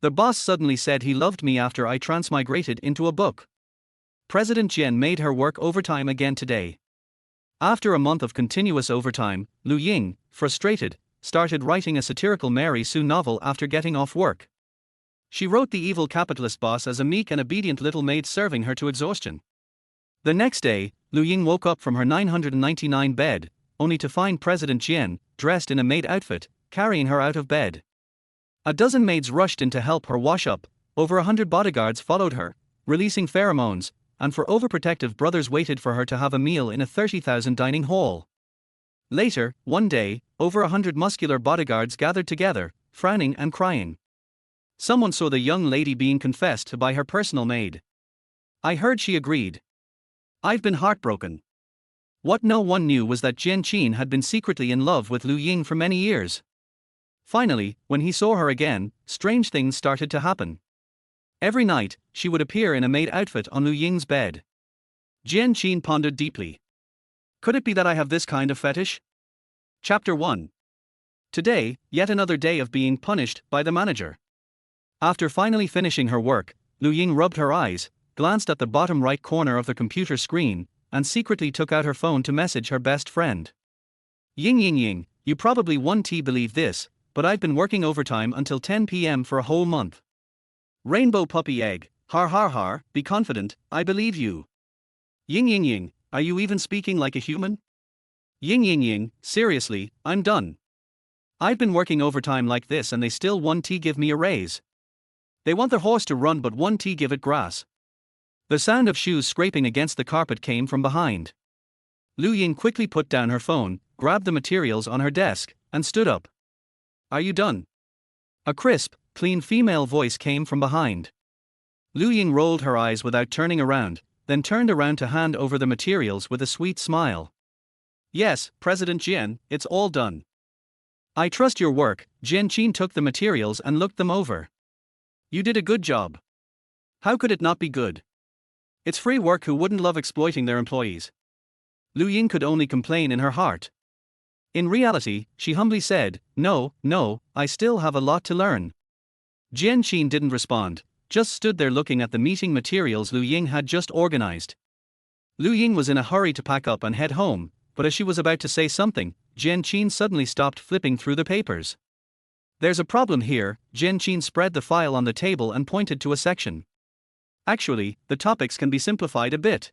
The boss suddenly said he loved me after I transmigrated into a book. President Jian made her work overtime again today. After a month of continuous overtime, Ying, frustrated, started writing a satirical Mary Sue novel after getting off work. She wrote the evil capitalist boss as a meek and obedient little maid serving her to exhaustion. The next day, Ying woke up from her 999 bed, only to find President Jian, dressed in a maid outfit, carrying her out of bed. A dozen maids rushed in to help her wash up, over 100 bodyguards followed her, releasing pheromones, and for overprotective brothers waited for her to have a meal in a 30,000 dining hall. Later, one day, over 100 muscular bodyguards gathered together, frowning and crying. Someone saw the young lady being confessed to by her personal maid. I heard she agreed. I've been heartbroken. What no one knew was that Jian had been secretly in love with Ying for many years. Finally, when he saw her again, strange things started to happen. Every night, she would appear in a maid outfit on Ying's bed. Jian pondered deeply. Could it be that I have this kind of fetish? Chapter 1. Today, yet another day of being punished by the manager. After finally finishing her work, Ying rubbed her eyes, glanced at the bottom right corner of the computer screen, and secretly took out her phone to message her best friend. Ying, you probably won't believe this, but I've been working overtime until 10 p.m. for a whole month. Rainbow puppy egg, har, be confident, I believe you. Ying, are you even speaking like a human? Ying, seriously, I'm done. I've been working overtime like this and they still won't give me a raise. They want their horse to run but won't give it grass. The sound of shoes scraping against the carpet came from behind. Ying quickly put down her phone, grabbed the materials on her desk, and stood up. Are you done? A crisp, clean female voice came from behind. Ying rolled her eyes without turning around, then turned around to hand over the materials with a sweet smile. Yes, President Jian, it's all done. I trust your work. Jian took the materials and looked them over. You did a good job. How could it not be good? It's free work. Who wouldn't love exploiting their employees? Ying could only complain in her heart. In reality, she humbly said, No, I still have a lot to learn. Jian didn't respond, just stood there looking at the meeting materials Ying had just organized. Ying was in a hurry to pack up and head home, but as she was about to say something, Jian suddenly stopped flipping through the papers. There's a problem here. Jian spread the file on the table and pointed to a section. Actually, the topics can be simplified a bit.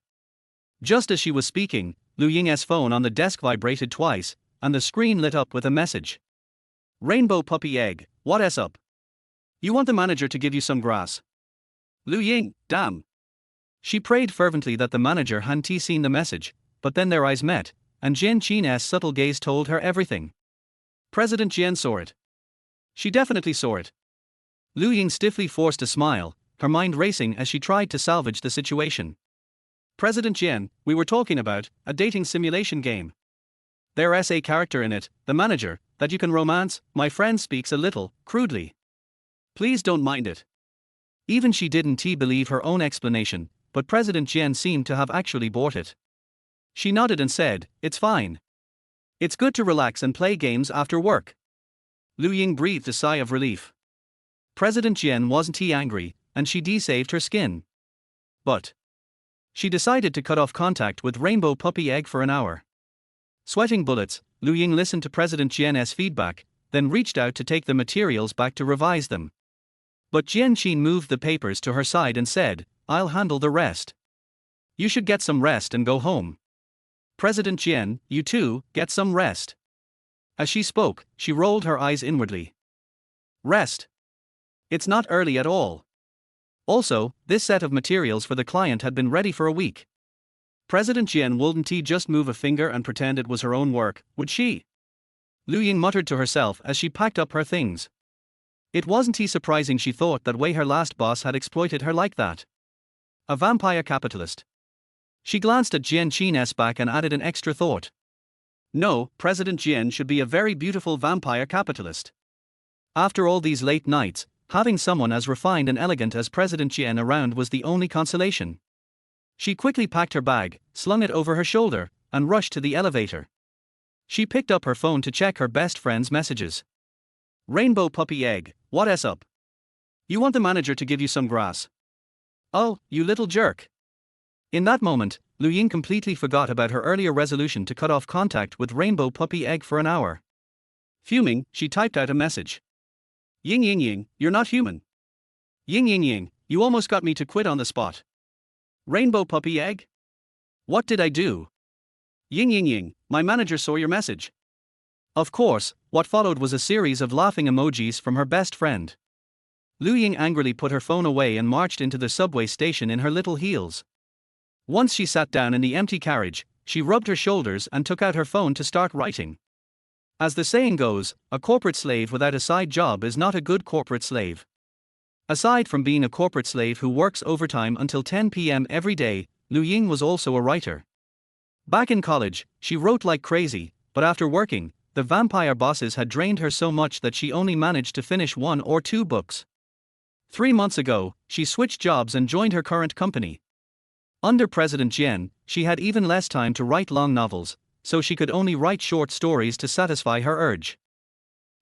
Just as she was speaking, Ying's phone on the desk vibrated twice, and the screen lit up with a message. Rainbow puppy egg, what's up? You want the manager to give you some grass? Ying, damn. She prayed fervently that the manager hadn't seen the message, but then their eyes met, and Jian's subtle gaze told her everything. President Jian saw it. She definitely saw it. Ying stiffly forced a smile, her mind racing as she tried to salvage the situation. President Jian, we were talking about a dating simulation game. There's a character in it, the manager, that you can romance. My friend speaks a little crudely. Please don't mind it. Even she didn't believe her own explanation, but President Jian seemed to have actually bought it. She nodded and said, It's fine. It's good to relax and play games after work. Ying breathed a sigh of relief. President Jian wasn't angry, and she saved her skin. But she decided to cut off contact with Rainbow Puppy Egg for an hour. Sweating bullets, Ying listened to President Jian's feedback, then reached out to take the materials back to revise them. But Jian moved the papers to her side and said, I'll handle the rest. You should get some rest and go home. President Jian, you too, get some rest. As she spoke, she rolled her eyes inwardly. Rest? It's not early at all. Also, this set of materials for the client had been ready for a week. President Jian wouldn't just move a finger and pretend it was her own work, would she? Ying muttered to herself as she packed up her things. It wasn't surprising she thought that way her last boss had exploited her like that. A vampire capitalist. She glanced at Jian's back and added an extra thought. No, President Jian should be a very beautiful vampire capitalist. After all these late nights, having someone as refined and elegant as President Jian around was the only consolation. She quickly packed her bag, slung it over her shoulder, and rushed to the elevator. She picked up her phone to check her best friend's messages. Rainbow puppy egg, what's up? You want the manager to give you some grass. Oh, you little jerk. In that moment, Ying completely forgot about her earlier resolution to cut off contact with Rainbow Puppy Egg for an hour. Fuming, she typed out a message. Ying, you're not human. Ying, you almost got me to quit on the spot. Rainbow Puppy Egg? What did I do? Ying, my manager saw your message. Of course, what followed was a series of laughing emojis from her best friend. Ying angrily put her phone away and marched into the subway station in her little heels. Once she sat down in the empty carriage, she rubbed her shoulders and took out her phone to start writing. As the saying goes, a corporate slave without a side job is not a good corporate slave. Aside from being a corporate slave who works overtime until 10 p.m. every day, Ying was also a writer. Back in college, she wrote like crazy, but after working, the vampire bosses had drained her so much that she only managed to finish 1 or 2 books. 3 months ago, she switched jobs and joined her current company. Under President Jian, she had even less time to write long novels, so she could only write short stories to satisfy her urge.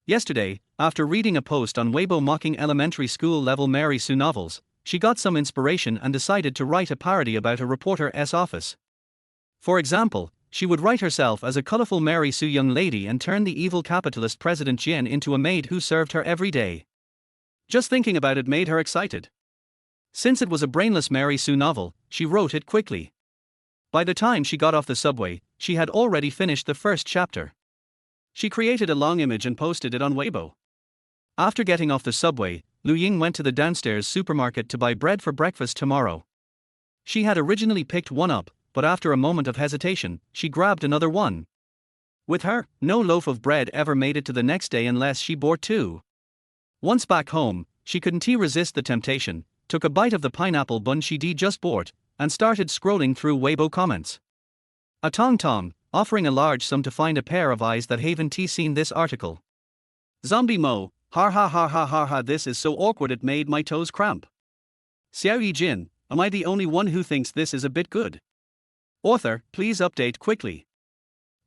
Yesterday, after reading a post on Weibo mocking elementary school level Mary Sue novels, she got some inspiration and decided to write a parody about a reporter's office. For example, she would write herself as a colorful Mary Sue young lady and turn the evil capitalist President Jian into a maid who served her every day. Just thinking about it made her excited. Since it was a brainless Mary Sue novel, she wrote it quickly. By the time she got off the subway, she had already finished the first chapter. She created a long image and posted it on Weibo. After getting off the subway, Ying went to the downstairs supermarket to buy bread for breakfast tomorrow. She had originally picked one up, but after a moment of hesitation, she grabbed another one. With her, no loaf of bread ever made it to the next day unless she bought 2. Once back home, she couldn't resist the temptation, took a bite of the pineapple bun she just bought, and started scrolling through Weibo comments. A tong, offering a large sum to find a pair of eyes that haven't seen this article. Zombie Mo, ha, this is so awkward it made my toes cramp. Xiao Yi Jin, am I the only one who thinks this is a bit good? Author, please update quickly.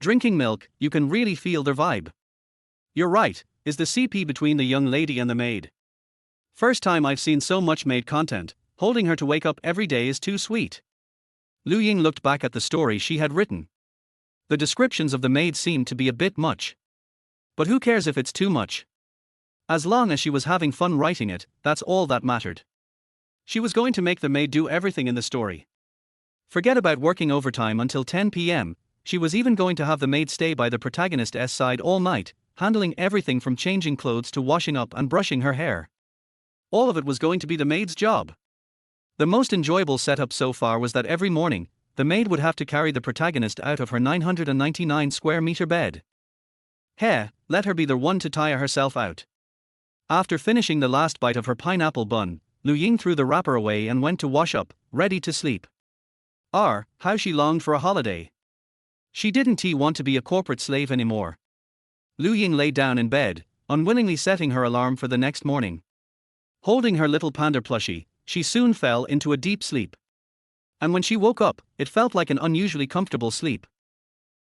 Drinking milk, you can really feel their vibe. You're right, is the CP between the young lady and the maid. First time I've seen so much maid content, holding her to wake up every day is too sweet. Ying looked back at the story she had written. The descriptions of the maid seemed to be a bit much. But who cares if it's too much? As long as she was having fun writing it, that's all that mattered. She was going to make the maid do everything in the story. Forget about working overtime until 10 p.m., she was even going to have the maid stay by the protagonist's side all night, handling everything from changing clothes to washing up and brushing her hair. All of it was going to be the maid's job. The most enjoyable setup so far was that every morning, the maid would have to carry the protagonist out of her 999 square meter bed. Let her be the one to tire herself out. After finishing the last bite of her pineapple bun, Ying threw the wrapper away and went to wash up, ready to sleep. How she longed for a holiday. She didn't want to be a corporate slave anymore. Ying lay down in bed, unwillingly setting her alarm for the next morning. Holding her little panda plushie, she soon fell into a deep sleep. And when she woke up, it felt like an unusually comfortable sleep.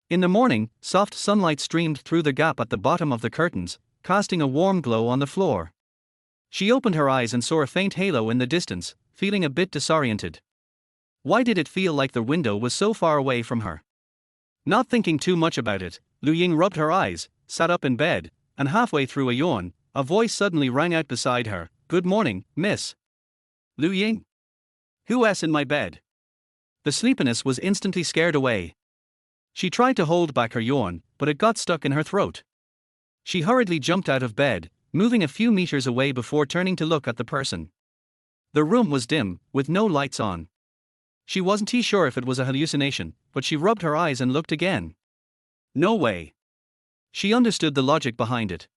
In the morning, soft sunlight streamed through the gap at the bottom of the curtains, casting a warm glow on the floor. She opened her eyes and saw a faint halo in the distance, feeling a bit disoriented. Why did it feel like the window was so far away from her? Not thinking too much about it, Ying rubbed her eyes, sat up in bed, and halfway through a yawn, a voice suddenly rang out beside her. Good morning, miss. Ying? Who's in my bed? The sleepiness was instantly scared away. She tried to hold back her yawn, but it got stuck in her throat. She hurriedly jumped out of bed, moving a few meters away before turning to look at the person. The room was dim, with no lights on. She wasn't sure if it was a hallucination, but she rubbed her eyes and looked again. No way. She understood the logic behind it.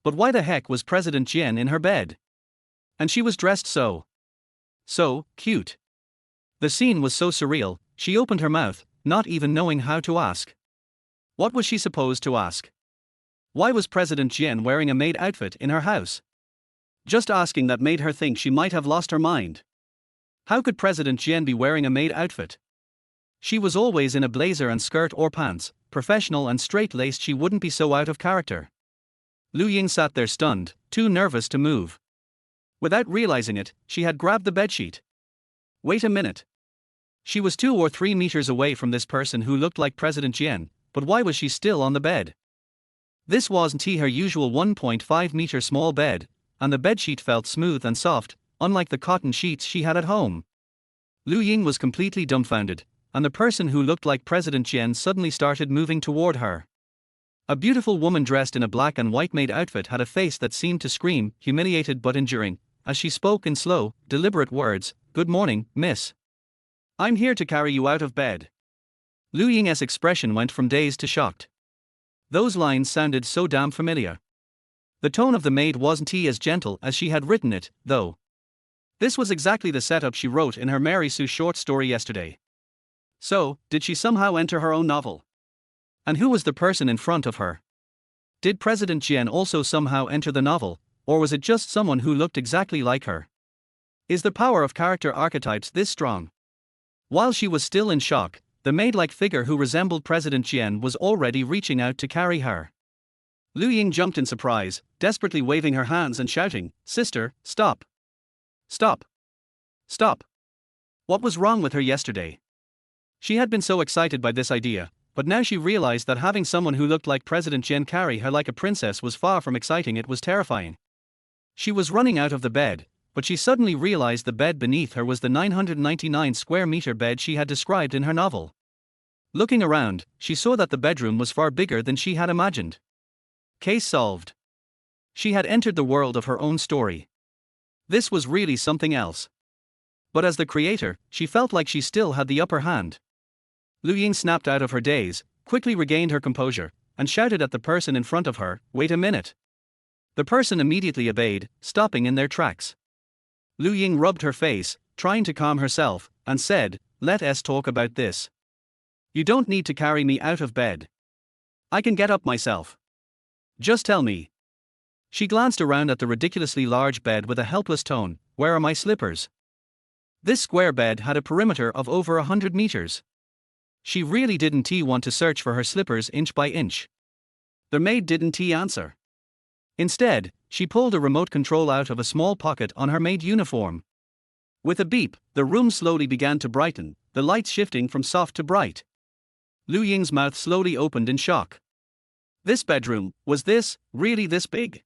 But why the heck was President Jian in her bed? And she was dressed so cute. The scene was so surreal, she opened her mouth, not even knowing how to ask. What was she supposed to ask? Why was President Jian wearing a maid outfit in her house? Just asking that made her think she might have lost her mind. How could President Jian be wearing a maid outfit? She was always in a blazer and skirt or pants, professional and straight-laced. She wouldn't be so out of character. Ying sat there stunned, too nervous to move. Without realizing it, she had grabbed the bedsheet. Wait a minute. She was 2 or 3 meters away from this person who looked like President Jian, but why was she still on the bed? This wasn't her usual 1.5-meter small bed, and the bedsheet felt smooth and soft, unlike the cotton sheets she had at home. Lu Ying was completely dumbfounded, and the person who looked like President Jian suddenly started moving toward her. A beautiful woman dressed in a black and white maid outfit had a face that seemed to scream, humiliated but enduring, as she spoke in slow, deliberate words, "Good morning, miss. I'm here to carry you out of bed." Lu Ying's expression went from dazed to shocked. Those lines sounded so damn familiar. The tone of the maid wasn't as gentle as she had written it, though. This was exactly the setup she wrote in her Mary Sue short story yesterday. So, did she somehow enter her own novel? And who was the person in front of her? Did President Jian also somehow enter the novel, or was it just someone who looked exactly like her? Is the power of character archetypes this strong? While she was still in shock, the maid-like figure who resembled President Jian was already reaching out to carry her. Lu Ying jumped in surprise, desperately waving her hands and shouting, "Sister, stop! Stop! Stop!" What was wrong with her yesterday? She had been so excited by this idea, but now she realized that having someone who looked like President Jian carry her like a princess was far from exciting, it was terrifying. She was running out of the bed, but she suddenly realized the bed beneath her was the 999 square meter bed she had described in her novel. Looking around, she saw that the bedroom was far bigger than she had imagined. Case solved. She had entered the world of her own story. This was really something else. But as the creator, she felt like she still had the upper hand. Lu Ying snapped out of her daze, quickly regained her composure, and shouted at the person in front of her, "Wait a minute." The person immediately obeyed, stopping in their tracks. Lu Ying rubbed her face, trying to calm herself, and said, "Let us talk about this. You don't need to carry me out of bed. I can get up myself. Just tell me." She glanced around at the ridiculously large bed with a helpless tone, "Where are my slippers?" This square bed had a perimeter of over 100 meters. She really didn't want to search for her slippers inch by inch. The maid didn't answer. Instead, she pulled a remote control out of a small pocket on her maid uniform. With a beep, the room slowly began to brighten, the lights shifting from soft to bright. Lu Ying's mouth slowly opened in shock. This bedroom, was this really this big?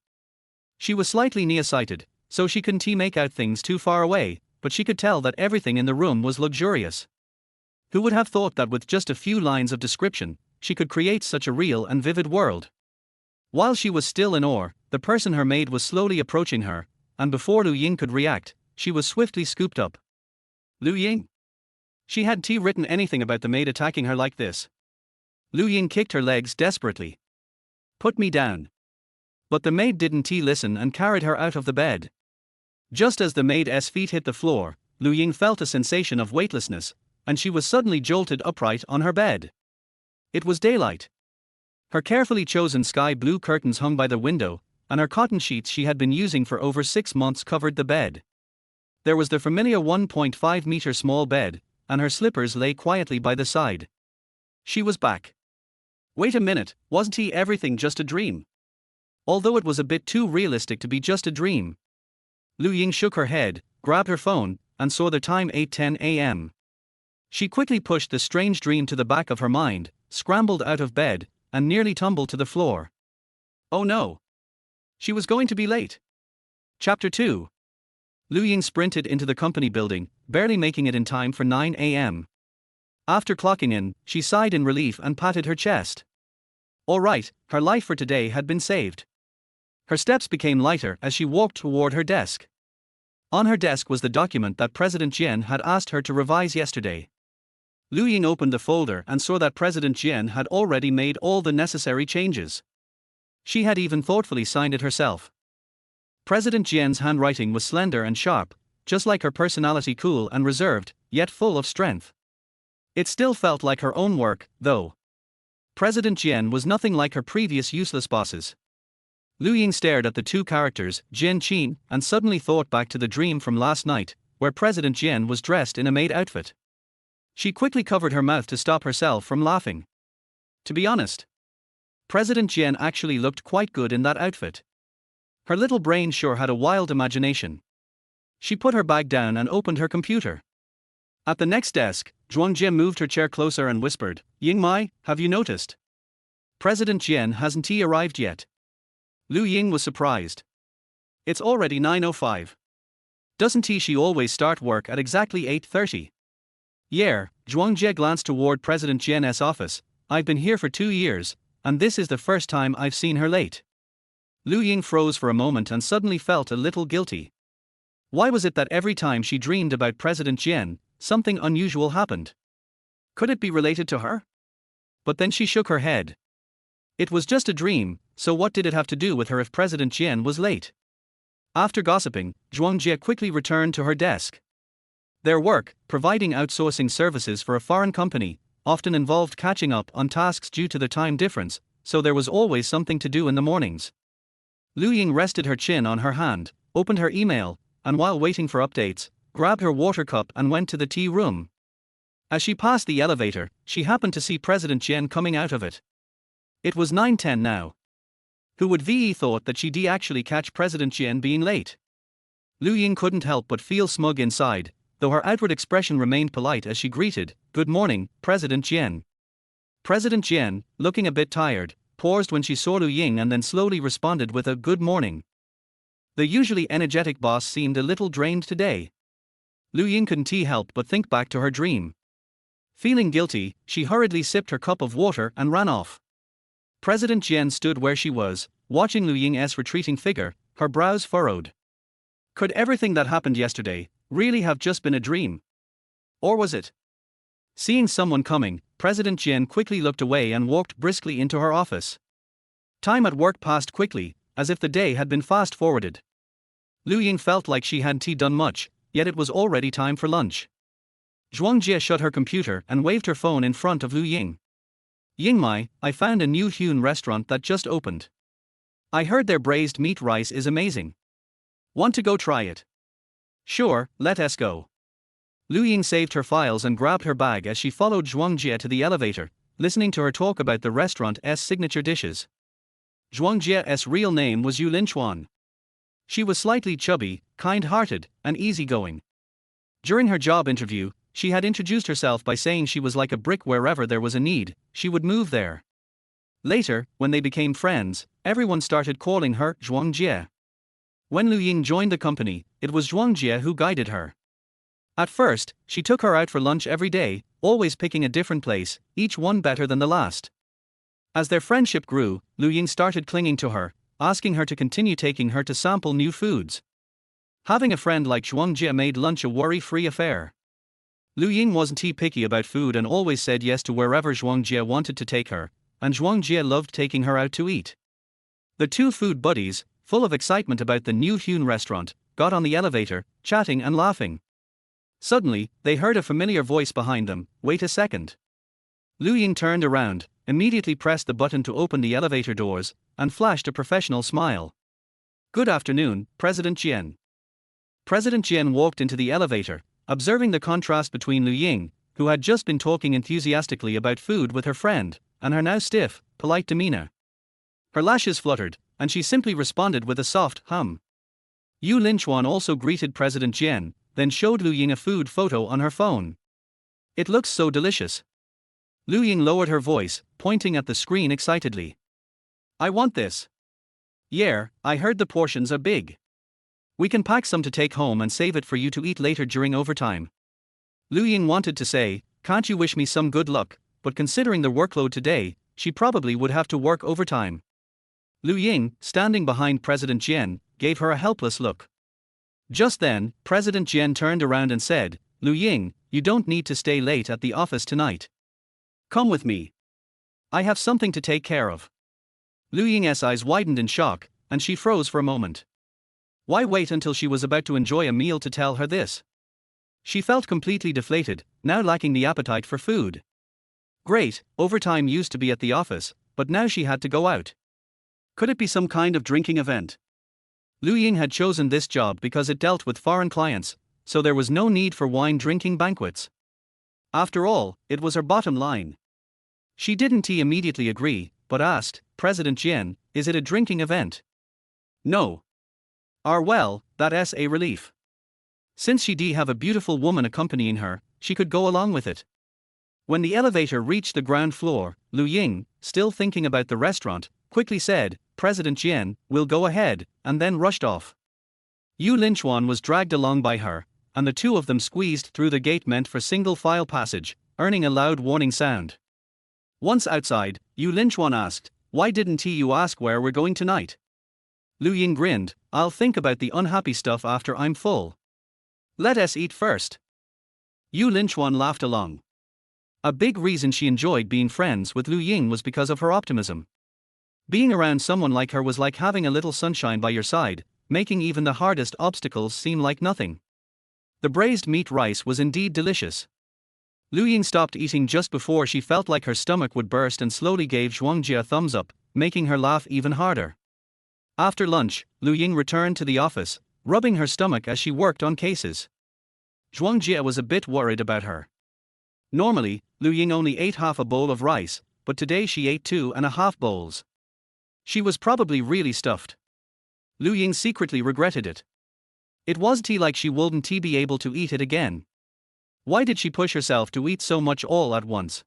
She was slightly nearsighted, so she couldn't make out things too far away, but she could tell that everything in the room was luxurious. Who would have thought that with just a few lines of description, she could create such a real and vivid world? While she was still in awe, the person her maid was slowly approaching her, and before Lu Ying could react, she was swiftly scooped up. Lu Ying? She hadn't written anything about the maid attacking her like this. Lu Ying kicked her legs desperately. "Put me down." But the maid didn't listen and carried her out of the bed. Just as the maid's feet hit the floor, Lu Ying felt a sensation of weightlessness, and she was suddenly jolted upright on her bed. It was daylight. Her carefully chosen sky blue curtains hung by the window, and her cotton sheets she had been using for over 6 months covered the bed. There was the familiar 1.5-meter small bed, and her slippers lay quietly by the side. She was back. Wait a minute, wasn't everything just a dream? Although it was a bit too realistic to be just a dream. Lu Ying shook her head, grabbed her phone, and saw the time, 8:10 a.m. She quickly pushed the strange dream to the back of her mind, scrambled out of bed, and nearly tumbled to the floor. Oh no! She was going to be late. Chapter 2. Lu Ying sprinted into the company building, barely making it in time for 9 a.m. After clocking in, she sighed in relief and patted her chest. All right, her life for today had been saved. Her steps became lighter as she walked toward her desk. On her desk was the document that President Jian had asked her to revise yesterday. Lu Ying opened the folder and saw that President Jian had already made all the necessary changes. She had even thoughtfully signed it herself. President Jian's handwriting was slender and sharp, just like her personality, cool and reserved, yet full of strength. It still felt like her own work, though. President Jian was nothing like her previous useless bosses. Lu Ying stared at the two characters, Jian Qin, and suddenly thought back to the dream from last night, where President Jian was dressed in a maid outfit. She quickly covered her mouth to stop herself from laughing. To be honest, President Jian actually looked quite good in that outfit. Her little brain sure had a wild imagination. She put her bag down and opened her computer. At the next desk, Zhuang Jie moved her chair closer and whispered, Ying Mai, have you noticed? President Jian hasn't he arrived yet? Lu Ying was surprised. It's already 9:05. Doesn't she always start work at exactly 8:30? Yeah, Zhuang Jie glanced toward President Jian's office. I've been here for 2 years, and this is the first time I've seen her late. Lu Ying froze for a moment and suddenly felt a little guilty. Why was it that every time she dreamed about President Jian, something unusual happened? Could it be related to her? But then she shook her head. It was just a dream, so what did it have to do with her if President Jian was late? After gossiping, Zhuang Jie quickly returned to her desk. Their work, providing outsourcing services for a foreign company, often involved catching up on tasks due to the time difference, so there was always something to do in the mornings. Lu Ying rested her chin on her hand, opened her email, and while waiting for updates, grabbed her water cup and went to the tea room. As she passed the elevator, she happened to see President Jian coming out of it. It was 9:10 now. Who would ve thought that she'd actually catch President Jian being late? Lu Ying couldn't help but feel smug inside, though her outward expression remained polite as she greeted, Good morning, President Jian. President Jian, looking a bit tired, paused when she saw Lu Ying and then slowly responded with a good morning. The usually energetic boss seemed a little drained today. Lu Ying couldn't help but think back to her dream. Feeling guilty, she hurriedly sipped her cup of water and ran off. President Jian stood where she was, watching Lu Ying's retreating figure, her brows furrowed. Could everything that happened yesterday really have just been a dream? Or was it? Seeing someone coming, President Jian quickly looked away and walked briskly into her office. Time at work passed quickly, as if the day had been fast-forwarded. Lu Ying felt like she hadn't done much, yet it was already time for lunch. Zhuang Jie shut her computer and waved her phone in front of Lu Ying. Ying Mai, I found a new Hyun restaurant that just opened. I heard their braised meat rice is amazing. Want to go try it? Sure, let us go. Lu Ying saved her files and grabbed her bag as she followed Zhuang Jie to the elevator, listening to her talk about the restaurant's signature dishes. Zhuang Jie's real name was Yu Linchuan. She was slightly chubby, kind-hearted, and easygoing. During her job interview, she had introduced herself by saying she was like a brick wherever there was a need, she would move there. Later, when they became friends, everyone started calling her Zhuang Jie. When Lu Ying joined the company, it was Zhuang Jie who guided her. At first, she took her out for lunch every day, always picking a different place, each one better than the last. As their friendship grew, Lu Ying started clinging to her, asking her to continue taking her to sample new foods. Having a friend like Zhuang Jie made lunch a worry-free affair. Lu Ying wasn't picky about food and always said yes to wherever Zhuang Jie wanted to take her, and Zhuang Jie loved taking her out to eat. The two food buddies, full of excitement about the new Hyun restaurant, got on the elevator, chatting and laughing. Suddenly, they heard a familiar voice behind them, wait a second. Lu Ying turned around, immediately pressed the button to open the elevator doors, and flashed a professional smile. Good afternoon, President Jian. President Jian walked into the elevator, observing the contrast between Lu Ying, who had just been talking enthusiastically about food with her friend, and her now stiff, polite demeanor. Her lashes fluttered, and she simply responded with a soft hum. Yu Linchuan also greeted President Jian, then showed Lu Ying a food photo on her phone. It looks so delicious. Lu Ying lowered her voice, pointing at the screen excitedly. I want this. Yeah, I heard the portions are big. We can pack some to take home and save it for you to eat later during overtime. Lu Ying wanted to say, can't you wish me some good luck, but considering the workload today, she probably would have to work overtime. Lu Ying, standing behind President Jian, gave her a helpless look. Just then, President Jian turned around and said, Lu Ying, you don't need to stay late at the office tonight. Come with me. I have something to take care of. Lu Ying's eyes widened in shock, and she froze for a moment. Why wait until she was about to enjoy a meal to tell her this? She felt completely deflated, now lacking the appetite for food. Great, overtime used to be at the office, but now she had to go out. Could it be some kind of drinking event? Lu Ying had chosen this job because it dealt with foreign clients, so there was no need for wine-drinking banquets. After all, it was her bottom line. She didn't immediately agree, but asked, President Jian, is it a drinking event? No. Well, that's a relief. Since she did have a beautiful woman accompanying her, she could go along with it. When the elevator reached the ground floor, Lu Ying, still thinking about the restaurant, quickly said, "President Jian, we'll go ahead," and then rushed off. Yu Linchuan was dragged along by her, and the two of them squeezed through the gate meant for single-file passage, earning a loud warning sound. Once outside, Yu Linchuan asked, "Why didn't you ask where we're going tonight?" Lu Ying grinned, "I'll think about the unhappy stuff after I'm full. Let us eat first." Yu Linchuan laughed along. A big reason she enjoyed being friends with Lu Ying was because of her optimism. Being around someone like her was like having a little sunshine by your side, making even the hardest obstacles seem like nothing. The braised meat rice was indeed delicious. Lu Ying stopped eating just before she felt like her stomach would burst and slowly gave Zhuangjie a thumbs up, making her laugh even harder. After lunch, Lu Ying returned to the office, rubbing her stomach as she worked on cases. Zhuangjie was a bit worried about her. Normally, Lu Ying only ate half a bowl of rice, but today she ate 2.5 bowls. She was probably really stuffed. Lu Ying secretly regretted it. It was like she wouldn't be able to eat it again. Why did she push herself to eat so much all at once?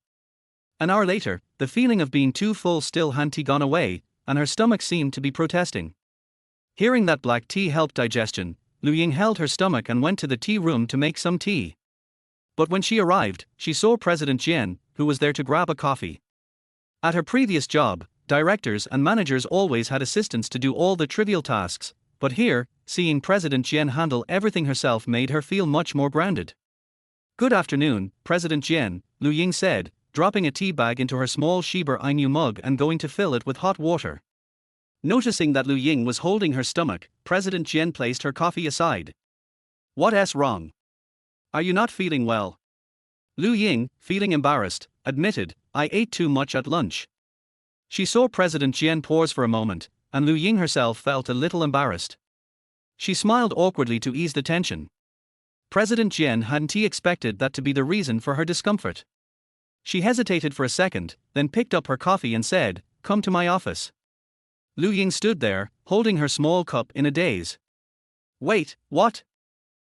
An hour later, the feeling of being too full still hadn't gone away, and her stomach seemed to be protesting. Hearing that black tea helped digestion, Lu Ying held her stomach and went to the tea room to make some tea. But when she arrived, she saw President Jian, who was there to grab a coffee. At her previous job, directors and managers always had assistants to do all the trivial tasks, but here, seeing President Jian handle everything herself made her feel much more grounded. "Good afternoon, President Jian," Lu Ying said, dropping a tea bag into her small Shiba Inu mug and going to fill it with hot water. Noticing that Lu Ying was holding her stomach, President Jian placed her coffee aside. "What's wrong? Are you not feeling well?" Lu Ying, feeling embarrassed, admitted, "I ate too much at lunch." She saw President Jian pause for a moment, and Lu Ying herself felt a little embarrassed. She smiled awkwardly to ease the tension. President Jian hadn't expected that to be the reason for her discomfort. She hesitated for a second, then picked up her coffee and said, "Come to my office." Lu Ying stood there, holding her small cup in a daze. Wait, what?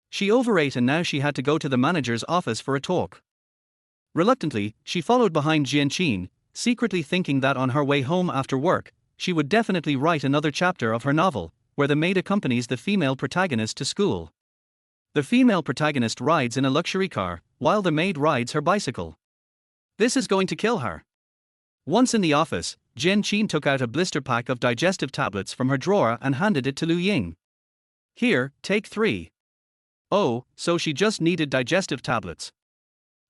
She overate and now she had to go to the manager's office for a talk. Reluctantly, she followed behind Jian Qin, secretly thinking that on her way home after work, she would definitely write another chapter of her novel, where the maid accompanies the female protagonist to school. The female protagonist rides in a luxury car, while the maid rides her bicycle. This is going to kill her. Once in the office, Jian Qin took out a blister pack of digestive tablets from her drawer and handed it to Lu Ying. "Here, take 3. Oh, so she just needed digestive tablets.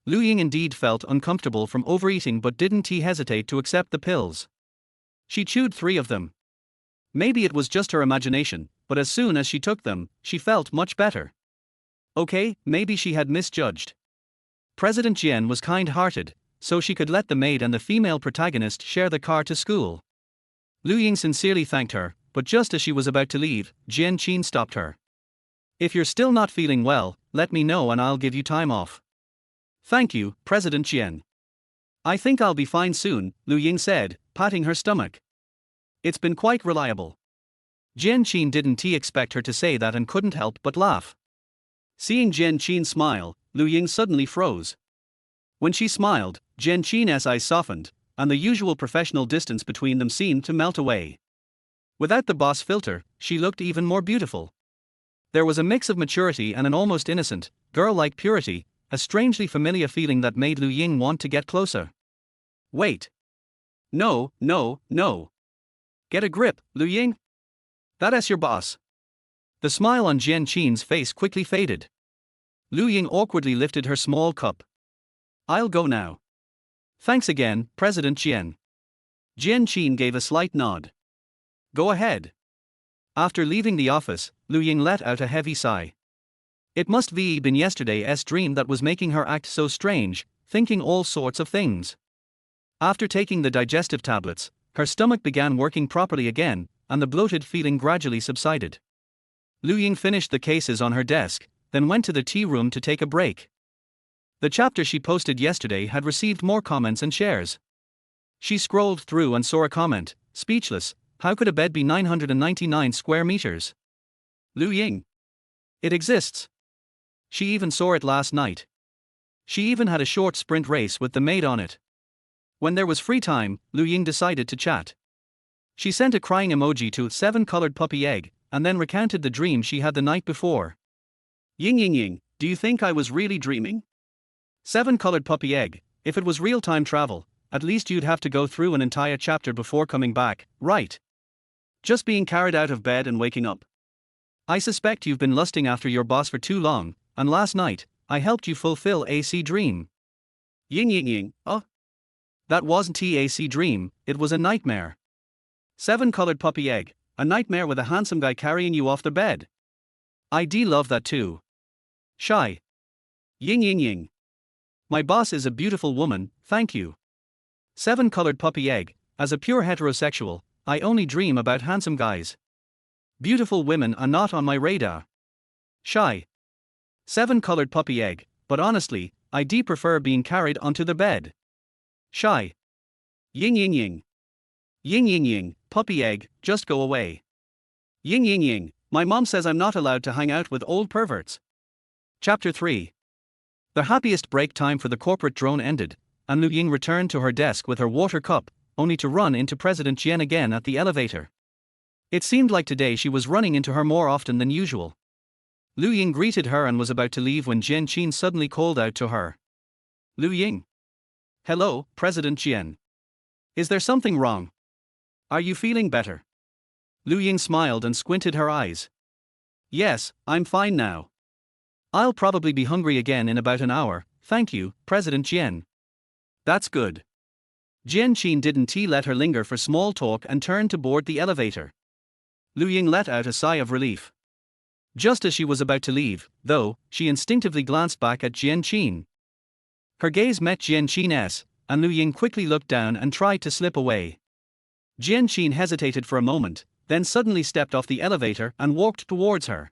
Lu Ying indeed felt uncomfortable from overeating but didn't hesitate to accept the pills. She chewed 3 of them. Maybe it was just her imagination, but as soon as she took them, she felt much better. Okay, maybe she had misjudged. President Jian was kind-hearted, so she could let the maid and the female protagonist share the car to school. Lu Ying sincerely thanked her, but just as she was about to leave, Jian Qin stopped her. "If you're still not feeling well, let me know and I'll give you time off." "Thank you, President Jian. I think I'll be fine soon," Lu Ying said, patting her stomach. "It's been quite reliable." Jian Qin didn't expect her to say that and couldn't help but laugh. Seeing Jian Qin smile, Lu Ying suddenly froze. When she smiled, Jian Qin's eyes softened, and the usual professional distance between them seemed to melt away. Without the boss filter, she looked even more beautiful. There was a mix of maturity and an almost innocent, girl-like purity, a strangely familiar feeling that made Lu Ying want to get closer. "Wait. No. Get a grip, Lu Ying. That's your boss." The smile on Jian Qin's face quickly faded. Lu Ying awkwardly lifted her small cup. "I'll go now." "Thanks again, President Jian." Jian Qin gave a slight nod. "Go ahead." After leaving the office, Lu Ying let out a heavy sigh. It must be been yesterday's dream that was making her act so strange, thinking all sorts of things. After taking the digestive tablets, her stomach began working properly again, and the bloated feeling gradually subsided. Lu Ying finished the cases on her desk, then went to the tea room to take a break. The chapter she posted yesterday had received more comments and shares. She scrolled through and saw a comment, speechless, "How could a bed be 999 square meters? Lu Ying. It exists." She even saw it last night. She even had a short sprint race with the maid on it. When there was free time, Lu Ying decided to chat. She sent a crying emoji to 7-colored puppy egg, and then recounted the dream she had the night before. Ying, do you think I was really dreaming? 7-colored puppy egg, if it was real-time travel, at least you'd have to go through an entire chapter before coming back, right? Just being carried out of bed and waking up. I suspect you've been lusting after your boss for too long, and last night, I helped you fulfill a dream. Ying, oh? That wasn't a dream, it was a nightmare. 7-colored puppy egg, a nightmare with a handsome guy carrying you off the bed. I love that too. Shy. Ying. My boss is a beautiful woman, thank you. 7-colored puppy egg, as a pure heterosexual, I only dream about handsome guys. Beautiful women are not on my radar. Shy. 7-colored puppy egg, but honestly, I prefer being carried onto the bed. Shy. Ying. Ying, puppy egg, just go away. Ying, my mom says I'm not allowed to hang out with old perverts. Chapter 3. The happiest break time for the corporate drone ended, and Lu Ying returned to her desk with her water cup, only to run into President Jian again at the elevator. It seemed like today she was running into her more often than usual. Lu Ying greeted her and was about to leave when Jian Qin suddenly called out to her. Lu Ying. Hello, President Jian. Is there something wrong? Are you feeling better? Lu Ying smiled and squinted her eyes. Yes, I'm fine now. I'll probably be hungry again in about an hour, thank you, President Jian. That's good. Jian Qin didn't let her linger for small talk and turned to board the elevator. Lu Ying let out a sigh of relief. Just as she was about to leave, though, she instinctively glanced back at Jian Qin. Her gaze met Jian Qin's, and Lu Ying quickly looked down and tried to slip away. Jian Qin hesitated for a moment, then suddenly stepped off the elevator and walked towards her.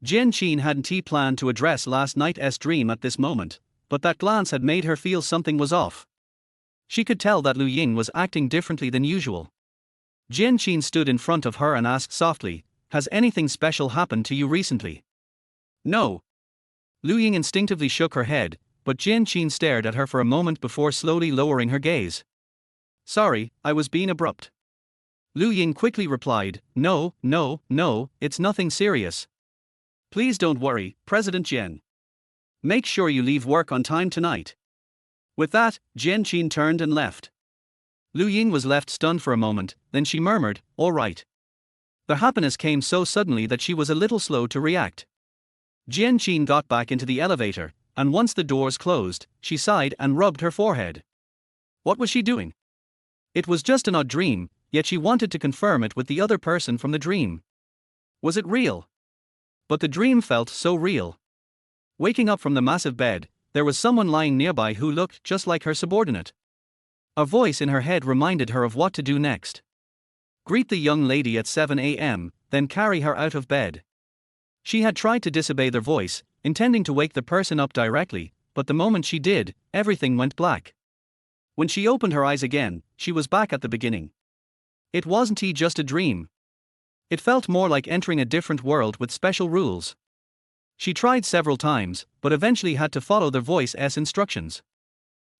Jian Qin hadn't planned to address last night's dream at this moment, but that glance had made her feel something was off. She could tell that Lu Ying was acting differently than usual. Jian Qin stood in front of her and asked softly, "Has anything special happened to you recently?" No. Lu Ying instinctively shook her head, but Jian Qin stared at her for a moment before slowly lowering her gaze. Sorry, I was being abrupt. Lu Ying quickly replied, No, it's nothing serious. Please don't worry, President Jian. Make sure you leave work on time tonight. With that, Jian Qin turned and left. Lu Ying was left stunned for a moment, then she murmured, all right. The happiness came so suddenly that she was a little slow to react. Jian Qin got back into the elevator, and once the doors closed, she sighed and rubbed her forehead. What was she doing? It was just an odd dream, yet she wanted to confirm it with the other person from the dream. Was it real? But the dream felt so real. Waking up from the massive bed, there was someone lying nearby who looked just like her subordinate. A voice in her head reminded her of what to do next. Greet the young lady at 7 a.m., then carry her out of bed. She had tried to disobey their voice, intending to wake the person up directly, but the moment she did, everything went black. When she opened her eyes again, she was back at the beginning. It wasn't just a dream. It felt more like entering a different world with special rules. She tried several times, but eventually had to follow their voice's instructions.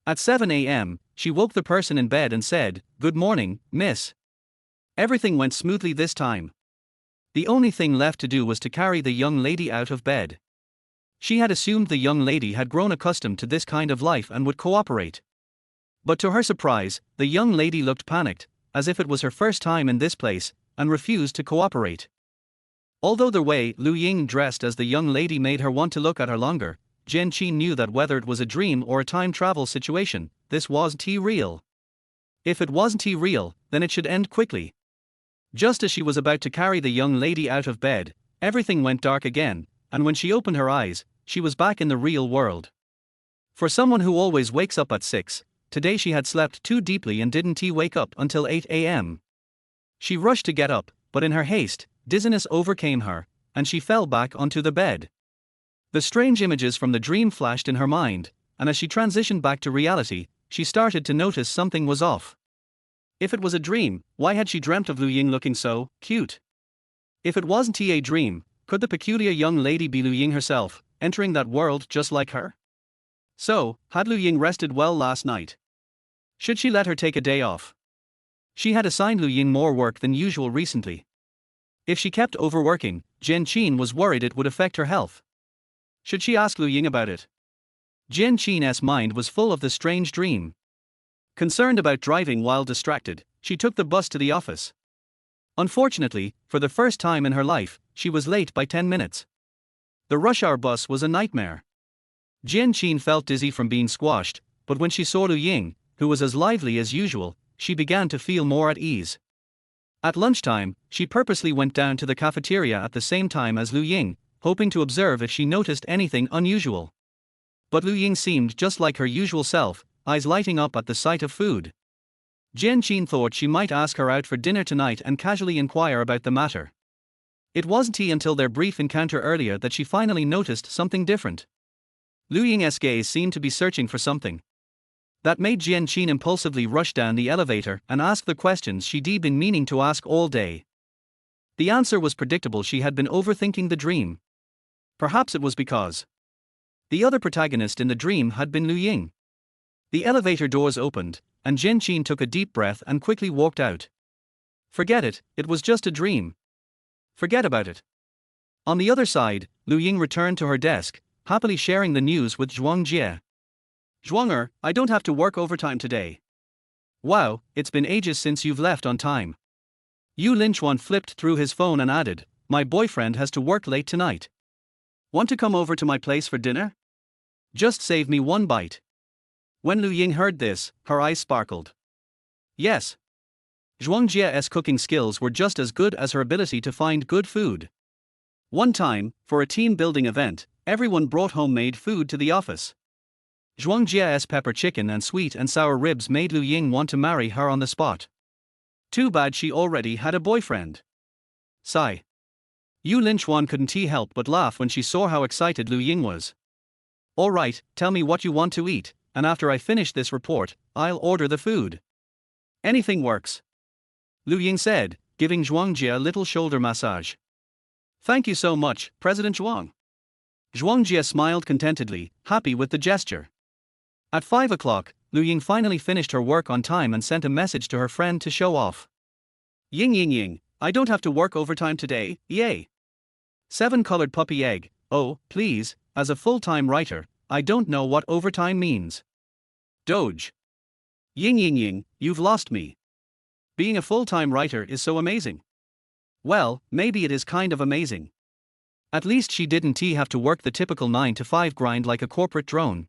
At 7 a.m., she woke the person in bed and said, "Good morning, miss." Everything went smoothly this time. The only thing left to do was to carry the young lady out of bed. She had assumed the young lady had grown accustomed to this kind of life and would cooperate. But to her surprise, the young lady looked panicked, as if it was her first time in this place, and refused to cooperate. Although the way Lu Ying dressed as the young lady made her want to look at her longer, Jian Qin knew that whether it was a dream or a time travel situation, this wasn't real. If it wasn't real, then it should end quickly. Just as she was about to carry the young lady out of bed, everything went dark again, and when she opened her eyes, she was back in the real world. For someone who always wakes up at 6, today she had slept too deeply and didn't wake up until 8 a.m. She rushed to get up, but in her haste, dizziness overcame her, and she fell back onto the bed. The strange images from the dream flashed in her mind, and as she transitioned back to reality, she started to notice something was off. If it was a dream, why had she dreamt of Lu Ying looking so cute? If it wasn't a dream, could the peculiar young lady be Lu Ying herself, entering that world just like her? So, had Lu Ying rested well last night? Should she let her take a day off? She had assigned Lu Ying more work than usual recently. If she kept overworking, Jian Qin was worried it would affect her health. Should she ask Lu Ying about it? Jian Qin's mind was full of the strange dream. Concerned about driving while distracted, she took the bus to the office. Unfortunately, for the first time in her life, she was late by 10 minutes. The rush hour bus was a nightmare. Jian Qin felt dizzy from being squashed, but when she saw Lu Ying, who was as lively as usual, she began to feel more at ease. At lunchtime, she purposely went down to the cafeteria at the same time as Lu Ying, hoping to observe if she noticed anything unusual. But Lu Ying seemed just like her usual self, eyes lighting up at the sight of food. Jian Qin thought she might ask her out for dinner tonight and casually inquire about the matter. It wasn't until their brief encounter earlier that she finally noticed something different. Lu Ying's gaze seemed to be searching for something. That made Jian Qin impulsively rush down the elevator and ask the questions she'd been meaning to ask all day. The answer was predictable: she had been overthinking the dream. Perhaps it was because the other protagonist in the dream had been Lu Ying. The elevator doors opened, and Jian Qin took a deep breath and quickly walked out. Forget it, it was just a dream. Forget about it. On the other side, Lu Ying returned to her desk, happily sharing the news with Zhuang Jie. Zhuanger, I don't have to work overtime today. Wow, it's been ages since you've left on time. Yu Linchuan flipped through his phone and added, my boyfriend has to work late tonight. Want to come over to my place for dinner? Just save me one bite. When Lu Ying heard this, her eyes sparkled. Yes. Zhuang Jie's cooking skills were just as good as her ability to find good food. One time, for a team-building event, everyone brought homemade food to the office. Zhuang Jie's pepper chicken and sweet and sour ribs made Lu Ying want to marry her on the spot. Too bad she already had a boyfriend. Sigh. Yu Linchuan couldn't help but laugh when she saw how excited Lu Ying was. All right, tell me what you want to eat, and after I finish this report, I'll order the food. Anything works. Lu Ying said, giving Zhuang Jie a little shoulder massage. Thank you so much, President Zhuang. Zhuang Jie smiled contentedly, happy with the gesture. At 5 o'clock, Lu Ying finally finished her work on time and sent a message to her friend to show off. Ying, I don't have to work overtime today, yay. 7-colored puppy egg, oh, please, as a full-time writer, I don't know what overtime means. Doge. Ying, you've lost me. Being a full-time writer is so amazing. Well, maybe it is kind of amazing. At least she didn't have to work the typical 9-to-5 grind like a corporate drone.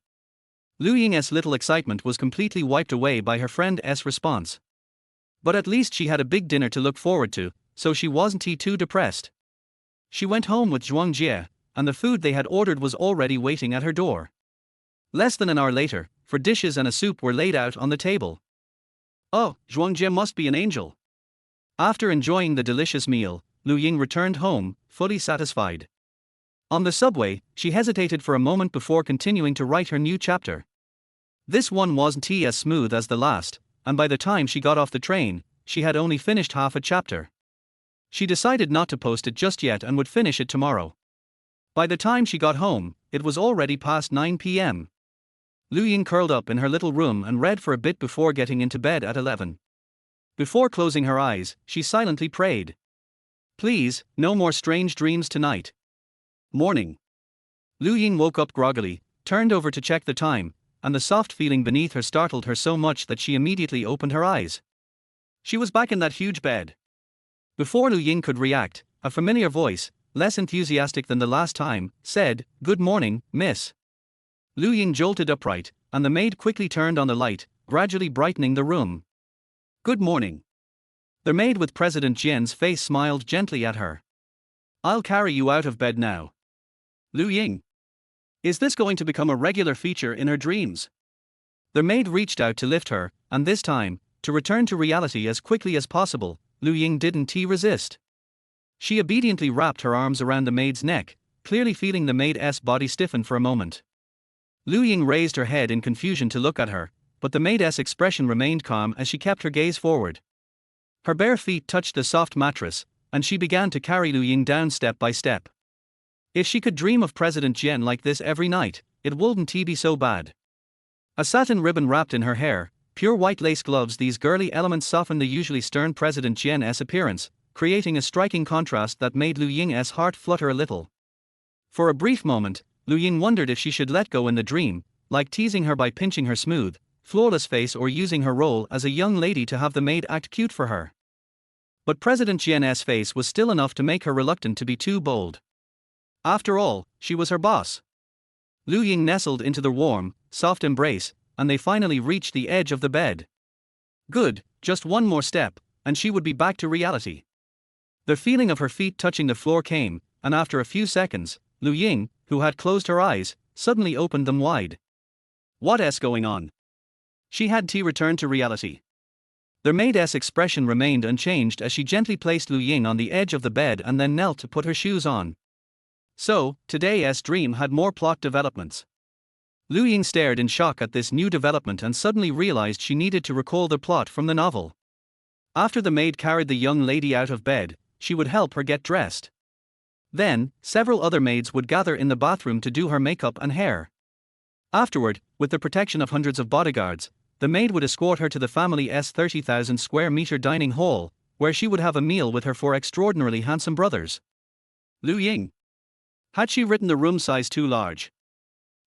Lu Ying's little excitement was completely wiped away by her friend's response. But at least she had a big dinner to look forward to, so she wasn't too depressed. She went home with Zhuang Jie, and the food they had ordered was already waiting at her door. Less than an hour later, for dishes and a soup were laid out on the table. Oh, Zhuang Jie must be an angel. After enjoying the delicious meal, Lu Ying returned home, fully satisfied. On the subway, she hesitated for a moment before continuing to write her new chapter. This one wasn't as smooth as the last, and by the time she got off the train, she had only finished half a chapter. She decided not to post it just yet and would finish it tomorrow. By the time she got home, it was already past 9 p.m. Lu Ying curled up in her little room and read for a bit before getting into bed at 11. Before closing her eyes, she silently prayed. Please, no more strange dreams tonight. Morning. Lu Ying woke up groggily, turned over to check the time, and the soft feeling beneath her startled her so much that she immediately opened her eyes. She was back in that huge bed. Before Lu Ying could react, a familiar voice, less enthusiastic than the last time, said, "Good morning, miss." Lu Ying jolted upright, and the maid quickly turned on the light, gradually brightening the room. Good morning. The maid with President Jian's face smiled gently at her. I'll carry you out of bed now. Lu Ying. Is this going to become a regular feature in her dreams? The maid reached out to lift her, and this time, to return to reality as quickly as possible, Lu Ying didn't resist. She obediently wrapped her arms around the maid's neck, clearly feeling the maid's body stiffen for a moment. Lu Ying raised her head in confusion to look at her, but the maid's expression remained calm as she kept her gaze forward. Her bare feet touched the soft mattress, and she began to carry Lu Ying down step by step. If she could dream of President Jian like this every night, it wouldn't be so bad. A satin ribbon wrapped in her hair, pure white lace gloves, these girly elements softened the usually stern President Jian's appearance, creating a striking contrast that made Lu Ying's heart flutter a little. For a brief moment, Lu Ying wondered if she should let go in the dream, like teasing her by pinching her smooth, flawless face or using her role as a young lady to have the maid act cute for her. But President Jian's face was still enough to make her reluctant to be too bold. After all, she was her boss. Lu Ying nestled into the warm, soft embrace, and they finally reached the edge of the bed. Good, just one more step, and she would be back to reality. The feeling of her feet touching the floor came, and after a few seconds, Lu Ying, who had closed her eyes, suddenly opened them wide. What's going on? She had returned to reality. The maid's expression remained unchanged as she gently placed Lu Ying on the edge of the bed and then knelt to put her shoes on. So, today's dream had more plot developments. Lu Ying stared in shock at this new development and suddenly realized she needed to recall the plot from the novel. After the maid carried the young lady out of bed, she would help her get dressed. Then, several other maids would gather in the bathroom to do her makeup and hair. Afterward, with the protection of hundreds of bodyguards, the maid would escort her to the family's 30,000 square meter dining hall, where she would have a meal with her four extraordinarily handsome brothers. Lu Ying. Had she written the room size too large?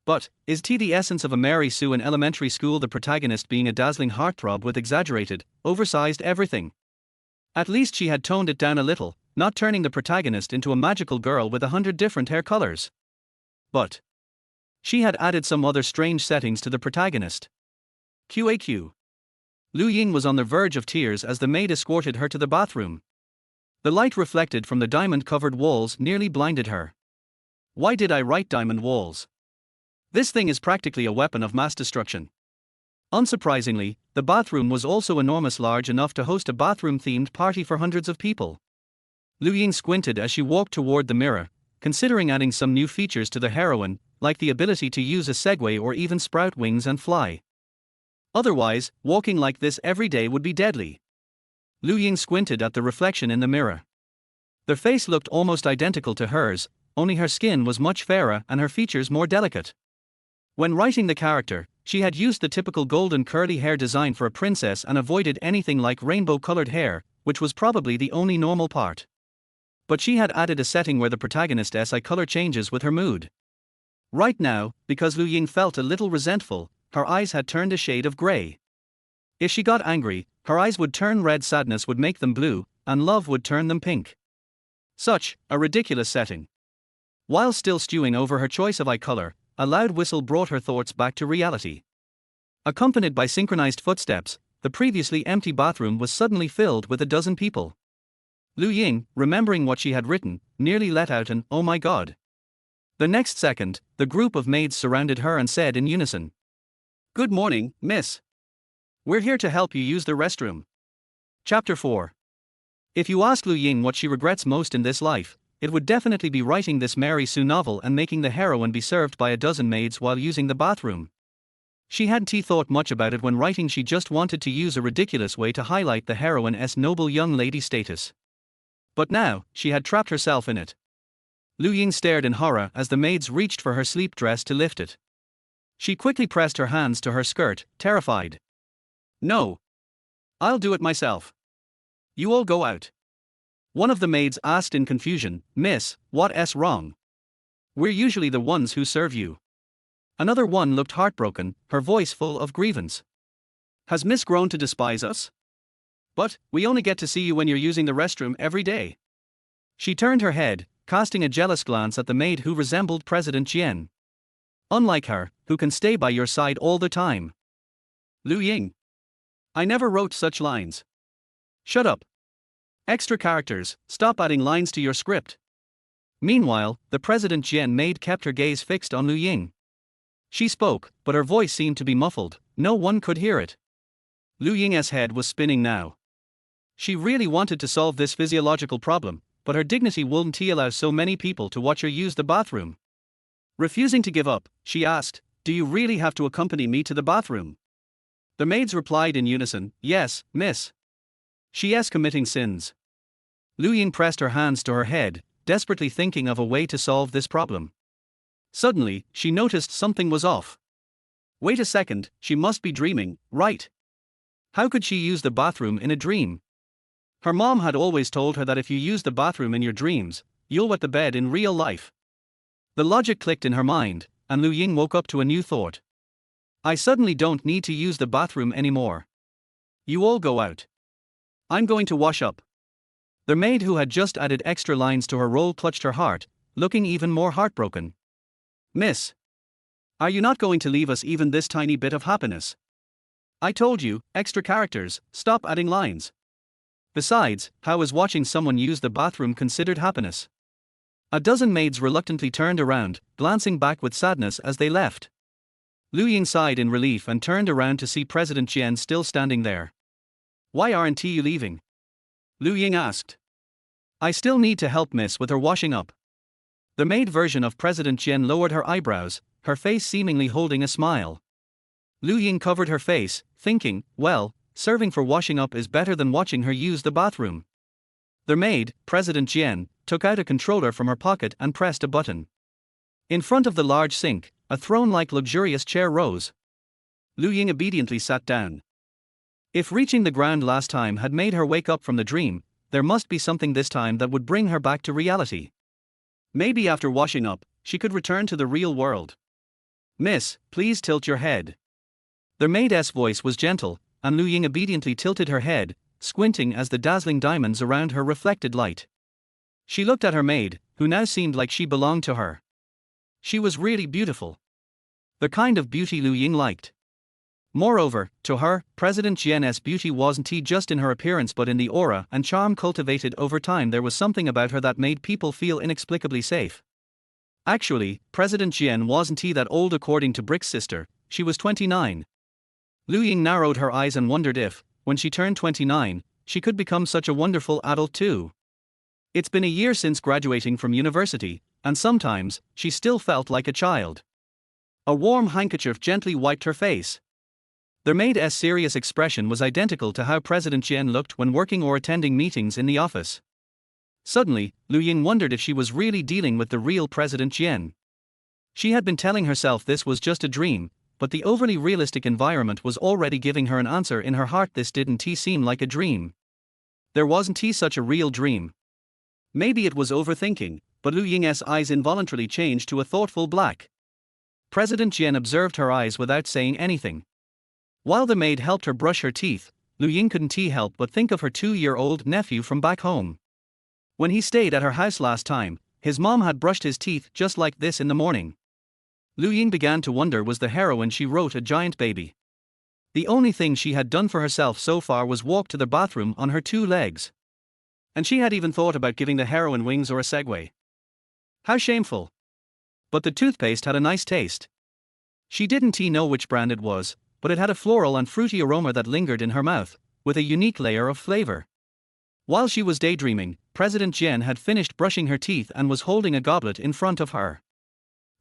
But, is the essence of a Mary Sue in elementary school the protagonist being a dazzling heartthrob with exaggerated, oversized everything? At least she had toned it down a little, not turning the protagonist into a magical girl with 100 different hair colors. But she had added some other strange settings to the protagonist. QAQ. Lu Ying was on the verge of tears as the maid escorted her to the bathroom. The light reflected from the diamond-covered walls nearly blinded her. Why did I write diamond walls? This thing is practically a weapon of mass destruction. Unsurprisingly, the bathroom was also enormous, large enough to host a bathroom-themed party for hundreds of people. Lu Ying squinted as she walked toward the mirror, considering adding some new features to the heroine, like the ability to use a Segway or even sprout wings and fly. Otherwise, walking like this every day would be deadly. Lu Ying squinted at the reflection in the mirror. The face looked almost identical to hers, only her skin was much fairer and her features more delicate. When writing the character, she had used the typical golden curly hair design for a princess and avoided anything like rainbow-colored hair, which was probably the only normal part. But she had added a setting where the protagonist's eye color changes with her mood. Right now, because Lu Ying felt a little resentful, her eyes had turned a shade of gray. If she got angry, her eyes would turn red, sadness would make them blue, and love would turn them pink. Such a ridiculous setting. While still stewing over her choice of eye color, a loud whistle brought her thoughts back to reality. Accompanied by synchronized footsteps, the previously empty bathroom was suddenly filled with a dozen people. Lu Ying, remembering what she had written, nearly let out an "Oh my God." The next second, the group of maids surrounded her and said in unison, "Good morning, miss. We're here to help you use the restroom." Chapter 4. If you ask Lu Ying what she regrets most in this life, it would definitely be writing this Mary Sue novel and making the heroine be served by a dozen maids while using the bathroom. She hadn't thought much about it when writing, she just wanted to use a ridiculous way to highlight the heroine's noble young lady status. But now, she had trapped herself in it. Lu Ying stared in horror as the maids reached for her sleep dress to lift it. She quickly pressed her hands to her skirt, terrified. "No. I'll do it myself. You all go out." One of the maids asked in confusion, "Miss, what's wrong? We're usually the ones who serve you." Another one looked heartbroken, her voice full of grievance. "Has Miss grown to despise us? But, we only get to see you when you're using the restroom every day." She turned her head, casting a jealous glance at the maid who resembled President Jian. "Unlike her, who can stay by your side all the time." Lu Ying. "I never wrote such lines." "Shut up. Extra characters, stop adding lines to your script." Meanwhile, the President Jian maid kept her gaze fixed on Lu Ying. She spoke, but her voice seemed to be muffled, no one could hear it. Lu Ying's head was spinning now. She really wanted to solve this physiological problem, but her dignity wouldn't allow so many people to watch her use the bathroom. Refusing to give up, she asked, "Do you really have to accompany me to the bathroom?" The maids replied in unison, "Yes, miss." She's committing sins. Lu Ying pressed her hands to her head, desperately thinking of a way to solve this problem. Suddenly, she noticed something was off. Wait a second, she must be dreaming, right? How could she use the bathroom in a dream? Her mom had always told her that if you use the bathroom in your dreams, you'll wet the bed in real life. The logic clicked in her mind, and Lu Ying woke up to a new thought. I suddenly don't need to use the bathroom anymore. You all go out. I'm going to wash up. The maid who had just added extra lines to her role clutched her heart, looking even more heartbroken. Miss, are you not going to leave us even this tiny bit of happiness? I told you, extra characters, stop adding lines. Besides, how is watching someone use the bathroom considered happiness? A dozen maids reluctantly turned around, glancing back with sadness as they left. Lu Ying sighed in relief and turned around to see President Jian still standing there. Why aren't you leaving? Lu Ying asked. I still need to help Miss with her washing up. The maid version of President Jian lowered her eyebrows, her face seemingly holding a smile. Lu Ying covered her face, thinking, well, serving for washing up is better than watching her use the bathroom. The maid, President Jian, took out a controller from her pocket and pressed a button. In front of the large sink, a throne-like luxurious chair rose. Lu Ying obediently sat down. If reaching the ground last time had made her wake up from the dream, there must be something this time that would bring her back to reality. Maybe after washing up, she could return to the real world. Miss, please tilt your head. The maid's voice was gentle, and Lu Ying obediently tilted her head, squinting as the dazzling diamonds around her reflected light. She looked at her maid, who now seemed like she belonged to her. She was really beautiful. The kind of beauty Lu Ying liked. Moreover, to her, President Jian's beauty wasn't just in her appearance but in the aura and charm cultivated over time. There was something about her that made people feel inexplicably safe. Actually, President Jian wasn't that old according to Brick's sister, she was 29. Lu Ying narrowed her eyes and wondered if, when she turned 29, she could become such a wonderful adult too. It's been a year since graduating from university, and sometimes, she still felt like a child. A warm handkerchief gently wiped her face. The maid's serious expression was identical to how President Jian looked when working or attending meetings in the office. Suddenly, Lu Ying wondered if she was really dealing with the real President Jian. She had been telling herself this was just a dream, but the overly realistic environment was already giving her an answer in her heart. This didn't seem like a dream. There wasn't such a real dream. Maybe it was overthinking, but Lu Ying's eyes involuntarily changed to a thoughtful black. President Jian observed her eyes without saying anything. While the maid helped her brush her teeth, Lu Ying couldn't help but think of her 2-year-old nephew from back home. When he stayed at her house last time, his mom had brushed his teeth just like this in the morning. Lu Ying began to wonder, was the heroine she wrote a giant baby? The only thing she had done for herself so far was walk to the bathroom on her 2 legs. And she had even thought about giving the heroine wings or a Segway. How shameful. But the toothpaste had a nice taste. She didn't know which brand it was, but it had a floral and fruity aroma that lingered in her mouth, with a unique layer of flavor. While she was daydreaming, President Jian had finished brushing her teeth and was holding a goblet in front of her.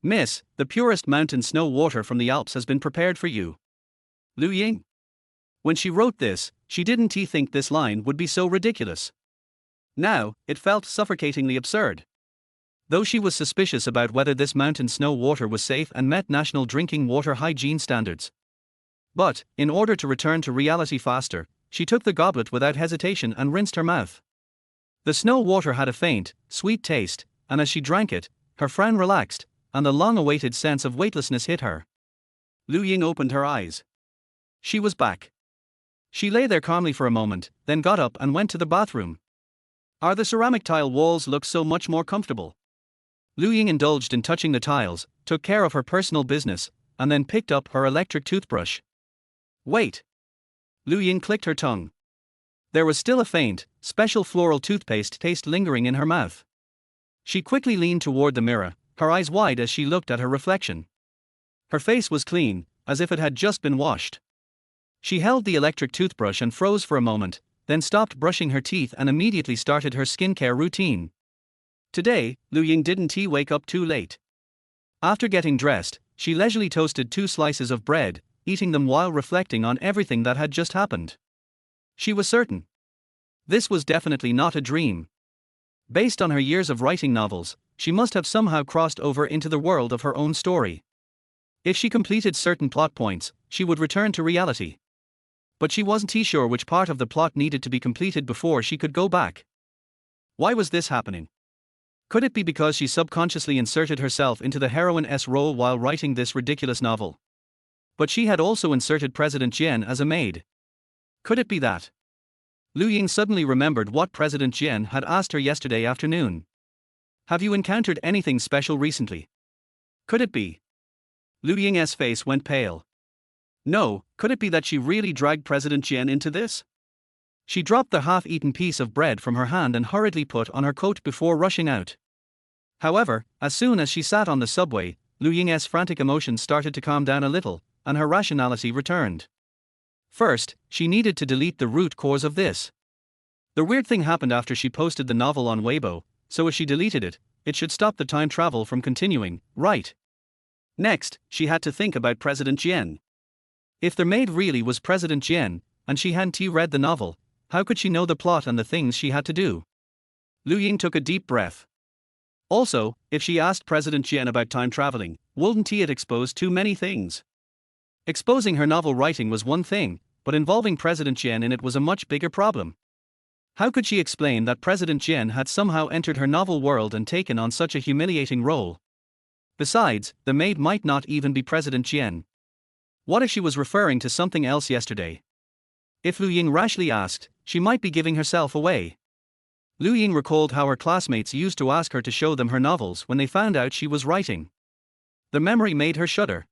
Miss, the purest mountain snow water from the Alps has been prepared for you. Lu Ying. When she wrote this, she didn't think this line would be so ridiculous. Now, it felt suffocatingly absurd. Though she was suspicious about whether this mountain snow water was safe and met national drinking water hygiene standards. But, in order to return to reality faster, she took the goblet without hesitation and rinsed her mouth. The snow water had a faint, sweet taste, and as she drank it, her frown relaxed, and the long-awaited sense of weightlessness hit her. Lu Ying opened her eyes. She was back. She lay there calmly for a moment, then got up and went to the bathroom. The ceramic tile walls look so much more comfortable. Lu Ying indulged in touching the tiles, took care of her personal business, and then picked up her electric toothbrush. Wait. Lu Ying clicked her tongue. There was still a faint, special floral toothpaste taste lingering in her mouth. She quickly leaned toward the mirror, her eyes wide as she looked at her reflection. Her face was clean, as if it had just been washed. She held the electric toothbrush and froze for a moment, then stopped brushing her teeth and immediately started her skincare routine. Today, Lu Ying didn't wake up too late. After getting dressed, she leisurely toasted 2 slices of bread, eating them while reflecting on everything that had just happened. She was certain. This was definitely not a dream. Based on her years of writing novels, she must have somehow crossed over into the world of her own story. If she completed certain plot points, she would return to reality. But she wasn't sure which part of the plot needed to be completed before she could go back. Why was this happening? Could it be because she subconsciously inserted herself into the heroine's role while writing this ridiculous novel? But she had also inserted President Jian as a maid. Could it be that? Lu Ying suddenly remembered what President Jian had asked her yesterday afternoon. Have you encountered anything special recently? Could it be? Lu Ying's face went pale. No, could it be that she really dragged President Jian into this? She dropped the half-eaten piece of bread from her hand and hurriedly put on her coat before rushing out. However, as soon as she sat on the subway, Lu Ying's frantic emotions started to calm down a little, and her rationality returned. First, she needed to delete the root cause of this. The weird thing happened after she posted the novel on Weibo, so if she deleted it, it should stop the time travel from continuing, right? Next, she had to think about President Jian. If the maid really was President Jian, and she hadn't read the novel, how could she know the plot and the things she had to do? Lu Ying took a deep breath. Also, if she asked President Jian about time traveling, wouldn't it expose too many things? Exposing her novel writing was one thing, but involving President Jian in it was a much bigger problem. How could she explain that President Jian had somehow entered her novel world and taken on such a humiliating role? Besides, the maid might not even be President Jian. What if she was referring to something else yesterday? If Lu Ying rashly asked, she might be giving herself away. Lu Ying recalled how her classmates used to ask her to show them her novels when they found out she was writing. The memory made her shudder.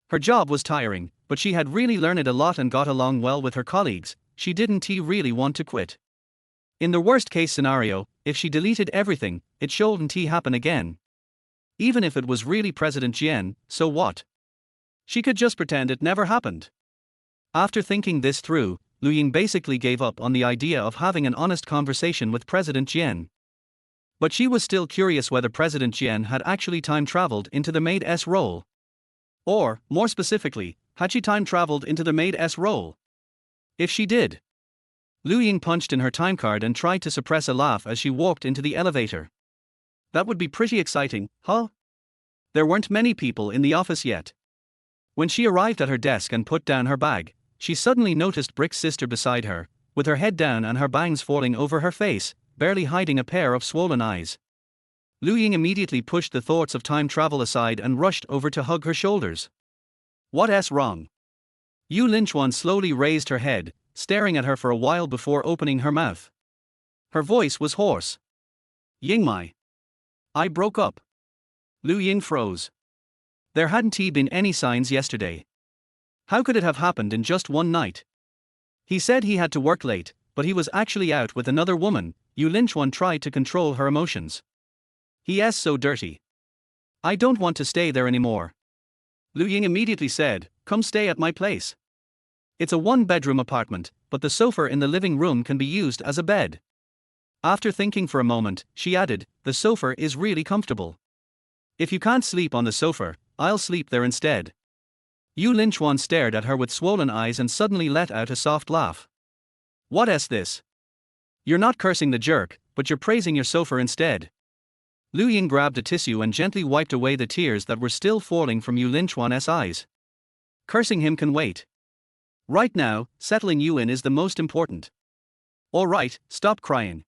Her job was tiring, but she had really learned a lot and got along well with her colleagues. She didn't really want to quit. In the worst-case scenario, if she deleted everything, it shouldn't happen again. Even if it was really President Jian, so what? She could just pretend it never happened. After thinking this through, Lu Ying basically gave up on the idea of having an honest conversation with President Jian. But she was still curious whether President Jian had actually time-traveled into the maid's role. Or, more specifically, had she time-traveled into the maid's role? If she did. Lu Ying punched in her time card and tried to suppress a laugh as she walked into the elevator. That would be pretty exciting, huh? There weren't many people in the office yet. When she arrived at her desk and put down her bag, she suddenly noticed Brick's sister beside her, with her head down and her bangs falling over her face, barely hiding a pair of swollen eyes. Lu Ying immediately pushed the thoughts of time travel aside and rushed over to hug her shoulders. What's wrong? Yu Linchuan slowly raised her head, staring at her for a while before opening her mouth. Her voice was hoarse. Ying Mai. I broke up. Lu Ying froze. There hadn't been any signs yesterday. How could it have happened in just one night? He said he had to work late, but he was actually out with another woman. Yu Linchuan tried to control her emotions. He's so dirty. I don't want to stay there anymore. Lu Ying immediately said, come stay at my place. It's a one-bedroom apartment, but the sofa in the living room can be used as a bed. After thinking for a moment, she added, the sofa is really comfortable. If you can't sleep on the sofa, I'll sleep there instead. Yu Linchuan stared at her with swollen eyes and suddenly let out a soft laugh. What's this? You're not cursing the jerk, but you're praising your sofa instead. Lu Ying grabbed a tissue and gently wiped away the tears that were still falling from Yu Linchuan's eyes. Cursing him can wait. Right now, settling you in is the most important. All right, stop crying.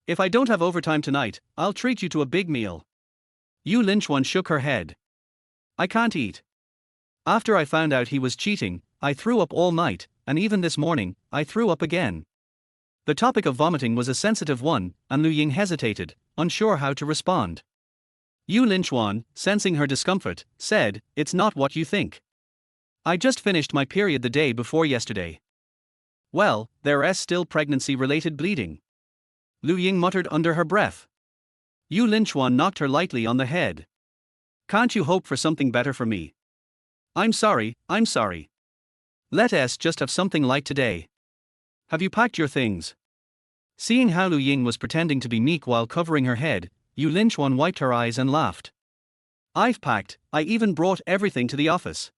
If I don't have overtime tonight, I'll treat you to a big meal. Yu Linchuan shook her head. I can't eat. After I found out he was cheating, I threw up all night, and even this morning, I threw up again. The topic of vomiting was a sensitive one, and Lu Ying hesitated, unsure how to respond. Yu Linchuan, sensing her discomfort, said, it's not what you think. I just finished my period the day before yesterday. Well, there's still pregnancy-related bleeding. Lu Ying muttered under her breath. Yu Linchuan knocked her lightly on the head. Can't you hope for something better for me? I'm sorry. Let's just have something light today. Have you packed your things? Seeing how Lu Ying was pretending to be meek while covering her head, Yu Linchuan wiped her eyes and laughed. I've packed, I even brought everything to the office.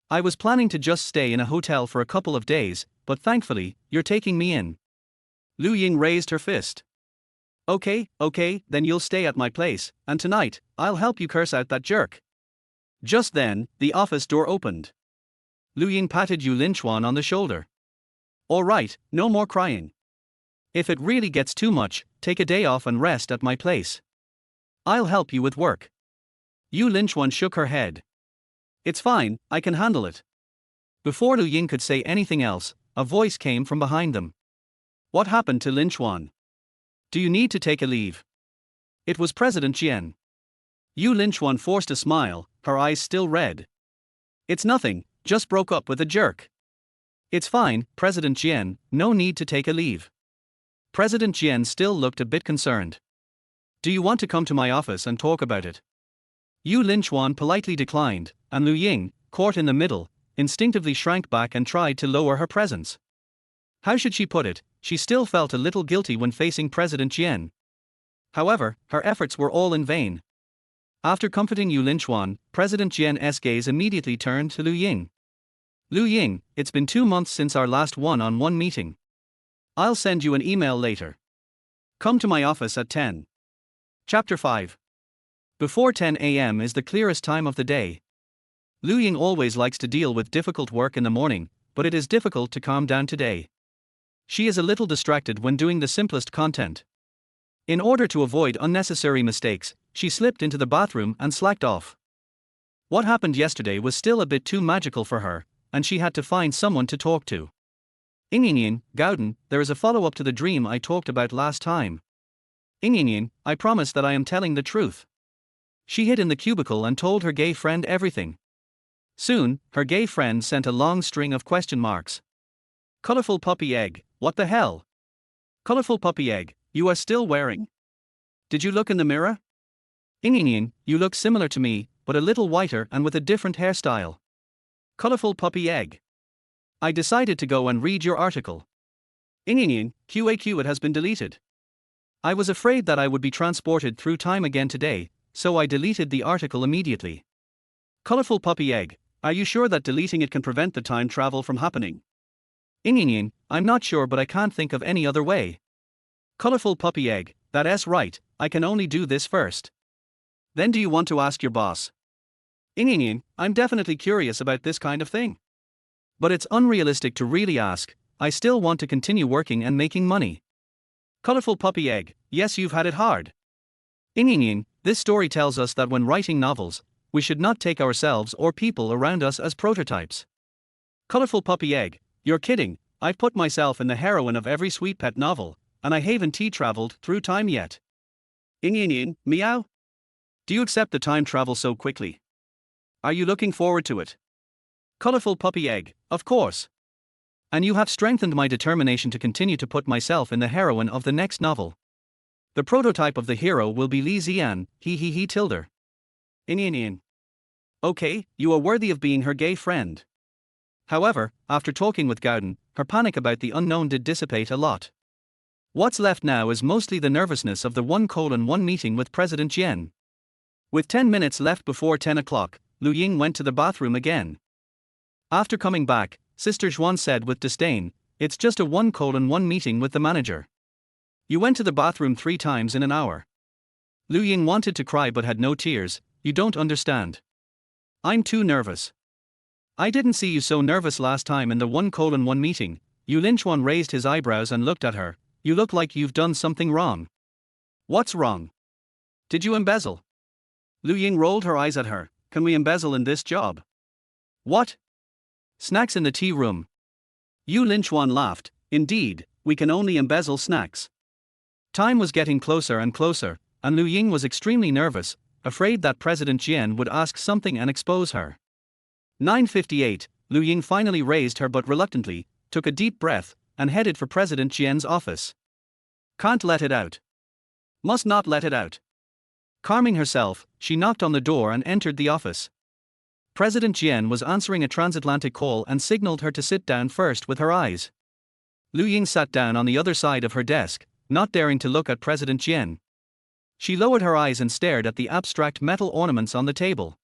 I was planning to just stay in a hotel for a couple of days, but thankfully, you're taking me in. Lu Ying raised her fist. Okay, then you'll stay at my place, and tonight, I'll help you curse out that jerk. Just then, the office door opened. Lu Ying patted Yu Linchuan on the shoulder. All right, no more crying. If it really gets too much, take a day off and rest at my place. I'll help you with work. Yu Linchuan shook her head. It's fine, I can handle it. Before Lu Ying could say anything else, a voice came from behind them. What happened to Linchuan? Do you need to take a leave? It was President Jian. Yu Linchuan forced a smile, her eyes still red. It's nothing, just broke up with a jerk. It's fine, President Jian, no need to take a leave. President Jian still looked a bit concerned. Do you want to come to my office and talk about it? Yu Linchuan politely declined, and Lu Ying, caught in the middle, instinctively shrank back and tried to lower her presence. How should she put it? She still felt a little guilty when facing President Jian. However, her efforts were all in vain. After comforting Yu Linchuan, President Jian's gaze immediately turned to Lu Ying. Lu Ying, it's been 2 months since our last one-on-one meeting. I'll send you an email later. Come to my office at 10. Chapter 5. Before 10 a.m. is the clearest time of the day. Lu Ying always likes to deal with difficult work in the morning, but it is difficult to calm down today. She is a little distracted when doing the simplest content. In order to avoid unnecessary mistakes, she slipped into the bathroom and slacked off. What happened yesterday was still a bit too magical for her, and she had to find someone to talk to. Ying, Gauden, there is a follow-up to the dream I talked about last time. Ying, I promise that I am telling the truth. She hid in the cubicle and told her gay friend everything. Soon, her gay friend sent a long string of question marks. Colorful puppy egg, what the hell? Colorful puppy egg, you are still wearing? Did you look in the mirror? Ying, you look similar to me, but a little whiter and with a different hairstyle. Colorful puppy egg. I decided to go and read your article. Ying, QAQ, it has been deleted. I was afraid that I would be transported through time again today, so I deleted the article immediately. Colorful puppy egg, are you sure that deleting it can prevent the time travel from happening? Ying, I'm not sure, but I can't think of any other way. Colorful puppy egg, that's right, I can only do this first. Then do you want to ask your boss? Ying, I'm definitely curious about this kind of thing. But it's unrealistic to really ask, I still want to continue working and making money. Colorful puppy egg, yes, you've had it hard. Ying, this story tells us that when writing novels, we should not take ourselves or people around us as prototypes. Colorful puppy egg, you're kidding, I've put myself in the heroine of every sweet pet novel, and I haven't traveled through time yet. Ying, meow? Do you accept the time travel so quickly? Are you looking forward to it? Colorful puppy egg, of course. And you have strengthened my determination to continue to put myself in the heroine of the next novel. The prototype of the hero will be Li Zian, he tilde. Ying. Okay, you are worthy of being her gay friend. However, after talking with Gauden, her panic about the unknown did dissipate a lot. What's left now is mostly the nervousness of the 1:1 meeting with President Jian. With 10 minutes left before 10 o'clock, Lu Ying went to the bathroom again. After coming back, Sister Zhuan said with disdain, it's just a 1:1 meeting with the manager. You went to the bathroom 3 times in an hour. Lu Ying wanted to cry but had no tears. You don't understand. I'm too nervous. I didn't see you so nervous last time in the 1:1 meeting. Yu Linchuan raised his eyebrows and looked at her. You look like you've done something wrong. What's wrong? Did you embezzle? Lu Ying rolled her eyes at her. Can we embezzle in this job? What? Snacks in the tea room. Yu Linchuan laughed. Indeed, we can only embezzle snacks. Time was getting closer and closer, and Lu Ying was extremely nervous, afraid that President Jian would ask something and expose her. 9:58, Lu Ying finally raised her but reluctantly, took a deep breath, and headed for President Jian's office. Can't let it out. Must not let it out. Calming herself, she knocked on the door and entered the office. President Jian was answering a transatlantic call and signaled her to sit down first with her eyes. Lu Ying sat down on the other side of her desk, not daring to look at President Jian. She lowered her eyes and stared at the abstract metal ornaments on the table.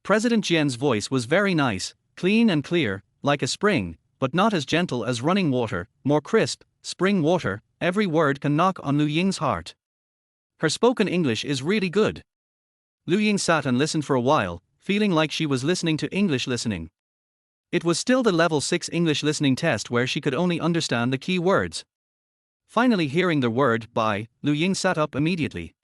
President Jian's voice was very nice, clean and clear, like a spring, but not as gentle as running water, more crisp, spring water. Every word can knock on Lu Ying's heart. Her spoken English is really good. Lu Ying sat and listened for a while, feeling like she was listening to English listening. It was still the level 6 English listening test where she could only understand the key words. Finally hearing the word bye, Lu Ying sat up immediately.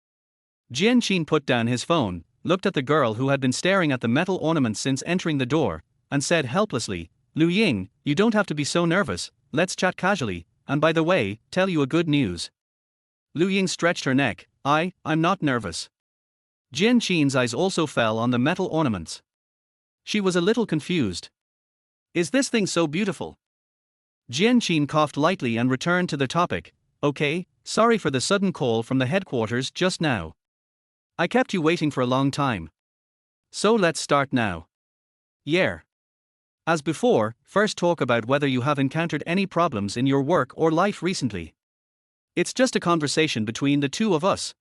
Jian put down his phone, looked at the girl who had been staring at the metal ornaments since entering the door, and said helplessly, "Lu Ying, you don't have to be so nervous, let's chat casually, and by the way, tell you a good news." Lu Ying stretched her neck. I'm not nervous." Jian's eyes also fell on the metal ornaments. She was a little confused. "Is this thing so beautiful?" Jian coughed lightly and returned to the topic. "Okay, sorry for the sudden call from the headquarters just now. I kept you waiting for a long time. So let's start now." "Yeah. As before, first talk about whether you have encountered any problems in your work or life recently. It's just a conversation between the two of us.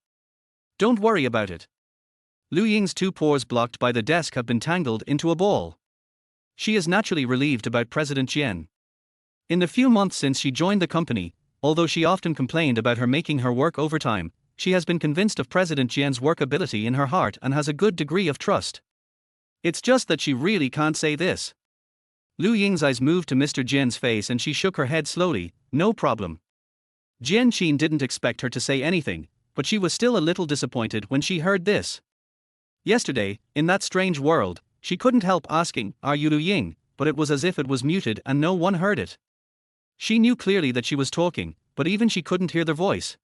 Don't worry about it." Lu Ying's two paws blocked by the desk have been tangled into a ball. She is naturally relieved about President Jian. In the few months since she joined the company, although she often complained about her making her work overtime, she has been convinced of President Jian's work ability in her heart and has a good degree of trust. It's just that she really can't say this. Lu Ying's eyes moved to Mr. Jian's face and she shook her head slowly. "No problem." Jian didn't expect her to say anything, but she was still a little disappointed when she heard this. Yesterday, in that strange world, she couldn't help asking, "Are you Lu Ying?" but it was as if it was muted and no one heard it. She knew clearly that she was talking, but even she couldn't hear the voice.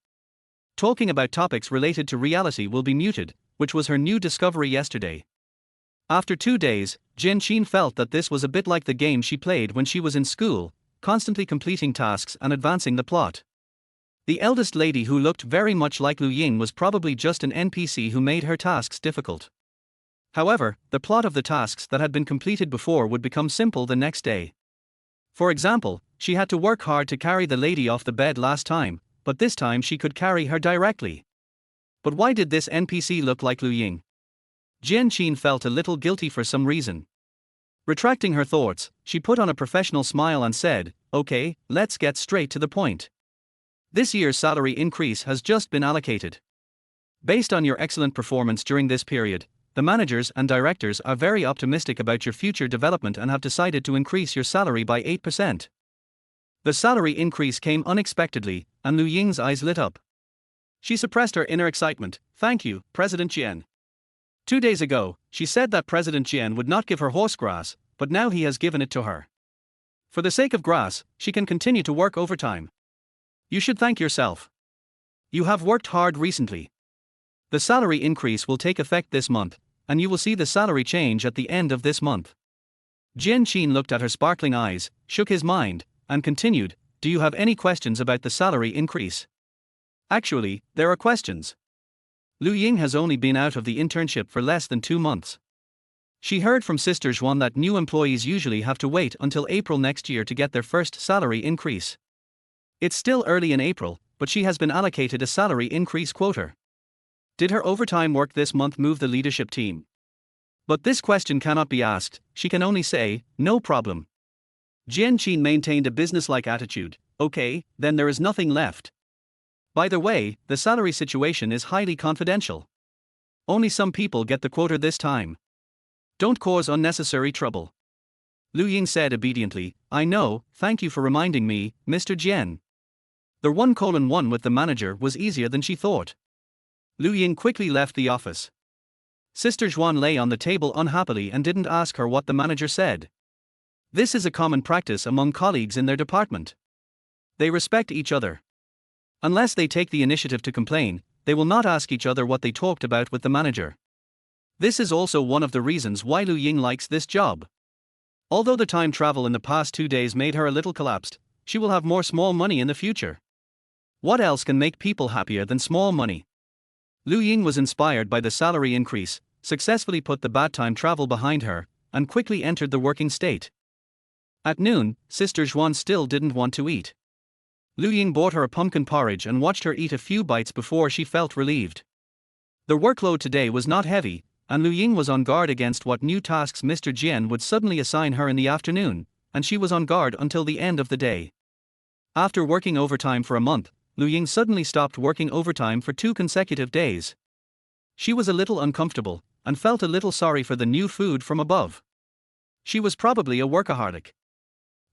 Talking about topics related to reality will be muted, which was her new discovery yesterday. After 2 days, Jian felt that this was a bit like the game she played when she was in school, constantly completing tasks and advancing the plot. The eldest lady who looked very much like Lu Ying was probably just an NPC who made her tasks difficult. However, the plot of the tasks that had been completed before would become simple the next day. For example, she had to work hard to carry the lady off the bed last time, but this time she could carry her directly. But why did this NPC look like Lu Ying? Jian felt a little guilty for some reason. Retracting her thoughts, she put on a professional smile and said, "Okay, let's get straight to the point. This year's salary increase has just been allocated. Based on your excellent performance during this period, the managers and directors are very optimistic about your future development and have decided to increase your salary by 8%. The salary increase came unexpectedly, and Lu Ying's eyes lit up. She suppressed her inner excitement. "Thank you, President Jian. 2 days ago, she said that President Jian would not give her horse grass, but now he has given it to her. For the sake of grass, she can continue to work overtime. You should thank yourself. You have worked hard recently. The salary increase will take effect this month, and you will see the salary change at the end of this month." Jian looked at her sparkling eyes, shook his mind, and continued, "Do you have any questions about the salary increase?" "Actually, there are questions. Lu Ying has only been out of the internship for less than 2 months. She heard from Sister Jian that new employees usually have to wait until April next year to get their first salary increase. It's still early in April, but she has been allocated a salary increase quota. Did her overtime work this month move the leadership team? But this question cannot be asked, she can only say, "No problem." Jian maintained a businesslike attitude. "Okay, then there is nothing left. By the way, the salary situation is highly confidential. Only some people get the quota this time. Don't cause unnecessary trouble." Lu Ying said obediently, "I know, thank you for reminding me, Mr. Jian." The 1:1 with the manager was easier than she thought. Lu Ying quickly left the office. Sister Jian lay on the table unhappily and didn't ask her what the manager said. This is a common practice among colleagues in their department. They respect each other. Unless they take the initiative to complain, they will not ask each other what they talked about with the manager. This is also one of the reasons why Lu Ying likes this job. Although the time travel in the past 2 days made her a little collapsed, she will have more small money in the future. What else can make people happier than small money? Lu Ying was inspired by the salary increase, successfully put the bad time travel behind her, and quickly entered the working state. At noon, Sister Jian still didn't want to eat. Lu Ying bought her a pumpkin porridge and watched her eat a few bites before she felt relieved. The workload today was not heavy, and Lu Ying was on guard against what new tasks Mr. Jian would suddenly assign her in the afternoon, and she was on guard until the end of the day. After working overtime for a month, Lu Ying suddenly stopped working overtime for 2 consecutive days. She was a little uncomfortable, and felt a little sorry for the new food from above. She was probably a workaholic.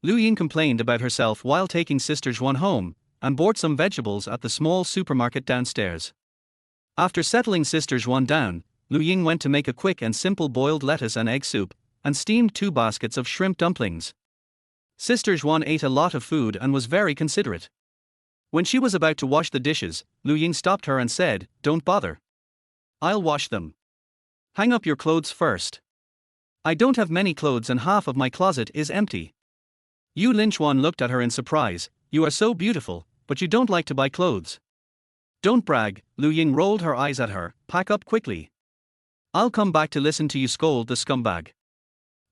Lu Ying complained about herself while taking Sister Jian home, and bought some vegetables at the small supermarket downstairs. After settling Sister Jian down, Lu Ying went to make a quick and simple boiled lettuce and egg soup, and steamed 2 baskets of shrimp dumplings. Sister Jian ate a lot of food and was very considerate. When she was about to wash the dishes, Lu Ying stopped her and said, "Don't bother. I'll wash them. Hang up your clothes first. I don't have many clothes and half of my closet is empty." Yu Linchuan looked at her in surprise. "You are so beautiful, but you don't like to buy clothes." "Don't brag," Lu Ying rolled her eyes at her. "Pack up quickly. I'll come back to listen to you scold the scumbag."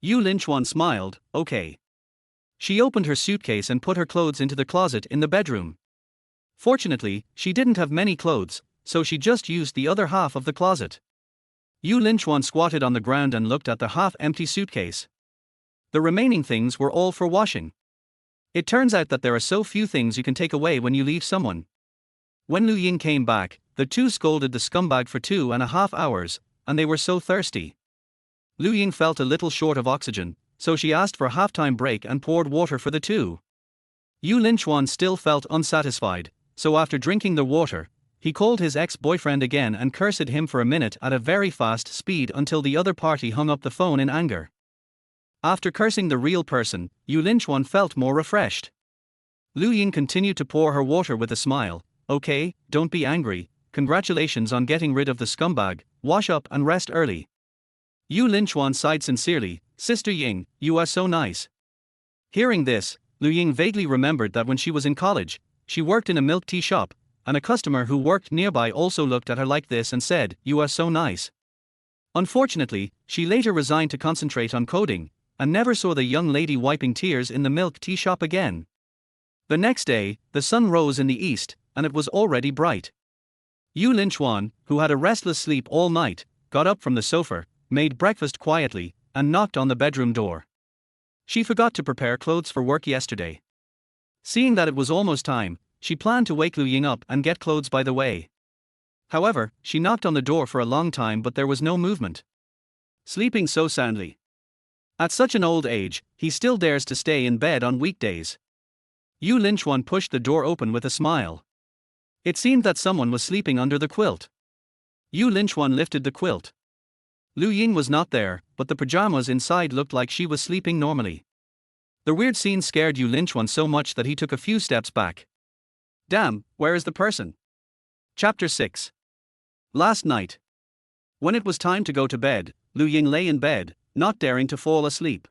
Yu Linchuan smiled. "Okay." She opened her suitcase and put her clothes into the closet in the bedroom. Fortunately, she didn't have many clothes, so she just used the other half of the closet. Yu Linchuan squatted on the ground and looked at the half-empty suitcase. The remaining things were all for washing. It turns out that there are so few things you can take away when you leave someone. When Lu Ying came back, the two scolded the scumbag for 2.5 hours, and they were so thirsty. Lu Ying felt a little short of oxygen, so she asked for a half-time break and poured water for the two. Yu Linchuan still felt unsatisfied, so after drinking the water, he called his ex-boyfriend again and cursed him for a minute at a very fast speed until the other party hung up the phone in anger. After cursing the real person, Yu Linchuan felt more refreshed. Lu Ying continued to pour her water with a smile. "Okay, don't be angry, congratulations on getting rid of the scumbag, wash up and rest early." Yu Linchuan sighed sincerely. "Sister Ying, you are so nice." Hearing this, Lu Ying vaguely remembered that when she was in college, she worked in a milk tea shop, and a customer who worked nearby also looked at her like this and said, "You are so nice." Unfortunately, she later resigned to concentrate on coding, and never saw the young lady wiping tears in the milk tea shop again. The next day, the sun rose in the east, and it was already bright. Yu Linchuan, who had a restless sleep all night, got up from the sofa, made breakfast quietly, and knocked on the bedroom door. She forgot to prepare clothes for work yesterday. Seeing that it was almost time, she planned to wake Lu Ying up and get clothes by the way. However, she knocked on the door for a long time but there was no movement. Sleeping so soundly. At such an old age, he still dares to stay in bed on weekdays. Yu Linchuan pushed the door open with a smile. It seemed that someone was sleeping under the quilt. Yu Linchuan lifted the quilt. Lu Ying was not there, but the pajamas inside looked like she was sleeping normally. The weird scene scared Yu Linchuan so much that he took a few steps back. Damn, where is the person? Chapter 6. Last night. When it was time to go to bed, Lu Ying lay in bed, not daring to fall asleep.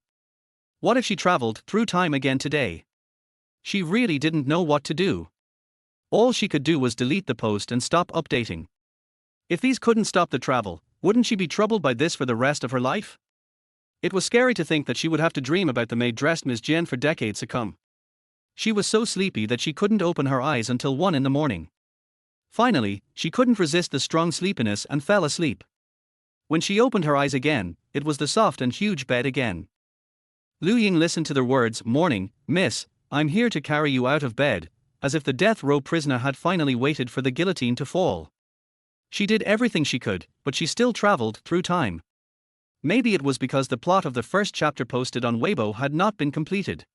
What if she traveled through time again today? She really didn't know what to do. All she could do was delete the post and stop updating. If these couldn't stop the travel, wouldn't she be troubled by this for the rest of her life? It was scary to think that she would have to dream about the maid dressed Miss Jian for decades to come. She was so sleepy that she couldn't open her eyes until 1 in the morning. Finally, she couldn't resist the strong sleepiness and fell asleep. When she opened her eyes again, it was the soft and huge bed again. Lu Ying listened to their words, "Morning, miss, I'm here to carry you out of bed," as if the death row prisoner had finally waited for the guillotine to fall. She did everything she could, but she still traveled through time. Maybe it was because the plot of the first chapter posted on Weibo had not been completed.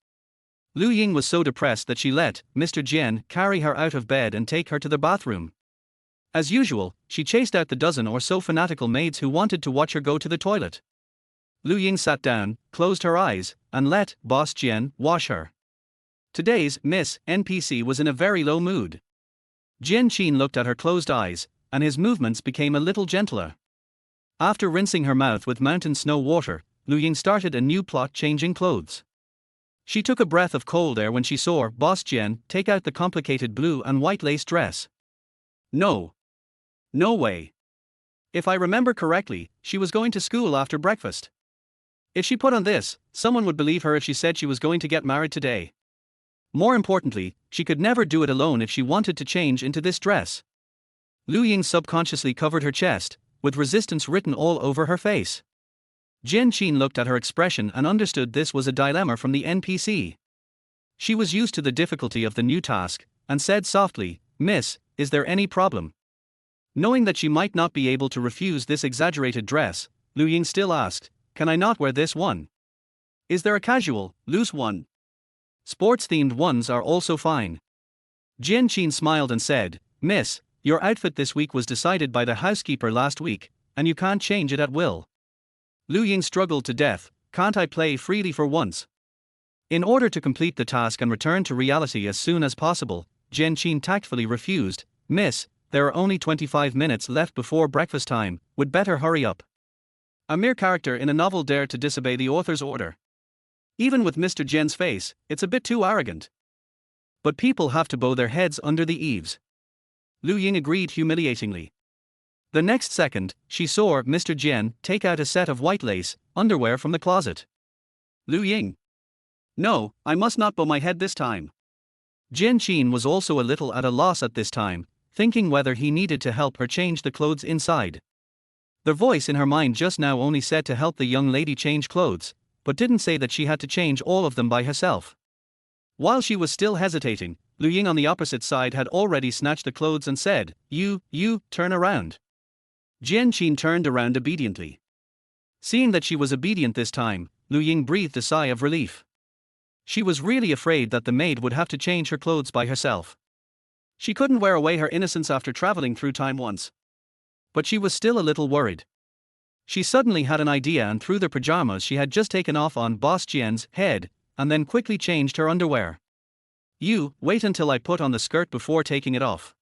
Lu Ying was so depressed that she let Mr. Jian carry her out of bed and take her to the bathroom. As usual, she chased out the dozen or so fanatical maids who wanted to watch her go to the toilet. Lu Ying sat down, closed her eyes, and let Boss Jian wash her. Today's Miss NPC was in a very low mood. Jian Qin looked at her closed eyes, and his movements became a little gentler. After rinsing her mouth with mountain snow water, Lu Ying started a new plot, changing clothes. She took a breath of cold air when she saw Boss Jian take out the complicated blue and white lace dress. No. No way. If I remember correctly, she was going to school after breakfast. If she put on this, someone would believe her if she said she was going to get married today. More importantly, she could never do it alone if she wanted to change into this dress. Lu Ying subconsciously covered her chest, with resistance written all over her face. Jian Qin looked at her expression and understood this was a dilemma from the NPC. She was used to the difficulty of the new task, and said softly, "Miss, is there any problem?" Knowing that she might not be able to refuse this exaggerated dress, Lu Ying still asked, "Can I not wear this one? Is there a casual, loose one? Sports-themed ones are also fine." Jian Qin smiled and said, "Miss, your outfit this week was decided by the housekeeper last week, and you can't change it at will." Lu Ying struggled to death. "Can't I play freely for once?" In order to complete the task and return to reality as soon as possible, Jian Qin tactfully refused. "Miss, there are only 25 minutes left before breakfast time, would better hurry up." A mere character in a novel dared to disobey the author's order. Even with Mr. Jian's face, it's a bit too arrogant. But people have to bow their heads under the eaves. Lu Ying agreed humiliatingly. The next second, she saw Mr. Jian take out a set of white lace underwear from the closet. Lu Ying. "No, I must not bow my head this time." Jian Qin was also a little at a loss at this time, thinking whether he needed to help her change the clothes inside. The voice in her mind just now only said to help the young lady change clothes, but didn't say that she had to change all of them by herself. While she was still hesitating, Lu Ying on the opposite side had already snatched the clothes and said, You, turn around." Jian Qin turned around obediently. Seeing that she was obedient this time, Lu Ying breathed a sigh of relief. She was really afraid that the maid would have to change her clothes by herself. She couldn't wear away her innocence after traveling through time once. But she was still a little worried. She suddenly had an idea and threw the pajamas she had just taken off on Boss Jian's head, and then quickly changed her underwear. "You, wait until I put on the skirt before taking it off."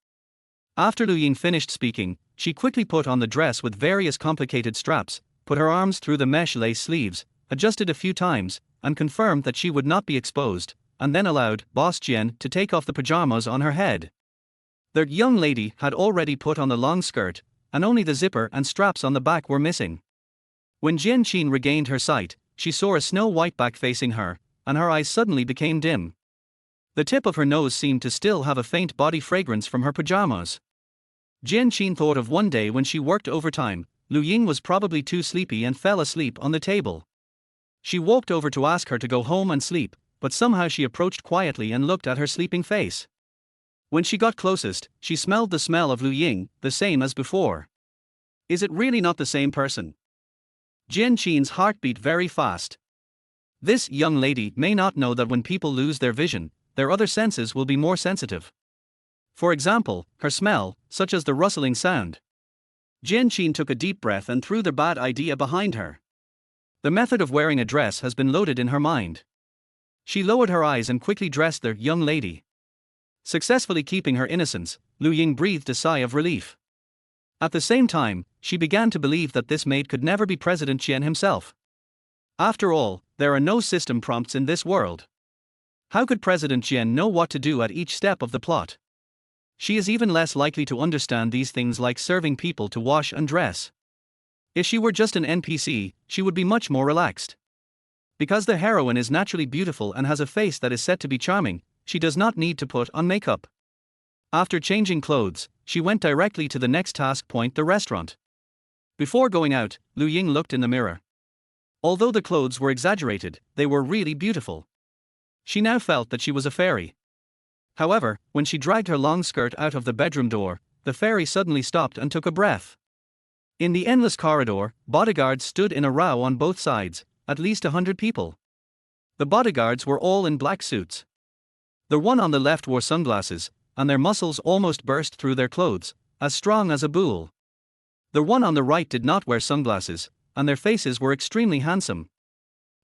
After Lu Ying finished speaking, she quickly put on the dress with various complicated straps, put her arms through the mesh lace sleeves, adjusted a few times, and confirmed that she would not be exposed, and then allowed Boss Jian to take off the pajamas on her head. The young lady had already put on the long skirt, and only the zipper and straps on the back were missing. When Jian Qin regained her sight, she saw a snow-white back facing her, and her eyes suddenly became dim. The tip of her nose seemed to still have a faint body fragrance from her pajamas. Jian Qin thought of one day when she worked overtime. Lu Ying was probably too sleepy and fell asleep on the table. She walked over to ask her to go home and sleep, but somehow she approached quietly and looked at her sleeping face. When she got closest, she smelled the smell of Lu Ying, the same as before. Is it really not the same person? Jian Qin's heart beat very fast. This young lady may not know that when people lose their vision, their other senses will be more sensitive. For example, her smell, such as the rustling sound. Jian Qin took a deep breath and threw the bad idea behind her. The method of wearing a dress has been loaded in her mind. She lowered her eyes and quickly dressed the young lady. Successfully keeping her innocence, Lu Ying breathed a sigh of relief. At the same time, she began to believe that this maid could never be President Jian himself. After all, there are no system prompts in this world. How could President Jian know what to do at each step of the plot? She is even less likely to understand these things like serving people to wash and dress. If she were just an NPC, she would be much more relaxed. Because the heroine is naturally beautiful and has a face that is said to be charming, she does not need to put on makeup. After changing clothes, she went directly to the next task point, the restaurant. Before going out, Lu Ying looked in the mirror. Although the clothes were exaggerated, they were really beautiful. She now felt that she was a fairy. However, when she dragged her long skirt out of the bedroom door, the fairy suddenly stopped and took a breath. In the endless corridor, bodyguards stood in a row on both sides, at least 100 people. The bodyguards were all in black suits. The one on the left wore sunglasses, and their muscles almost burst through their clothes, as strong as a bull. The one on the right did not wear sunglasses, and their faces were extremely handsome.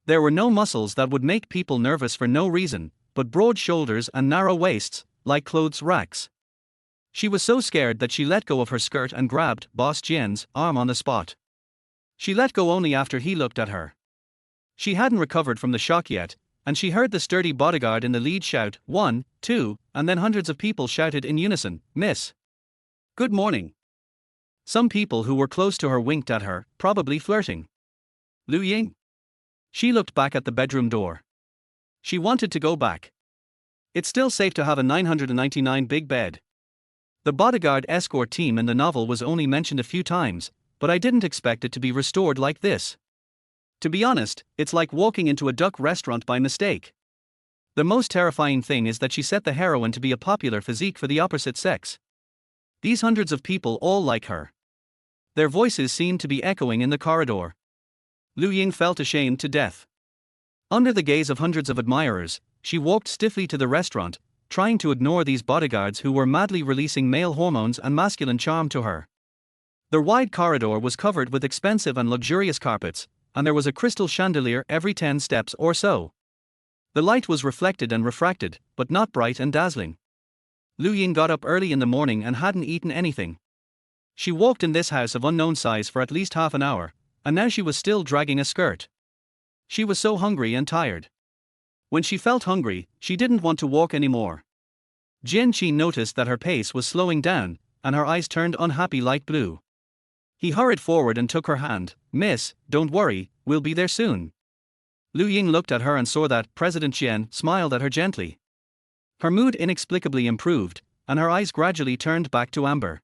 There were no muscles that would make people nervous for no reason, but broad shoulders and narrow waists, like clothes racks. She was so scared that she let go of her skirt and grabbed Boss Jian's arm on the spot. She let go only after he looked at her. She hadn't recovered from the shock yet, and she heard the sturdy bodyguard in the lead shout, 1, 2, and then hundreds of people shouted in unison, "Miss. Good morning." Some people who were close to her winked at her, probably flirting. Lu Ying. She looked back at the bedroom door. She wanted to go back. It's still safe to have a 999 big bed. The bodyguard escort team in the novel was only mentioned a few times, but I didn't expect it to be restored like this. To be honest, it's like walking into a duck restaurant by mistake. The most terrifying thing is that she set the heroine to be a popular physique for the opposite sex. These hundreds of people all like her. Their voices seemed to be echoing in the corridor. Lu Ying felt ashamed to death. Under the gaze of hundreds of admirers, she walked stiffly to the restaurant, trying to ignore these bodyguards who were madly releasing male hormones and masculine charm to her. The wide corridor was covered with expensive and luxurious carpets, and there was a crystal chandelier every 10 steps or so. The light was reflected and refracted, but not bright and dazzling. Lu Ying got up early in the morning and hadn't eaten anything. She walked in this house of unknown size for at least half an hour, and now she was still dragging a skirt. She was so hungry and tired. When she felt hungry, she didn't want to walk anymore. Jian noticed that her pace was slowing down, and her eyes turned unhappy light blue. He hurried forward and took her hand. "Miss, don't worry, we'll be there soon." Lu Ying looked at her and saw that President Jian smiled at her gently. Her mood inexplicably improved, and her eyes gradually turned back to amber.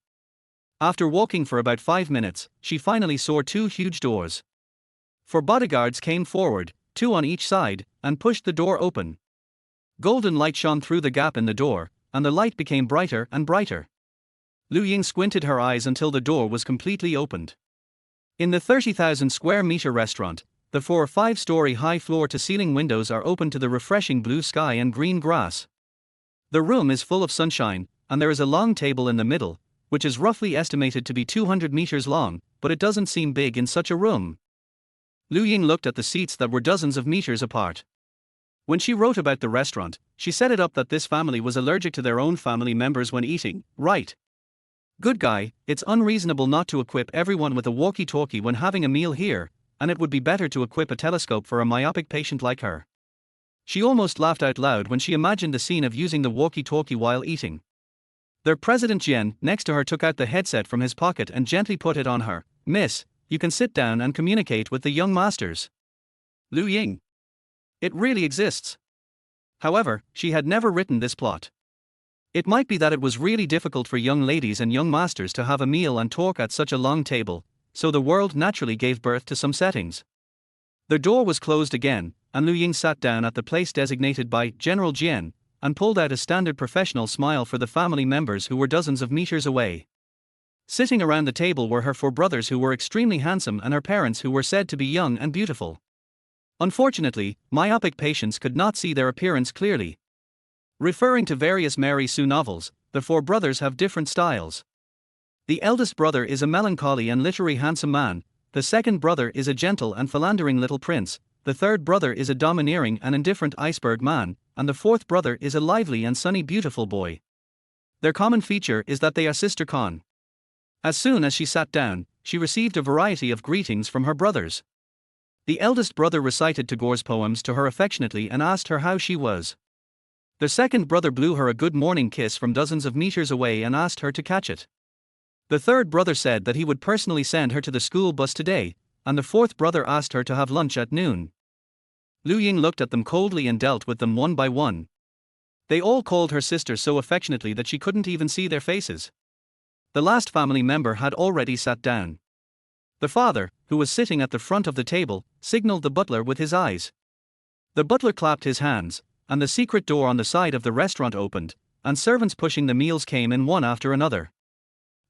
After walking for about 5 minutes, she finally saw 2 huge doors. 4 bodyguards came forward, 2 on each side, and pushed the door open. Golden light shone through the gap in the door, and the light became brighter and brighter. Lu Ying squinted her eyes until the door was completely opened. In the 30,000 square meter restaurant, the 4 5-story high floor-to-ceiling windows are open to the refreshing blue sky and green grass. The room is full of sunshine, and there is a long table in the middle, which is roughly estimated to be 200 meters long, but it doesn't seem big in such a room. Lu Ying looked at the seats that were dozens of meters apart. When she wrote about the restaurant, she set it up that this family was allergic to their own family members when eating. Right. Good guy, it's unreasonable not to equip everyone with a walkie-talkie when having a meal here, and it would be better to equip a telescope for a myopic patient like her. She almost laughed out loud when she imagined the scene of using the walkie-talkie while eating. Their President Jian, next to her, took out the headset from his pocket and gently put it on her. "Miss, you can sit down and communicate with the young masters." Lu Ying. It really exists. However, she had never written this plot. It might be that it was really difficult for young ladies and young masters to have a meal and talk at such a long table, so the world naturally gave birth to some settings. The door was closed again, and Lu Ying sat down at the place designated by General Jian, and pulled out a standard professional smile for the family members who were dozens of meters away. Sitting around the table were her 4 brothers who were extremely handsome and her parents who were said to be young and beautiful. Unfortunately, myopic patients could not see their appearance clearly. Referring to various Mary Sue novels, the 4 brothers have different styles. The eldest brother is a melancholy and literary handsome man, the second brother is a gentle and philandering little prince, the third brother is a domineering and indifferent iceberg man, and the 4th brother is a lively and sunny beautiful boy. Their common feature is that they are sister con. As soon as she sat down, she received a variety of greetings from her brothers. The eldest brother recited Tagore's poems to her affectionately and asked her how she was. The second brother blew her a good morning kiss from dozens of meters away and asked her to catch it. The third brother said that he would personally send her to the school bus today, and the 4th brother asked her to have lunch at noon. Lu Ying looked at them coldly and dealt with them one by one. They all called her sister so affectionately that she couldn't even see their faces. The last family member had already sat down. The father, who was sitting at the front of the table, signaled the butler with his eyes. The butler clapped his hands, and the secret door on the side of the restaurant opened, and servants pushing the meals came in one after another.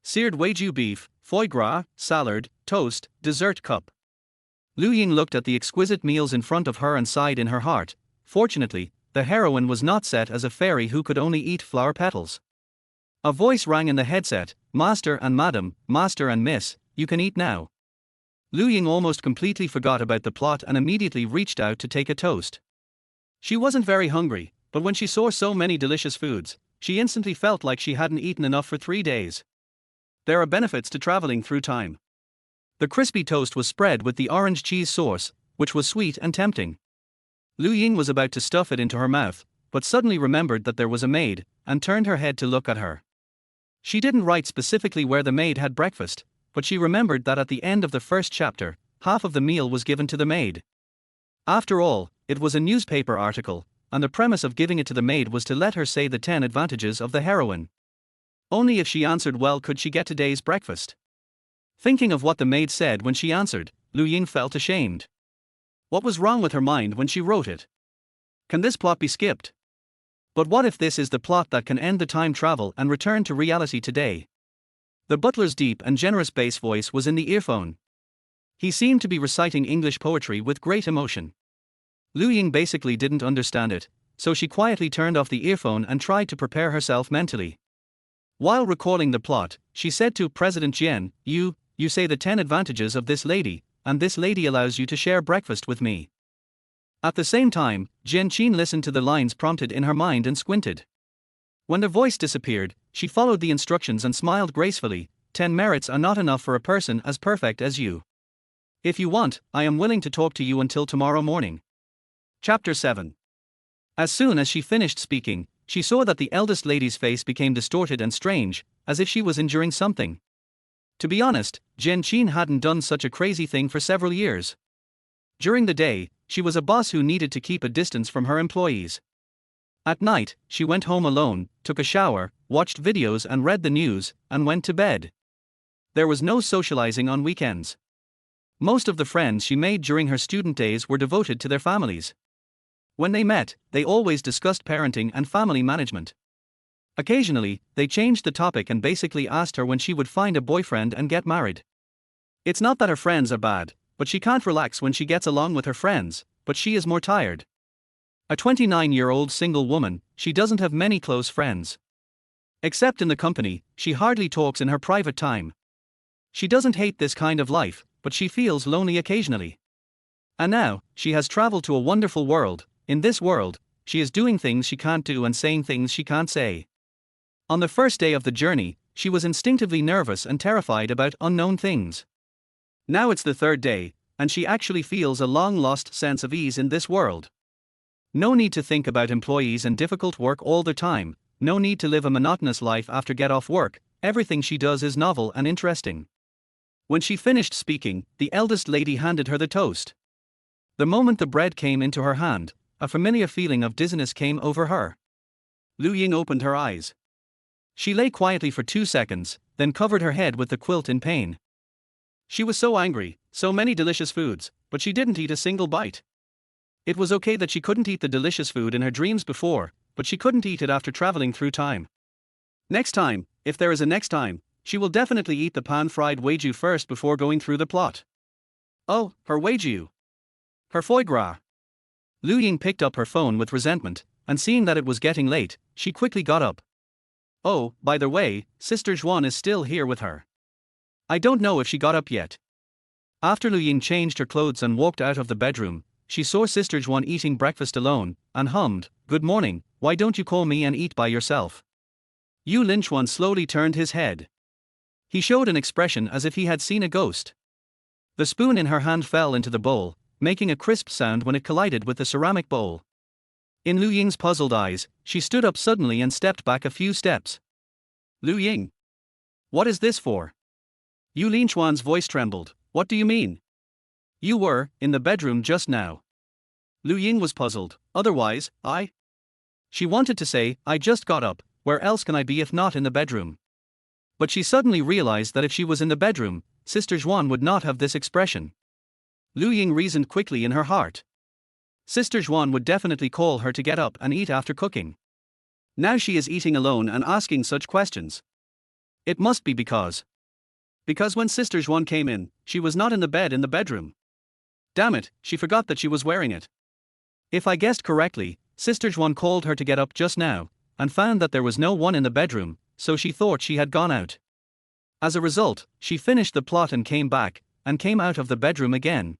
Seared wagyu beef, foie gras, salad, toast, dessert cup. Lu Ying looked at the exquisite meals in front of her and sighed in her heart. Fortunately, the heroine was not set as a fairy who could only eat flower petals. A voice rang in the headset, "Master and Madam, Master and Miss, you can eat now." Lu Ying almost completely forgot about the plot and immediately reached out to take a toast. She wasn't very hungry, but when she saw so many delicious foods, she instantly felt like she hadn't eaten enough for 3 days. There are benefits to traveling through time. The crispy toast was spread with the orange cheese sauce, which was sweet and tempting. Lu Ying was about to stuff it into her mouth, but suddenly remembered that there was a maid, and turned her head to look at her. She didn't write specifically where the maid had breakfast, but she remembered that at the end of the first chapter, half of the meal was given to the maid. After all, it was a newspaper article, and the premise of giving it to the maid was to let her say the 10 advantages of the heroine. Only if she answered well could she get today's breakfast. Thinking of what the maid said when she answered, Lu Ying felt ashamed. What was wrong with her mind when she wrote it? Can this plot be skipped? But what if this is the plot that can end the time travel and return to reality today? The butler's deep and generous bass voice was in the earphone. He seemed to be reciting English poetry with great emotion. Lu Ying basically didn't understand it, so she quietly turned off the earphone and tried to prepare herself mentally. While recalling the plot, she said to President Jian, You say the 10 advantages of this lady, and this lady allows you to share breakfast with me. At the same time, Jian Qin listened to the lines prompted in her mind and squinted. When the voice disappeared, she followed the instructions and smiled gracefully. 10 merits are not enough for a person as perfect as you. If you want, I am willing to talk to you until tomorrow morning. Chapter 7. As soon as she finished speaking, she saw that the eldest lady's face became distorted and strange, as if she was enduring something. To be honest, Jian Qin hadn't done such a crazy thing for several years. During the day, she was a boss who needed to keep a distance from her employees. At night, she went home alone, took a shower, watched videos and read the news, and went to bed. There was no socializing on weekends. Most of the friends she made during her student days were devoted to their families. When they met, they always discussed parenting and family management. Occasionally, they changed the topic and basically asked her when she would find a boyfriend and get married. It's not that her friends are bad, but she can't relax when she gets along with her friends, but she is more tired. A 29-year-old single woman, she doesn't have many close friends. Except in the company, she hardly talks in her private time. She doesn't hate this kind of life, but she feels lonely occasionally. And now, she has traveled to a wonderful world. In this world, she is doing things she can't do and saying things she can't say. On the first day of the journey, she was instinctively nervous and terrified about unknown things. Now it's the third day, and she actually feels a long-lost sense of ease in this world. No need to think about employees and difficult work all the time, no need to live a monotonous life after get off work, everything she does is novel and interesting. When she finished speaking, the eldest lady handed her the toast. The moment the bread came into her hand, a familiar feeling of dizziness came over her. Lu Ying opened her eyes. She lay quietly for 2 seconds, then covered her head with the quilt in pain. She was so angry, so many delicious foods, but she didn't eat a single bite. It was okay that she couldn't eat the delicious food in her dreams before, but she couldn't eat it after traveling through time. Next time, if there is a next time, she will definitely eat the pan-fried wagyu first before going through the plot. Oh, her wagyu. Her foie gras. Lu Ying picked up her phone with resentment, and seeing that it was getting late, she quickly got up. Oh, by the way, Sister Jian is still here with her. I don't know if she got up yet. After Lu Ying changed her clothes and walked out of the bedroom, she saw Sister Jian eating breakfast alone, and hummed, Good morning, why don't you call me and eat by yourself? Yu Linchuan slowly turned his head. He showed an expression as if he had seen a ghost. The spoon in her hand fell into the bowl, making a crisp sound when it collided with the ceramic bowl. In Lu Ying's puzzled eyes, she stood up suddenly and stepped back a few steps. Lu Ying. What is this for? Yu Linchuan's voice trembled. What do you mean? You were in the bedroom just now. Lu Ying was puzzled. Otherwise, She wanted to say, I just got up, where else can I be if not in the bedroom? But she suddenly realized that if she was in the bedroom, Sister Jian would not have this expression. Lu Ying reasoned quickly in her heart. Sister Jian would definitely call her to get up and eat after cooking. Now she is eating alone and asking such questions. It must be because when Sister Jian came in, she was not in the bed in the bedroom. Damn it, she forgot that she was wearing it. If I guessed correctly, Sister Jian called her to get up just now, and found that there was no one in the bedroom, so she thought she had gone out. As a result, she finished the plot and came back, and came out of the bedroom again.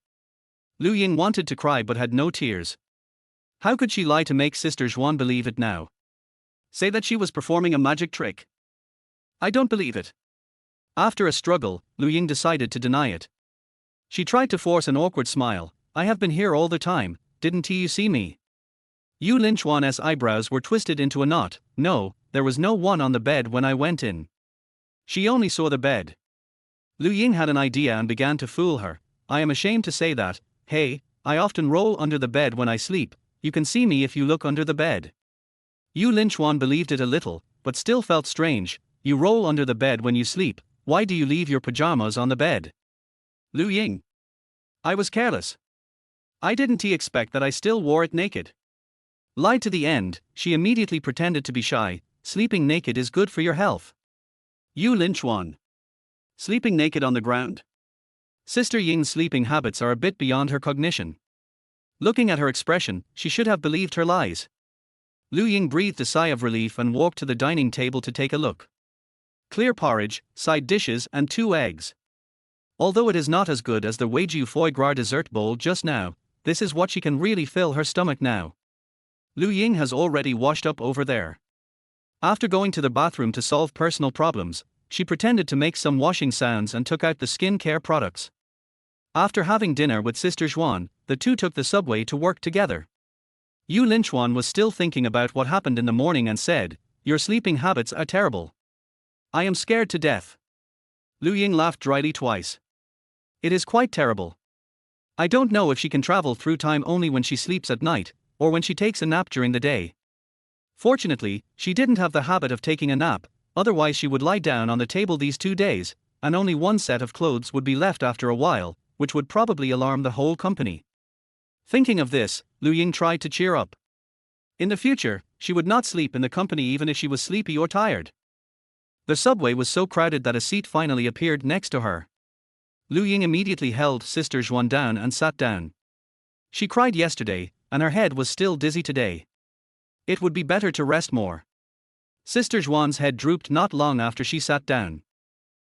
Lu Ying wanted to cry but had no tears. How could she lie to make Sister Jian believe it now? Say that she was performing a magic trick? I don't believe it. After a struggle, Lu Ying decided to deny it. She tried to force an awkward smile. I have been here all the time, didn't you see me? Yu Linchuan's eyebrows were twisted into a knot. No, there was no one on the bed when I went in. She only saw the bed. Lu Ying had an idea and began to fool her. I am ashamed to say that. Hey, I often roll under the bed when I sleep, you can see me if you look under the bed. Yu Linchuan believed it a little, but still felt strange. You roll under the bed when you sleep, why do you leave your pajamas on the bed? Lu Ying. I was careless. I didn't expect that I still wore it naked. Lied to the end, she immediately pretended to be shy. Sleeping naked is good for your health. You lynch one. Sleeping naked on the ground. Sister Ying's sleeping habits are a bit beyond her cognition. Looking at her expression, she should have believed her lies. Lu Ying breathed a sigh of relief and walked to the dining table to take a look. Clear porridge, side dishes and 2 eggs. Although it is not as good as the Weiju foie gras dessert bowl just now, this is what she can really fill her stomach now. Lu Ying has already washed up over there. After going to the bathroom to solve personal problems, she pretended to make some washing sounds and took out the skin care products. After having dinner with Sister Jian, the two took the subway to work together. Yu Linchuan was still thinking about what happened in the morning and said, "Your sleeping habits are terrible. I am scared to death." Lu Ying laughed dryly twice. "It is quite terrible. I don't know if she can travel through time only when she sleeps at night, or when she takes a nap during the day. Fortunately, she didn't have the habit of taking a nap, otherwise she would lie down on the table these 2 days, and only one set of clothes would be left after a while, which would probably alarm the whole company." Thinking of this, Lu Ying tried to cheer up. In the future, she would not sleep in the company even if she was sleepy or tired. The subway was so crowded that a seat finally appeared next to her. Lu Ying immediately held Sister Jian down and sat down. She cried yesterday, and her head was still dizzy today. It would be better to rest more. Sister Jian's head drooped not long after she sat down.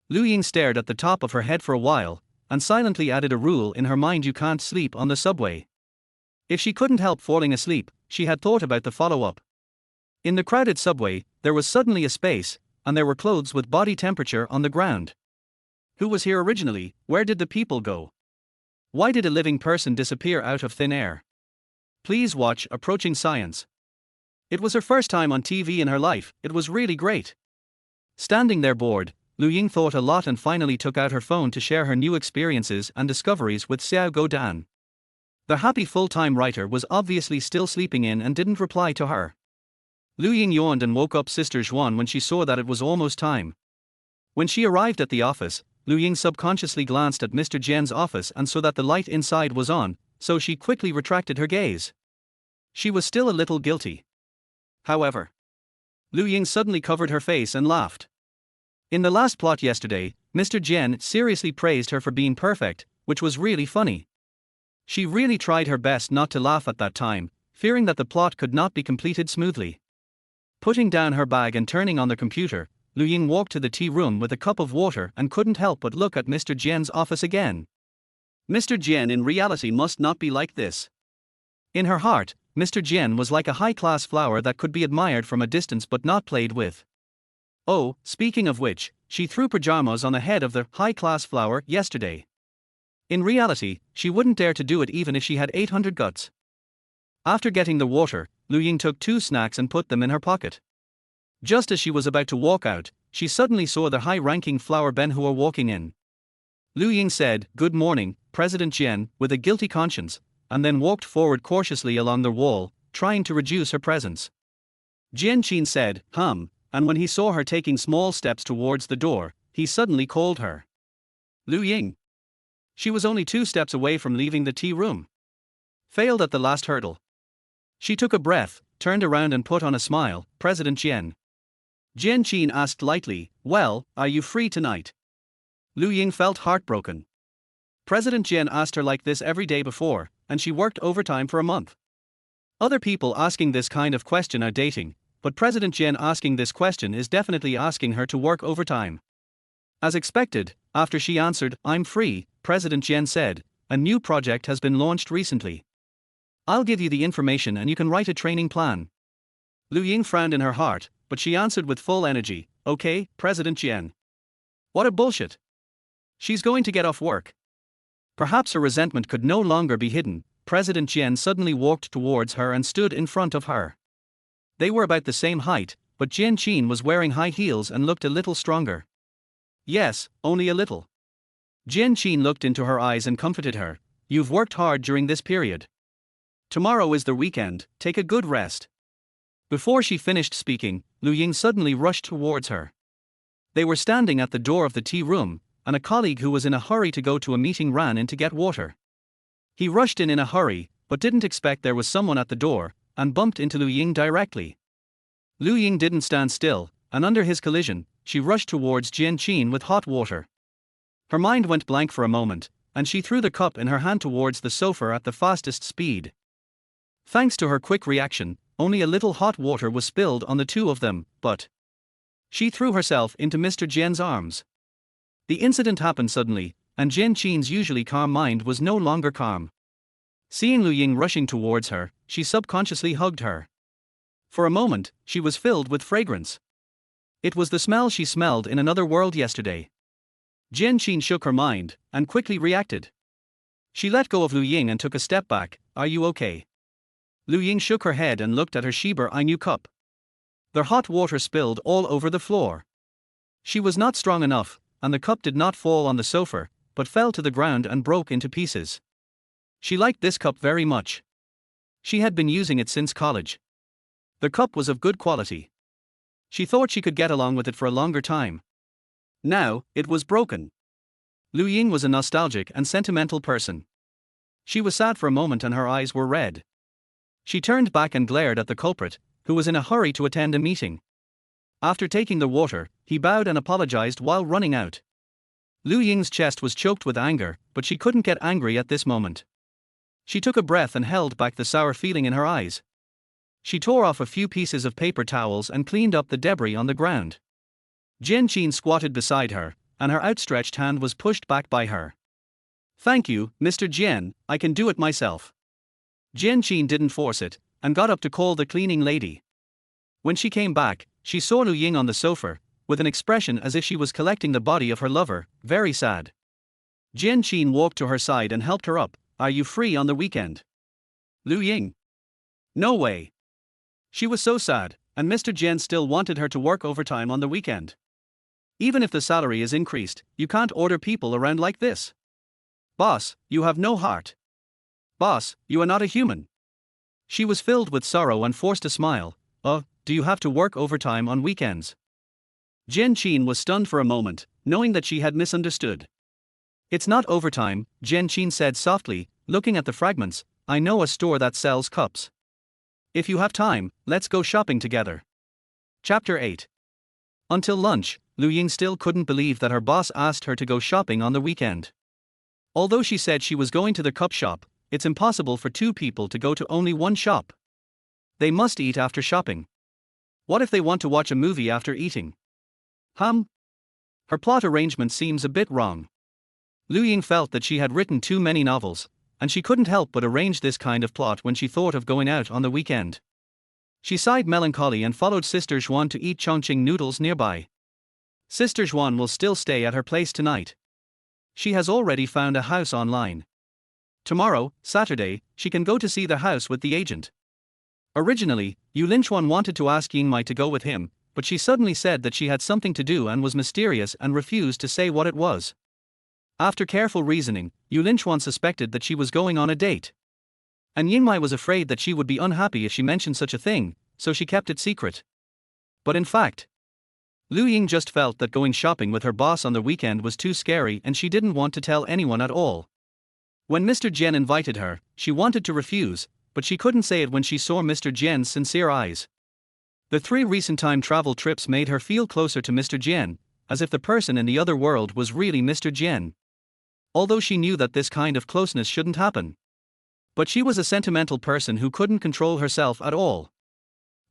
Lu Ying stared at the top of her head for a while, and silently added a rule in her mind: you can't sleep on the subway. If she couldn't help falling asleep, she had thought about the follow-up. In the crowded subway, there was suddenly a space, and there were clothes with body temperature on the ground. Who was here originally? Where did the people go? Why did a living person disappear out of thin air? Please watch Approaching Science. It was her first time on TV in her life. It was really great. Standing there bored, Lu Ying thought a lot and finally took out her phone to share her new experiences and discoveries with Xiao Godan. The happy full-time writer was obviously still sleeping in and didn't reply to her. Lu Ying yawned and woke up Sister Jian when she saw that it was almost time. When she arrived at the office, Lu Ying subconsciously glanced at Mr. Jian's office and saw that the light inside was on, so she quickly retracted her gaze. She was still a little guilty. However, Lu Ying suddenly covered her face and laughed. In the last plot yesterday, Mr. Jian seriously praised her for being perfect, which was really funny. She really tried her best not to laugh at that time, fearing that the plot could not be completed smoothly. Putting down her bag and turning on the computer, Lu Ying walked to the tea room with a cup of water and couldn't help but look at Mr. Jian's office again. Mr. Jian in reality must not be like this. In her heart, Mr. Jian was like a high-class flower that could be admired from a distance but not played with. Oh, speaking of which, she threw pajamas on the head of the high-class flower yesterday. In reality, she wouldn't dare to do it even if she had 800 guts. After getting the water, Lu Ying took 2 snacks and put them in her pocket. Just as she was about to walk out, she suddenly saw the high-ranking flower Benhua walking in. Lu Ying said, "Good morning, President Jian," with a guilty conscience, and then walked forward cautiously along the wall, trying to reduce her presence. Jian Qin said, and when he saw her taking small steps towards the door, he suddenly called her. Lu Ying. She was only 2 steps away from leaving the tea room. Failed at the last hurdle. She took a breath, turned around and put on a smile. "President Jian." Jian Qin asked lightly, "Well, are you free tonight?" Lu Ying felt heartbroken. President Jian asked her like this every day before, and she worked overtime for a month. Other people asking this kind of question are dating, but President Jian asking this question is definitely asking her to work overtime. As expected, after she answered, "I'm free," President Jian said, "A new project has been launched recently. I'll give you the information and you can write a training plan." Lu Ying frowned in her heart, but she answered with full energy, "Okay, President Jian." What a bullshit. She's going to get off work. Perhaps her resentment could no longer be hidden. President Jian suddenly walked towards her and stood in front of her. They were about the same height, but Jian Qin was wearing high heels and looked a little stronger. Yes, only a little. Jian Qin looked into her eyes and comforted her. "You've worked hard during this period. Tomorrow is the weekend, take a good rest." Before she finished speaking, Lu Ying suddenly rushed towards her. They were standing at the door of the tea room, and a colleague who was in a hurry to go to a meeting ran in to get water. He rushed in a hurry, but didn't expect there was someone at the door, and bumped into Lu Ying directly. Lu Ying didn't stand still, and under his collision, she rushed towards Jian with hot water. Her mind went blank for a moment, and she threw the cup in her hand towards the sofa at the fastest speed. Thanks to her quick reaction, only a little hot water was spilled on the two of them, but she threw herself into Mr. Jian's arms. The incident happened suddenly, and Jian's usually calm mind was no longer calm. Seeing Lu Ying rushing towards her, she subconsciously hugged her. For a moment, she was filled with fragrance. It was the smell she smelled in another world yesterday. Jian shook her mind, and quickly reacted. She let go of Lu Ying and took a step back. Are you okay? Lu Ying shook her head and looked at her Shiba Inu cup. Their hot water spilled all over the floor. She was not strong enough, and the cup did not fall on the sofa, but fell to the ground and broke into pieces. She liked this cup very much. She had been using it since college. The cup was of good quality. She thought she could get along with it for a longer time. Now, it was broken. Lu Ying was a nostalgic and sentimental person. She was sad for a moment and her eyes were red. She turned back and glared at the culprit, who was in a hurry to attend a meeting. After taking the water, he bowed and apologized while running out. Lu Ying's chest was choked with anger, but she couldn't get angry at this moment. She took a breath and held back the sour feeling in her eyes. She tore off a few pieces of paper towels and cleaned up the debris on the ground. Jian squatted beside her, and her outstretched hand was pushed back by her. Thank you, Mr. Jian, I can do it myself. Jian didn't force it, and got up to call the cleaning lady. When she came back, she saw Lu Ying on the sofa, with an expression as if she was collecting the body of her lover, very sad. Jian walked to her side and helped her up. Are you free on the weekend? Lu Ying. No way. She was so sad, and Mr. Jian still wanted her to work overtime on the weekend. Even if the salary is increased, you can't order people around like this. Boss, you have no heart. Boss, you are not a human. She was filled with sorrow and forced a smile. Do you have to work overtime on weekends? Jian was stunned for a moment, knowing that she had misunderstood. It's not overtime, Jian said softly, looking at the fragments. I know a store that sells cups. If you have time, let's go shopping together. Chapter 8. Until lunch, Lu Ying still couldn't believe that her boss asked her to go shopping on the weekend. Although she said she was going to the cup shop, it's impossible for two people to go to only one shop. They must eat after shopping. What if they want to watch a movie after eating? Her plot arrangement seems a bit wrong. Lu Ying felt that she had written too many novels, and she couldn't help but arrange this kind of plot when she thought of going out on the weekend. She sighed melancholy and followed Sister Zhuan to eat Chongqing noodles nearby. Sister Zhuan will still stay at her place tonight. She has already found a house online. Tomorrow, Saturday, she can go to see the house with the agent. Originally, Yu Linchuan wanted to ask Ying to go with him, but she suddenly said that she had something to do and was mysterious and refused to say what it was. After careful reasoning, Yu Linchuan suspected that she was going on a date. And Ying was afraid that she would be unhappy if she mentioned such a thing, so she kept it secret. But in fact, Lu Ying just felt that going shopping with her boss on the weekend was too scary and she didn't want to tell anyone at all. When Mr. Jian invited her, she wanted to refuse, but she couldn't say it when she saw Mr. Jian's sincere eyes. The 3 recent time travel trips made her feel closer to Mr. Jian, as if the person in the other world was really Mr. Jian. Although she knew that this kind of closeness shouldn't happen. But she was a sentimental person who couldn't control herself at all.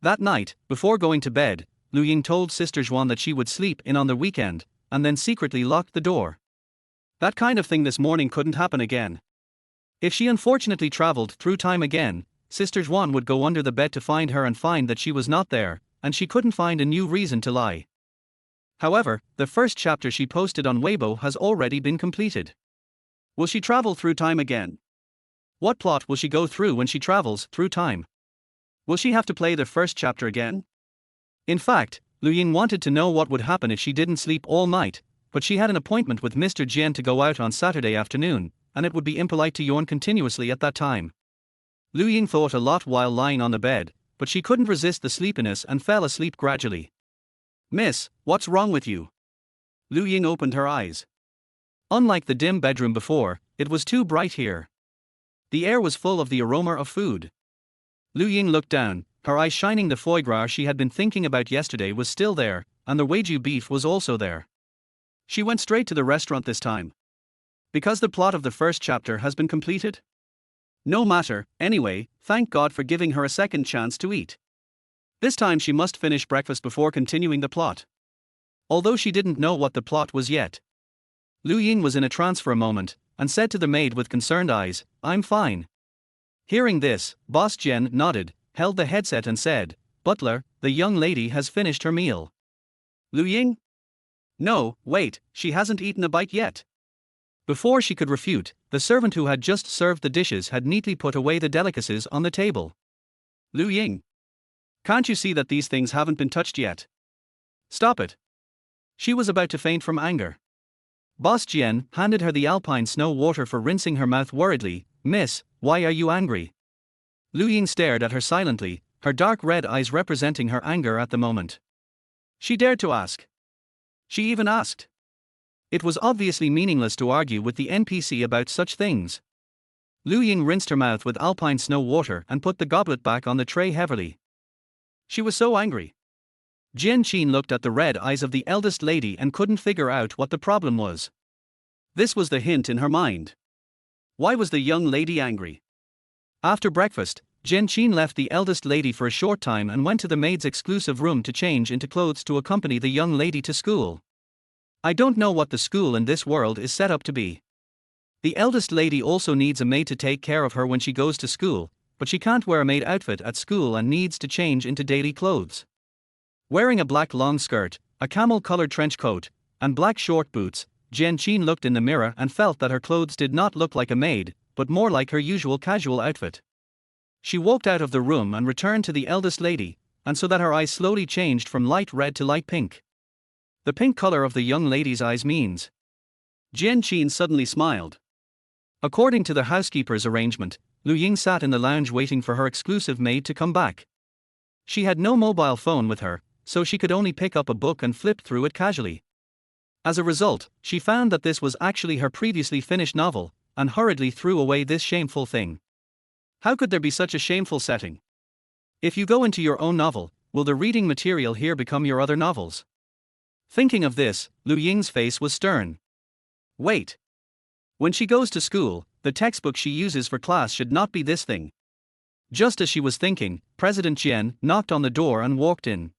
That night, before going to bed, Lu Ying told Sister Zhuan that she would sleep in on the weekend, and then secretly locked the door. That kind of thing this morning couldn't happen again. If she unfortunately traveled through time again, Sister Zhuan would go under the bed to find her and find that she was not there, and she couldn't find a new reason to lie. However, the first chapter she posted on Weibo has already been completed. Will she travel through time again? What plot will she go through when she travels through time? Will she have to play the first chapter again? In fact, Lu Ying wanted to know what would happen if she didn't sleep all night, but she had an appointment with Mr. Jian to go out on Saturday afternoon, and it would be impolite to yawn continuously at that time. Lu Ying thought a lot while lying on the bed, but she couldn't resist the sleepiness and fell asleep gradually. Miss, what's wrong with you? Lu Ying opened her eyes. Unlike the dim bedroom before, it was too bright here. The air was full of the aroma of food. Lu Ying looked down, her eyes shining. The foie gras she had been thinking about yesterday was still there, and the wagyu beef was also there. She went straight to the restaurant this time. Because the plot of the first chapter has been completed? No matter, anyway, thank God for giving her a second chance to eat. This time she must finish breakfast before continuing the plot. Although she didn't know what the plot was yet. Lu Ying was in a trance for a moment, and said to the maid with concerned eyes, "I'm fine." Hearing this, Boss Jian nodded, held the headset and said, "Butler, the young lady has finished her meal." Lu Ying? No, wait, she hasn't eaten a bite yet. Before she could refute, the servant who had just served the dishes had neatly put away the delicacies on the table. Lu Ying. Can't you see that these things haven't been touched yet? Stop it. She was about to faint from anger. Boss Jian handed her the alpine snow water for rinsing her mouth worriedly. "Miss, why are you angry?" Lu Ying stared at her silently, her dark red eyes representing her anger at the moment. She dared to ask. She even asked. It was obviously meaningless to argue with the NPC about such things. Lu Ying rinsed her mouth with alpine snow water and put the goblet back on the tray heavily. She was so angry. Jian Qin looked at the red eyes of the eldest lady and couldn't figure out what the problem was. This was the hint in her mind. Why was the young lady angry? After breakfast, Jian Qin left the eldest lady for a short time and went to the maid's exclusive room to change into clothes to accompany the young lady to school. I don't know what the school in this world is set up to be. The eldest lady also needs a maid to take care of her when she goes to school, but she can't wear a maid outfit at school and needs to change into daily clothes. Wearing a black long skirt, a camel-colored trench coat, and black short boots, Jian Qin looked in the mirror and felt that her clothes did not look like a maid, but more like her usual casual outfit. She walked out of the room and returned to the eldest lady, and so that her eyes slowly changed from light red to light pink. The pink color of the young lady's eyes means. Jian Qin suddenly smiled. According to the housekeeper's arrangement, Lu Ying sat in the lounge waiting for her exclusive maid to come back. She had no mobile phone with her, so she could only pick up a book and flip through it casually. As a result, she found that this was actually her previously finished novel, and hurriedly threw away this shameful thing. How could there be such a shameful setting? If you go into your own novel, will the reading material here become your other novels? Thinking of this, Lu Ying's face was stern. Wait. When she goes to school, the textbook she uses for class should not be this thing. Just as she was thinking, President Jian knocked on the door and walked in.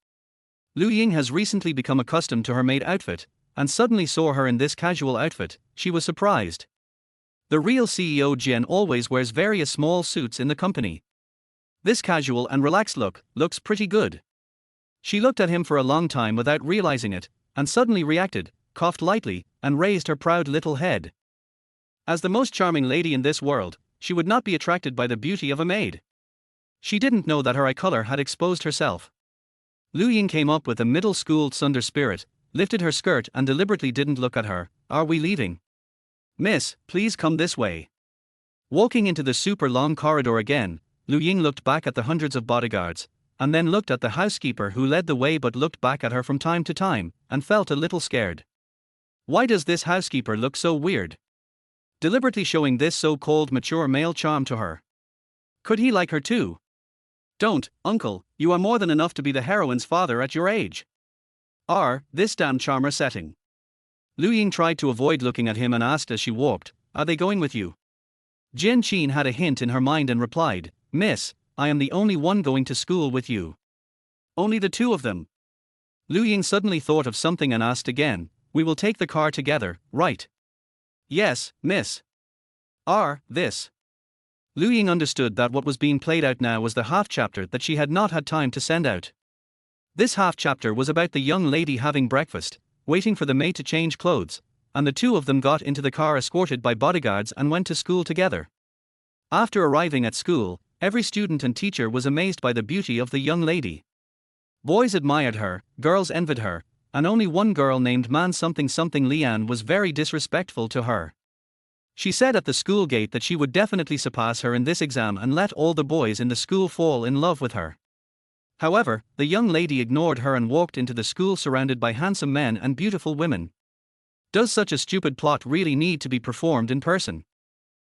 Lu Ying has recently become accustomed to her maid outfit, and suddenly saw her in this casual outfit. She was surprised. The real CEO Jian always wears various small suits in the company. This casual and relaxed look looks pretty good. She looked at him for a long time without realizing it, and suddenly reacted, coughed lightly, and raised her proud little head. As the most charming lady in this world, she would not be attracted by the beauty of a maid. She didn't know that her eye color had exposed herself. Lu Ying came up with a middle-school Sunder spirit, lifted her skirt and deliberately didn't look at her. "Are we leaving?" "Miss, please come this way." Walking into the super long corridor again, Lu Ying looked back at the hundreds of bodyguards, and then looked at the housekeeper who led the way but looked back at her from time to time, and felt a little scared. Why does this housekeeper look so weird? Deliberately showing this so-called mature male charm to her. Could he like her too? Don't, uncle, you are more than enough to be the heroine's father at your age. This damn charmer setting. Lu Ying tried to avoid looking at him and asked as she walked, "Are they going with you?" Jian Qin had a hint in her mind and replied, "Miss, I am the only one going to school with you." "Only the two of them?" Lu Ying suddenly thought of something and asked again, "We will take the car together, right?" "Yes, miss." This. Lu Ying understood that what was being played out now was the half-chapter that she had not had time to send out. This half-chapter was about the young lady having breakfast, waiting for the maid to change clothes, and the two of them got into the car escorted by bodyguards and went to school together. After arriving at school, every student and teacher was amazed by the beauty of the young lady. Boys admired her, girls envied her, and only one girl named Man something something Lian was very disrespectful to her. She said at the school gate that she would definitely surpass her in this exam and let all the boys in the school fall in love with her. However, the young lady ignored her and walked into the school surrounded by handsome men and beautiful women. Does such a stupid plot really need to be performed in person?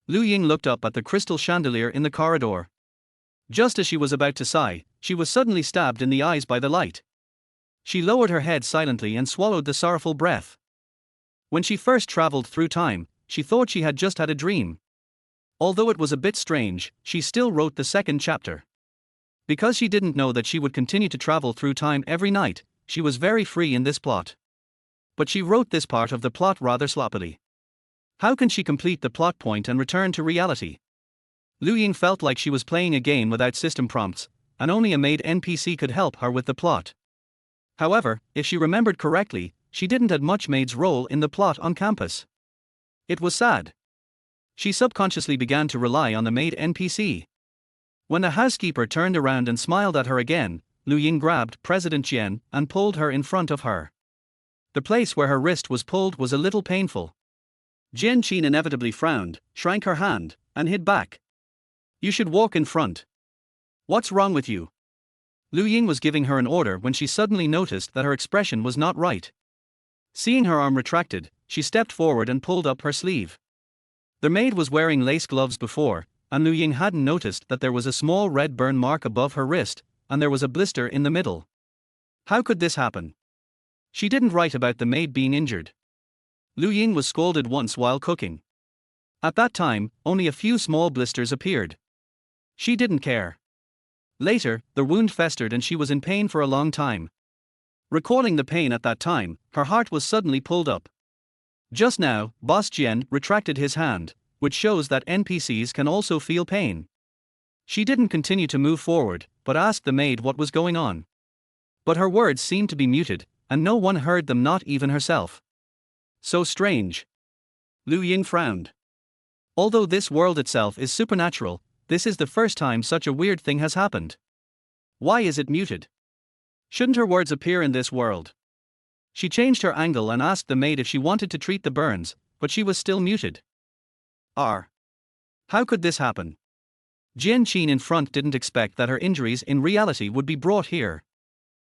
Lu Ying looked up at the crystal chandelier in the corridor. Just as she was about to sigh, she was suddenly stabbed in the eyes by the light. She lowered her head silently and swallowed the sorrowful breath. When she first traveled through time, she thought she had just had a dream. Although it was a bit strange, she still wrote the second chapter. Because she didn't know that she would continue to travel through time every night, she was very free in this plot. But she wrote this part of the plot rather sloppily. How can she complete the plot point and return to reality? Lu Ying felt like she was playing a game without system prompts, and only a maid NPC could help her with the plot. However, if she remembered correctly, she didn't have much maid's role in the plot on campus. It was sad. She subconsciously began to rely on the maid NPC. When the housekeeper turned around and smiled at her again, Lu Ying grabbed President Jian and pulled her in front of her. The place where her wrist was pulled was a little painful. Jian Qin inevitably frowned, shrank her hand, and hid back. You should walk in front. What's wrong with you? Lu Ying was giving her an order when she suddenly noticed that her expression was not right. Seeing her arm retracted, she stepped forward and pulled up her sleeve. The maid was wearing lace gloves before, and Lu Ying hadn't noticed that there was a small red burn mark above her wrist, and there was a blister in the middle. How could this happen? She didn't write about the maid being injured. Lu Ying was scolded once while cooking. At that time, only a few small blisters appeared. She didn't care. Later, the wound festered and she was in pain for a long time. Recalling the pain at that time, her heart was suddenly pulled up. Just now, Boss Jian retracted his hand, which shows that NPCs can also feel pain. She didn't continue to move forward, but asked the maid what was going on. But her words seemed to be muted, and no one heard them, not even herself. So strange. Lu Ying frowned. Although this world itself is supernatural, this is the first time such a weird thing has happened. Why is it muted? Shouldn't her words appear in this world? She changed her angle and asked the maid if she wanted to treat the burns, but she was still muted. How could this happen? Jian Qin in front didn't expect that her injuries in reality would be brought here.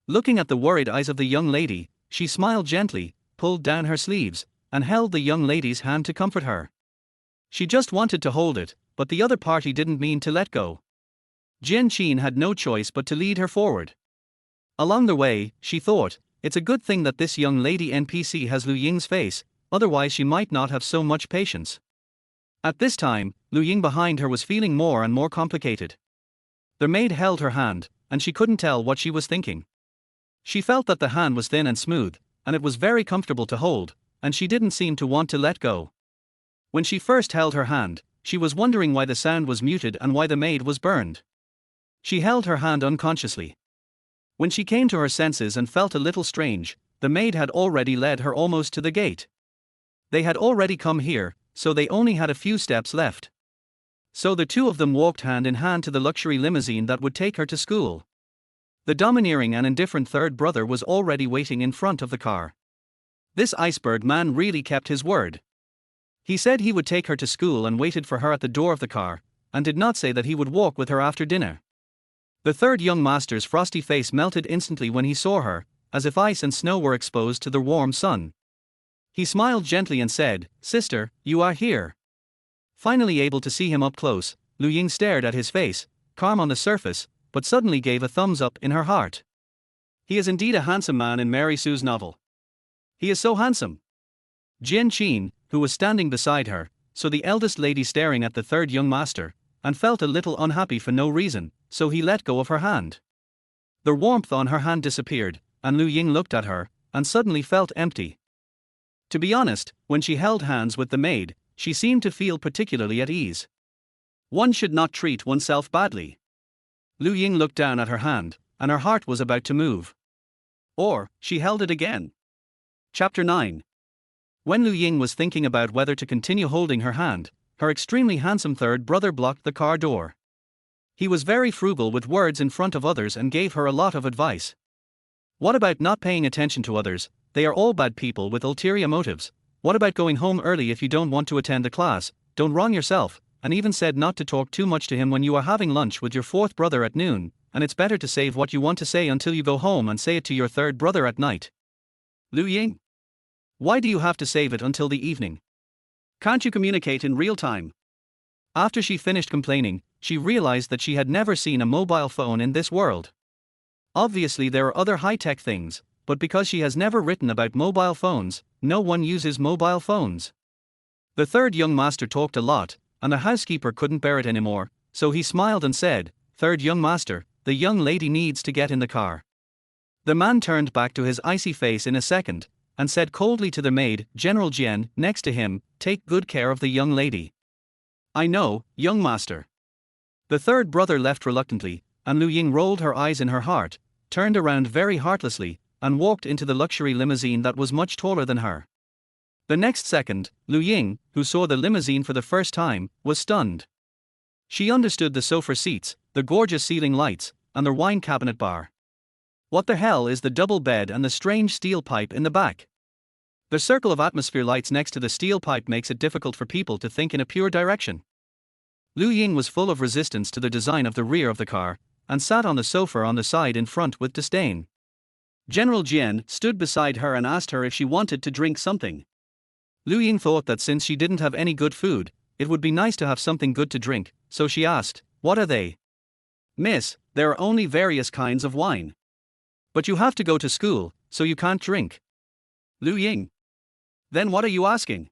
Looking at the worried eyes of the young lady, she smiled gently, pulled down her sleeves, and held the young lady's hand to comfort her. She just wanted to hold it, but the other party didn't mean to let go. Jian Qin had no choice but to lead her forward. Along the way, she thought, it's a good thing that this young lady NPC has Lu Ying's face, otherwise she might not have so much patience. At this time, Lu Ying behind her was feeling more and more complicated. The maid held her hand, and she couldn't tell what she was thinking. She felt that the hand was thin and smooth, and it was very comfortable to hold, and she didn't seem to want to let go. When she first held her hand, she was wondering why the sound was muted and why the maid was burned. She held her hand unconsciously. When she came to her senses and felt a little strange, the maid had already led her almost to the gate. They had already come here, so they only had a few steps left. So the two of them walked hand in hand to the luxury limousine that would take her to school. The domineering and indifferent third brother was already waiting in front of the car. This iceberg man really kept his word. He said he would take her to school and waited for her at the door of the car, and did not say that he would walk with her after dinner. The third young master's frosty face melted instantly when he saw her, as if ice and snow were exposed to the warm sun. He smiled gently and said, "Sister, you are here." Finally able to see him up close, Lu Ying stared at his face, calm on the surface, but suddenly gave a thumbs up in her heart. He is indeed a handsome man in Mary Sue's novel. He is so handsome. Jian Qin, who was standing beside her, saw the eldest lady staring at the third young master, and felt a little unhappy for no reason, so he let go of her hand. The warmth on her hand disappeared, and Lu Ying looked at her, and suddenly felt empty. To be honest, when she held hands with the maid, she seemed to feel particularly at ease. One should not treat oneself badly. Lu Ying looked down at her hand, and her heart was about to move. Or, she held it again. Chapter 9. When Lu Ying was thinking about whether to continue holding her hand, her extremely handsome third brother blocked the car door. He was very frugal with words in front of others and gave her a lot of advice. What about not paying attention to others? They are all bad people with ulterior motives. What about going home early if you don't want to attend the class? Don't wrong yourself, and even said not to talk too much to him when you are having lunch with your fourth brother at noon, and it's better to save what you want to say until you go home and say it to your third brother at night. Lu Ying, why do you have to save it until the evening? Can't you communicate in real time? After she finished complaining, she realized that she had never seen a mobile phone in this world. Obviously, there are other high-tech things, but because she has never written about mobile phones, no one uses mobile phones. The third young master talked a lot, and the housekeeper couldn't bear it anymore, so he smiled and said, "Third young master, the young lady needs to get in the car." The man turned back to his icy face in a second, and said coldly to the maid, General Jian, next to him, "Take good care of the young lady." "I know, young master." The third brother left reluctantly, and Lu Ying rolled her eyes in her heart, turned around very heartlessly, and walked into the luxury limousine that was much taller than her. The next second, Lu Ying, who saw the limousine for the first time, was stunned. She understood the sofa seats, the gorgeous ceiling lights, and the wine cabinet bar. What the hell is the double bed and the strange steel pipe in the back? The circle of atmosphere lights next to the steel pipe makes it difficult for people to think in a pure direction. Lu Ying was full of resistance to the design of the rear of the car, and sat on the sofa on the side in front with disdain. General Jian stood beside her and asked her if she wanted to drink something. Lu Ying thought that since she didn't have any good food, it would be nice to have something good to drink, so she asked, "What are they?" "Miss, there are only various kinds of wine." "But you have to go to school, so you can't drink." "Lu Ying. Then what are you asking?"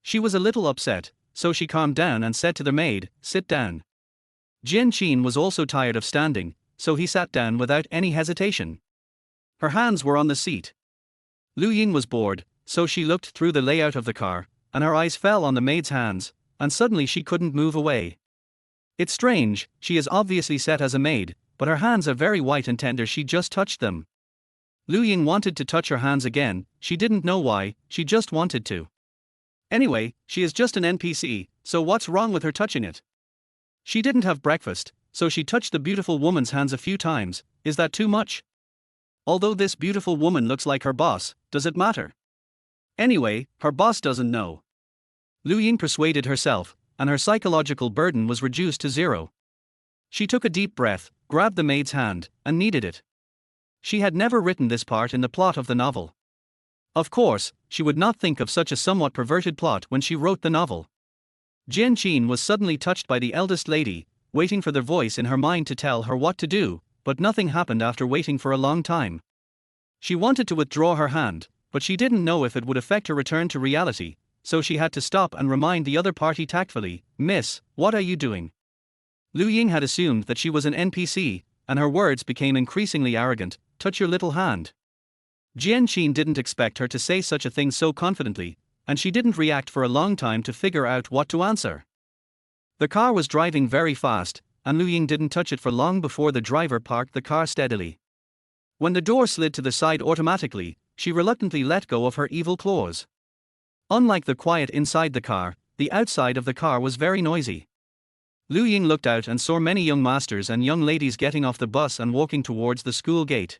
She was a little upset, so she calmed down and said to the maid, "Sit down." Jian Qin was also tired of standing, so he sat down without any hesitation. Her hands were on the seat. Lu Ying was bored, so she looked through the layout of the car, and her eyes fell on the maid's hands, and suddenly she couldn't move away. It's strange, she is obviously set as a maid, but her hands are very white and tender, she just touched them. Lu Ying wanted to touch her hands again, she didn't know why, she just wanted to. Anyway, she is just an NPC, so what's wrong with her touching it? She didn't have breakfast, so she touched the beautiful woman's hands a few times. Is that too much? Although this beautiful woman looks like her boss, does it matter? Anyway, her boss doesn't know. Lu Ying persuaded herself, and her psychological burden was reduced to zero. She took a deep breath, grabbed the maid's hand, and kneaded it. She had never written this part in the plot of the novel. Of course, she would not think of such a somewhat perverted plot when she wrote the novel. Jian Qin was suddenly touched by the eldest lady, waiting for the voice in her mind to tell her what to do, but nothing happened after waiting for a long time. She wanted to withdraw her hand, but she didn't know if it would affect her return to reality, so she had to stop and remind the other party tactfully, "Miss, what are you doing?" Lu Ying had assumed that she was an NPC, and her words became increasingly arrogant, "Touch your little hand." Jian Qin didn't expect her to say such a thing so confidently, and she didn't react for a long time to figure out what to answer. The car was driving very fast, and Lu Ying didn't touch it for long before the driver parked the car steadily. When the door slid to the side automatically, she reluctantly let go of her evil claws. Unlike the quiet inside the car, the outside of the car was very noisy. Lu Ying looked out and saw many young masters and young ladies getting off the bus and walking towards the school gate.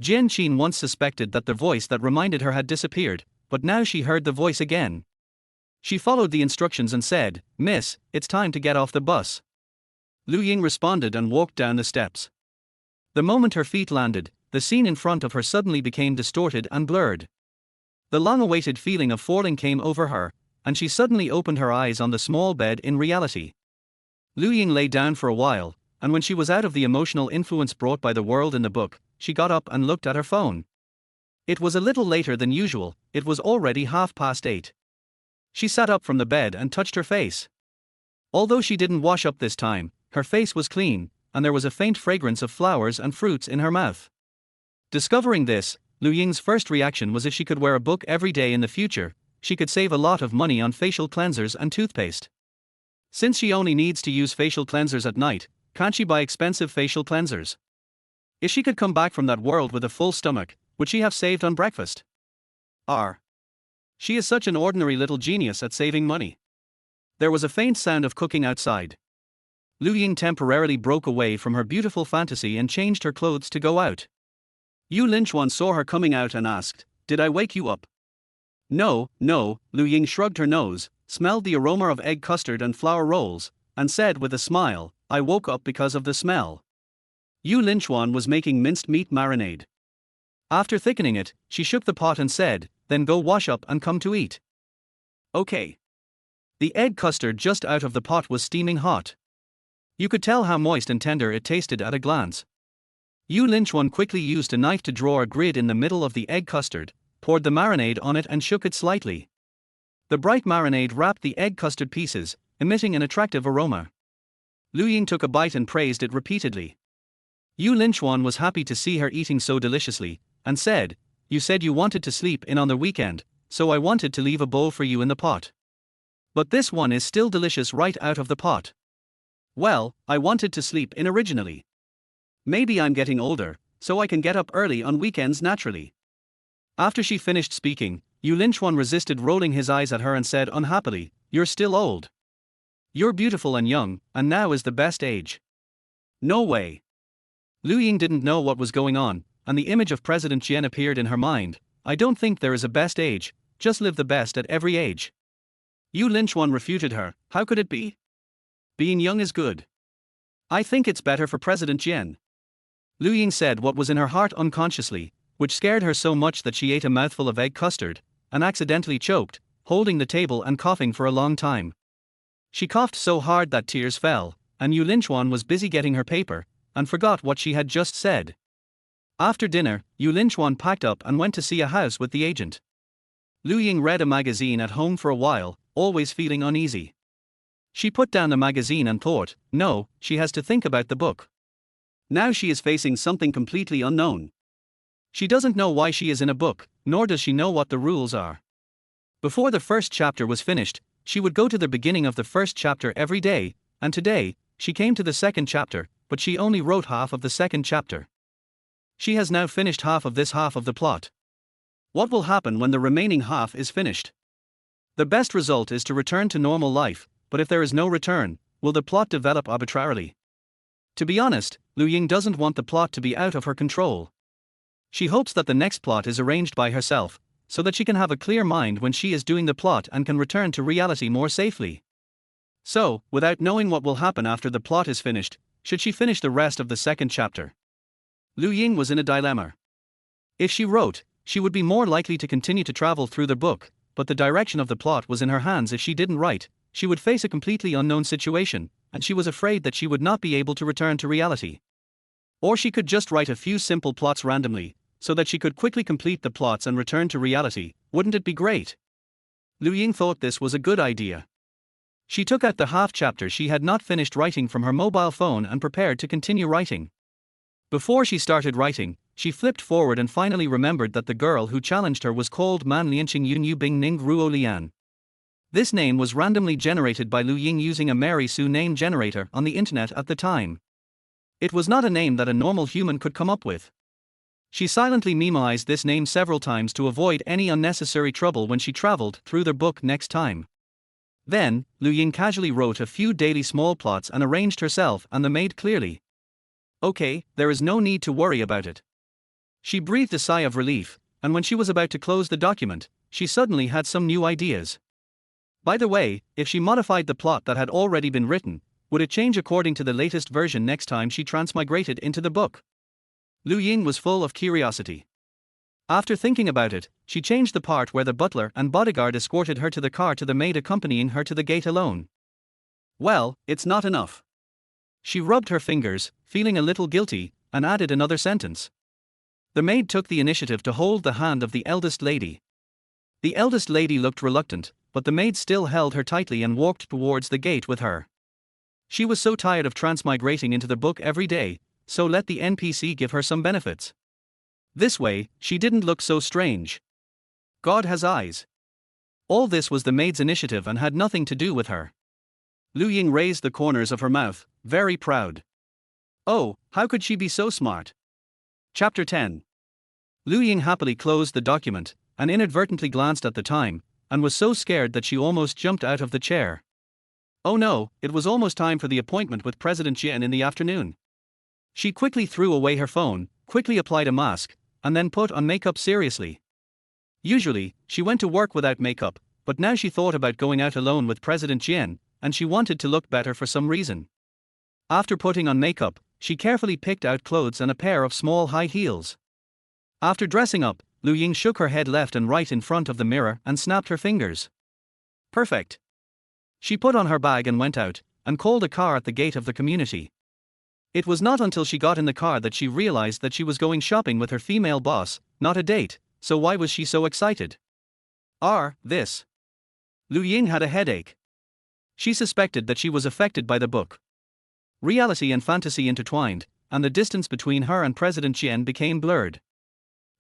Jian Qin once suspected that the voice that reminded her had disappeared, but now she heard the voice again. She followed the instructions and said, "Miss, it's time to get off the bus." Lu Ying responded and walked down the steps. The moment her feet landed, the scene in front of her suddenly became distorted and blurred. The long-awaited feeling of falling came over her, and she suddenly opened her eyes on the small bed in reality. Lu Ying lay down for a while, and when she was out of the emotional influence brought by the world in the book, she got up and looked at her phone. It was a little later than usual, it was already 8:30. She sat up from the bed and touched her face. Although she didn't wash up this time, her face was clean, and there was a faint fragrance of flowers and fruits in her mouth. Discovering this, Lu Ying's first reaction was if she could wear a book every day in the future, she could save a lot of money on facial cleansers and toothpaste. Since she only needs to use facial cleansers at night, can't she buy expensive facial cleansers? If she could come back from that world with a full stomach, would she have saved on breakfast? She is such an ordinary little genius at saving money. There was a faint sound of cooking outside. Lu Ying temporarily broke away from her beautiful fantasy and changed her clothes to go out. Yu Linchuan saw her coming out and asked, "Did I wake you up?" No, Lu Ying shrugged her nose, smelled the aroma of egg custard and flour rolls, and said with a smile, "I woke up because of the smell." Yu Linchuan was making minced meat marinade. After thickening it, she shook the pot and said, "Then go wash up and come to eat." Okay. The egg custard just out of the pot was steaming hot. You could tell how moist and tender it tasted at a glance. Yu Linchuan quickly used a knife to draw a grid in the middle of the egg custard, poured the marinade on it and shook it slightly. The bright marinade wrapped the egg custard pieces, emitting an attractive aroma. Lu Ying took a bite and praised it repeatedly. Yu Linchuan was happy to see her eating so deliciously, and said, "You said you wanted to sleep in on the weekend, so I wanted to leave a bowl for you in the pot. But this one is still delicious right out of the pot." "Well, I wanted to sleep in originally. Maybe I'm getting older, so I can get up early on weekends naturally." After she finished speaking, Yu Linchuan resisted rolling his eyes at her and said unhappily, "You're still old. You're beautiful and young, and now is the best age." "No way." Lu Ying didn't know what was going on, and the image of President Jian appeared in her mind. "I don't think there is a best age, just live the best at every age." Yu Linchuan refuted her, "How could it be? Being young is good. I think it's better for President Jian." Lu Ying said what was in her heart unconsciously, which scared her so much that she ate a mouthful of egg custard, and accidentally choked, holding the table and coughing for a long time. She coughed so hard that tears fell, and Yu Linchuan was busy getting her paper, and forgot what she had just said. After dinner, Yu Linchuan packed up and went to see a house with the agent. Lu Ying read a magazine at home for a while, always feeling uneasy. She put down the magazine and thought, no, she has to think about the book. Now she is facing something completely unknown. She doesn't know why she is in a book, nor does she know what the rules are. Before the first chapter was finished, she would go to the beginning of the first chapter every day, and today, she came to the second chapter, but she only wrote half of the second chapter. She has now finished half of this half of the plot. What will happen when the remaining half is finished? The best result is to return to normal life, but if there is no return, will the plot develop arbitrarily? To be honest, Lu Ying doesn't want the plot to be out of her control. She hopes that the next plot is arranged by herself, so that she can have a clear mind when she is doing the plot and can return to reality more safely. So, without knowing what will happen after the plot is finished, should she finish the rest of the second chapter? Lu Ying was in a dilemma. If she wrote, she would be more likely to continue to travel through the book, but the direction of the plot was in her hands. If she didn't write, she would face a completely unknown situation, and she was afraid that she would not be able to return to reality. Or she could just write a few simple plots randomly, so that she could quickly complete the plots and return to reality. Wouldn't it be great? Lu Ying thought this was a good idea. She took out the half chapter she had not finished writing from her mobile phone and prepared to continue writing. Before she started writing, she flipped forward and finally remembered that the girl who challenged her was called Man Lianqing Yun Yu Bing Ning Ruo Lian. This name was randomly generated by Lu Ying using a Mary Sue name generator on the internet at the time. It was not a name that a normal human could come up with. She silently memoized this name several times to avoid any unnecessary trouble when she traveled through the book next time. Then, Lu Ying casually wrote a few daily small plots and arranged herself and the maid clearly. Okay, there is no need to worry about it. She breathed a sigh of relief, and when she was about to close the document, she suddenly had some new ideas. By the way, if she modified the plot that had already been written, would it change according to the latest version next time she transmigrated into the book? Lu Ying was full of curiosity. After thinking about it, she changed the part where the butler and bodyguard escorted her to the car to the maid accompanying her to the gate alone. Well, it's not enough. She rubbed her fingers, feeling a little guilty, and added another sentence. The maid took the initiative to hold the hand of the eldest lady. The eldest lady looked reluctant, but the maid still held her tightly and walked towards the gate with her. She was so tired of transmigrating into the book every day, so let the NPC give her some benefits. This way, she didn't look so strange. God has eyes. All this was the maid's initiative and had nothing to do with her. Lu Ying raised the corners of her mouth, very proud. Oh, how could she be so smart? Chapter 10. Lu Ying happily closed the document, and inadvertently glanced at the time, and was so scared that she almost jumped out of the chair. Oh no, it was almost time for the appointment with President Jian in the afternoon. She quickly threw away her phone, quickly applied a mask, and then put on makeup seriously. Usually, she went to work without makeup, but now she thought about going out alone with President Jian, and she wanted to look better for some reason. After putting on makeup, she carefully picked out clothes and a pair of small high heels. After dressing up, Lu Ying shook her head left and right in front of the mirror and snapped her fingers. Perfect. She put on her bag and went out, and called a car at the gate of the community. It was not until she got in the car that she realized that she was going shopping with her female boss, not a date, so why was she so excited? This. Lu Ying had a headache. She suspected that she was affected by the book. Reality and fantasy intertwined, and the distance between her and President Jian became blurred.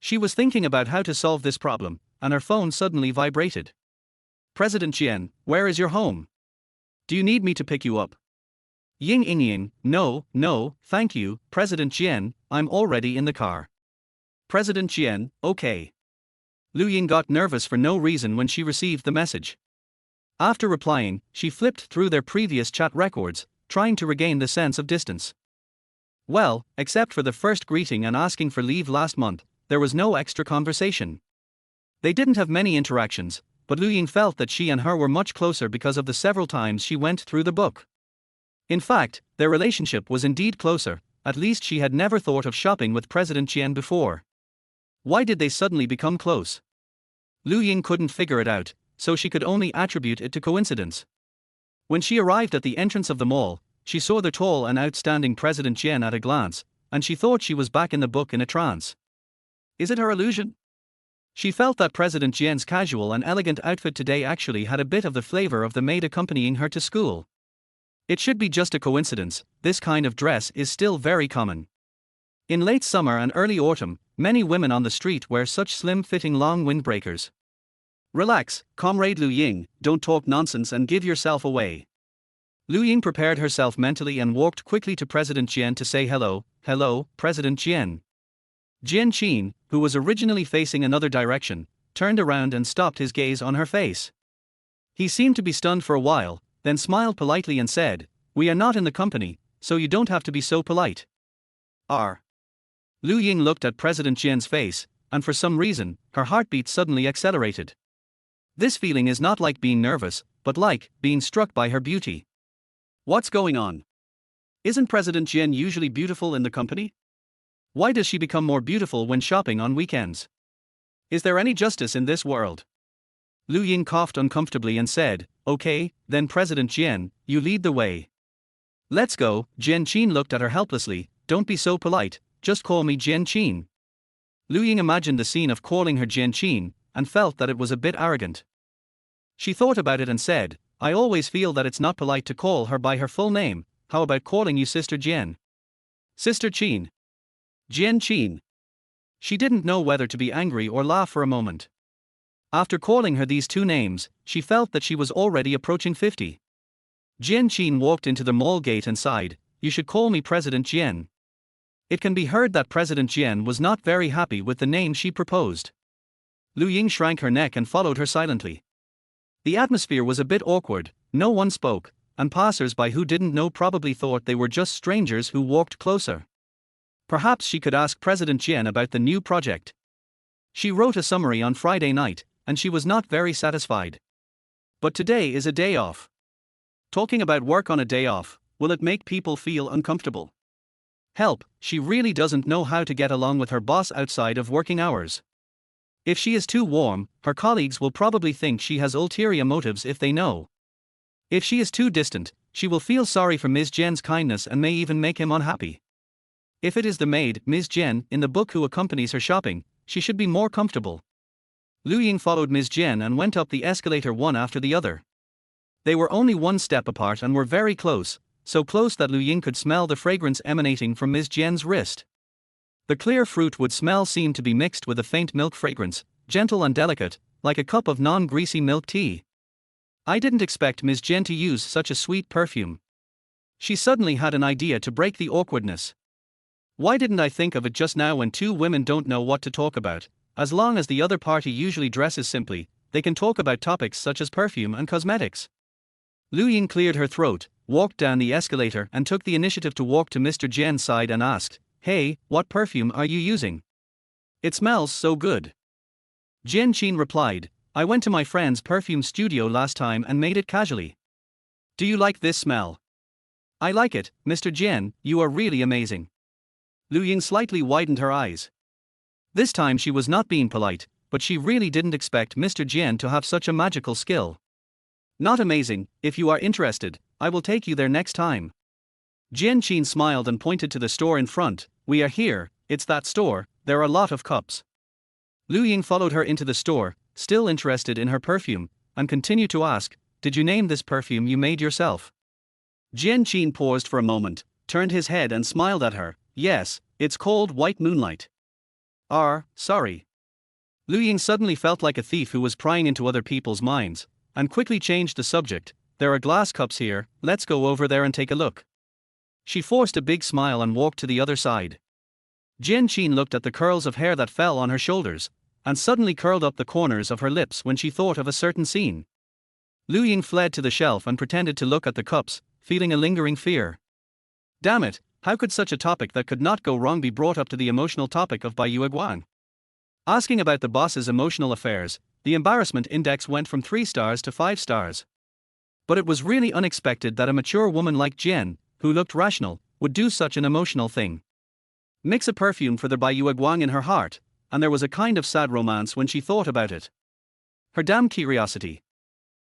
She was thinking about how to solve this problem, and her phone suddenly vibrated. President Jian, where is your home? Do you need me to pick you up? Ying, no, thank you, President Jian, I'm already in the car. President Jian, okay. Lu Ying got nervous for no reason when she received the message. After replying, she flipped through their previous chat records, trying to regain the sense of distance. Well, except for the first greeting and asking for leave last month, there was no extra conversation. They didn't have many interactions, but Lu Ying felt that she and her were much closer because of the several times she went through the book. In fact, their relationship was indeed closer, at least she had never thought of shopping with President Jian before. Why did they suddenly become close? Lu Ying couldn't figure it out, so she could only attribute it to coincidence. When she arrived at the entrance of the mall, she saw the tall and outstanding President Jian at a glance, and she thought she was back in the book in a trance. Is it her illusion? She felt that President Jian's casual and elegant outfit today actually had a bit of the flavor of the maid accompanying her to school. It should be just a coincidence, this kind of dress is still very common. In late summer and early autumn, many women on the street wear such slim-fitting long windbreakers. Relax, Comrade Lu Ying, don't talk nonsense and give yourself away. Lu Ying prepared herself mentally and walked quickly to President Jian to say hello, President Jian. Jian Qin, who was originally facing another direction, turned around and stopped his gaze on her face. He seemed to be stunned for a while, then smiled politely and said, "We are not in the company, so you don't have to be so polite." Lu Ying looked at President Jian's face, and for some reason, her heartbeat suddenly accelerated. This feeling is not like being nervous, but like being struck by her beauty. What's going on? Isn't President Jian usually beautiful in the company? Why does she become more beautiful when shopping on weekends? Is there any justice in this world? Lu Ying coughed uncomfortably and said, "Okay, then President Jian, you lead the way." "Let's go." Jian Qin looked at her helplessly. "Don't be so polite, just call me Jian Qin." Lu Ying imagined the scene of calling her Jian Qin, and felt that it was a bit arrogant. She thought about it and said, "I always feel that it's not polite to call her by her full name. How about calling you Sister Jian?" Sister Qin. Jian Qin. She didn't know whether to be angry or laugh for a moment. After calling her these two names, she felt that she was already approaching 50. Jian Qin walked into the mall gate and sighed, "You should call me President Jian." It can be heard that President Jian was not very happy with the name she proposed. Lu Ying shrank her neck and followed her silently. The atmosphere was a bit awkward, no one spoke, and passers-by who didn't know probably thought they were just strangers who walked closer. Perhaps she could ask President Jian about the new project. She wrote a summary on Friday night, and she was not very satisfied. But today is a day off. Talking about work on a day off, will it make people feel uncomfortable? Help, she really doesn't know how to get along with her boss outside of working hours. If she is too warm, her colleagues will probably think she has ulterior motives if they know. If she is too distant, she will feel sorry for Ms. Jian's kindness and may even make him unhappy. If it is the maid, Ms. Jian, in the book who accompanies her shopping, she should be more comfortable. Lu Ying followed Ms. Jian and went up the escalator one after the other. They were only one step apart and were very close, so close that Lu Ying could smell the fragrance emanating from Ms. Jian's wrist. The clear fruit wood smell seemed to be mixed with a faint milk fragrance, gentle and delicate, like a cup of non-greasy milk tea. I didn't expect Ms. Jian to use such a sweet perfume. She suddenly had an idea to break the awkwardness. Why didn't I think of it just now? When two women don't know what to talk about, as long as the other party usually dresses simply, they can talk about topics such as perfume and cosmetics. Lu Ying cleared her throat, walked down the escalator and took the initiative to walk to Mr. Jian's side and asked, "Hey, what perfume are you using? It smells so good." Jian Qin replied, "I went to my friend's perfume studio last time and made it casually. Do you like this smell?" "I like it, Mr. Jian, you are really amazing." Lu Ying slightly widened her eyes. This time she was not being polite, but she really didn't expect Mr. Jian to have such a magical skill. "Not amazing, if you are interested, I will take you there next time. Jian Qin smiled and pointed to the store in front. We are here, it's that store, there are a lot of cups. Lu Ying followed her into the store, still interested in her perfume, and continued to ask, did you name this perfume you made yourself? Jian Qin paused for a moment, turned his head and smiled at her. Yes, it's called White Moonlight. Sorry. Lu Ying suddenly felt like a thief who was prying into other people's minds, and quickly changed the subject. There are glass cups here, let's go over there and take a look. She forced a big smile and walked to the other side. Jian Qin looked at the curls of hair that fell on her shoulders, and suddenly curled up the corners of her lips when she thought of a certain scene. Lu Ying fled to the shelf and pretended to look at the cups, feeling a lingering fear. Damn it, how could such a topic that could not go wrong be brought up to the emotional topic of Bai Yueguang? Asking about the boss's emotional affairs, the embarrassment index went from 3 stars to 5 stars. But it was really unexpected that a mature woman like Jian, who looked rational, would do such an emotional thing. Mix a perfume for the Bai Yueguang in her heart, and there was a kind of sad romance when she thought about it. Her damn curiosity.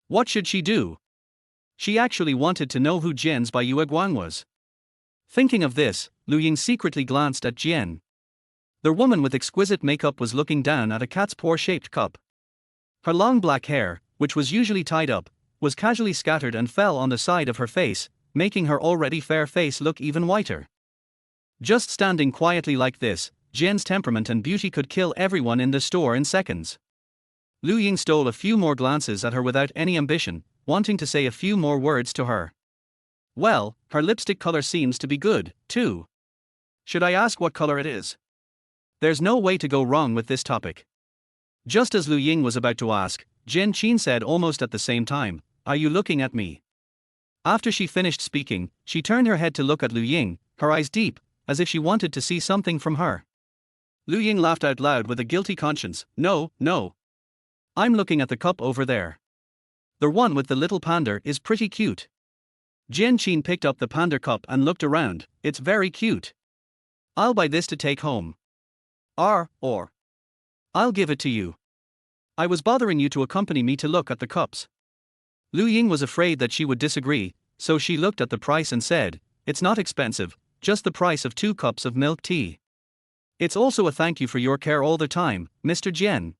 What should she do? She actually wanted to know who Jian's Bai Yueguang was. Thinking of this, Lu Ying secretly glanced at Jian. The woman with exquisite makeup was looking down at a cat's paw-shaped cup. Her long black hair, which was usually tied up, was casually scattered and fell on the side of her face, making her already fair face look even whiter. Just standing quietly like this, Jian's temperament and beauty could kill everyone in the store in seconds. Lu Ying stole a few more glances at her without any ambition, wanting to say a few more words to her. Well, her lipstick color seems to be good, too. Should I ask what color it is? There's no way to go wrong with this topic. Just as Lu Ying was about to ask, Jian Qin said almost at the same time, are you looking at me? After she finished speaking, she turned her head to look at Lu Ying, her eyes deep, as if she wanted to see something from her. Lu Ying laughed out loud with a guilty conscience. No. I'm looking at the cup over there. The one with the little panda is pretty cute. Jian Qin picked up the panda cup and looked around. It's very cute. I'll buy this to take home. Or I'll give it to you. I was bothering you to accompany me to look at the cups. Lu Ying was afraid that she would disagree, so she looked at the price and said, it's not expensive, just the price of 2 cups of milk tea. It's also a thank you for your care all the time, Mr. Jian.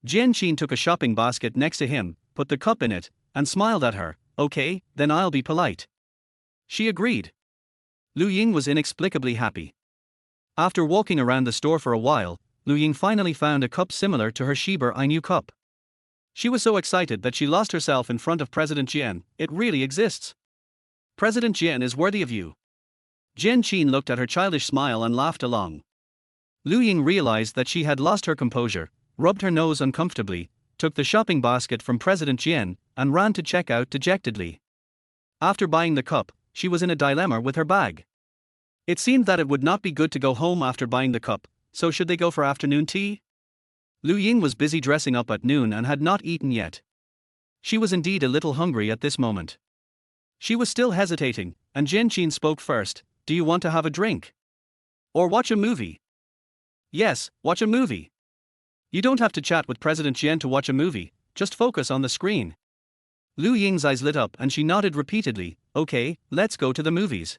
Jian Qin took a shopping basket next to him, put the cup in it, and smiled at her. Okay, then I'll be polite. She agreed. Lu Ying was inexplicably happy. After walking around the store for a while, Lu Ying finally found a cup similar to her Shiba Inu cup. She was so excited that she lost herself in front of President Jian. It really exists. President Jian is worthy of you. Jian Qin looked at her childish smile and laughed along. Lu Ying realized that she had lost her composure, rubbed her nose uncomfortably, took the shopping basket from President Jian, and ran to check out dejectedly. After buying the cup, she was in a dilemma with her bag. It seemed that it would not be good to go home after buying the cup, so should they go for afternoon tea? Lu Ying was busy dressing up at noon and had not eaten yet. She was indeed a little hungry at this moment. She was still hesitating, and Jian Qin spoke first. Do you want to have a drink? Or watch a movie? Yes, watch a movie. You don't have to chat with President Jian to watch a movie, just focus on the screen. Lu Ying's eyes lit up and she nodded repeatedly. Okay, let's go to the movies.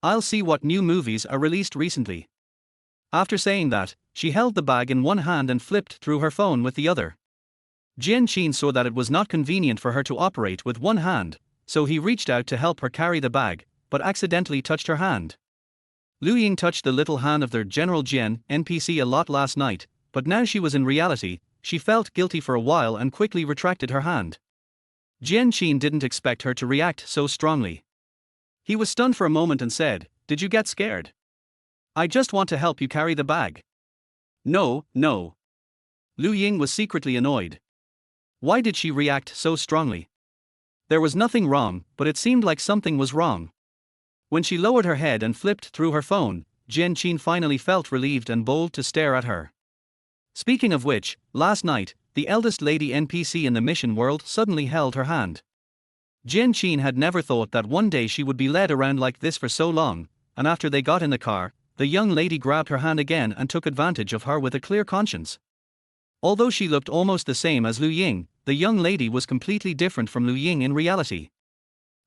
I'll see what new movies are released recently. After saying that, she held the bag in one hand and flipped through her phone with the other. Jian Qin saw that it was not convenient for her to operate with one hand, so he reached out to help her carry the bag, but accidentally touched her hand. Lu Ying touched the little hand of their General Jian NPC a lot last night, but now she was in reality. She felt guilty for a while and quickly retracted her hand. Jian Qin didn't expect her to react so strongly. He was stunned for a moment and said, "Did you get scared? I just want to help you carry the bag." No. Lu Ying was secretly annoyed. Why did she react so strongly? There was nothing wrong, but it seemed like something was wrong. When she lowered her head and flipped through her phone, Jian Qin finally felt relieved and bold to stare at her. Speaking of which, last night, the eldest lady NPC in the mission world suddenly held her hand. Jian Qin had never thought that one day she would be led around like this for so long, and after they got in the car, the young lady grabbed her hand again and took advantage of her with a clear conscience. Although she looked almost the same as Lu Ying, the young lady was completely different from Lu Ying in reality.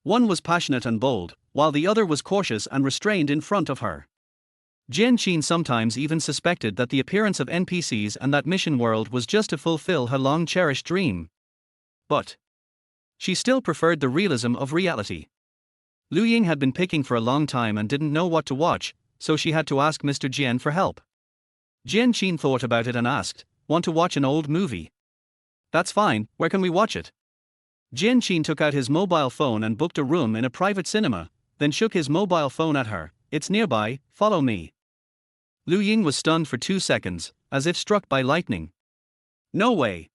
One was passionate and bold, while the other was cautious and restrained in front of her. Jian sometimes even suspected that the appearance of NPCs and that mission world was just to fulfill her long-cherished dream. But she still preferred the realism of reality. Ying had been picking for a long time and didn't know what to watch, so she had to ask Mr. Jian for help. Jian thought about it and asked, "Want to watch an old movie?" "That's fine, where can we watch it?" Jian took out his mobile phone and booked a room in a private cinema, then shook his mobile phone at her. "It's nearby, follow me." Ying was stunned for 2 seconds, as if struck by lightning. No way.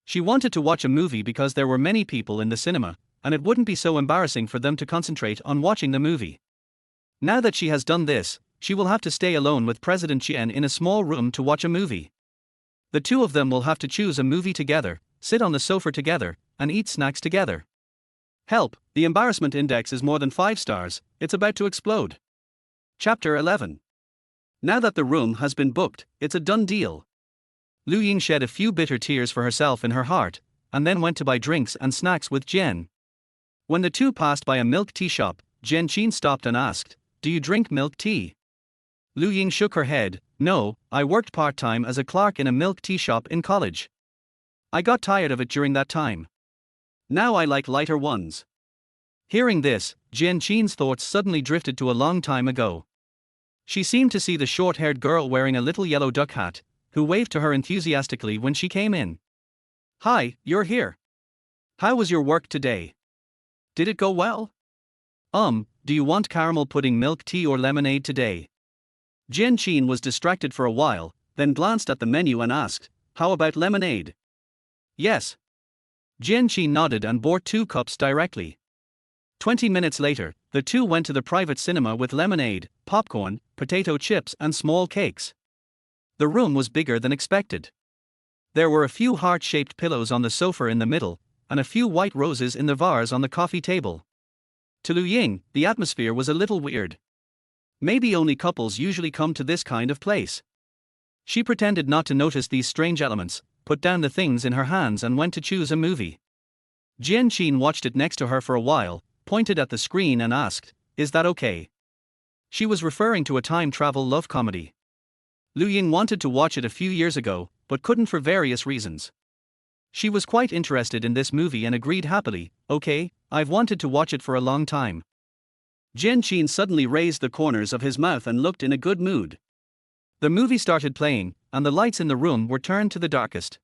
She wanted to watch a movie because there were many people in the cinema, and it wouldn't be so embarrassing for them to concentrate on watching the movie. Now that she has done this, she will have to stay alone with President Jian in a small room to watch a movie. The two of them will have to choose a movie together, sit on the sofa together, and eat snacks together. Help, the embarrassment index is more than 5 stars, it's about to explode. Chapter 11. Now that the room has been booked, it's a done deal. Ying shed a few bitter tears for herself in her heart, and then went to buy drinks and snacks with Jian. When the two passed by a milk tea shop, Jian stopped and asked, "Do you drink milk tea?" Ying shook her head. "No, I worked part-time as a clerk in a milk tea shop in college. I got tired of it during that time. Now I like lighter ones." Hearing this, Jian's thoughts suddenly drifted to a long time ago. She seemed to see the short-haired girl wearing a little yellow duck hat, who waved to her enthusiastically when she came in. "Hi, you're here. How was your work today? Did it go well? Do you want caramel pudding milk tea or lemonade today?" Jian was distracted for a while, then glanced at the menu and asked, "How about lemonade?" "Yes." Jian nodded and bought 2 cups directly. 20 minutes later, the two went to the private cinema with lemonade, popcorn, potato chips and small cakes. The room was bigger than expected. There were a few heart-shaped pillows on the sofa in the middle, and a few white roses in the vase on the coffee table. To Ying, the atmosphere was a little weird. Maybe only couples usually come to this kind of place. She pretended not to notice these strange elements, put down the things in her hands and went to choose a movie. Jian watched it next to her for a while, pointed at the screen and asked, "Is that okay?" She was referring to a time travel love comedy. Ying wanted to watch it a few years ago, but couldn't for various reasons. She was quite interested in this movie and agreed happily, "Okay, I've wanted to watch it for a long time." Jian suddenly raised the corners of his mouth and looked in a good mood. The movie started playing, and the lights in the room were turned to the darkest.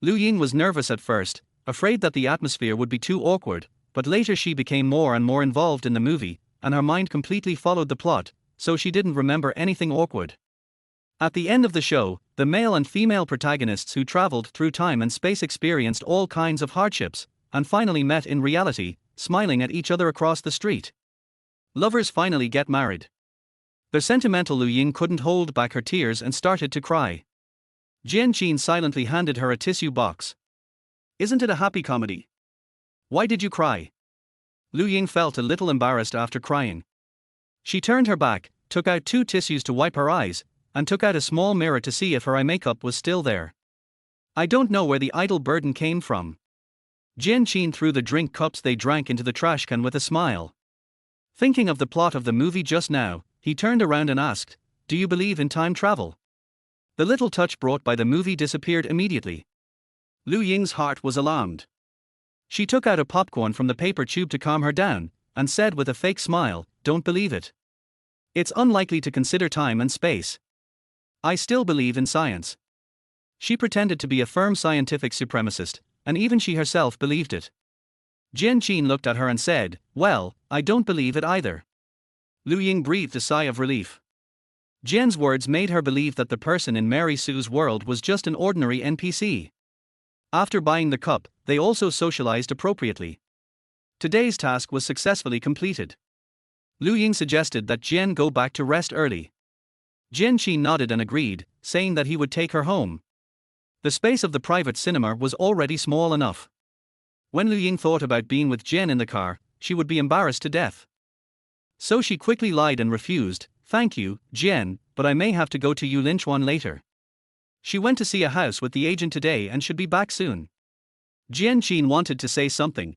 Ying was nervous at first, afraid that the atmosphere would be too awkward, but later she became more and more involved in the movie, and her mind completely followed the plot, so she didn't remember anything awkward. At the end of the show, the male and female protagonists who traveled through time and space experienced all kinds of hardships, and finally met in reality, smiling at each other across the street. Lovers finally get married. The sentimental Ying couldn't hold back her tears and started to cry. Jian silently handed her a tissue box. "Isn't it a happy comedy? Why did you cry?" Ying felt a little embarrassed after crying. She turned her back, took out 2 tissues to wipe her eyes, and took out a small mirror to see if her eye makeup was still there. "I don't know where the idle burden came from." Jian threw the drink cups they drank into the trash can with a smile. Thinking of the plot of the movie just now, he turned around and asked, "Do you believe in time travel?" The little touch brought by the movie disappeared immediately. Ying's heart was alarmed. She took out a popcorn from the paper tube to calm her down, and said with a fake smile, "Don't believe it. It's unlikely to consider time and space. I still believe in science." She pretended to be a firm scientific supremacist, and even she herself believed it. Jian looked at her and said, "Well, I don't believe it either." Ying breathed a sigh of relief. Jian's words made her believe that the person in Mary Sue's world was just an ordinary NPC. After buying the cup, they also socialized appropriately. Today's task was successfully completed. Ying suggested that Jian go back to rest early. Jian nodded and agreed, saying that he would take her home. The space of the private cinema was already small enough. When Ying thought about being with Jian in the car, she would be embarrassed to death. So she quickly lied and refused, "Thank you, Jian, but I may have to go to Yulinchuan later. She went to see a house with the agent today and should be back soon." Jian wanted to say something,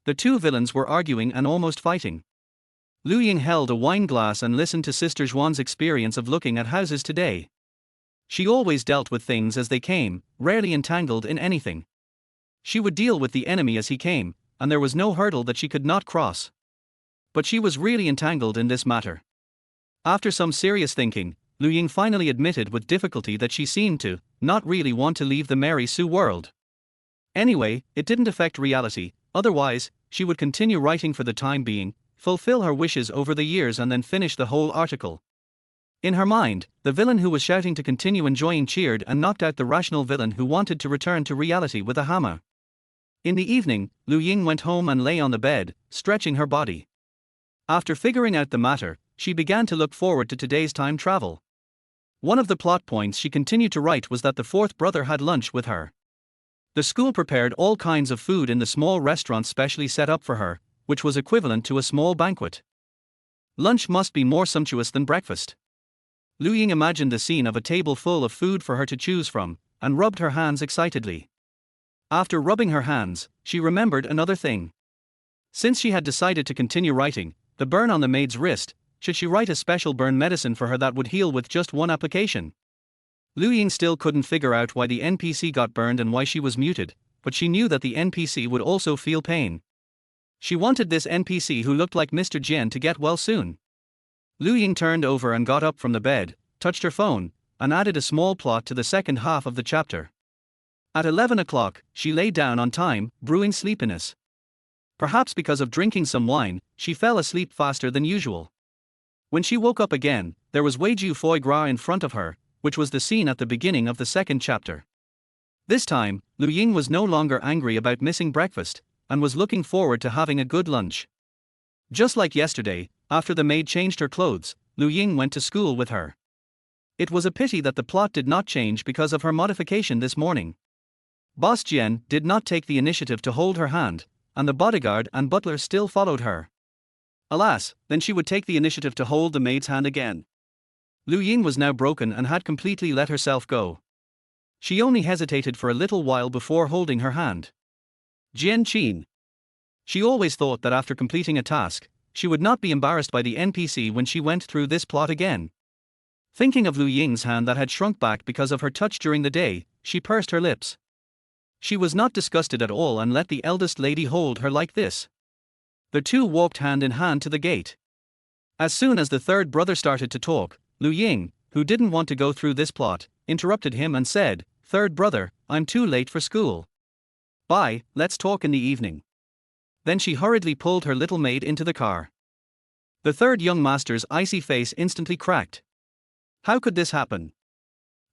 The two villains were arguing and almost fighting. Lu Ying held a wine glass and listened to Sister Zhuan's experience of looking at houses today. She always dealt with things as they came, rarely entangled in anything. She would deal with the enemy as he came, and there was no hurdle that she could not cross. But she was really entangled in this matter. After some serious thinking, Lu Ying finally admitted with difficulty that she seemed to not really want to leave the Mary Sue world. Anyway, it didn't affect reality, otherwise, she would continue writing for the time being, fulfill her wishes over the years and then finish the whole article. In her mind, the villain who was shouting to continue enjoying cheered and knocked out the rational villain who wanted to return to reality with a hammer. In the evening, Lu Ying went home and lay on the bed, stretching her body. After figuring out the matter, she began to look forward to today's time travel. One of the plot points she continued to write was that the fourth brother had lunch with her. The school prepared all kinds of food in the small restaurant specially set up for her, which was equivalent to a small banquet. Lunch must be more sumptuous than breakfast. Lu Ying imagined the scene of a table full of food for her to choose from, and rubbed her hands excitedly. After rubbing her hands, she remembered another thing. Since she had decided to continue writing, the burn on the maid's wrist, should she write a special burn medicine for her that would heal with just one application? Lu Ying still couldn't figure out why the NPC got burned and why she was muted, but she knew that the NPC would also feel pain. She wanted this NPC who looked like Mr. Jian to get well soon. Lu Ying turned over and got up from the bed, touched her phone, and added a small plot to the second half of the chapter. At 11 o'clock, she lay down on time, brewing sleepiness. Perhaps because of drinking some wine, she fell asleep faster than usual. When she woke up again, there was Wei Ju foie gras in front of her, which was the scene at the beginning of the second chapter. This time, Lu Ying was no longer angry about missing breakfast, and was looking forward to having a good lunch. Just like yesterday, after the maid changed her clothes, Lu Ying went to school with her. It was a pity that the plot did not change because of her modification this morning. Boss Jian did not take the initiative to hold her hand, and the bodyguard and butler still followed her. Alas, then she would take the initiative to hold the maid's hand again. Lu Ying was now broken and had completely let herself go. She only hesitated for a little while before holding her hand. Jian Qin. She always thought that after completing a task, she would not be embarrassed by the NPC when she went through this plot again. Thinking of Lu Ying's hand that had shrunk back because of her touch during the day, she pursed her lips. She was not disgusted at all and let the eldest lady hold her like this. The two walked hand in hand to the gate. As soon as the third brother started to talk, Lu Ying, who didn't want to go through this plot, interrupted him and said, "Third brother, I'm too late for school. Bye, let's talk in the evening." Then she hurriedly pulled her little maid into the car. The third young master's icy face instantly cracked. How could this happen?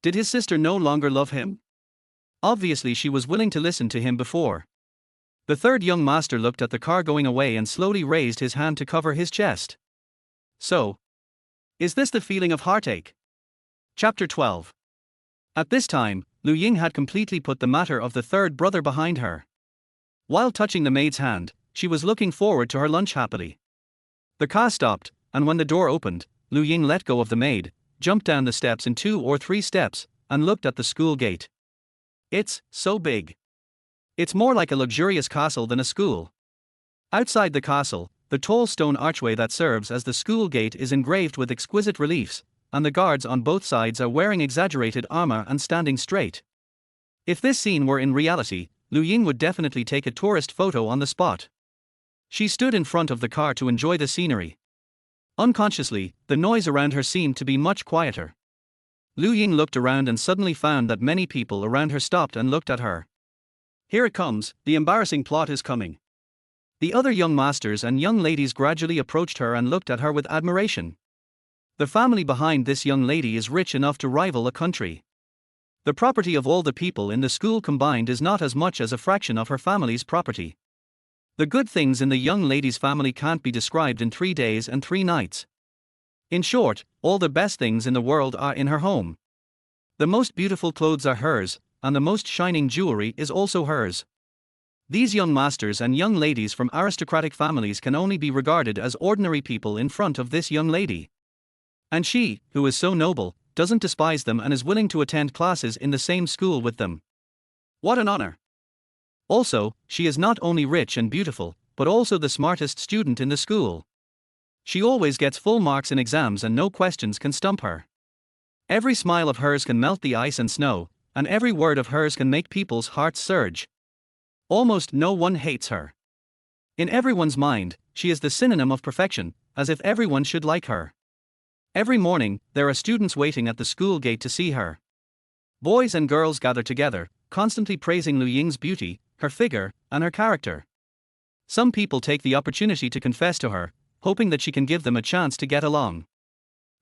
Did his sister no longer love him? Obviously she was willing to listen to him before. The third young master looked at the car going away and slowly raised his hand to cover his chest. So, is this the feeling of heartache? Chapter 12. At this time, Lu Ying had completely put the matter of the third brother behind her. While touching the maid's hand, she was looking forward to her lunch happily. The car stopped, and when the door opened, Lu Ying let go of the maid, jumped down the steps in 2 or 3 steps, and looked at the school gate. It's so big. It's more like a luxurious castle than a school. Outside the castle, the tall stone archway that serves as the school gate is engraved with exquisite reliefs, and the guards on both sides are wearing exaggerated armor and standing straight. If this scene were in reality, Lu Ying would definitely take a tourist photo on the spot. She stood in front of the car to enjoy the scenery. Unconsciously, the noise around her seemed to be much quieter. Lu Ying looked around and suddenly found that many people around her stopped and looked at her. Here it comes, the embarrassing plot is coming. The other young masters and young ladies gradually approached her and looked at her with admiration. The family behind this young lady is rich enough to rival a country. The property of all the people in the school combined is not as much as a fraction of her family's property. The good things in the young lady's family can't be described in 3 days and 3 nights. In short, all the best things in the world are in her home. The most beautiful clothes are hers, and the most shining jewelry is also hers. These young masters and young ladies from aristocratic families can only be regarded as ordinary people in front of this young lady. And she, who is so noble, doesn't despise them and is willing to attend classes in the same school with them. What an honor! Also, she is not only rich and beautiful, but also the smartest student in the school. She always gets full marks in exams and no questions can stump her. Every smile of hers can melt the ice and snow, and every word of hers can make people's hearts surge. Almost no one hates her. In everyone's mind, she is the synonym of perfection, as if everyone should like her. Every morning, there are students waiting at the school gate to see her. Boys and girls gather together, constantly praising Lu Ying's beauty, her figure, and her character. Some people take the opportunity to confess to her, hoping that she can give them a chance to get along.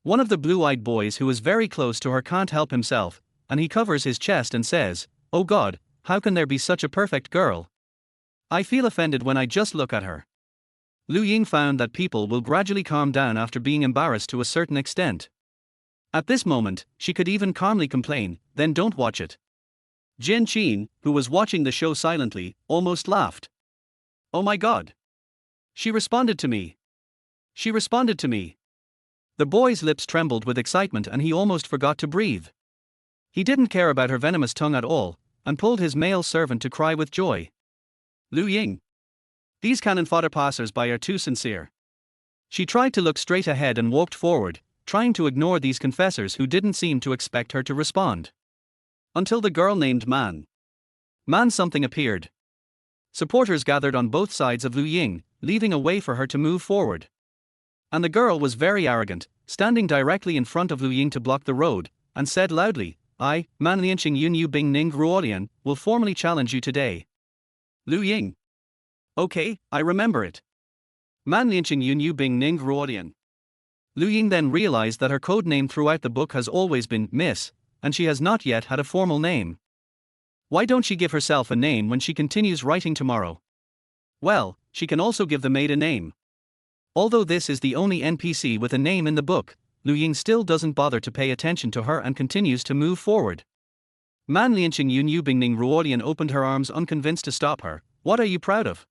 One of the blue-eyed boys who is very close to her can't help himself, and he covers his chest and says, "Oh God, how can there be such a perfect girl? I feel offended when I just look at her." Lu Ying found that people will gradually calm down after being embarrassed to a certain extent. At this moment, she could even calmly complain, "Then don't watch it." Jian, who was watching the show silently, almost laughed. "Oh my God! She responded to me. She responded to me." The boy's lips trembled with excitement and he almost forgot to breathe. He didn't care about her venomous tongue at all, and pulled his male servant to cry with joy. "Lu Ying! These cannon fodder passers-by are too sincere." She tried to look straight ahead and walked forward, trying to ignore these confessors who didn't seem to expect her to respond. Until the girl named Man. Something appeared. Supporters gathered on both sides of Lu Ying, leaving a way for her to move forward. And the girl was very arrogant, standing directly in front of Lu Ying to block the road, and said loudly, "I, Man Lianqing Yun Yu Bing Ning Ruolian, will formally challenge you today." Lu Ying. "Okay, I remember it. Man Lianqing Yun Yu Bing Ning Ruolian." Lu Ying then realized that her code name throughout the book has always been Miss, and she has not yet had a formal name. Why don't she give herself a name when she continues writing tomorrow? Well, she can also give the maid a name. Although this is the only NPC with a name in the book, Lu Ying still doesn't bother to pay attention to her and continues to move forward. Man Lianqing Yun Yu Bingning Ruolian opened her arms unconvinced to stop her. "What are you proud of?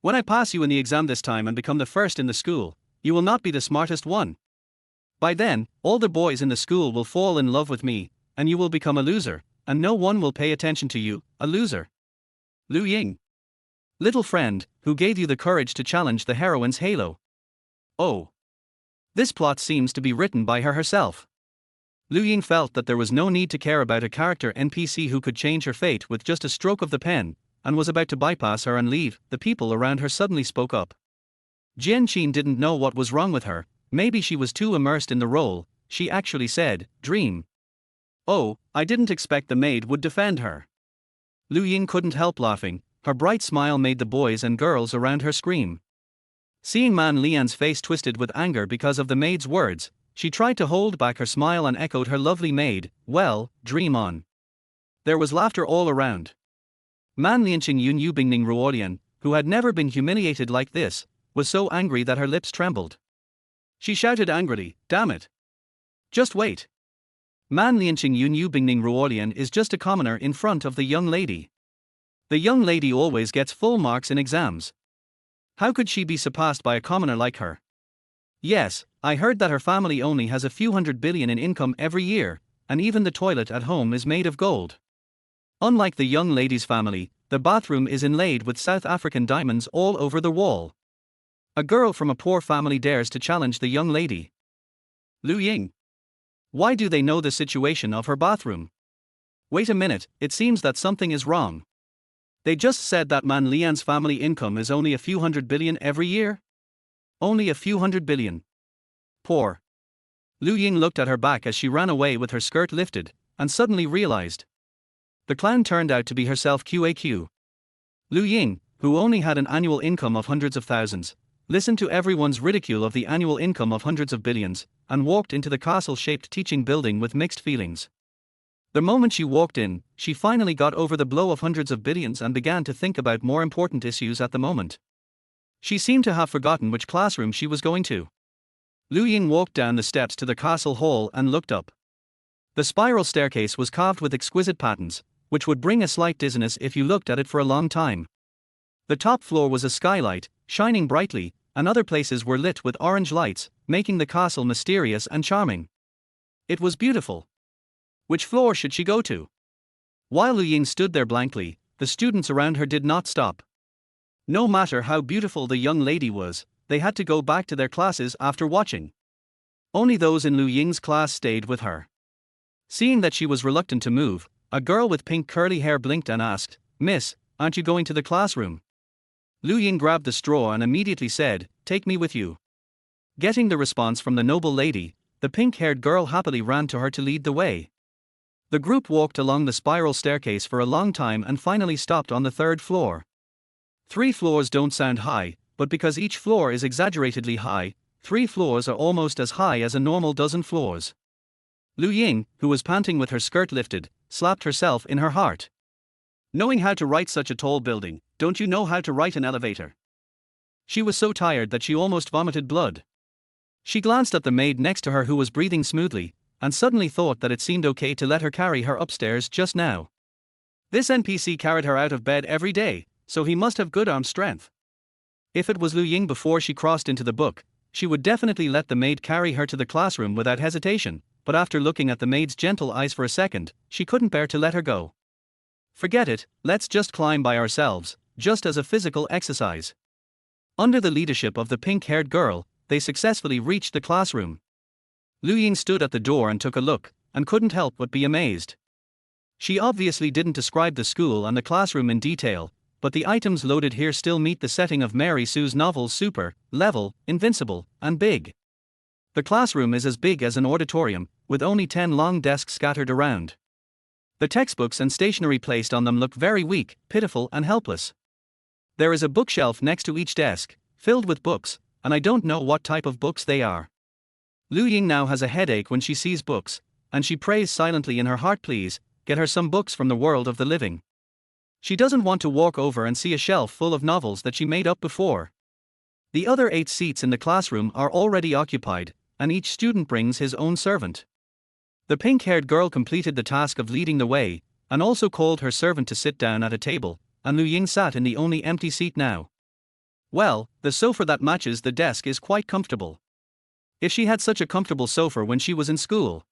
When I pass you in the exam this time and become the first in the school, you will not be the smartest one. By then, all the boys in the school will fall in love with me, and you will become a loser, and no one will pay attention to you, a loser." Lu Ying. Little friend, who gave you the courage to challenge the heroine's halo? Oh. This plot seems to be written by her herself. Lu Ying felt that there was no need to care about a character NPC who could change her fate with just a stroke of the pen, and was about to bypass her and leave. The people around her suddenly spoke up. Jian didn't know what was wrong with her, maybe she was too immersed in the role. She actually said, "Dream." "Oh, I didn't expect the maid would defend her." Lu Ying couldn't help laughing. Her bright smile made the boys and girls around her scream. Seeing Man Lian's face twisted with anger because of the maid's words, she tried to hold back her smile and echoed her lovely maid, "Well, dream on." There was laughter all around. Man Lianqing Yun Yu Bingning Ruolian, who had never been humiliated like this, was so angry that her lips trembled. She shouted angrily, "Damn it! Just wait. Man Lianqing Yun Yu Bingning Ruolian is just a commoner in front of the young lady. The young lady always gets full marks in exams. How could she be surpassed by a commoner like her? Yes, I heard that her family only has a few hundred billion in income every year, and even the toilet at home is made of gold. Unlike the young lady's family, the bathroom is inlaid with South African diamonds all over the wall. A girl from a poor family dares to challenge the young lady. Lu Ying. Why do they know the situation of her bathroom? Wait a minute, it seems that something is wrong. They just said that Man Lian's family income is only a few hundred billion every year? Only a few hundred billion. Poor. Lu Ying looked at her back as she ran away with her skirt lifted, and suddenly realized. The clown turned out to be herself QAQ. Lu Ying, who only had an annual income of hundreds of thousands, listened to everyone's ridicule of the annual income of hundreds of billions, and walked into the castle-shaped teaching building with mixed feelings. The moment she walked in, she finally got over the blow of hundreds of billions and began to think about more important issues at the moment. She seemed to have forgotten which classroom she was going to. Lu Ying walked down the steps to the castle hall and looked up. The spiral staircase was carved with exquisite patterns, which would bring a slight dizziness if you looked at it for a long time. The top floor was a skylight, shining brightly, and other places were lit with orange lights, making the castle mysterious and charming. It was beautiful. Which floor should she go to? While Lu Ying stood there blankly, the students around her did not stop. No matter how beautiful the young lady was, they had to go back to their classes after watching. Only those in Lu Ying's class stayed with her. Seeing that she was reluctant to move, a girl with pink curly hair blinked and asked, "Miss, aren't you going to the classroom?" Lu Ying grabbed the straw and immediately said, "Take me with you." Getting the response from the noble lady, the pink-haired girl happily ran to her to lead the way. The group walked along the spiral staircase for a long time and finally stopped on the third floor. 3 floors don't sound high, but because each floor is exaggeratedly high, 3 floors are almost as high as a normal dozen floors. Lu Ying, who was panting with her skirt lifted, slapped herself in her heart. Knowing how to write such a tall building, don't you know how to write an elevator? She was so tired that she almost vomited blood. She glanced at the maid next to her who was breathing smoothly, and suddenly thought that it seemed okay to let her carry her upstairs just now. This NPC carried her out of bed every day, so he must have good arm strength. If it was Lu Ying before she crossed into the book, she would definitely let the maid carry her to the classroom without hesitation, but after looking at the maid's gentle eyes for a second, she couldn't bear to let her go. Forget it, let's just climb by ourselves, just as a physical exercise. Under the leadership of the pink-haired girl, they successfully reached the classroom. Lu Ying stood at the door and took a look, and couldn't help but be amazed. She obviously didn't describe the school and the classroom in detail, but the items loaded here still meet the setting of Mary Sue's novels Super, Level, Invincible, and Big. The classroom is as big as an auditorium, with only 10 long desks scattered around. The textbooks and stationery placed on them look very weak, pitiful, and helpless. There is a bookshelf next to each desk, filled with books, and I don't know what type of books they are. Lu Ying now has a headache when she sees books, and she prays silently in her heart, "Please, get her some books from the world of the living." She doesn't want to walk over and see a shelf full of novels that she made up before. The other 8 seats in the classroom are already occupied, and each student brings his own servant. The pink-haired girl completed the task of leading the way, and also called her servant to sit down at a table, and Lu Ying sat in the only empty seat now. Well, the sofa that matches the desk is quite comfortable. If she had such a comfortable sofa when she was in school,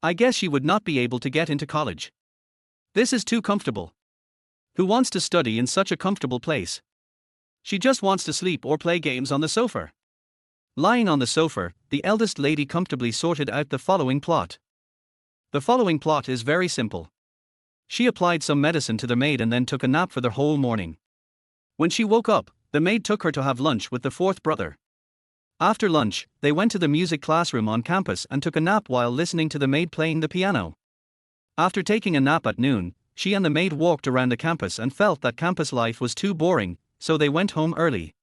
I guess she would not be able to get into college. This is too comfortable. Who wants to study in such a comfortable place? She just wants to sleep or play games on the sofa. Lying on the sofa, the eldest lady comfortably sorted out the following plot. The following plot is very simple. She applied some medicine to the maid and then took a nap for the whole morning. When she woke up, the maid took her to have lunch with the 4th brother. After lunch, they went to the music classroom on campus and took a nap while listening to the maid playing the piano. After taking a nap at noon, she and the maid walked around the campus and felt that campus life was too boring, so they went home early.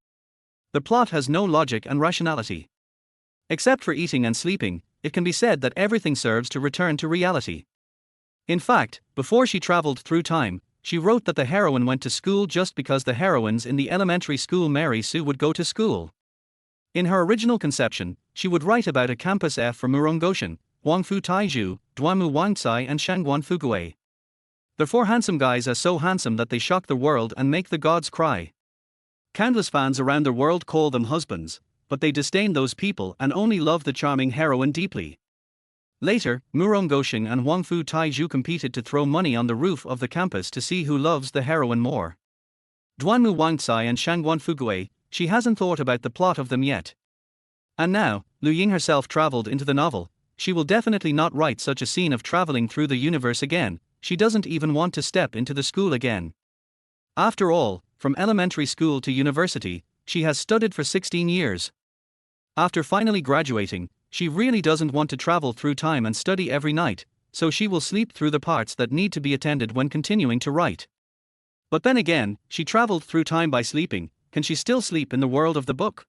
The plot has no logic and rationality. Except for eating and sleeping, it can be said that everything serves to return to reality. In fact, before she traveled through time, she wrote that the heroine went to school just because the heroines in the elementary school Mary Sue would go to school. In her original conception, she would write about a campus F for Murongoshan, Huangfu Taizhu, Duanmu Wangcai and Shangguan Fugui. The 4 handsome guys are so handsome that they shock the world and make the gods cry. Countless fans around the world call them husbands, but they disdain those people and only love the charming heroine deeply. Later, Murongoshan and Huangfu Taizhu competed to throw money on the roof of the campus to see who loves the heroine more. Duanmu Wangcai and Shangguan Fugui, she hasn't thought about the plot of them yet. And now, Lu Ying herself traveled into the novel. She will definitely not write such a scene of traveling through the universe again. She doesn't even want to step into the school again. After all, from elementary school to university, she has studied for 16 years. After finally graduating, she really doesn't want to travel through time and study every night, so she will sleep through the parts that need to be attended when continuing to write. But then again, she traveled through time by sleeping. Can she still sleep in the world of the book?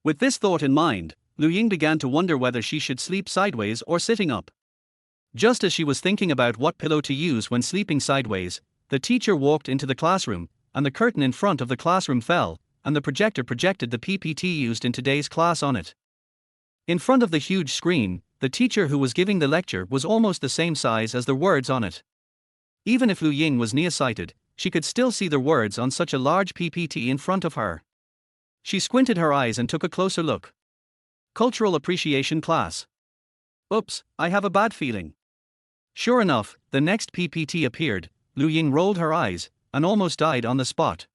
With this thought in mind, Lu Ying began to wonder whether she should sleep sideways or sitting up. Just as she was thinking about what pillow to use when sleeping sideways, the teacher walked into the classroom, and the curtain in front of the classroom fell, and the projector projected the PPT used in today's class on it. In front of the huge screen, the teacher who was giving the lecture was almost the same size as the words on it. Even if Lu Ying was nearsighted, she could still see the words on such a large PPT in front of her. She squinted her eyes and took a closer look. Cultural appreciation class. Oops, I have a bad feeling. Sure enough, the next PPT appeared. Lu Ying rolled her eyes, and almost died on the spot.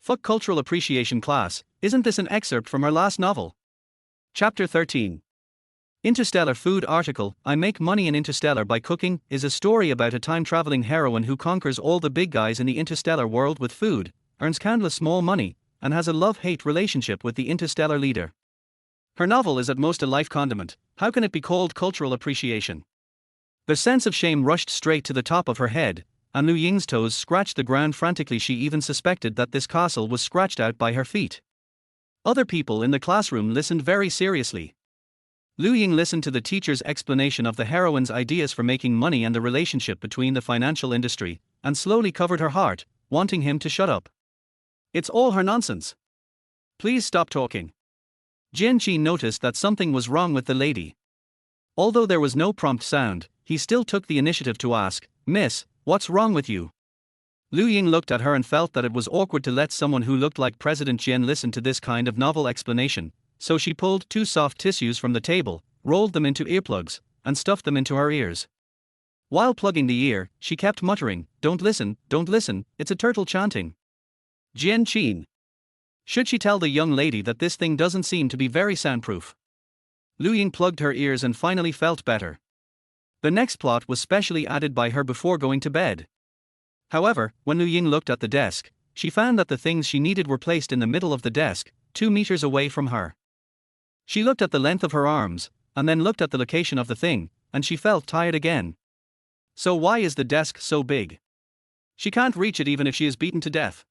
Fuck cultural appreciation class, isn't this an excerpt from her last novel? Chapter 13. Interstellar food article, I Make Money in Interstellar by Cooking, is a story about a time-traveling heroine who conquers all the big guys in the interstellar world with food, earns countless small money, and has a love-hate relationship with the interstellar leader. Her novel is at most a life condiment. How can it be called cultural appreciation? The sense of shame rushed straight to the top of her head, and Lu Ying's toes scratched the ground frantically. She even suspected that this castle was scratched out by her feet. Other people in the classroom listened very seriously. Lu Ying listened to the teacher's explanation of the heroine's ideas for making money and the relationship between the financial industry, and slowly covered her heart, wanting him to shut up. It's all her nonsense. Please stop talking. Jian noticed that something was wrong with the lady. Although there was no prompt sound, he still took the initiative to ask, "Miss, what's wrong with you?" Lu Ying looked at her and felt that it was awkward to let someone who looked like President Jian listen to this kind of novel explanation, so she pulled 2 soft tissues from the table, rolled them into earplugs, and stuffed them into her ears. While plugging the ear, she kept muttering, don't listen, it's a turtle chanting." Jian. Should she tell the young lady that this thing doesn't seem to be very soundproof? Lu Ying plugged her ears and finally felt better. The next plot was specially added by her before going to bed. However, when Lu Ying looked at the desk, she found that the things she needed were placed in the middle of the desk, 2 meters away from her. She looked at the length of her arms, and then looked at the location of the thing, and she felt tired again. So why is the desk so big? She can't reach it even if she is beaten to death.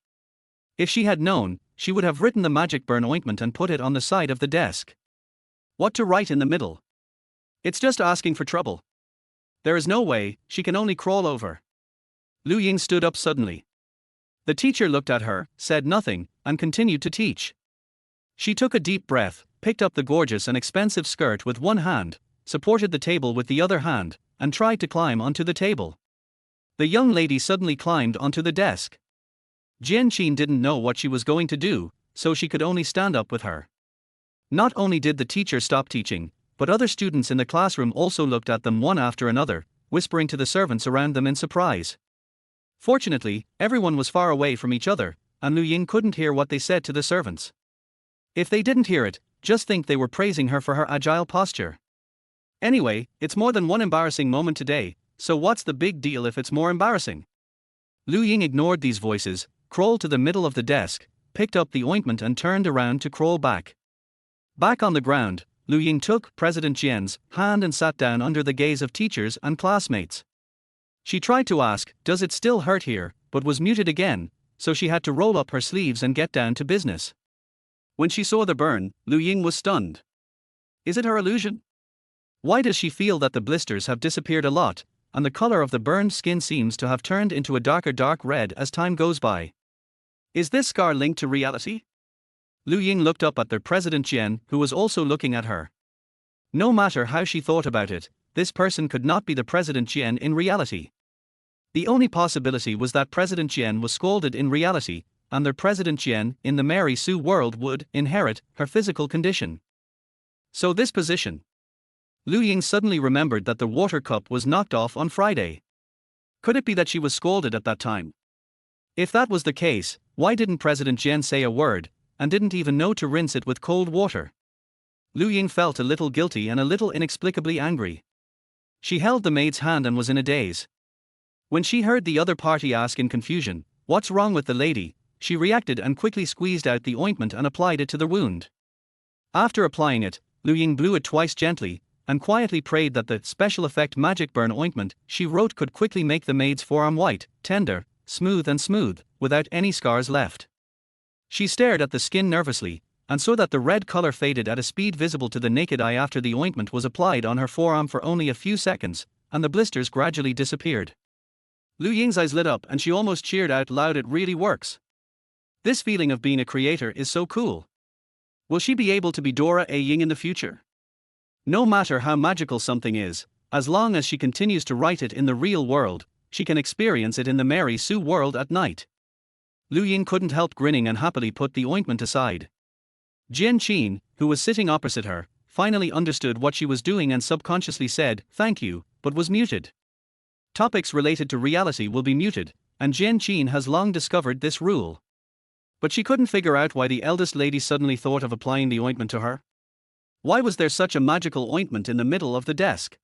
If she had known, she would have written the magic burn ointment and put it on the side of the desk. What to write in the middle? It's just asking for trouble. There is no way, she can only crawl over. Lu Ying stood up suddenly. The teacher looked at her, said nothing, and continued to teach. She took a deep breath, picked up the gorgeous and expensive skirt with one hand, supported the table with the other hand, and tried to climb onto the table. The young lady suddenly climbed onto the desk. Jian didn't know what she was going to do, so she could only stand up with her. Not only did the teacher stop teaching, but other students in the classroom also looked at them one after another, whispering to the servants around them in surprise. Fortunately, everyone was far away from each other, and Lu Ying couldn't hear what they said to the servants. If they didn't hear it, just think they were praising her for her agile posture. Anyway, it's more than one embarrassing moment today, so what's the big deal if it's more embarrassing? Lu Ying ignored these voices, crawled to the middle of the desk, picked up the ointment and turned around to crawl back. Back on the ground, Lu Ying took President Jian's hand and sat down under the gaze of teachers and classmates. She tried to ask, "Does it still hurt here?" but was muted again, so she had to roll up her sleeves and get down to business. When she saw the burn, Lu Ying was stunned. Is it her illusion? Why does she feel that the blisters have disappeared a lot, and the color of the burned skin seems to have turned into a dark red as time goes by? Is this scar linked to reality? Lu Ying looked up at the President Jian, who was also looking at her. No matter how she thought about it, this person could not be the President Jian in reality. The only possibility was that President Jian was scolded in reality, and the President Jian in the Mary Sue world would inherit her physical condition. So this position. Lu Ying suddenly remembered that the water cup was knocked off on Friday. Could it be that she was scolded at that time? If that was the case, why didn't President Jian say a word, and didn't even know to rinse it with cold water? Lu Ying felt a little guilty and a little inexplicably angry. She held the maid's hand and was in a daze. When she heard the other party ask in confusion, "What's wrong with the lady?" she reacted and quickly squeezed out the ointment and applied it to the wound. After applying it, Lu Ying blew it twice gently, and quietly prayed that the special effect magic burn ointment she wrote could quickly make the maid's forearm white, tender, smooth, without any scars left. She stared at the skin nervously, and saw that the red color faded at a speed visible to the naked eye after the ointment was applied on her forearm for only a few seconds, and the blisters gradually disappeared. Lu Ying's eyes lit up and she almost cheered out loud. It really works. This feeling of being a creator is so cool. Will she be able to be Dora A. Ying in the future? No matter how magical something is, as long as she continues to write it in the real world, she can experience it in the Mary Sue world at night. Lu Ying couldn't help grinning and happily put the ointment aside. Jian, who was sitting opposite her, finally understood what she was doing and subconsciously said, "Thank you," but was muted. Topics related to reality will be muted, and Jian has long discovered this rule. But she couldn't figure out why the eldest lady suddenly thought of applying the ointment to her. Why was there such a magical ointment in the middle of the desk?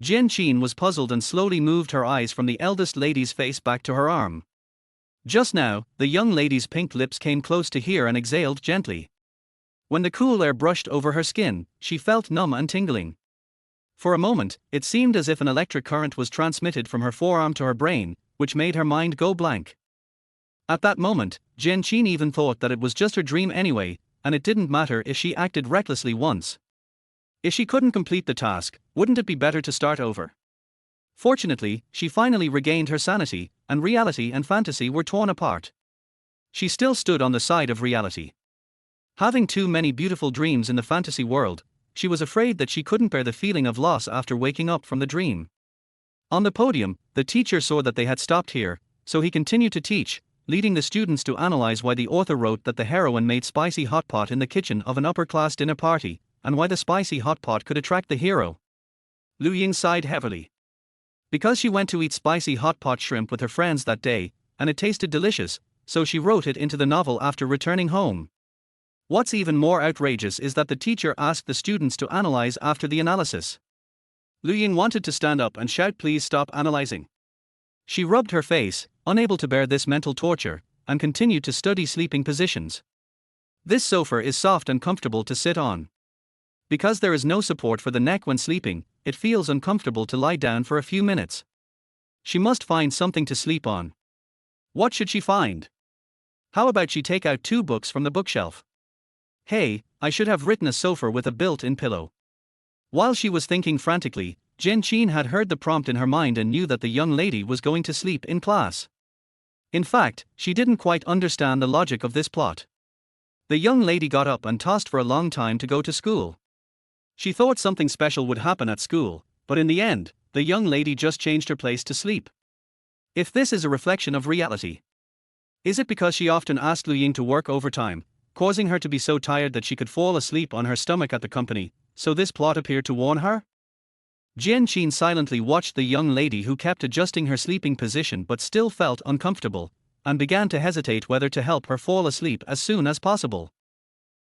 Jian was puzzled and slowly moved her eyes from the eldest lady's face back to her arm. Just now, the young lady's pink lips came close to her and exhaled gently. When the cool air brushed over her skin, she felt numb and tingling. For a moment, it seemed as if an electric current was transmitted from her forearm to her brain, which made her mind go blank. At that moment, Jian even thought that it was just her dream anyway, and it didn't matter if she acted recklessly once. If she couldn't complete the task, wouldn't it be better to start over? Fortunately, she finally regained her sanity, and reality and fantasy were torn apart. She still stood on the side of reality. Having too many beautiful dreams in the fantasy world, she was afraid that she couldn't bear the feeling of loss after waking up from the dream. On the podium, the teacher saw that they had stopped here, so he continued to teach, leading the students to analyze why the author wrote that the heroine made spicy hot pot in the kitchen of an upper-class dinner party, and why the spicy hot pot could attract the hero. Ying sighed heavily. Because she went to eat spicy hot pot shrimp with her friends that day, and it tasted delicious, so she wrote it into the novel after returning home. What's even more outrageous is that the teacher asked the students to analyze after the analysis. Ying wanted to stand up and shout, "Please stop analyzing." She rubbed her face, unable to bear this mental torture, and continued to study sleeping positions. This sofa is soft and comfortable to sit on. Because there is no support for the neck when sleeping, it feels uncomfortable to lie down for a few minutes. She must find something to sleep on. What should she find? How about she take out 2 books from the bookshelf? Hey, I should have written a sofa with a built-in pillow. While she was thinking frantically, Jian had heard the prompt in her mind and knew that the young lady was going to sleep in class. In fact, she didn't quite understand the logic of this plot. The young lady got up and tossed for a long time to go to school. She thought something special would happen at school, but in the end, the young lady just changed her place to sleep. If this is a reflection of reality, is it because she often asked Ying to work overtime, causing her to be so tired that she could fall asleep on her stomach at the company, so this plot appeared to warn her? Jian silently watched the young lady who kept adjusting her sleeping position but still felt uncomfortable, and began to hesitate whether to help her fall asleep as soon as possible.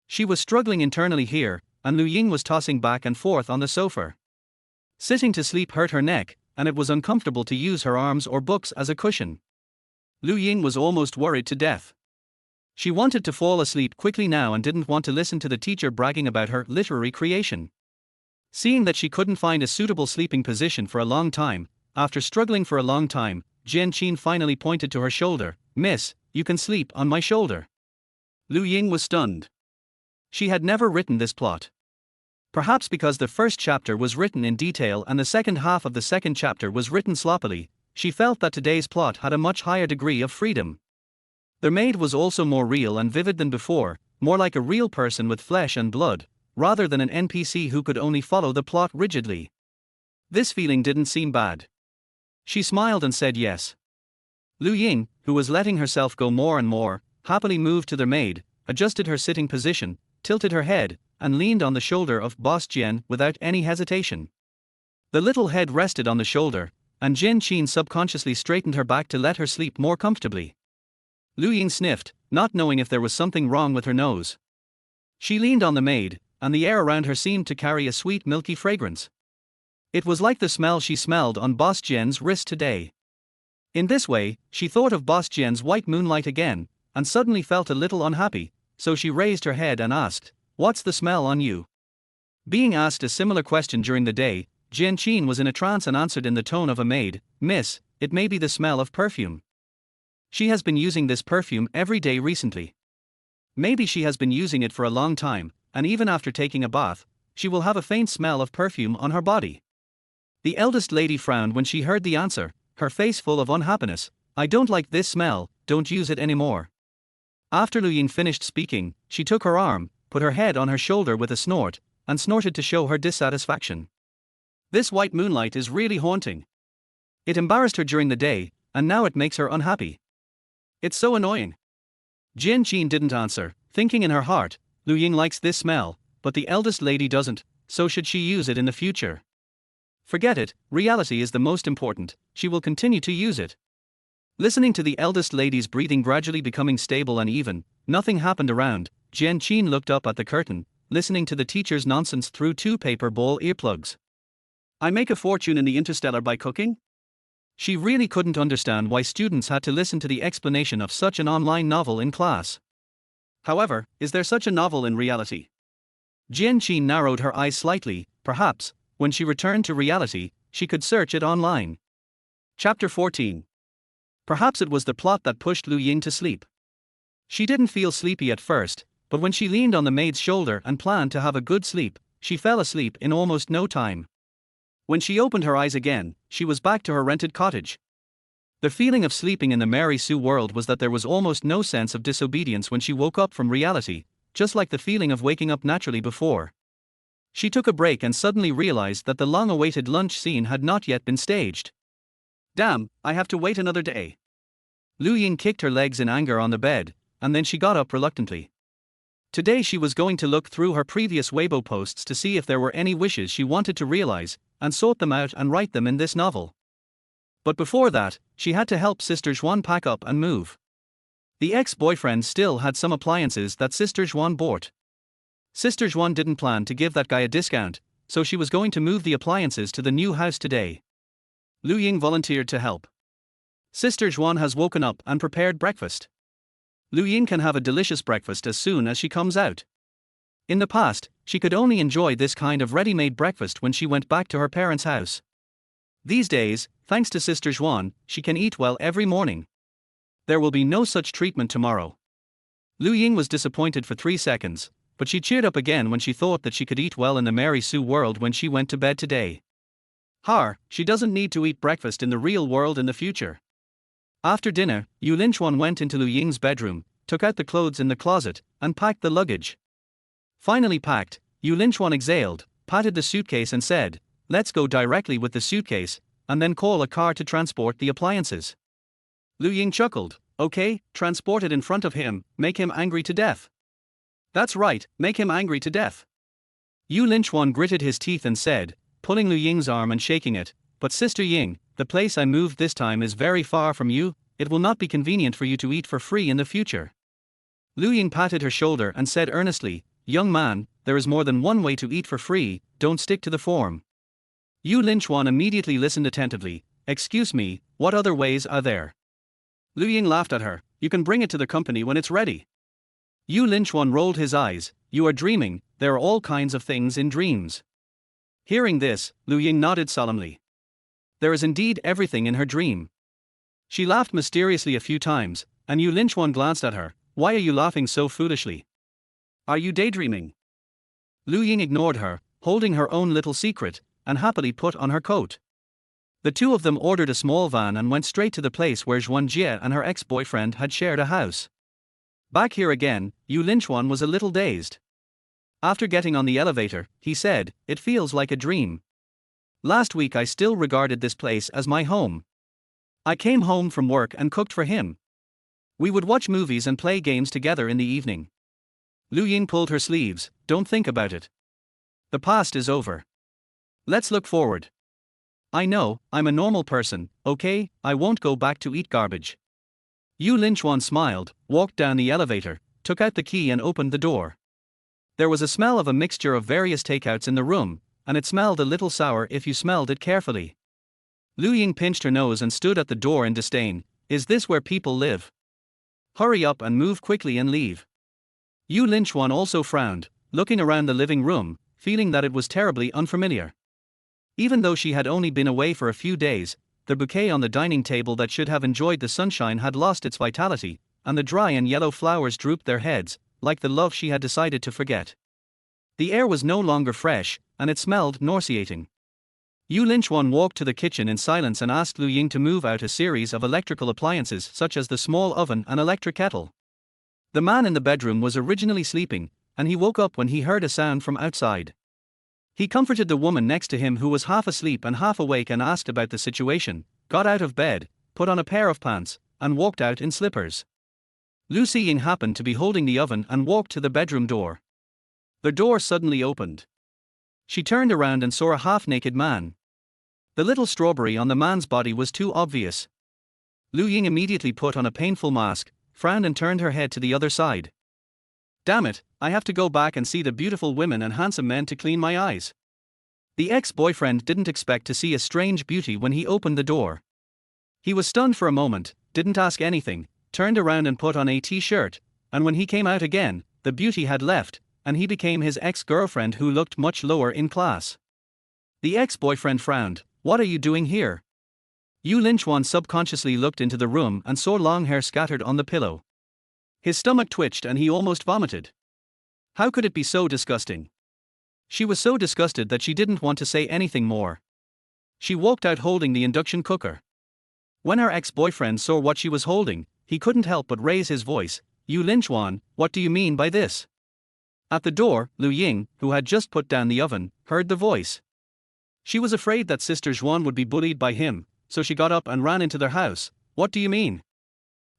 She was struggling internally here, and Ying was tossing back and forth on the sofa. Sitting to sleep hurt her neck, and it was uncomfortable to use her arms or books as a cushion. Ying was almost worried to death. She wanted to fall asleep quickly now and didn't want to listen to the teacher bragging about her literary creation. Seeing that she couldn't find a suitable sleeping position for a long time, after struggling for a long time, Jian finally pointed to her shoulder. "Miss, you can sleep on my shoulder." Ying was stunned. She had never written this plot. Perhaps because the first chapter was written in detail and the second half of the second chapter was written sloppily, she felt that today's plot had a much higher degree of freedom. The maid was also more real and vivid than before, more like a real person with flesh and blood, rather than an NPC who could only follow the plot rigidly. This feeling didn't seem bad. She smiled and said yes. Ying, who was letting herself go more and more, happily moved to the maid, adjusted her sitting position, tilted her head, and leaned on the shoulder of Boss Jian without any hesitation. The little head rested on the shoulder, and Jian subconsciously straightened her back to let her sleep more comfortably. Ying sniffed, not knowing if there was something wrong with her nose. She leaned on the maid, and the air around her seemed to carry a sweet milky fragrance. It was like the smell she smelled on Boss Jian's wrist today. In this way, she thought of Boss Jian's white moonlight again, and suddenly felt a little unhappy, so she raised her head and asked, "What's the smell on you?" Being asked a similar question during the day, Jian was in a trance and answered in the tone of a maid, "Miss, it may be the smell of perfume." She has been using this perfume every day recently. Maybe she has been using it for a long time, and even after taking a bath, she will have a faint smell of perfume on her body. The eldest lady frowned when she heard the answer, her face full of unhappiness. "I don't like this smell, don't use it anymore." After Ying finished speaking, she took her arm, put her head on her shoulder with a snort, and snorted to show her dissatisfaction. This white moonlight is really haunting. It embarrassed her during the day, and now it makes her unhappy. It's so annoying. Jian didn't answer, thinking in her heart, Ying likes this smell, but the eldest lady doesn't, so should she use it in the future? Forget it, reality is the most important, she will continue to use it. Listening to the eldest lady's breathing gradually becoming stable and even, nothing happened around. Jian looked up at the curtain, listening to the teacher's nonsense through two paper ball earplugs. I make a fortune in the interstellar by cooking? She really couldn't understand why students had to listen to the explanation of such an online novel in class. However, is there such a novel in reality? Jian narrowed her eyes slightly. Perhaps, when she returned to reality, she could search it online. Chapter 14. Perhaps it was the plot that pushed Lu Ying to sleep. She didn't feel sleepy at first, but when she leaned on the maid's shoulder and planned to have a good sleep, she fell asleep in almost no time. When she opened her eyes again, she was back to her rented cottage. The feeling of sleeping in the Mary Sue world was that there was almost no sense of disobedience when she woke up from reality, just like the feeling of waking up naturally before. She took a break and suddenly realized that the long-awaited lunch scene had not yet been staged. Damn, I have to wait another day. Lu Ying kicked her legs in anger on the bed, and then she got up reluctantly. Today she was going to look through her previous Weibo posts to see if there were any wishes she wanted to realize, and sort them out and write them in this novel. But before that, she had to help Sister Juan pack up and move. The ex-boyfriend still had some appliances that Sister Juan bought. Sister Juan didn't plan to give that guy a discount, so she was going to move the appliances to the new house today. Lu Ying volunteered to help. Sister Juan has woken up and prepared breakfast. Lu Ying can have a delicious breakfast as soon as she comes out. In the past, she could only enjoy this kind of ready-made breakfast when she went back to her parents' house. These days, thanks to Sister Juan, she can eat well every morning. There will be no such treatment tomorrow. Lu Ying was disappointed for 3 seconds, but she cheered up again when she thought that she could eat well in the Mary Sue world when she went to bed today. She doesn't need to eat breakfast in the real world in the future. After dinner, Yu Linchuan went into Lu Ying's bedroom, took out the clothes in the closet, and packed the luggage. Finally packed, Yu Linchuan exhaled, patted the suitcase and said, "Let's go directly with the suitcase, and then call a car to transport the appliances." Lu Ying chuckled, "Okay, transport it in front of him, make him angry to death." "That's right, make him angry to death." Yu Linchuan gritted his teeth and said, pulling Lu Ying's arm and shaking it, "But Sister Ying, the place I moved this time is very far from you, it will not be convenient for you to eat for free in the future." Lu Ying patted her shoulder and said earnestly, "Young man, there is more than one way to eat for free, don't stick to the form." Yu Linchuan immediately listened attentively. "Excuse me, what other ways are there?" Lu Ying laughed at her, "You can bring it to the company when it's ready." Yu Linchuan rolled his eyes, "You are dreaming, there are all kinds of things in dreams." Hearing this, Lu Ying nodded solemnly. There is indeed everything in her dream. She laughed mysteriously a few times, and Yu Linchuan glanced at her. "Why are you laughing so foolishly? Are you daydreaming?" Lu Ying ignored her, holding her own little secret, and happily put on her coat. The two of them ordered a small van and went straight to the place where Zhuan Jie and her ex-boyfriend had shared a house. Back here again, Yu Linchuan was a little dazed. After getting on the elevator, he said, "It feels like a dream. Last week I still regarded this place as my home. I came home from work and cooked for him. We would watch movies and play games together in the evening." Lu Ying pulled her sleeves, "Don't think about it. The past is over. Let's look forward. I know, I'm a normal person, okay, I won't go back to eat garbage." Yu Linchuan smiled, walked down the elevator, took out the key and opened the door. There was a smell of a mixture of various takeouts in the room, and it smelled a little sour if you smelled it carefully. Lu Ying pinched her nose and stood at the door in disdain. "Is this where people live? Hurry up and move quickly and leave." Yu Linchuan also frowned, looking around the living room, feeling that it was terribly unfamiliar. Even though she had only been away for a few days, the bouquet on the dining table that should have enjoyed the sunshine had lost its vitality, and the dry and yellow flowers drooped their heads, like the love she had decided to forget. The air was no longer fresh, and it smelled nauseating. Yu Linchuan walked to the kitchen in silence and asked Lu Ying to move out a series of electrical appliances such as the small oven and electric kettle. The man in the bedroom was originally sleeping, and he woke up when he heard a sound from outside. He comforted the woman next to him who was half asleep and half awake and asked about the situation, got out of bed, put on a pair of pants, and walked out in slippers. Lu Ying happened to be holding the oven and walked to the bedroom door. The door suddenly opened. She turned around and saw a half-naked man. The little strawberry on the man's body was too obvious. Lu Ying immediately put on a painful mask, frowned and turned her head to the other side. Damn it, I have to go back and see the beautiful women and handsome men to clean my eyes. The ex-boyfriend didn't expect to see a strange beauty when he opened the door. He was stunned for a moment, didn't ask anything, turned around and put on a t-shirt, and when he came out again, the beauty had left, and he became his ex-girlfriend who looked much lower in class. The ex-boyfriend frowned. What are you doing here? Yu Linchuan subconsciously looked into the room and saw long hair scattered on the pillow. His stomach twitched and he almost vomited. How could it be so disgusting? She was so disgusted that she didn't want to say anything more. She walked out holding the induction cooker. When her ex-boyfriend saw what she was holding, he couldn't help but raise his voice. Yu Linchuan, what do you mean by this? At the door, Lu Ying, who had just put down the oven, heard the voice. She was afraid that Sister Jian would be bullied by him, so she got up and ran into their house. What do you mean?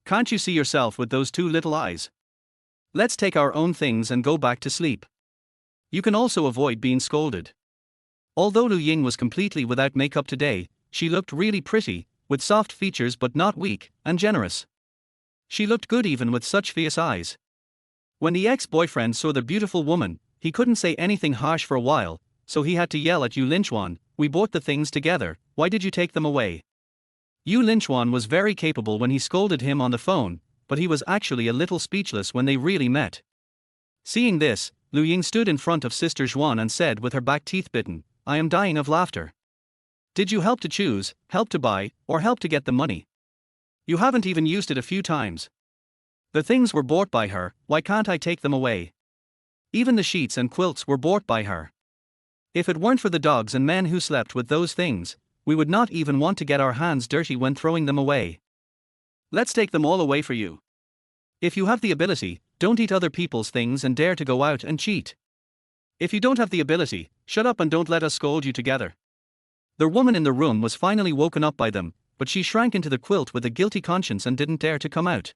Can't you see yourself with those two little eyes? Let's take our own things and go back to sleep. You can also avoid being scolded. Although Lu Ying was completely without makeup today, she looked really pretty, with soft features but not weak, and generous. She looked good even with such fierce eyes. When the ex-boyfriend saw the beautiful woman, he couldn't say anything harsh for a while, so he had to yell at Yu Linchuan, we bought the things together, why did you take them away? Yu Linchuan was very capable when he scolded him on the phone, but he was actually a little speechless when they really met. Seeing this, Lu Ying stood in front of Sister Jian and said with her back teeth bitten, I am dying of laughter. Did you help to choose, help to buy, or help to get the money? You haven't even used it a few times. The things were bought by her, why can't I take them away? Even the sheets and quilts were bought by her. If it weren't for the dogs and men who slept with those things, we would not even want to get our hands dirty when throwing them away. Let's take them all away for you. If you have the ability, don't eat other people's things and dare to go out and cheat. If you don't have the ability, shut up and don't let us scold you together. The woman in the room was finally woken up by them, but she shrank into the quilt with a guilty conscience and didn't dare to come out.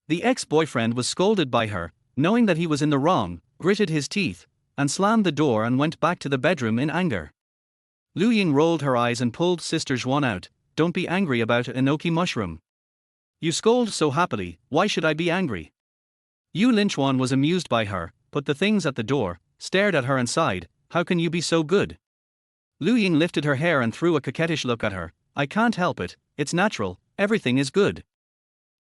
The ex-boyfriend was scolded by her, knowing that he was in the wrong, gritted his teeth, and slammed the door and went back to the bedroom in anger. Lu Ying rolled her eyes and pulled Sister Jian out. Don't be angry about an enoki mushroom. You scold so happily, why should I be angry? Yu Linchuan was amused by her, put the things at the door, stared at her and sighed, how can you be so good? Lu Ying lifted her hair and threw a coquettish look at her, I can't help it, it's natural, everything is good.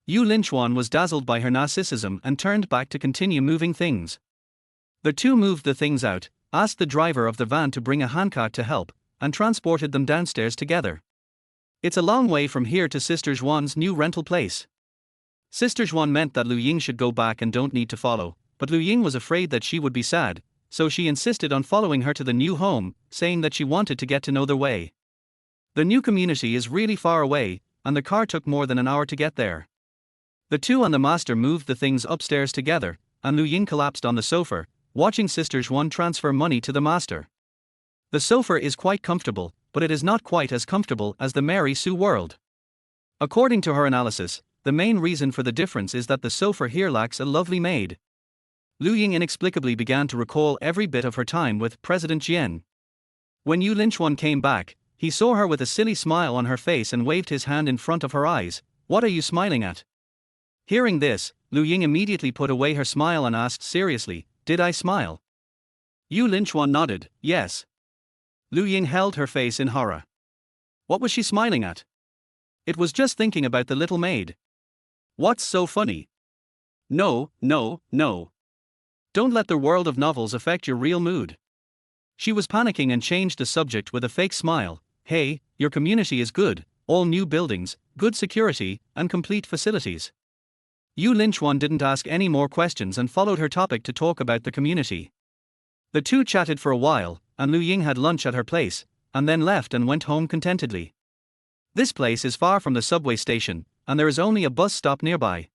Yu Linchuan was dazzled by her narcissism and turned back to continue moving things. The two moved the things out, asked the driver of the van to bring a handcart to help, and transported them downstairs together. It's a long way from here to Sister Jian's new rental place. Sister Jian meant that Lu Ying should go back and don't need to follow, but Lu Ying was afraid that she would be sad, so she insisted on following her to the new home, saying that she wanted to get to know the way. The new community is really far away, and the car took more than an hour to get there. The two and the master moved the things upstairs together, and Lu Ying collapsed on the sofa, watching Sister Jian transfer money to the master. The sofa is quite comfortable, but it is not quite as comfortable as the Mary Sue world. According to her analysis, the main reason for the difference is that the sofa here lacks a lovely maid. Lu Ying inexplicably began to recall every bit of her time with President Jian. When Yu Linchuan came back, he saw her with a silly smile on her face and waved his hand in front of her eyes. What are you smiling at? Hearing this, Lu Ying immediately put away her smile and asked seriously, did I smile? Yu Linchuan nodded, yes. Lu Ying held her face in horror. What was she smiling at? It was just thinking about the little maid. What's so funny? No. Don't let the world of novels affect your real mood. She was panicking and changed the subject with a fake smile. Hey, your community is good, all new buildings, good security, and complete facilities. Yu Linchuan didn't ask any more questions and followed her topic to talk about the community. The two chatted for a while, and Lu Ying had lunch at her place, and then left and went home contentedly. This place is far from the subway station, and there is only a bus stop nearby.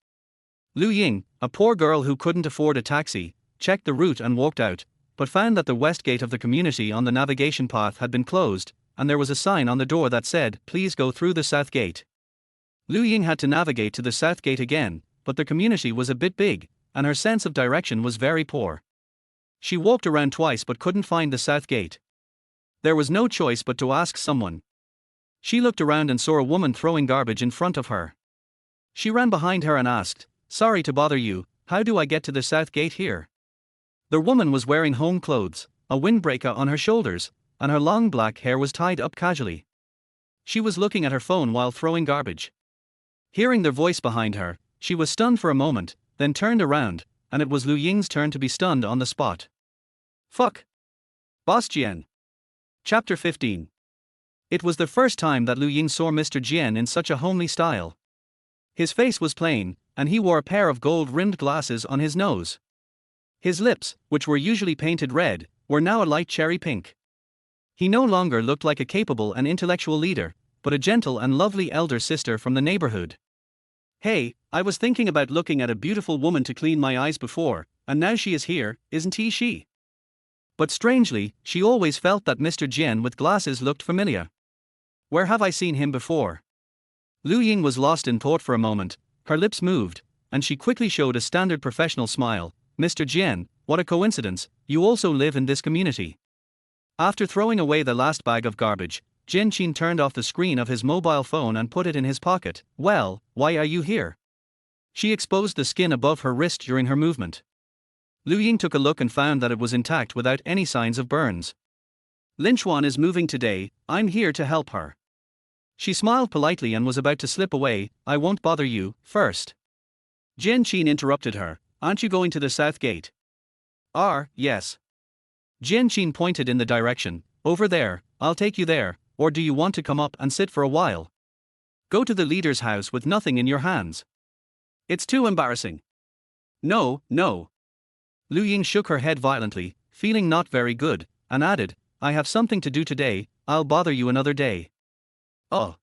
Lu Ying, a poor girl who couldn't afford a taxi, checked the route and walked out, but found that the west gate of the community on the navigation path had been closed, and there was a sign on the door that said, please go through the south gate. Lu Ying had to navigate to the south gate again, but the community was a bit big, and her sense of direction was very poor. She walked around twice but couldn't find the south gate. There was no choice but to ask someone. She looked around and saw a woman throwing garbage in front of her. She ran behind her and asked, "Sorry to bother you, how do I get to the south gate here?" The woman was wearing home clothes, a windbreaker on her shoulders, and her long black hair was tied up casually. She was looking at her phone while throwing garbage. Hearing their voice behind her, she was stunned for a moment, then turned around, and it was Lu Ying's turn to be stunned on the spot. Fuck. Boss Jian. Chapter 15. It was the first time that Lu Ying saw Mr. Jian in such a homely style. His face was plain, and he wore a pair of gold-rimmed glasses on his nose. His lips, which were usually painted red, were now a light cherry pink. He no longer looked like a capable and intellectual leader, but a gentle and lovely elder sister from the neighborhood. "Hey, I was thinking about looking at a beautiful woman to clean my eyes before, and now she is here, isn't she?" But strangely, she always felt that Mr. Jian with glasses looked familiar. Where have I seen him before? Lu Ying was lost in thought for a moment, her lips moved, and she quickly showed a standard professional smile. "Mr. Jian, what a coincidence, you also live in this community." After throwing away the last bag of garbage, Jian Qin turned off the screen of his mobile phone and put it in his pocket. "Well, why are you here?" She exposed the skin above her wrist during her movement. Lu Ying took a look and found that it was intact without any signs of burns. "Lin Xuan is moving today, I'm here to help her." She smiled politely and was about to slip away. "I won't bother you, first." Jian Qin interrupted her. "Aren't you going to the south gate?" Yes." Jian Qin pointed in the direction. "Over there, I'll take you there, or do you want to come up and sit for a while? Go to the leader's house with nothing in your hands. It's too embarrassing." No. Lu Ying shook her head violently, feeling not very good, and added, "I have something to do today, I'll bother you another day." "Oh.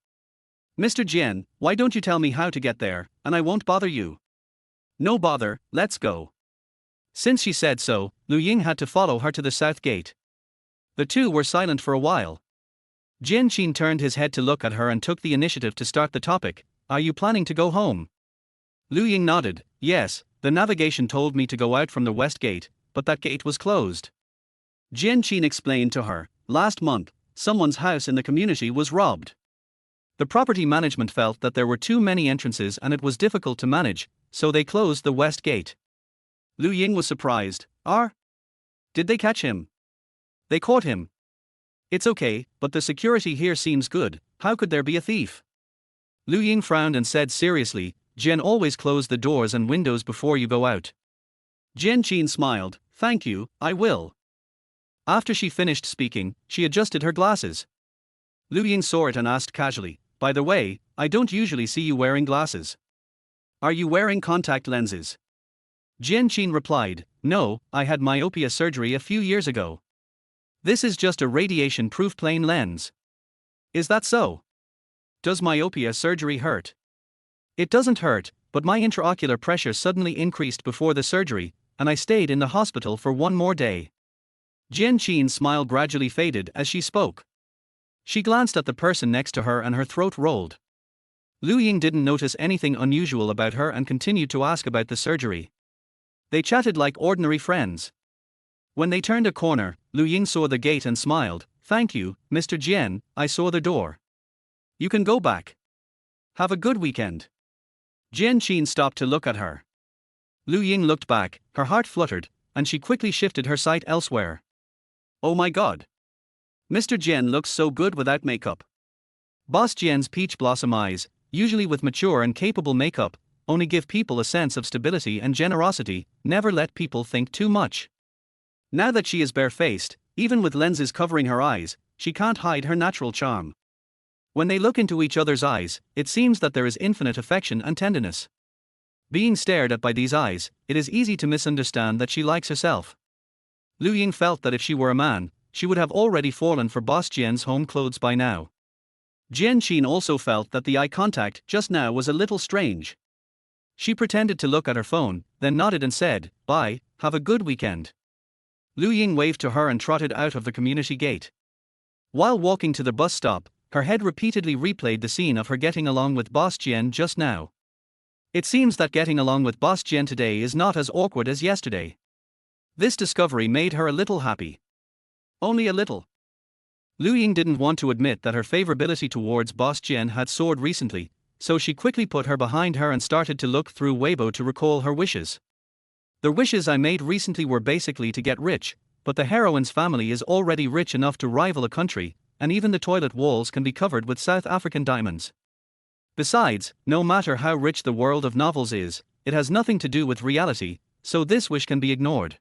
Mr. Jian, why don't you tell me how to get there, and I won't bother you?" "No bother, let's go." Since she said so, Lu Ying had to follow her to the south gate. The two were silent for a while. Jian Qin turned his head to look at her and took the initiative to start the topic. "Are you planning to go home?" Lu Ying nodded. "Yes, the navigation told me to go out from the west gate, but that gate was closed." Jian Qin explained to her, "Last month, someone's house in the community was robbed. The property management felt that there were too many entrances and it was difficult to manage, so they closed the west gate." Lu Ying was surprised. Did they catch him?" "They caught him. It's okay, but the security here seems good, how could there be a thief?" Lu Ying frowned and said seriously, "Jian always close the doors and windows before you go out." Jian Qin smiled. "Thank you, I will." After she finished speaking, she adjusted her glasses. Lu Ying saw it and asked casually, "By the way, I don't usually see you wearing glasses. Are you wearing contact lenses?" Jian Qin replied, "No, I had myopia surgery a few years ago. This is just a radiation-proof plain lens." "Is that so? Does myopia surgery hurt?" "It doesn't hurt, but my intraocular pressure suddenly increased before the surgery, and I stayed in the hospital for one more day." Jian Qin's smile gradually faded as she spoke. She glanced at the person next to her and her throat rolled. Lu Ying didn't notice anything unusual about her and continued to ask about the surgery. They chatted like ordinary friends. When they turned a corner, Lu Ying saw the gate and smiled. "Thank you, Mr. Jian, I saw the door. You can go back. Have a good weekend." Jian Qin stopped to look at her. Lu Ying looked back, her heart fluttered, and she quickly shifted her sight elsewhere. "Oh my god. Mr. Jian looks so good without makeup." Boss Jian's peach blossom eyes, usually with mature and capable makeup, only give people a sense of stability and generosity, never let people think too much. Now that she is barefaced, even with lenses covering her eyes, she can't hide her natural charm. When they look into each other's eyes, it seems that there is infinite affection and tenderness. Being stared at by these eyes, it is easy to misunderstand that she likes herself. Lu Ying felt that if she were a man, she would have already fallen for Boss Jian's home clothes by now. Jian Qin also felt that the eye contact just now was a little strange. She pretended to look at her phone, then nodded and said, "Bye, have a good weekend." Lu Ying waved to her and trotted out of the community gate. While walking to the bus stop, her head repeatedly replayed the scene of her getting along with Boss Jian just now. It seems that getting along with Boss Jian today is not as awkward as yesterday. This discovery made her a little happy. Only a little. Lu Ying didn't want to admit that her favorability towards Boss Jian had soared recently, so she quickly put her behind her and started to look through Weibo to recall her wishes. The wishes I made recently were basically to get rich, but the heroine's family is already rich enough to rival a country, and even the toilet walls can be covered with South African diamonds. Besides, no matter how rich the world of novels is, it has nothing to do with reality, so this wish can be ignored.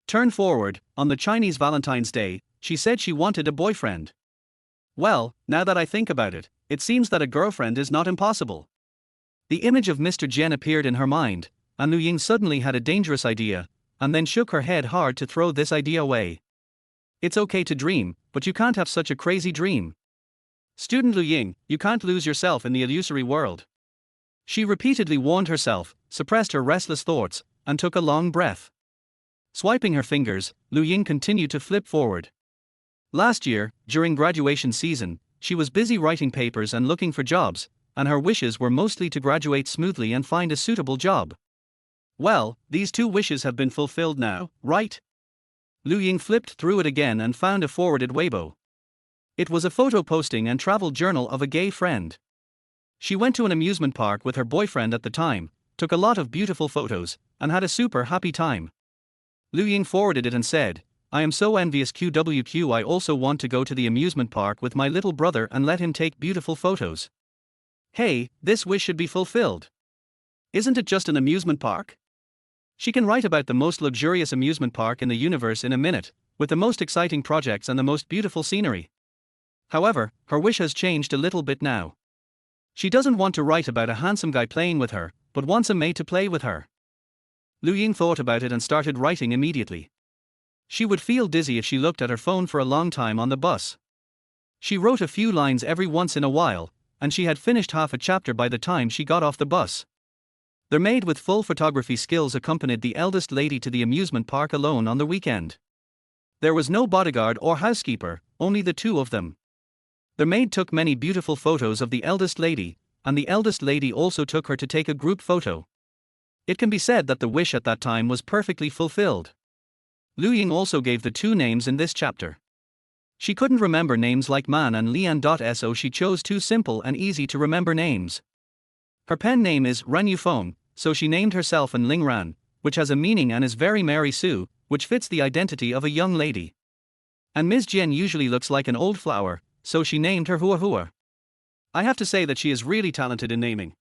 Turn forward, on the Chinese Valentine's Day, she said she wanted a boyfriend. Well, now that I think about it, it seems that a girlfriend is not impossible. The image of Mr. Jian appeared in her mind, and Lu Ying suddenly had a dangerous idea, and then shook her head hard to throw this idea away. It's okay to dream, but you can't have such a crazy dream. Student Lu Ying, you can't lose yourself in the illusory world. She repeatedly warned herself, suppressed her restless thoughts, and took a long breath. Swiping her fingers, Lu Ying continued to flip forward. Last year, during graduation season, she was busy writing papers and looking for jobs, and her wishes were mostly to graduate smoothly and find a suitable job. Well, these two wishes have been fulfilled now, right? Lu Ying flipped through it again and found a forwarded Weibo. It was a photo posting and travel journal of a gay friend. She went to an amusement park with her boyfriend at the time, took a lot of beautiful photos, and had a super happy time. Lu Ying forwarded it and said, I am so envious QWQ, I also want to go to the amusement park with my little brother and let him take beautiful photos. Hey, this wish should be fulfilled. Isn't it just an amusement park? She can write about the most luxurious amusement park in the universe in a minute, with the most exciting projects and the most beautiful scenery. However, her wish has changed a little bit now. She doesn't want to write about a handsome guy playing with her, but wants a maid to play with her. Lu Ying thought about it and started writing immediately. She would feel dizzy if she looked at her phone for a long time on the bus. She wrote a few lines every once in a while, and she had finished half a chapter by the time she got off the bus. Their maid with full photography skills accompanied the eldest lady to the amusement park alone on the weekend. There was no bodyguard or housekeeper, only the two of them. The maid took many beautiful photos of the eldest lady, and the eldest lady also took her to take a group photo. It can be said that the wish at that time was perfectly fulfilled. Lu Ying also gave the two names in this chapter. She couldn't remember names like Man and Lian. So she chose two simple and easy to remember names. Her pen name is Ran Yufeng, so she named herself an Ling Ran, which has a meaning and is very Mary Sue, which fits the identity of a young lady. And Ms. Jian usually looks like an old flower, so she named her Hua Hua. I have to say that she is really talented in naming.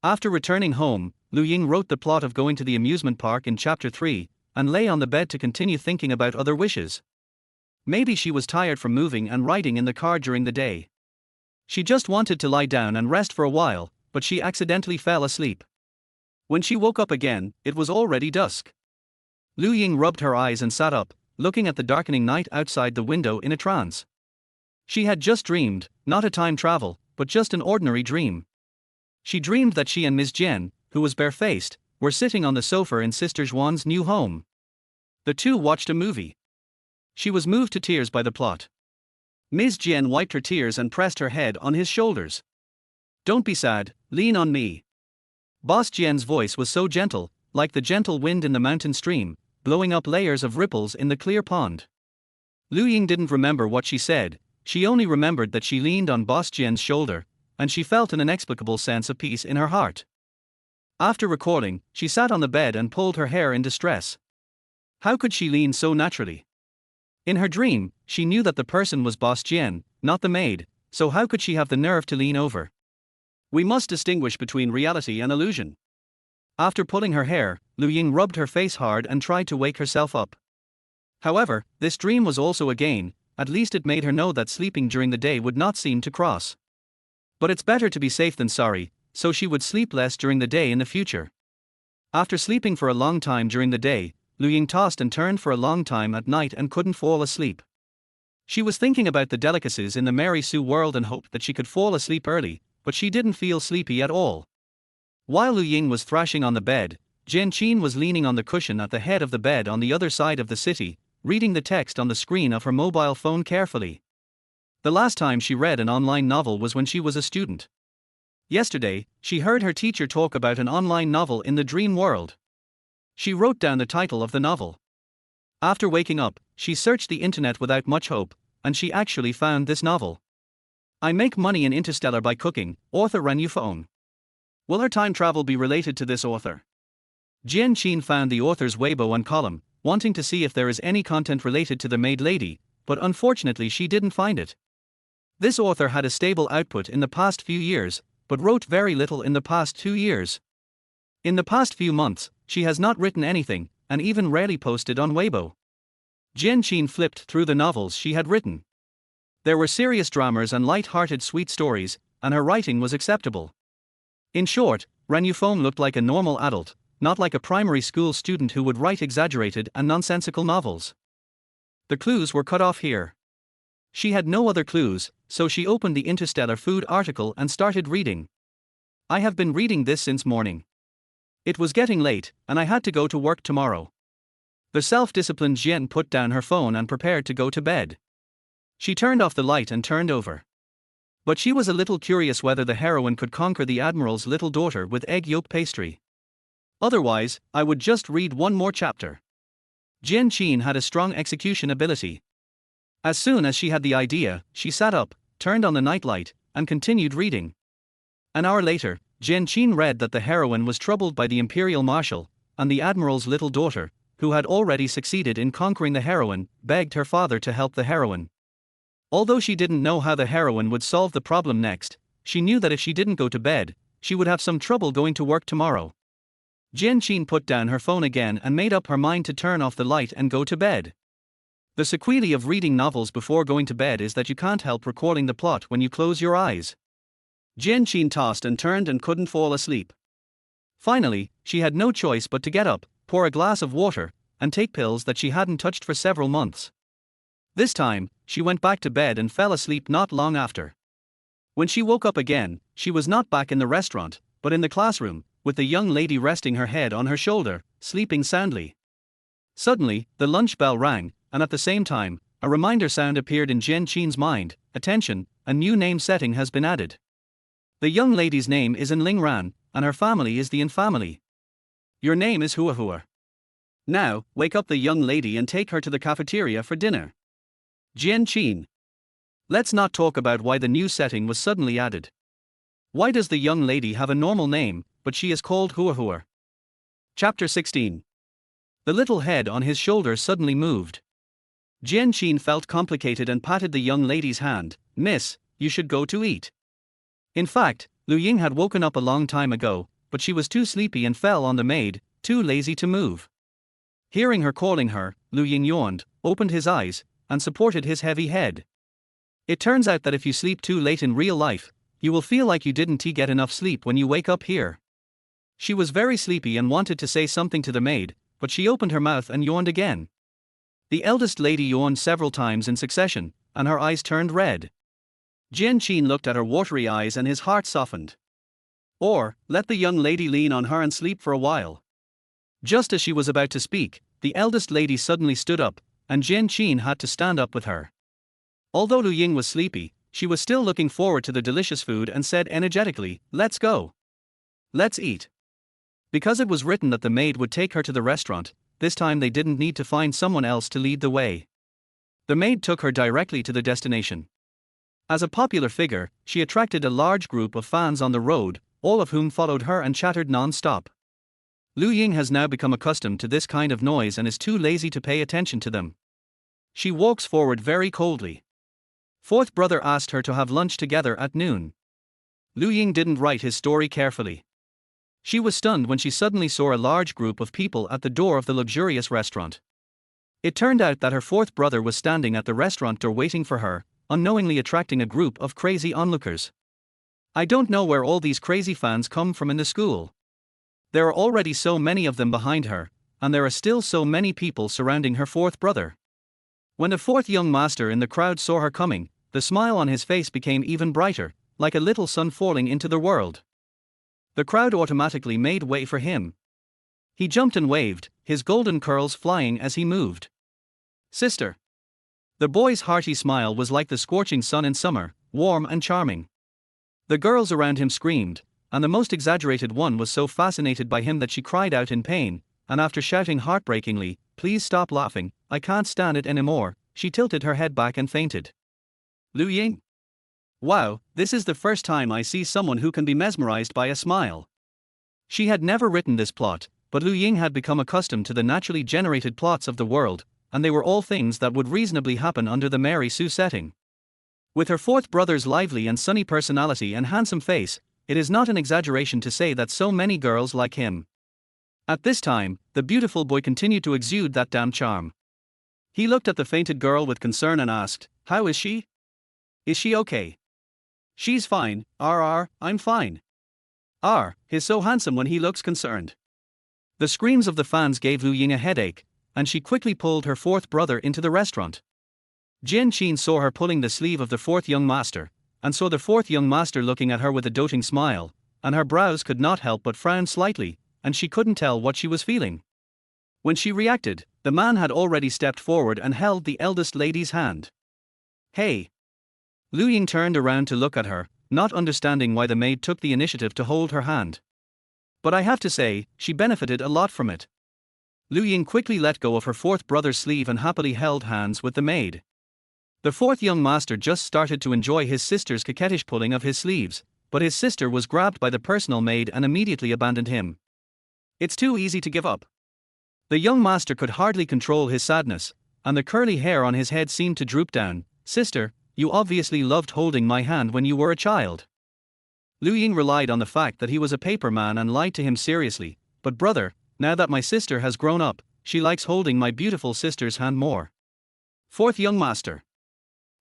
After returning home, Lu Ying wrote the plot of going to the amusement park in chapter 3, and lay on the bed to continue thinking about other wishes. Maybe she was tired from moving and riding in the car during the day. She just wanted to lie down and rest for a while, but she accidentally fell asleep. When she woke up again, it was already dusk. Lu Ying rubbed her eyes and sat up, looking at the darkening night outside the window in a trance. She had just dreamed, not a time travel, but just an ordinary dream. She dreamed that she and Ms. Jian, who was barefaced, were sitting on the sofa in Sister Zhuan's new home. The two watched a movie. She was moved to tears by the plot. Ms. Jian wiped her tears and pressed her head on his shoulders. Don't be sad, lean on me. Boss Jian's voice was so gentle, like the gentle wind in the mountain stream, blowing up layers of ripples in the clear pond. Lu Ying didn't remember what she said, she only remembered that she leaned on Boss Jian's shoulder, and she felt an inexplicable sense of peace in her heart. After recalling, she sat on the bed and pulled her hair in distress. How could she lean so naturally? In her dream, she knew that the person was Boss Jian, not the maid, so how could she have the nerve to lean over? We must distinguish between reality and illusion. After pulling her hair, Lu Ying rubbed her face hard and tried to wake herself up. However, this dream was also a gain, at least it made her know that sleeping during the day would not seem to cross. But it's better to be safe than sorry, so she would sleep less during the day in the future. After sleeping for a long time during the day, Lu Ying tossed and turned for a long time at night and couldn't fall asleep. She was thinking about the delicacies in the Mary Sue world and hoped that she could fall asleep early, but she didn't feel sleepy at all. While Lu Ying was thrashing on the bed, Jian Qin was leaning on the cushion at the head of the bed on the other side of the city, reading the text on the screen of her mobile phone carefully. The last time she read an online novel was when she was a student. Yesterday, she heard her teacher talk about an online novel in the dream world. She wrote down the title of the novel. After waking up, she searched the internet without much hope, and she actually found this novel. I make money in Interstellar by cooking, author Phone. Will her time travel be related to this author? Jian Qin found the author's Weibo and column, wanting to see if there is any content related to the maid lady, but unfortunately she didn't find it. This author had a stable output in the past few years, but wrote very little in the past 2 years. In the past few months, she has not written anything, and even rarely posted on Weibo. Jian Qin flipped through the novels she had written. There were serious dramas and light-hearted sweet stories, and her writing was acceptable. In short, Phone looked like a normal adult, not like a primary school student who would write exaggerated and nonsensical novels. The clues were cut off here. She had no other clues, so she opened the Interstellar food article and started reading. I have been reading this since morning. It was getting late, and I had to go to work tomorrow. The self-disciplined Jian put down her phone and prepared to go to bed. She turned off the light and turned over. But she was a little curious whether the heroine could conquer the Admiral's little daughter with egg yolk pastry. Otherwise, I would just read one more chapter. Jian Qin had a strong execution ability. As soon as she had the idea, she sat up, turned on the nightlight, and continued reading. An hour later, Jian Qin read that the heroine was troubled by the Imperial Marshal, and the Admiral's little daughter, who had already succeeded in conquering the heroine, begged her father to help the heroine. Although she didn't know how the heroine would solve the problem next, she knew that if she didn't go to bed, she would have some trouble going to work tomorrow. Jian Qin put down her phone again and made up her mind to turn off the light and go to bed. The sequelae of reading novels before going to bed is that you can't help recalling the plot when you close your eyes. Jian Qin tossed and turned and couldn't fall asleep. Finally, she had no choice but to get up, pour a glass of water, and take pills that she hadn't touched for several months. This time, she went back to bed and fell asleep not long after. When she woke up again, she was not back in the restaurant, but in the classroom, with the young lady resting her head on her shoulder, sleeping soundly. Suddenly, the lunch bell rang, and at the same time, a reminder sound appeared in Jian Qin's mind. Attention, a new name setting has been added. The young lady's name is Ling Ran, and her family is the Yin family. Your name is Hua Hua. Now, wake up the young lady and take her to the cafeteria for dinner. Jian Qin. Let's not talk about why the new setting was suddenly added. Why does the young lady have a normal name, but she is called Hua Hua? Chapter 16. The little head on his shoulder suddenly moved. Jian Qin felt complicated and patted the young lady's hand. Miss, you should go to eat. In fact, Ying had woken up a long time ago, but she was too sleepy and fell on the maid, too lazy to move. Hearing her calling her, Ying yawned, opened his eyes, and supported his heavy head. It turns out that if you sleep too late in real life, you will feel like you didn't get enough sleep when you wake up here. She was very sleepy and wanted to say something to the maid, but she opened her mouth and yawned again. The eldest lady yawned several times in succession, and her eyes turned red. Jian Qin looked at her watery eyes and his heart softened. Or, let the young lady lean on her and sleep for a while. Just as she was about to speak, the eldest lady suddenly stood up, and Jian Qin had to stand up with her. Although Ying was sleepy, she was still looking forward to the delicious food and said energetically, "Let's go. Let's eat." Because it was written that the maid would take her to the restaurant, this time they didn't need to find someone else to lead the way. The maid took her directly to the destination. As a popular figure, she attracted a large group of fans on the road, all of whom followed her and chattered non-stop. Ying has now become accustomed to this kind of noise and is too lazy to pay attention to them. She walks forward very coldly. Fourth brother asked her to have lunch together at noon. Ying didn't write his story carefully. She was stunned when she suddenly saw a large group of people at the door of the luxurious restaurant. It turned out that her fourth brother was standing at the restaurant door waiting for her, unknowingly attracting a group of crazy onlookers. I don't know where all these crazy fans come from in the school. There are already so many of them behind her, and there are still so many people surrounding her fourth brother. When the fourth young master in the crowd saw her coming, the smile on his face became even brighter, like a little sun falling into the world. The crowd automatically made way for him. He jumped and waved, his golden curls flying as he moved. Sister. The boy's hearty smile was like the scorching sun in summer, warm and charming. The girls around him screamed, and the most exaggerated one was so fascinated by him that she cried out in pain, and after shouting heartbreakingly, "Please stop laughing, I can't stand it anymore," she tilted her head back and fainted. Ying. Wow, this is the first time I see someone who can be mesmerized by a smile. She had never written this plot, but Lu Ying had become accustomed to the naturally generated plots of the world, and they were all things that would reasonably happen under the Mary Sue setting. With her fourth brother's lively and sunny personality and handsome face, it is not an exaggeration to say that so many girls like him. At this time, the beautiful boy continued to exude that damn charm. He looked at the fainted girl with concern and asked, "How is she? Is she okay?" "She's fine, I'm fine." He's so handsome when he looks concerned. The screams of the fans gave Lu Ying a headache, and she quickly pulled her fourth brother into the restaurant. Jian saw her pulling the sleeve of the fourth young master, and saw the fourth young master looking at her with a doting smile, and her brows could not help but frown slightly, and she couldn't tell what she was feeling. When she reacted, the man had already stepped forward and held the eldest lady's hand. "Hey!" Lu Ying turned around to look at her, not understanding why the maid took the initiative to hold her hand. But I have to say, she benefited a lot from it. Lu Ying quickly let go of her fourth brother's sleeve and happily held hands with the maid. The fourth young master just started to enjoy his sister's coquettish pulling of his sleeves, but his sister was grabbed by the personal maid and immediately abandoned him. It's too easy to give up. The young master could hardly control his sadness, and the curly hair on his head seemed to droop down. "Sister, you obviously loved holding my hand when you were a child." Lu Ying relied on the fact that he was a paper man and lied to him seriously. "But brother, now that my sister has grown up, she likes holding my beautiful sister's hand more." Fourth young master.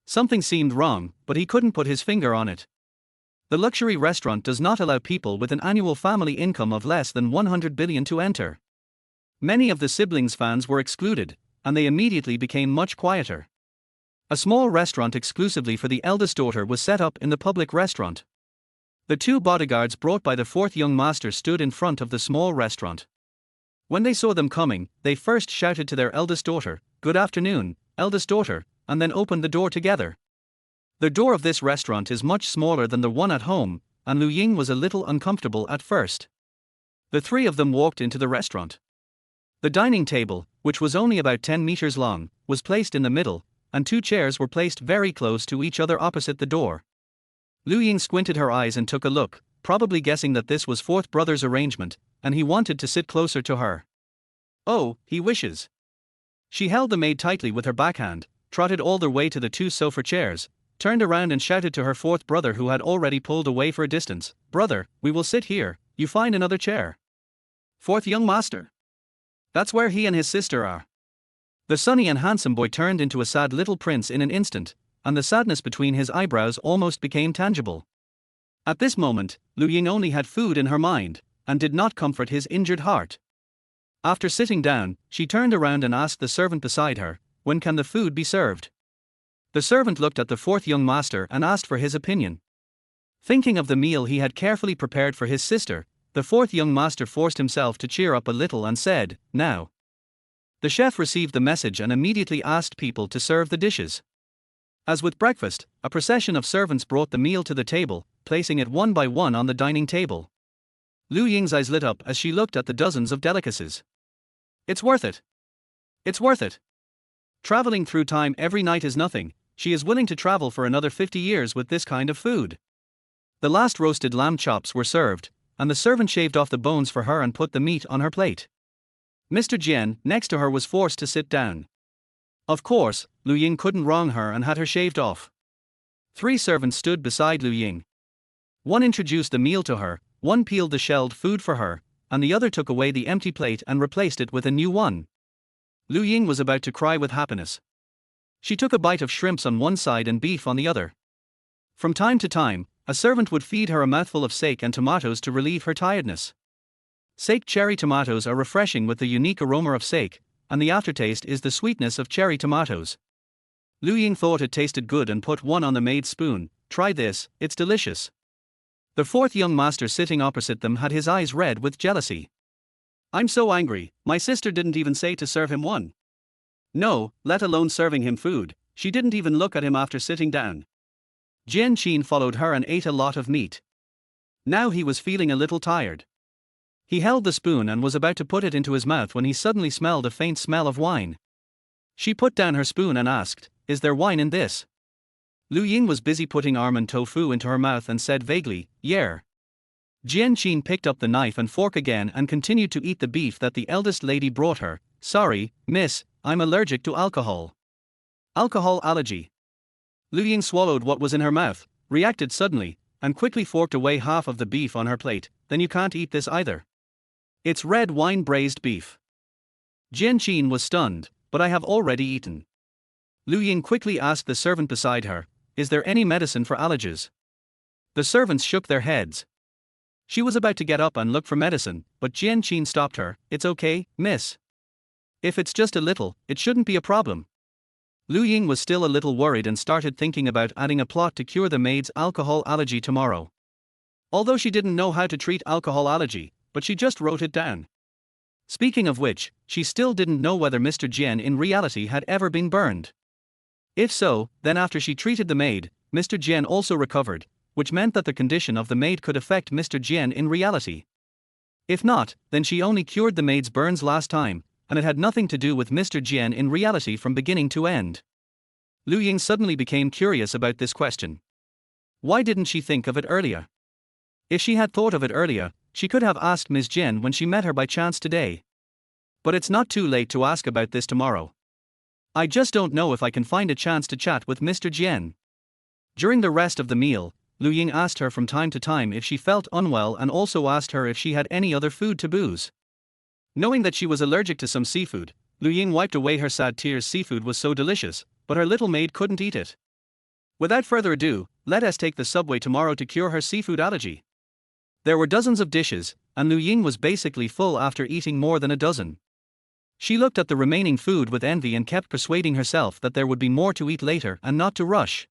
Something seemed wrong, but he couldn't put his finger on it. The luxury restaurant does not allow people with an annual family income of less than 100 billion to enter. Many of the siblings' fans were excluded, and they immediately became much quieter. A small restaurant exclusively for the eldest daughter was set up in the public restaurant. The two bodyguards brought by the fourth young master stood in front of the small restaurant. When they saw them coming, they first shouted to their eldest daughter, "Good afternoon, eldest daughter," and then opened the door together. The door of this restaurant is much smaller than the one at home, and Lu Ying was a little uncomfortable at first. The three of them walked into the restaurant. The dining table, which was only about 10 meters long, was placed in the middle, and two chairs were placed very close to each other opposite the door. Lu Ying squinted her eyes and took a look, probably guessing that this was fourth brother's arrangement, and he wanted to sit closer to her. "Oh, he wishes." She held the maid tightly with her backhand, trotted all the way to the two sofa chairs, turned around and shouted to her fourth brother who had already pulled away for a distance, "Brother, we will sit here, you find another chair." Fourth young master. That's where he and his sister are. The sunny and handsome boy turned into a sad little prince in an instant, and the sadness between his eyebrows almost became tangible. At this moment, Lu Ying only had food in her mind, and did not comfort his injured heart. After sitting down, she turned around and asked the servant beside her, "When can the food be served?" The servant looked at the fourth young master and asked for his opinion. Thinking of the meal he had carefully prepared for his sister, the fourth young master forced himself to cheer up a little and said, "Now." The chef received the message and immediately asked people to serve the dishes. As with breakfast, a procession of servants brought the meal to the table, placing it one by one on the dining table. Lu Ying's eyes lit up as she looked at the dozens of delicacies. It's worth it. It's worth it. Traveling through time every night is nothing. She is willing to travel for another 50 years with this kind of food. The last roasted lamb chops were served, and the servant shaved off the bones for her and put the meat on her plate. Mr. Jian, next to her, was forced to sit down. Of course, Lu Ying couldn't wrong her and had her shaved off. 3 servants stood beside Lu Ying. One introduced the meal to her, one peeled the shelled food for her, and the other took away the empty plate and replaced it with a new one. Lu Ying was about to cry with happiness. She took a bite of shrimps on one side and beef on the other. From time to time, a servant would feed her a mouthful of steak and tomatoes to relieve her tiredness. Steak cherry tomatoes are refreshing with the unique aroma of steak, and the aftertaste is the sweetness of cherry tomatoes. Lu Ying thought it tasted good and put one on the maid's spoon. "Try this, it's delicious." The fourth young master sitting opposite them had his eyes red with jealousy. "I'm so angry, my sister didn't even say to serve him one. No, let alone serving him food, she didn't even look at him after sitting down." Jian followed her and ate a lot of meat. Now he was feeling a little tired. He held the spoon and was about to put it into his mouth when he suddenly smelled a faint smell of wine. She put down her spoon and asked, "Is there wine in this?" Lu Ying was busy putting almond tofu into her mouth and said vaguely, "Yeah." Jian Qin picked up the knife and fork again and continued to eat the beef that the eldest lady brought her. "Sorry, miss, I'm allergic to alcohol." Alcohol allergy. Lu Ying swallowed what was in her mouth, reacted suddenly, and quickly forked away half of the beef on her plate. "Then you can't eat this either. It's red wine braised beef." Jian Qin was stunned, "But I have already eaten." Lu Ying quickly asked the servant beside her, "Is there any medicine for allergies?" The servants shook their heads. She was about to get up and look for medicine, but Jian Qin stopped her. "It's okay, miss. If it's just a little, it shouldn't be a problem." Lu Ying was still a little worried and started thinking about adding a plot to cure the maid's alcohol allergy tomorrow. Although she didn't know how to treat alcohol allergy, but she just wrote it down. Speaking of which, she still didn't know whether Mr. Jian in reality had ever been burned. If so, then after she treated the maid, Mr. Jian also recovered, which meant that the condition of the maid could affect Mr. Jian in reality. If not, then she only cured the maid's burns last time, and it had nothing to do with Mr. Jian in reality from beginning to end. Lu Ying suddenly became curious about this question. Why didn't she think of it earlier? If she had thought of it earlier, she could have asked Ms. Jian when she met her by chance today. But it's not too late to ask about this tomorrow. I just don't know if I can find a chance to chat with Mr. Jian. During the rest of the meal, Lu Ying asked her from time to time if she felt unwell and also asked her if she had any other food taboos. Knowing that she was allergic to some seafood, Lu Ying wiped away her sad tears. Seafood was so delicious, but her little maid couldn't eat it. Without further ado, let us take the subway tomorrow to cure her seafood allergy. There were dozens of dishes, and Lu Ying was basically full after eating more than a dozen. She looked at the remaining food with envy and kept persuading herself that there would be more to eat later and not to rush.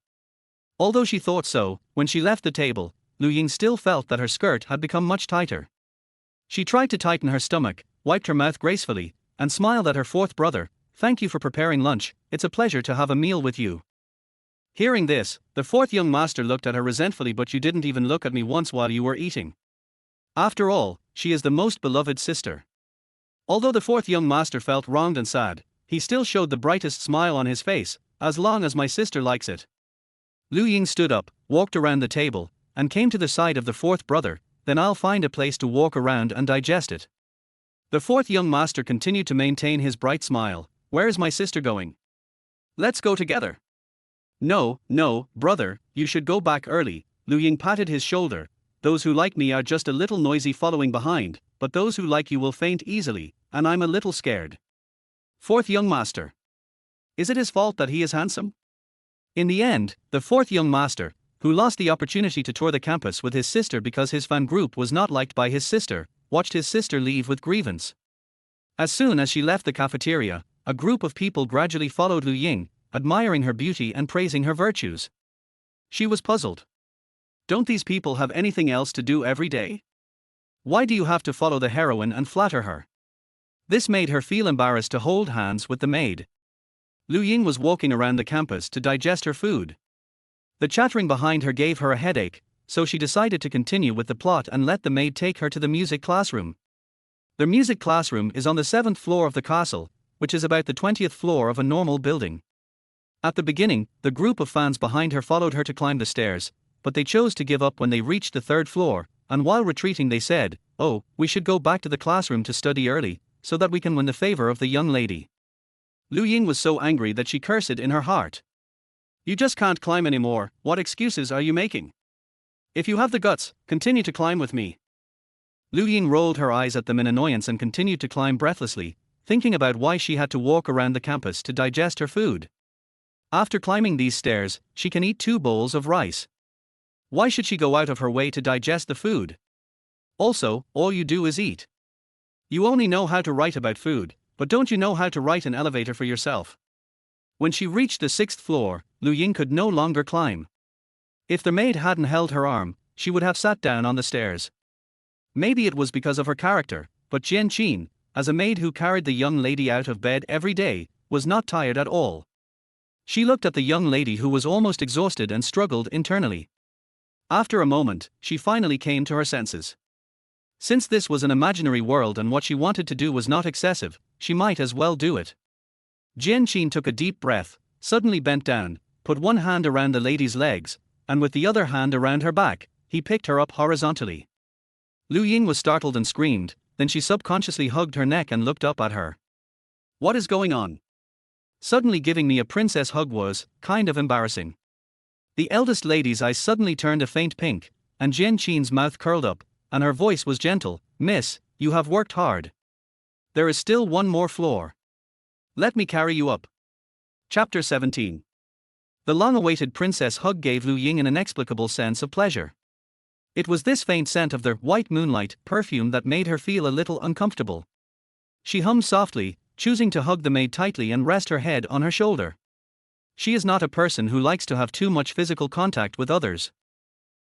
Although she thought so, when she left the table, Lu Ying still felt that her skirt had become much tighter. She tried to tighten her stomach, wiped her mouth gracefully, and smiled at her fourth brother. "Thank you for preparing lunch, it's a pleasure to have a meal with you." Hearing this, the fourth young master looked at her resentfully. "But you didn't even look at me once while you were eating." After all, she is the most beloved sister. Although the fourth young master felt wronged and sad, he still showed the brightest smile on his face. "As long as my sister likes it." Lu Ying stood up, walked around the table, and came to the side of the fourth brother. "Then I'll find a place to walk around and digest it." The fourth young master continued to maintain his bright smile. "Where is my sister going? Let's go together." No, brother, you should go back early." Lu Ying patted his shoulder. "Those who like me are just a little noisy following behind, but those who like you will faint easily, and I'm a little scared." Fourth young master. Is it his fault that he is handsome? In the end, the fourth young master, who lost the opportunity to tour the campus with his sister because his fan group was not liked by his sister, watched his sister leave with grievance. As soon as she left the cafeteria, a group of people gradually followed Lu Ying, admiring her beauty and praising her virtues. She was puzzled. Don't these people have anything else to do every day? Why do you have to follow the heroine and flatter her? This made her feel embarrassed to hold hands with the maid. Lu Ying was walking around the campus to digest her food. The chattering behind her gave her a headache, so she decided to continue with the plot and let the maid take her to the music classroom. The music classroom is on the 7th floor of the castle, which is about the 20th floor of a normal building. At the beginning, the group of fans behind her followed her to climb the stairs, but they chose to give up when they reached the 3rd floor, and while retreating they said, "Oh, we should go back to the classroom to study early, so that we can win the favor of the young lady." Lu Ying was so angry that she cursed in her heart. "You just can't climb anymore, what excuses are you making? If you have the guts, continue to climb with me." Lu Ying rolled her eyes at them in annoyance and continued to climb breathlessly, thinking about why she had to walk around the campus to digest her food. After climbing these stairs, she can eat 2 bowls of rice. Why should she go out of her way to digest the food? Also, all you do is eat. You only know how to write about food, but don't you know how to write an elevator for yourself? When she reached the 6th floor, Lu Ying could no longer climb. If the maid hadn't held her arm, she would have sat down on the stairs. Maybe it was because of her character, but Jian Qin, as a maid who carried the young lady out of bed every day, was not tired at all. She looked at the young lady who was almost exhausted and struggled internally. After a moment, she finally came to her senses. Since this was an imaginary world and what she wanted to do was not excessive, she might as well do it. Jian Qin took a deep breath, suddenly bent down, put one hand around the lady's legs, and with the other hand around her back, he picked her up horizontally. Lu Ying was startled and screamed, then she subconsciously hugged her neck and looked up at her. What is going on? Suddenly giving me a princess hug was kind of embarrassing. The eldest lady's eyes suddenly turned a faint pink, and Jian Qin's mouth curled up, and her voice was gentle. Miss, you have worked hard. There is still one more floor. Let me carry you up. Chapter 17. The long-awaited princess hug gave Lu Ying an inexplicable sense of pleasure. It was this faint scent of the white moonlight perfume that made her feel a little uncomfortable. She hummed softly, choosing to hug the maid tightly and rest her head on her shoulder. She is not a person who likes to have too much physical contact with others.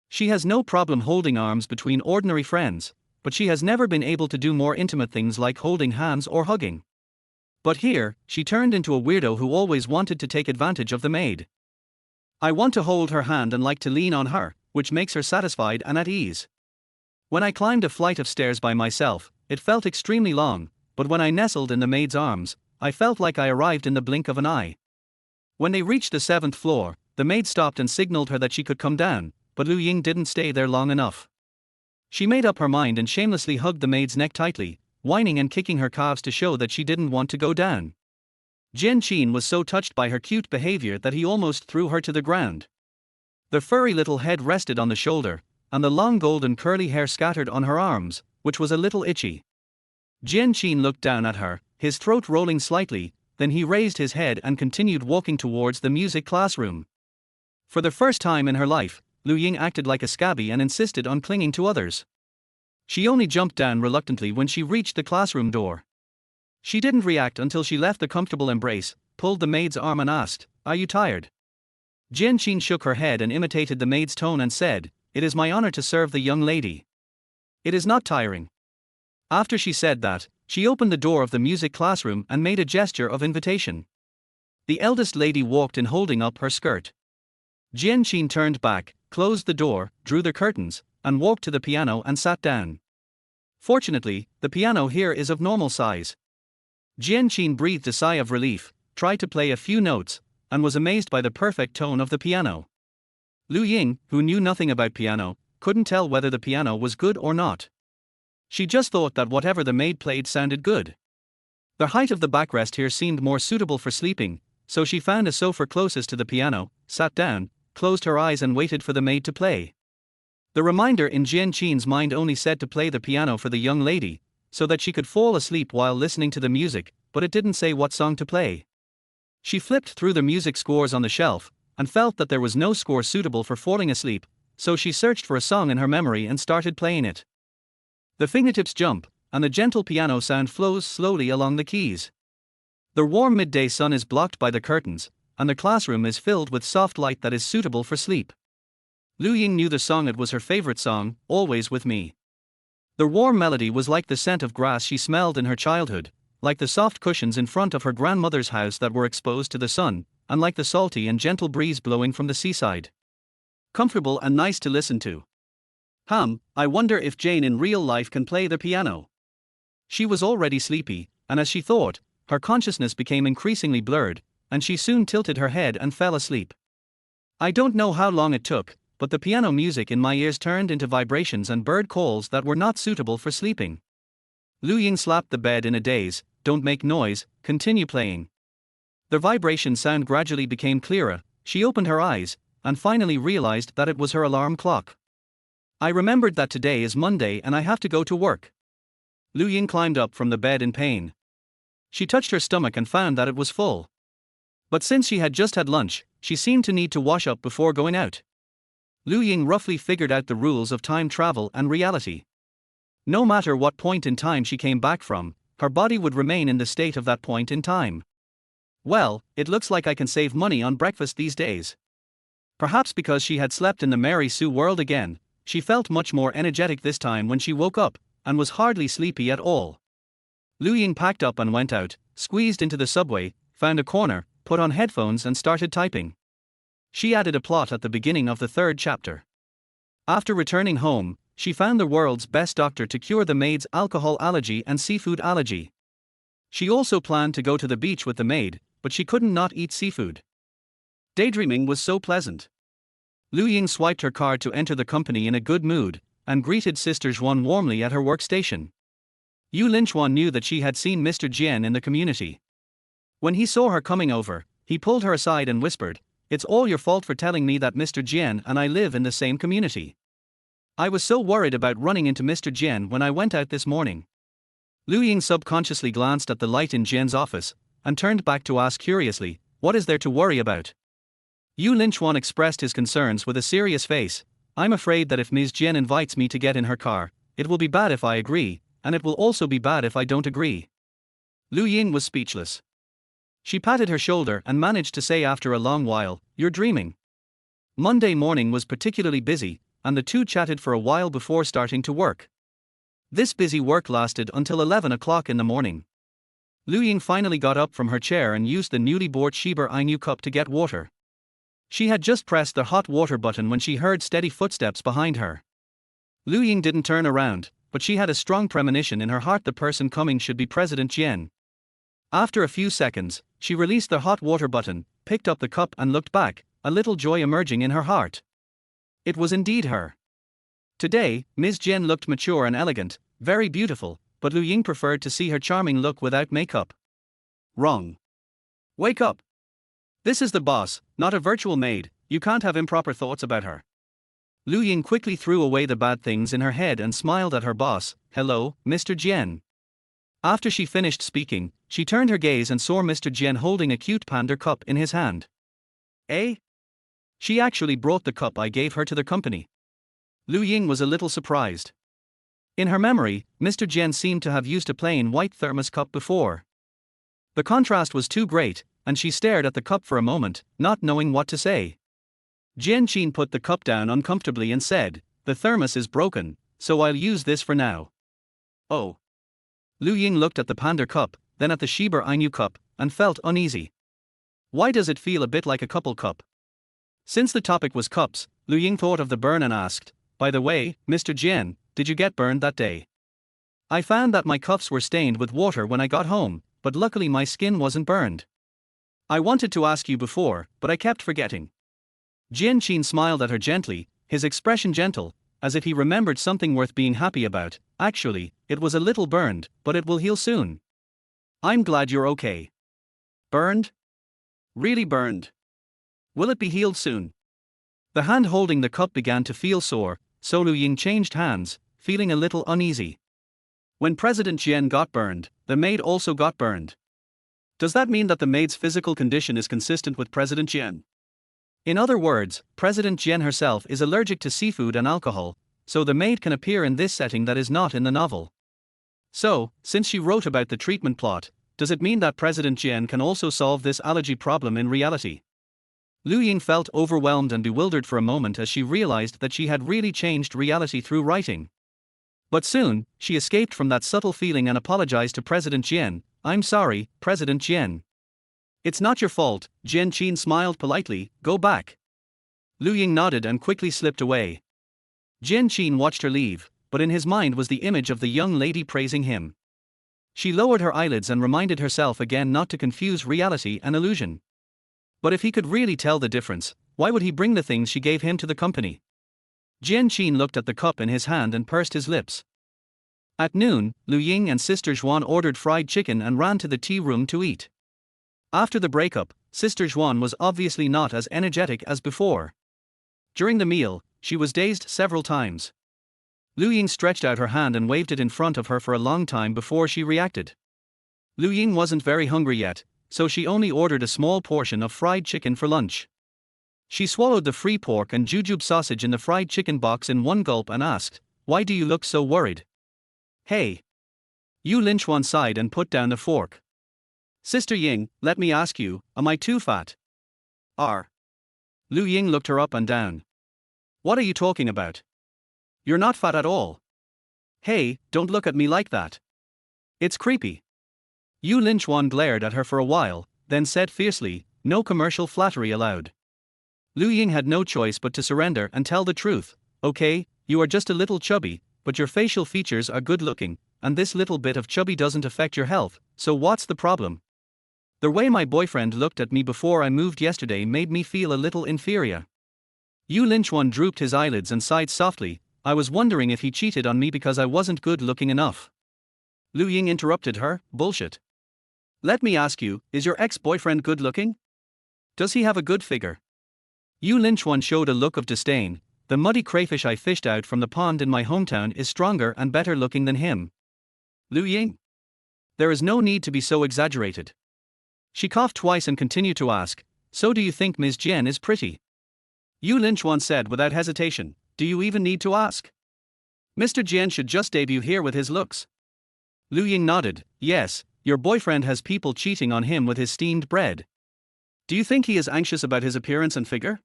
She has no problem holding arms between ordinary friends, but she has never been able to do more intimate things like holding hands or hugging. But here, she turned into a weirdo who always wanted to take advantage of the maid. I want to hold her hand and like to lean on her, which makes her satisfied and at ease. When I climbed a flight of stairs by myself, it felt extremely long, but when I nestled in the maid's arms, I felt like I arrived in the blink of an eye. When they reached the 7th floor, the maid stopped and signaled her that she could come down, but Lu Ying didn't stay there long enough. She made up her mind and shamelessly hugged the maid's neck tightly, whining and kicking her calves to show that she didn't want to go down. Jian Qin was so touched by her cute behavior that he almost threw her to the ground. The furry little head rested on the shoulder, and the long golden curly hair scattered on her arms, which was a little itchy. Jian Qin looked down at her, his throat rolling slightly, then he raised his head and continued walking towards the music classroom. For the first time in her life, Lu Ying acted like a scabby and insisted on clinging to others. She only jumped down reluctantly when she reached the classroom door. She didn't react until she left the comfortable embrace, pulled the maid's arm and asked, "Are you tired?" Jian Qin shook her head and imitated the maid's tone and said, "It is my honor to serve the young lady. It is not tiring." After she said that, she opened the door of the music classroom and made a gesture of invitation. The eldest lady walked in holding up her skirt. Jian Qin turned back, closed the door, drew the curtains, and walked to the piano and sat down. Fortunately, the piano here is of normal size. Jian Qin breathed a sigh of relief, tried to play a few notes, and was amazed by the perfect tone of the piano. Lu Ying, who knew nothing about piano, couldn't tell whether the piano was good or not. She just thought that whatever the maid played sounded good. The height of the backrest here seemed more suitable for sleeping, so she found a sofa closest to the piano, sat down, closed her eyes and waited for the maid to play. The reminder in Jian Qin's mind only said to play the piano for the young lady, so that she could fall asleep while listening to the music, but it didn't say what song to play. She flipped through the music scores on the shelf, and felt that there was no score suitable for falling asleep, so she searched for a song in her memory and started playing it. The fingertips jump, and the gentle piano sound flows slowly along the keys. The warm midday sun is blocked by the curtains, and the classroom is filled with soft light that is suitable for sleep. Lu Ying knew the song. It was her favorite song, "Always With Me." The warm melody was like the scent of grass she smelled in her childhood, like the soft cushions in front of her grandmother's house that were exposed to the sun, and like the salty and gentle breeze blowing from the seaside. Comfortable and nice to listen to. I wonder if Jane in real life can play the piano. She was already sleepy, and as she thought, her consciousness became increasingly blurred, and she soon tilted her head and fell asleep. I don't know how long it took, but the piano music in my ears turned into vibrations and bird calls that were not suitable for sleeping. Lu Ying slapped the bed in a daze. "Don't make noise, continue playing." The vibration sound gradually became clearer. She opened her eyes, and finally realized that it was her alarm clock. I remembered that today is Monday and I have to go to work. Lu Ying climbed up from the bed in pain. She touched her stomach and found that it was full. But since she had just had lunch, she seemed to need to wash up before going out. Lu Ying roughly figured out the rules of time travel and reality. No matter what point in time she came back from, her body would remain in the state of that point in time. Well, it looks like I can save money on breakfast these days. Perhaps because she had slept in the Mary Sue world again, she felt much more energetic this time when she woke up, and was hardly sleepy at all. Lu Ying packed up and went out, squeezed into the subway, found a corner, put on headphones and started typing. She added a plot at the beginning of the 3rd chapter. After returning home, she found the world's best doctor to cure the maid's alcohol allergy and seafood allergy. She also planned to go to the beach with the maid, but she couldn't not eat seafood. Daydreaming was so pleasant. Lu Ying swiped her card to enter the company in a good mood, and greeted Sister Zhuan warmly at her workstation. Yu Linchuan knew that she had seen Mr. Jian in the community. When he saw her coming over, he pulled her aside and whispered, "It's all your fault for telling me that Mr. Jian and I live in the same community. I was so worried about running into Mr. Jian when I went out this morning." Lu Ying subconsciously glanced at the light in Jian's office, and turned back to ask curiously, "What is there to worry about?" Yu Linchuan expressed his concerns with a serious face. "I'm afraid that if Ms. Jian invites me to get in her car, it will be bad if I agree, and it will also be bad if I don't agree." Lu Ying was speechless. She patted her shoulder and managed to say after a long while, "You're dreaming." Monday morning was particularly busy, and the two chatted for a while before starting to work. This busy work lasted until 11 o'clock in the morning. Lu Ying finally got up from her chair and used the newly bought Shiba Inu cup to get water. She had just pressed the hot water button when she heard steady footsteps behind her. Lu Ying didn't turn around, but she had a strong premonition in her heart the person coming should be President Jian. After a few seconds, she released the hot water button, picked up the cup and looked back, a little joy emerging in her heart. It was indeed her. Today, Ms. Jian looked mature and elegant, very beautiful, but Lu Ying preferred to see her charming look without makeup. Wrong. Wake up. This is the boss, not a virtual maid, you can't have improper thoughts about her. Lu Ying quickly threw away the bad things in her head and smiled at her boss. "Hello, Mr. Jian." After she finished speaking, she turned her gaze and saw Mr. Jian holding a cute panda cup in his hand. "Eh? She actually brought the cup I gave her to the company." Lu Ying was a little surprised. In her memory, Mr. Jian seemed to have used a plain white thermos cup before. The contrast was too great, and she stared at the cup for a moment, not knowing what to say. Jian Qin put the cup down uncomfortably and said, "The thermos is broken, so I'll use this for now." "Oh." Lu Ying looked at the panda cup, then at the Shiba Inu cup, and felt uneasy. Why does it feel a bit like a couple cup? Since the topic was cups, Lu Ying thought of the burn and asked, "By the way, Mr. Jian, did you get burned that day? I found that my cuffs were stained with water when I got home, but luckily my skin wasn't burned. I wanted to ask you before, but I kept forgetting." Jian Qin smiled at her gently, his expression gentle, as if he remembered something worth being happy about. "Actually, it was a little burned, but it will heal soon." "I'm glad you're okay." "Burned? Really burned? Will it be healed soon?" The hand holding the cup began to feel sore, so Lu Ying changed hands, feeling a little uneasy. "When President Jian got burned, the maid also got burned. Does that mean that the maid's physical condition is consistent with President Jian? In other words, President Jian herself is allergic to seafood and alcohol, so the maid can appear in this setting that is not in the novel. So, since she wrote about the treatment plot, does it mean that President Jian can also solve this allergy problem in reality?" Lu Ying felt overwhelmed and bewildered for a moment as she realized that she had really changed reality through writing. But soon, she escaped from that subtle feeling and apologized to President Jian. "I'm sorry, President Jian." "It's not your fault," Jian Qin smiled politely, "go back." Lu Ying nodded and quickly slipped away. Jian Qin watched her leave, but in his mind was the image of the young lady praising him. She lowered her eyelids and reminded herself again not to confuse reality and illusion. But if he could really tell the difference, why would he bring the things she gave him to the company? Jian Qin looked at the cup in his hand and pursed his lips. At noon, Lu Ying and Sister Zhuan ordered fried chicken and ran to the tea room to eat. After the breakup, Sister Zhuan was obviously not as energetic as before. During the meal, she was dazed several times. Lu Ying stretched out her hand and waved it in front of her for a long time before she reacted. Lu Ying wasn't very hungry yet, so she only ordered a small portion of fried chicken for lunch. She swallowed the free pork and jujube sausage in the fried chicken box in one gulp and asked, "Why do you look so worried?" "Hey." Yu Linchuan sighed and put down the fork. "Sister Ying, let me ask you, am I too fat?" Lu Ying looked her up and down. "What are you talking about? You're not fat at all." "Hey, don't look at me like that. It's creepy." Yu Linchuan glared at her for a while, then said fiercely, "No commercial flattery allowed." Lu Ying had no choice but to surrender and tell the truth. "Okay, you are just a little chubby, but your facial features are good looking, and this little bit of chubby doesn't affect your health, so what's the problem?" The way my boyfriend looked at me before I moved yesterday made me feel a little inferior. Yu Linchuan drooped his eyelids and sighed softly. I was wondering if he cheated on me because I wasn't good looking enough. Lu Ying interrupted her. Bullshit. Let me ask you, is your ex-boyfriend good looking? Does he have a good figure? Yu Linchuan showed a look of disdain. The muddy crayfish I fished out from the pond in my hometown is stronger and better looking than him. Lu Ying. There is no need to be so exaggerated. She coughed twice and continued to ask, so do you think Ms. Jian is pretty? Yu Linchuan said without hesitation, do you even need to ask? Mr. Jian should just debut here with his looks. Lu Ying nodded, yes, your boyfriend has people cheating on him with his steamed bread. Do you think he is anxious about his appearance and figure?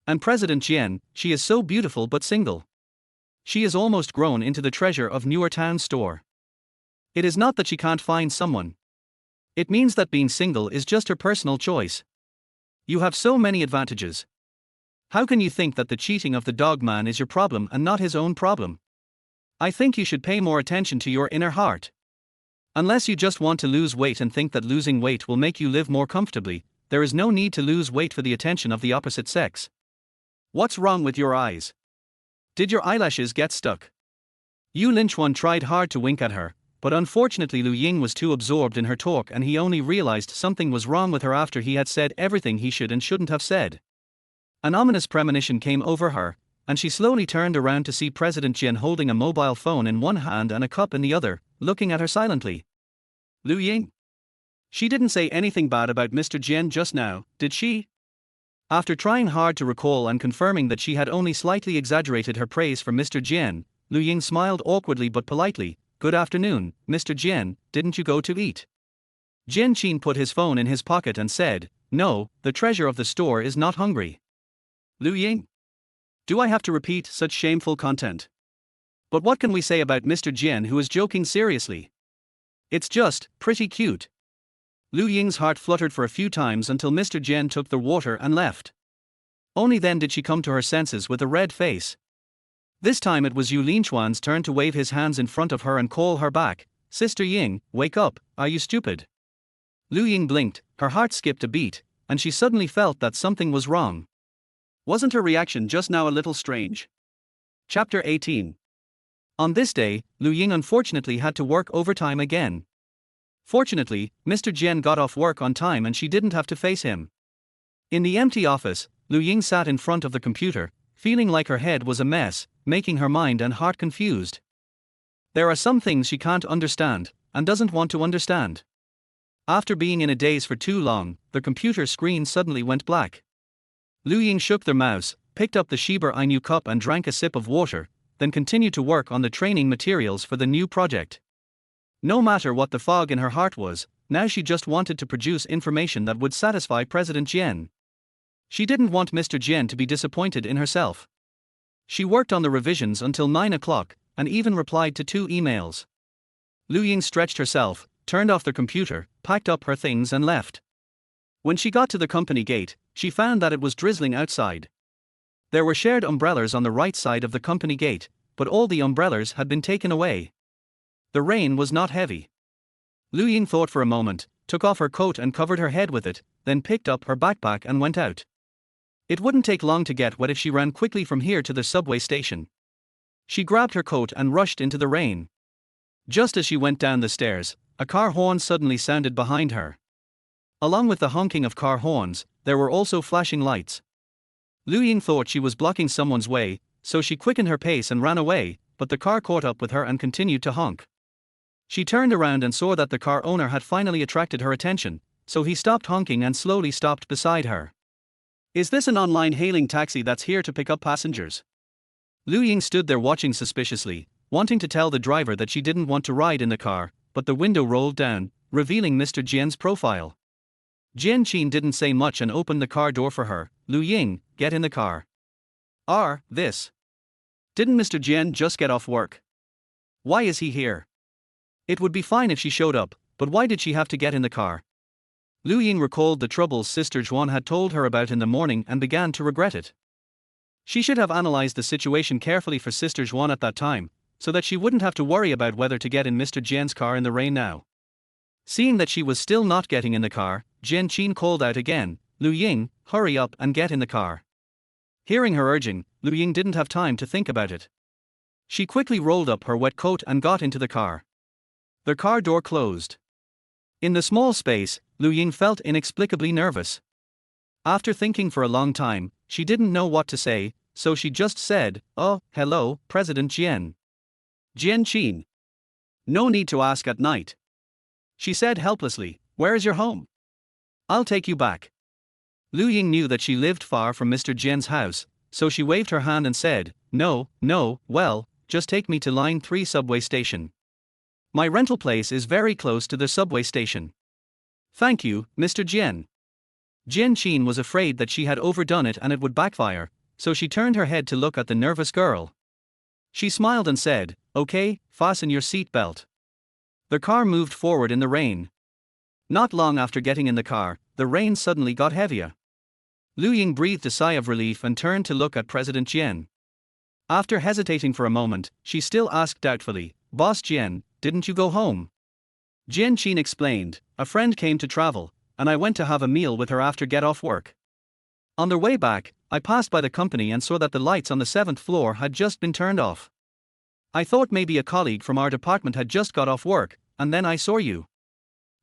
And President Jian, she is so beautiful but single. She is almost grown into the treasure of Newer Town store. It is not that she can't find someone. It means that being single is just her personal choice. You have so many advantages. How can you think that the cheating of the dog man is your problem and not his own problem? I think you should pay more attention to your inner heart. Unless you just want to lose weight and think that losing weight will make you live more comfortably, there is no need to lose weight for the attention of the opposite sex. What's wrong with your eyes? Did your eyelashes get stuck? Yu Linchuan tried hard to wink at her, but unfortunately Lu Ying was too absorbed in her talk and he only realized something was wrong with her after he had said everything he should and shouldn't have said. An ominous premonition came over her, and she slowly turned around to see President Jian holding a mobile phone in one hand and a cup in the other, looking at her silently. Lu Ying. She didn't say anything bad about Mr. Jian just now, did she? After trying hard to recall and confirming that she had only slightly exaggerated her praise for Mr. Jian, Lu Ying smiled awkwardly but politely. Good afternoon, Mr. Jian, didn't you go to eat? Jian Qin put his phone in his pocket and said, no, the treasure of the store is not hungry. Lu Ying. Do I have to repeat such shameful content? But what can we say about Mr. Jian who is joking seriously? It's just pretty cute. Lu Ying's heart fluttered for a few times until Mr. Jian took the water and left. Only then did she come to her senses with a red face. This time it was Yu Linchuan's turn to wave his hands in front of her and call her back. Sister Ying, wake up, are you stupid? Lu Ying blinked, her heart skipped a beat, and she suddenly felt that something was wrong. Wasn't her reaction just now a little strange? Chapter 18. On this day, Lu Ying unfortunately had to work overtime again. Fortunately, Mr. Jian got off work on time and she didn't have to face him. In the empty office, Lu Ying sat in front of the computer, feeling like her head was a mess, making her mind and heart confused. There are some things she can't understand, and doesn't want to understand. After being in a daze for too long, the computer screen suddenly went black. Lu Ying shook their mouse, picked up the Shiba Inu cup and drank a sip of water, then continued to work on the training materials for the new project. No matter what the fog in her heart was, now she just wanted to produce information that would satisfy President Jian. She didn't want Mr. Jian to be disappointed in herself. She worked on the revisions until 9 o'clock, and even replied to 2 emails. Lu Ying stretched herself, turned off the computer, packed up her things and left. When she got to the company gate, she found that it was drizzling outside. There were shared umbrellas on the right side of the company gate, but all the umbrellas had been taken away. The rain was not heavy. Lu Ying thought for a moment, took off her coat and covered her head with it, then picked up her backpack and went out. It wouldn't take long to get wet if she ran quickly from here to the subway station. She grabbed her coat and rushed into the rain. Just as she went down the stairs, a car horn suddenly sounded behind her. Along with the honking of car horns, there were also flashing lights. Lu Ying thought she was blocking someone's way, so she quickened her pace and ran away, but the car caught up with her and continued to honk. She turned around and saw that the car owner had finally attracted her attention, so he stopped honking and slowly stopped beside her. Is this an online hailing taxi that's here to pick up passengers? Lu Ying stood there watching suspiciously, wanting to tell the driver that she didn't want to ride in the car, but the window rolled down, revealing Mr. Jian's profile. Jian Qin didn't say much and opened the car door for her. Lu Ying, get in the car. This. Didn't Mr. Jian just get off work? Why is he here? It would be fine if she showed up, but why did she have to get in the car? Lu Ying recalled the troubles Sister Juan had told her about in the morning and began to regret it. She should have analyzed the situation carefully for Sister Juan at that time, so that she wouldn't have to worry about whether to get in Mr. Jian's car in the rain now. Seeing that she was still not getting in the car, Jian called out again, "Lu Ying, hurry up and get in the car." Hearing her urging, Lu Ying didn't have time to think about it. She quickly rolled up her wet coat and got into the car. The car door closed. In the small space, Lu Ying felt inexplicably nervous. After thinking for a long time, she didn't know what to say, so she just said, "Oh, hello, President Jian." "Jian. No need to ask at night," she said helplessly. "Where is your home? I'll take you back." Lu Ying knew that she lived far from Mr. Jian's house, so she waved her hand and said, No, well, just take me to Line 3 subway station. My rental place is very close to the subway station. Thank you, Mr. Jian. Jian was afraid that she had overdone it and it would backfire, so she turned her head to look at the nervous girl. She smiled and said, "Okay, fasten your seat belt." The car moved forward in the rain. Not long after getting in the car, the rain suddenly got heavier. Lu Ying breathed a sigh of relief and turned to look at President Jian. After hesitating for a moment, she still asked doubtfully, "Boss Jian, didn't you go home?" Jian explained, "A friend came to travel, and I went to have a meal with her after get off work. On their way back, I passed by the company and saw that the lights on the 7th floor had just been turned off. I thought maybe a colleague from our department had just got off work, and then I saw you."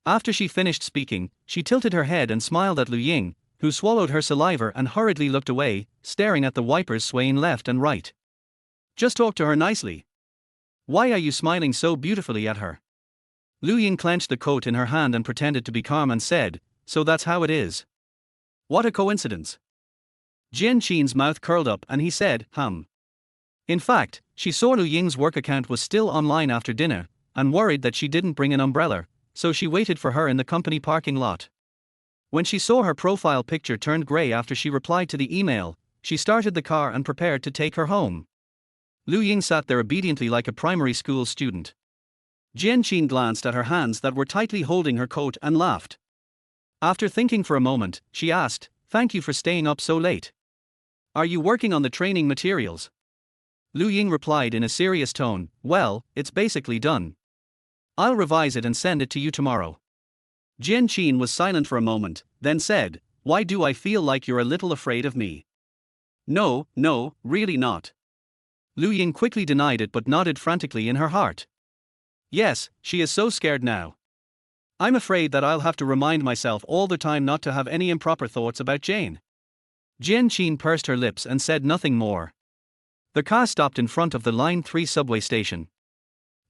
After she finished speaking, she tilted her head and smiled at Lu Ying, who swallowed her saliva and hurriedly looked away, staring at the wipers swaying left and right. "Just talk to her nicely. Why are you smiling so beautifully at her?" Lu Ying clenched the coat in her hand and pretended to be calm and said, "So that's how it is. What a coincidence." Jian's mouth curled up and he said, In fact, she saw Lu Ying's work account was still online after dinner, and worried that she didn't bring an umbrella, so she waited for her in the company parking lot. When she saw her profile picture turned grey after she replied to the email, she started the car and prepared to take her home. Lu Ying sat there obediently like a primary school student. Jian glanced at her hands that were tightly holding her coat and laughed. After thinking for a moment, she asked, "Thank you for staying up so late. Are you working on the training materials?" Lu Ying replied in a serious tone, "Well, it's basically done. I'll revise it and send it to you tomorrow." Jian was silent for a moment, then said, "Why do I feel like you're a little afraid of me?" No, really not." Lu Ying quickly denied it but nodded frantically in her heart. Yes, she is so scared now. "I'm afraid that I'll have to remind myself all the time not to have any improper thoughts about Jane." Jian pursed her lips and said nothing more. The car stopped in front of the Line 3 subway station.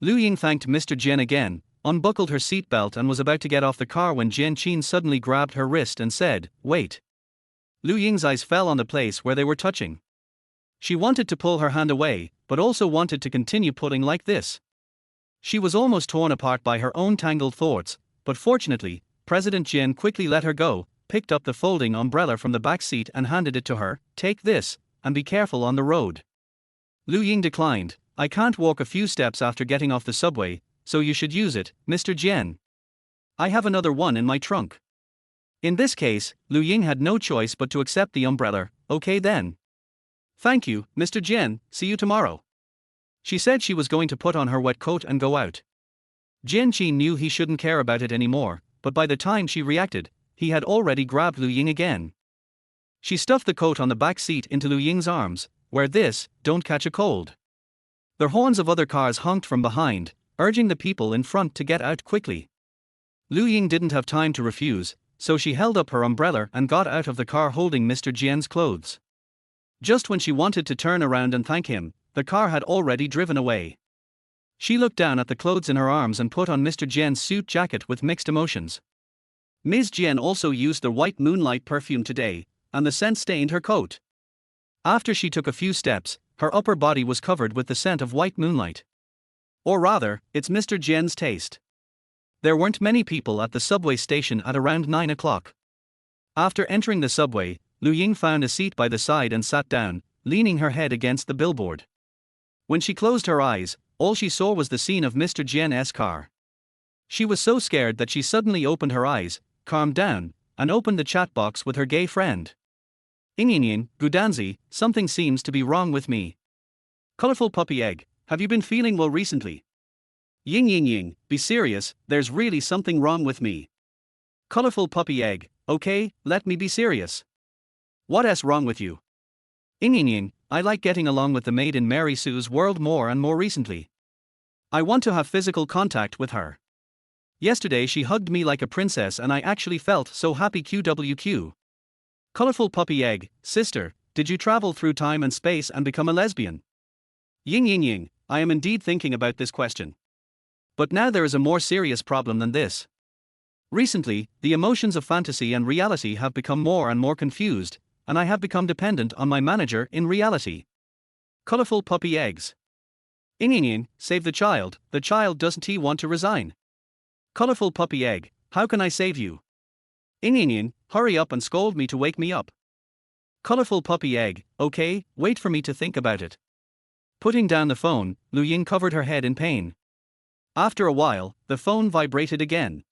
Lu Ying thanked Mr. Jian again, unbuckled her seatbelt and was about to get off the car when Jian suddenly grabbed her wrist and said, "Wait." Lu Ying's eyes fell on the place where they were touching. She wanted to pull her hand away, but also wanted to continue pulling like this. She was almost torn apart by her own tangled thoughts, but fortunately, President Jian quickly let her go, picked up the folding umbrella from the back seat and handed it to her. "Take this, and be careful on the road." Lu Ying declined. "I can't walk a few steps after getting off the subway, so you should use it, Mr. Jian. I have another one in my trunk." In this case, Lu Ying had no choice but to accept the umbrella. "Okay then. Thank you, Mr. Jian, see you tomorrow." She said she was going to put on her wet coat and go out. Jian knew he shouldn't care about it anymore, but by the time she reacted, he had already grabbed Lu Ying again. She stuffed the coat on the back seat into Lu Ying's arms. "Wear this, don't catch a cold." The horns of other cars honked from behind, urging the people in front to get out quickly. Lu Ying didn't have time to refuse, so she held up her umbrella and got out of the car holding Mr. Jian's clothes. Just when she wanted to turn around and thank him, the car had already driven away. She looked down at the clothes in her arms and put on Mr. Jian's suit jacket with mixed emotions. Ms. Jian also used the white moonlight perfume today, and the scent stained her coat. After she took a few steps, her upper body was covered with the scent of white moonlight. Or rather, it's Mr. Jian's taste. There weren't many people at the subway station at around 9 o'clock. After entering the subway, Lu Ying found a seat by the side and sat down, leaning her head against the billboard. When she closed her eyes, all she saw was the scene of Mr. Jian's car. She was so scared that she suddenly opened her eyes, calmed down, and opened the chat box with her gay friend. "Ying, Gudanzi, something seems to be wrong with me. Colorful puppy egg, have you been feeling well recently?" Ying, be serious, there's really something wrong with me. Colorful puppy egg, okay, let me be serious. What's wrong with you? Ying, I like getting along with the maid in Mary Sue's world more and more recently. I want to have physical contact with her. Yesterday she hugged me like a princess and I actually felt so happy. QWQ. Colorful puppy egg, sister, did you travel through time and space and become a lesbian? Ying, I am indeed thinking about this question. But now there is a more serious problem than this. Recently, the emotions of fantasy and reality have become more and more confused, and I have become dependent on my manager in reality. Colorful puppy eggs. Ying, save the child doesn't he want to resign? Colorful puppy egg, how can I save you? Ying, hurry up and scold me to wake me up. Colorful puppy egg, okay, wait for me to think about it. Putting down the phone, Ying covered her head in pain. After a while, the phone vibrated again.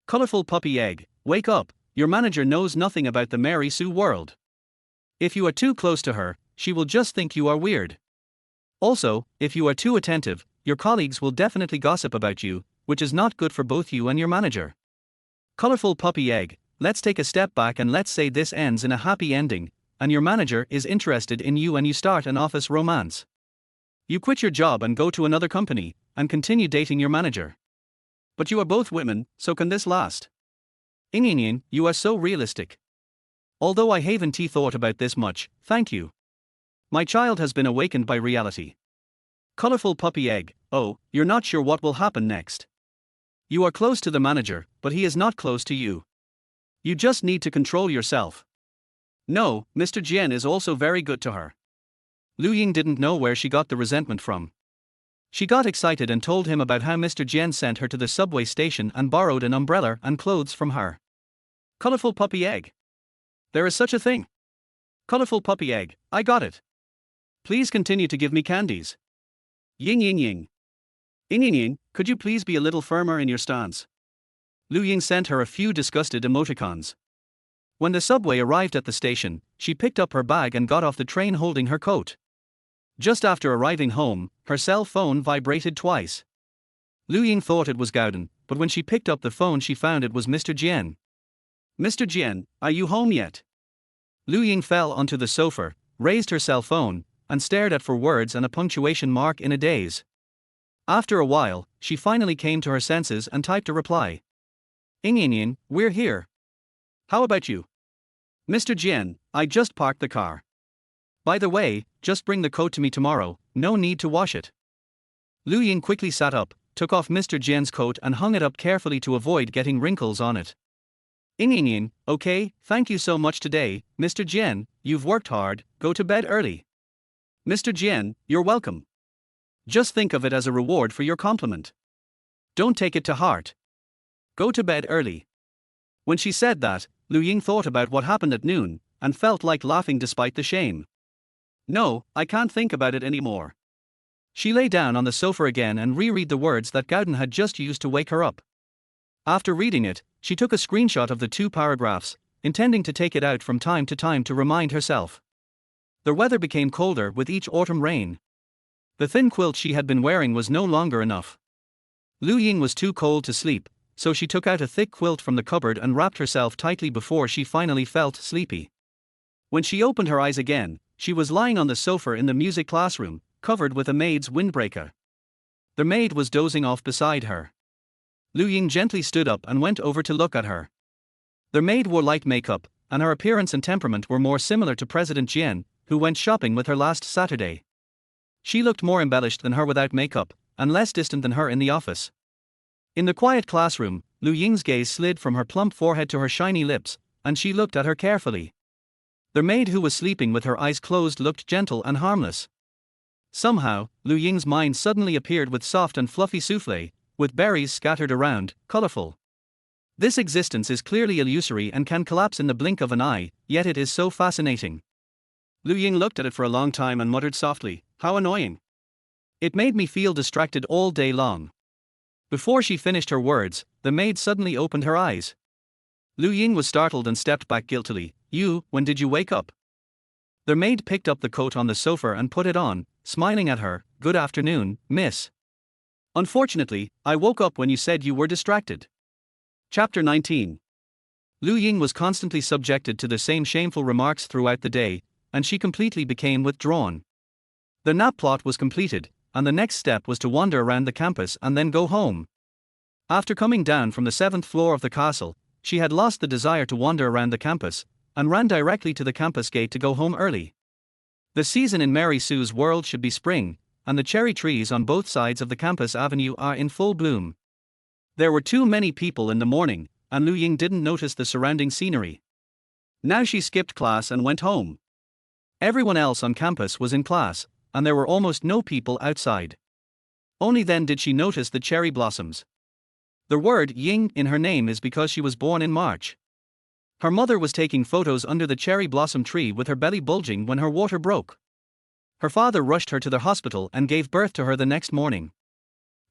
Colorful puppy egg, wake up, your manager knows nothing about the Mary Sue world. If you are too close to her, she will just think you are weird. Also, if you are too attentive, your colleagues will definitely gossip about you, which is not good for both you and your manager. Colorful puppy egg, let's take a step back and let's say this ends in a happy ending, and your manager is interested in you and you start an office romance. You quit your job and go to another company, and continue dating your manager. But you are both women, so can this last? Ying, you are so realistic. Although I haven't thought about this much, thank you. My child has been awakened by reality. Colorful puppy egg, oh, you're not sure what will happen next. You are close to the manager, but he is not close to you. You just need to control yourself. No, Mr. Jian is also very good to her. Ying didn't know where she got the resentment from. She got excited and told him about how Mr. Jian sent her to the subway station and borrowed an umbrella and clothes from her. Colorful puppy egg. There is such a thing. Colorful puppy egg, I got it. Please continue to give me candies. Ying. Ying, could you please be a little firmer in your stance? Ying sent her a few disgusted emoticons. When the subway arrived at the station, she picked up her bag and got off the train holding her coat. Just after arriving home, her cell phone vibrated twice. Ying thought it was Gauden, but when she picked up the phone she found it was Mr. Jian. Mr. Jian, are you home yet? Ying fell onto the sofa, raised her cell phone, and stared at for words and a punctuation mark in a daze. After a while, she finally came to her senses and typed a reply. Ying, we're here. How about you? Mr. Jian, I just parked the car. By the way, just bring the coat to me tomorrow, no need to wash it. Ying quickly sat up, took off Mr. Jian's coat and hung it up carefully to avoid getting wrinkles on it. Ying, okay, thank you so much today, Mr. Jian, you've worked hard, go to bed early. Mr. Jian, you're welcome. Just think of it as a reward for your compliment. Don't take it to heart. Go to bed early. When she said that, Ying thought about what happened at noon, and felt like laughing despite the shame. No, I can't think about it anymore. She lay down on the sofa again and reread the words that Gauden had just used to wake her up. After reading it, she took a screenshot of the 2 paragraphs, intending to take it out from time to time to remind herself. The weather became colder with each autumn rain. The thin quilt she had been wearing was no longer enough. Ying was too cold to sleep, so she took out a thick quilt from the cupboard and wrapped herself tightly before she finally felt sleepy. When she opened her eyes again, she was lying on the sofa in the music classroom, covered with a maid's windbreaker. The maid was dozing off beside her. Ying gently stood up and went over to look at her. The maid wore light makeup, and her appearance and temperament were more similar to President Jian, who went shopping with her last Saturday. She looked more embellished than her without makeup, and less distant than her in the office. In the quiet classroom, Ying's gaze slid from her plump forehead to her shiny lips, and she looked at her carefully. The maid who was sleeping with her eyes closed looked gentle and harmless. Somehow, Ying's mind suddenly appeared with soft and fluffy souffle, with berries scattered around, colorful. This existence is clearly illusory and can collapse in the blink of an eye, yet it is so fascinating. Ying looked at it for a long time and muttered softly, "How annoying. It made me feel distracted all day long." Before she finished her words, the maid suddenly opened her eyes. Ying was startled and stepped back guiltily. When did you wake up?" The maid picked up the coat on the sofa and put it on, smiling at her. "Good afternoon, miss." Unfortunately, I woke up when you said you were distracted. Chapter 19. Lu Ying was constantly subjected to the same shameful remarks throughout the day, and she completely became withdrawn. The nap plot was completed, and the next step was to wander around the campus and then go home. After coming down from the 7th floor of the castle, she had lost the desire to wander around the campus, and ran directly to the campus gate to go home early. The season in Mary Sue's world should be spring, and the cherry trees on both sides of the campus avenue are in full bloom. There were too many people in the morning, and Lu Ying didn't notice the surrounding scenery. Now she skipped class and went home. Everyone else on campus was in class, and there were almost no people outside. Only then did she notice the cherry blossoms. The word Ying in her name is because she was born in March. Her mother was taking photos under the cherry blossom tree with her belly bulging when her water broke. Her father rushed her to the hospital and gave birth to her the next morning.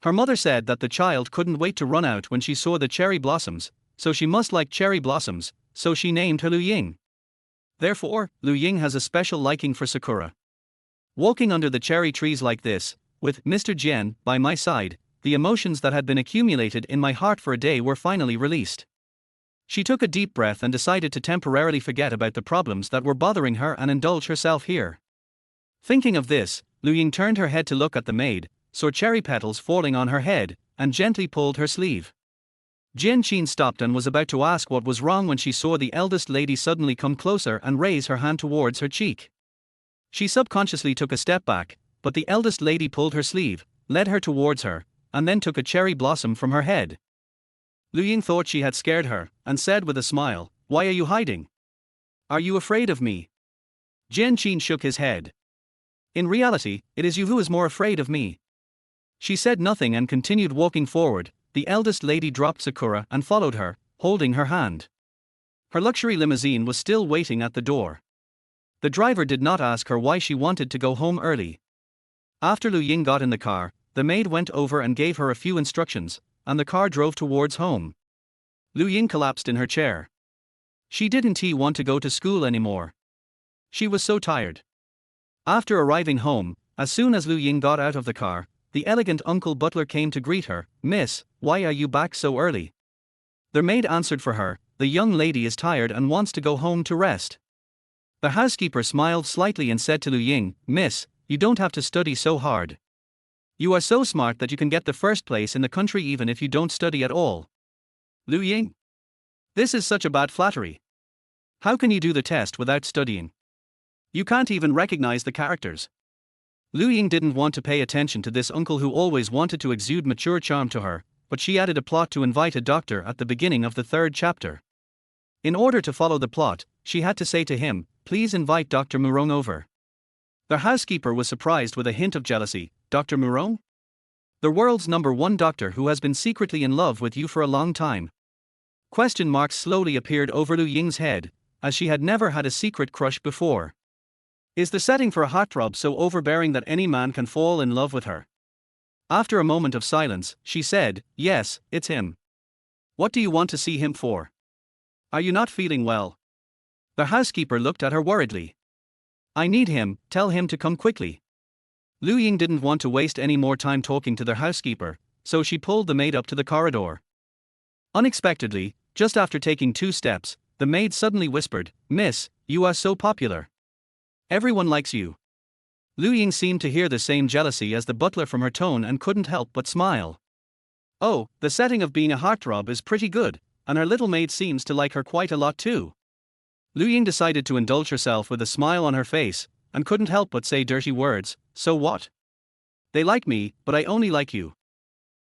Her mother said that the child couldn't wait to run out when she saw the cherry blossoms, so she must like cherry blossoms, so she named her Lu Ying. Therefore, Lu Ying has a special liking for sakura. Walking under the cherry trees like this, with Mr. Jian by my side, the emotions that had been accumulated in my heart for a day were finally released. She took a deep breath and decided to temporarily forget about the problems that were bothering her and indulge herself here. Thinking of this, Lu Ying turned her head to look at the maid, saw cherry petals falling on her head, and gently pulled her sleeve. Jian Qin stopped and was about to ask what was wrong when she saw the eldest lady suddenly come closer and raise her hand towards her cheek. She subconsciously took a step back, but the eldest lady pulled her sleeve, led her towards her, and then took a cherry blossom from her head. Lu Ying thought she had scared her, and said with a smile, "Why are you hiding? Are you afraid of me?" Jian Qin shook his head. "In reality, it is you who is more afraid of me." She said nothing and continued walking forward. The eldest lady dropped Sakura and followed her, holding her hand. Her luxury limousine was still waiting at the door. The driver did not ask her why she wanted to go home early. After Lu Ying got in the car, the maid went over and gave her a few instructions, and the car drove towards home. Lu Ying collapsed in her chair. She didn't want to go to school anymore. She was so tired. After arriving home, as soon as Lu Ying got out of the car, the elegant uncle butler came to greet her. "Miss, why are you back so early?" The maid answered for her, "The young lady is tired and wants to go home to rest." The housekeeper smiled slightly and said to Lu Ying, "Miss, you don't have to study so hard. You are so smart that you can get the first place in the country even if you don't study at all." Lu Ying? This is such a bad flattery. How can you do the test without studying? You can't even recognize the characters. Lu Ying didn't want to pay attention to this uncle who always wanted to exude mature charm to her, but she added a plot to invite a doctor at the beginning of the 3rd chapter. In order to follow the plot, she had to say to him, "Please invite Dr. Murong over." The housekeeper was surprised with a hint of jealousy. "Dr. Murong? The world's #1 doctor who has been secretly in love with you for a long time." Question marks slowly appeared over Lu Ying's head, as she had never had a secret crush before. Is the setting for a heartthrob so overbearing that any man can fall in love with her? After a moment of silence, she said, "Yes, it's him." "What do you want to see him for? Are you not feeling well?" The housekeeper looked at her worriedly. "I need him, tell him to come quickly." Lu Ying didn't want to waste any more time talking to the housekeeper, so she pulled the maid up to the corridor. Unexpectedly, just after taking 2 steps, the maid suddenly whispered, "Miss, you are so popular. Everyone likes you." Lu Ying seemed to hear the same jealousy as the butler from her tone and couldn't help but smile. Oh, the setting of being a heartthrob is pretty good, and her little maid seems to like her quite a lot too. Lu Ying decided to indulge herself with a smile on her face, and couldn't help but say dirty words. "So what? They like me, but I only like you."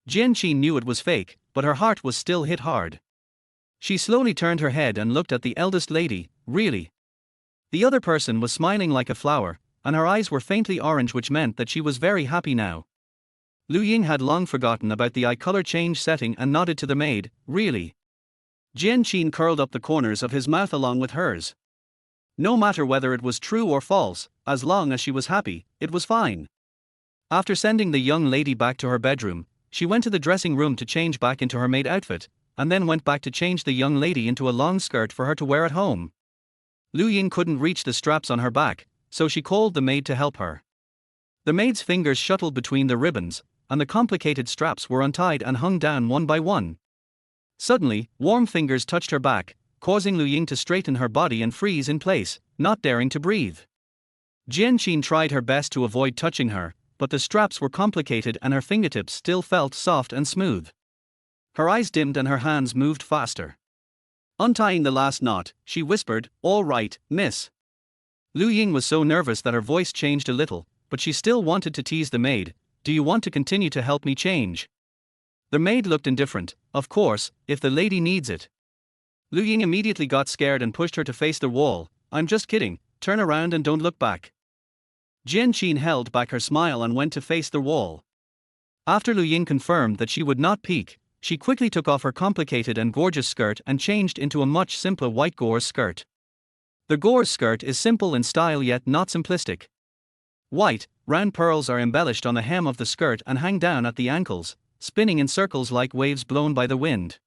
Jian Qin knew it was fake, but her heart was still hit hard. She slowly turned her head and looked at the eldest lady. "Really?" The other person was smiling like a flower, and her eyes were faintly orange, which meant that she was very happy now. Lu Ying had long forgotten about the eye color change setting and nodded to the maid. "Really?" Jian Qin curled up the corners of his mouth along with hers. No matter whether it was true or false, as long as she was happy, it was fine. After sending the young lady back to her bedroom, she went to the dressing room to change back into her maid outfit, and then went back to change the young lady into a long skirt for her to wear at home. Lu Ying couldn't reach the straps on her back, so she called the maid to help her. The maid's fingers shuttled between the ribbons, and the complicated straps were untied and hung down one by one. Suddenly, warm fingers touched her back, causing Lu Ying to straighten her body and freeze in place, not daring to breathe. Jian tried her best to avoid touching her, but the straps were complicated and her fingertips still felt soft and smooth. Her eyes dimmed and her hands moved faster. Untying the last knot, she whispered, "All right, miss." Lu Ying was so nervous that her voice changed a little, but she still wanted to tease the maid. "Do you want to continue to help me change?" The maid looked indifferent. "Of course, if the lady needs it." Lu Ying immediately got scared and pushed her to face the wall. "I'm just kidding, turn around and don't look back." Jian held back her smile and went to face the wall. After Lu Ying confirmed that she would not peek, she quickly took off her complicated and gorgeous skirt and changed into a much simpler white gauze skirt. The gauze skirt is simple in style yet not simplistic. White, round pearls are embellished on the hem of the skirt and hang down at the ankles, spinning in circles like waves blown by the wind.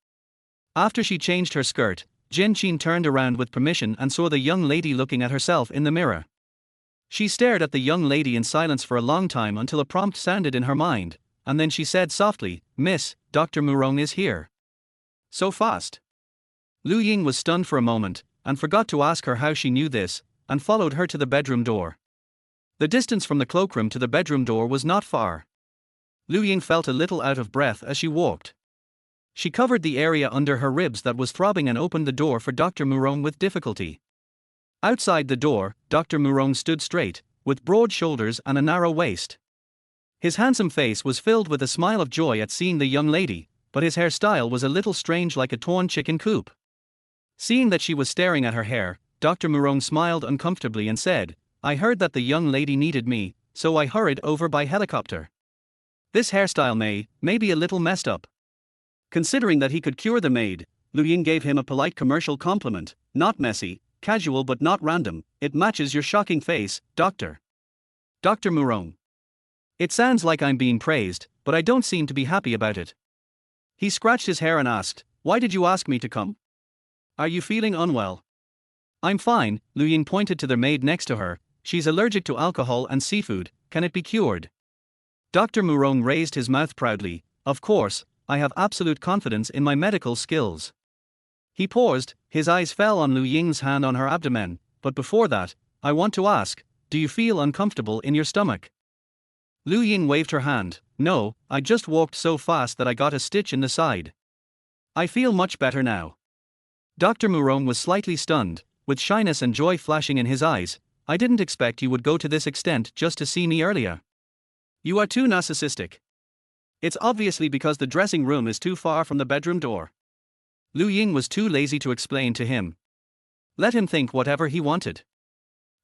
After she changed her skirt, Jian turned around with permission and saw the young lady looking at herself in the mirror. She stared at the young lady in silence for a long time until a prompt sounded in her mind, and then she said softly, "Miss, Dr. Murong is here." So fast. Lu Ying was stunned for a moment, and forgot to ask her how she knew this, and followed her to the bedroom door. The distance from the cloakroom to the bedroom door was not far. Lu Ying felt a little out of breath as she walked. She covered the area under her ribs that was throbbing and opened the door for Dr. Murong with difficulty. Outside the door, Dr. Murong stood straight, with broad shoulders and a narrow waist. His handsome face was filled with a smile of joy at seeing the young lady, but his hairstyle was a little strange, like a torn chicken coop. Seeing that she was staring at her hair, Dr. Murong smiled uncomfortably and said, "I heard that the young lady needed me, so I hurried over by helicopter. This hairstyle may be a little messed up." Considering that he could cure the maid, Lu Ying gave him a polite commercial compliment. "Not messy, casual but not random. It matches your shocking face, Dr. Murong. It sounds like I'm being praised, but I don't seem to be happy about it." He scratched his hair and asked, "Why did you ask me to come? Are you feeling unwell?" "I'm fine," Lu Ying pointed to the maid next to her. "She's allergic to alcohol and seafood. Can it be cured?" Dr. Murong raised his mouth proudly. "Of course, I have absolute confidence in my medical skills." He paused, his eyes fell on Lu Ying's hand on her abdomen. "But before that, I want to ask, do you feel uncomfortable in your stomach?" Lu Ying waved her hand. "No, I just walked so fast that I got a stitch in the side. I feel much better now." Dr. Murong was slightly stunned, with shyness and joy flashing in his eyes. "I didn't expect you would go to this extent just to see me earlier. You are too narcissistic. It's obviously because the dressing room is too far from the bedroom door." Lu Ying was too lazy to explain to him. Let him think whatever he wanted.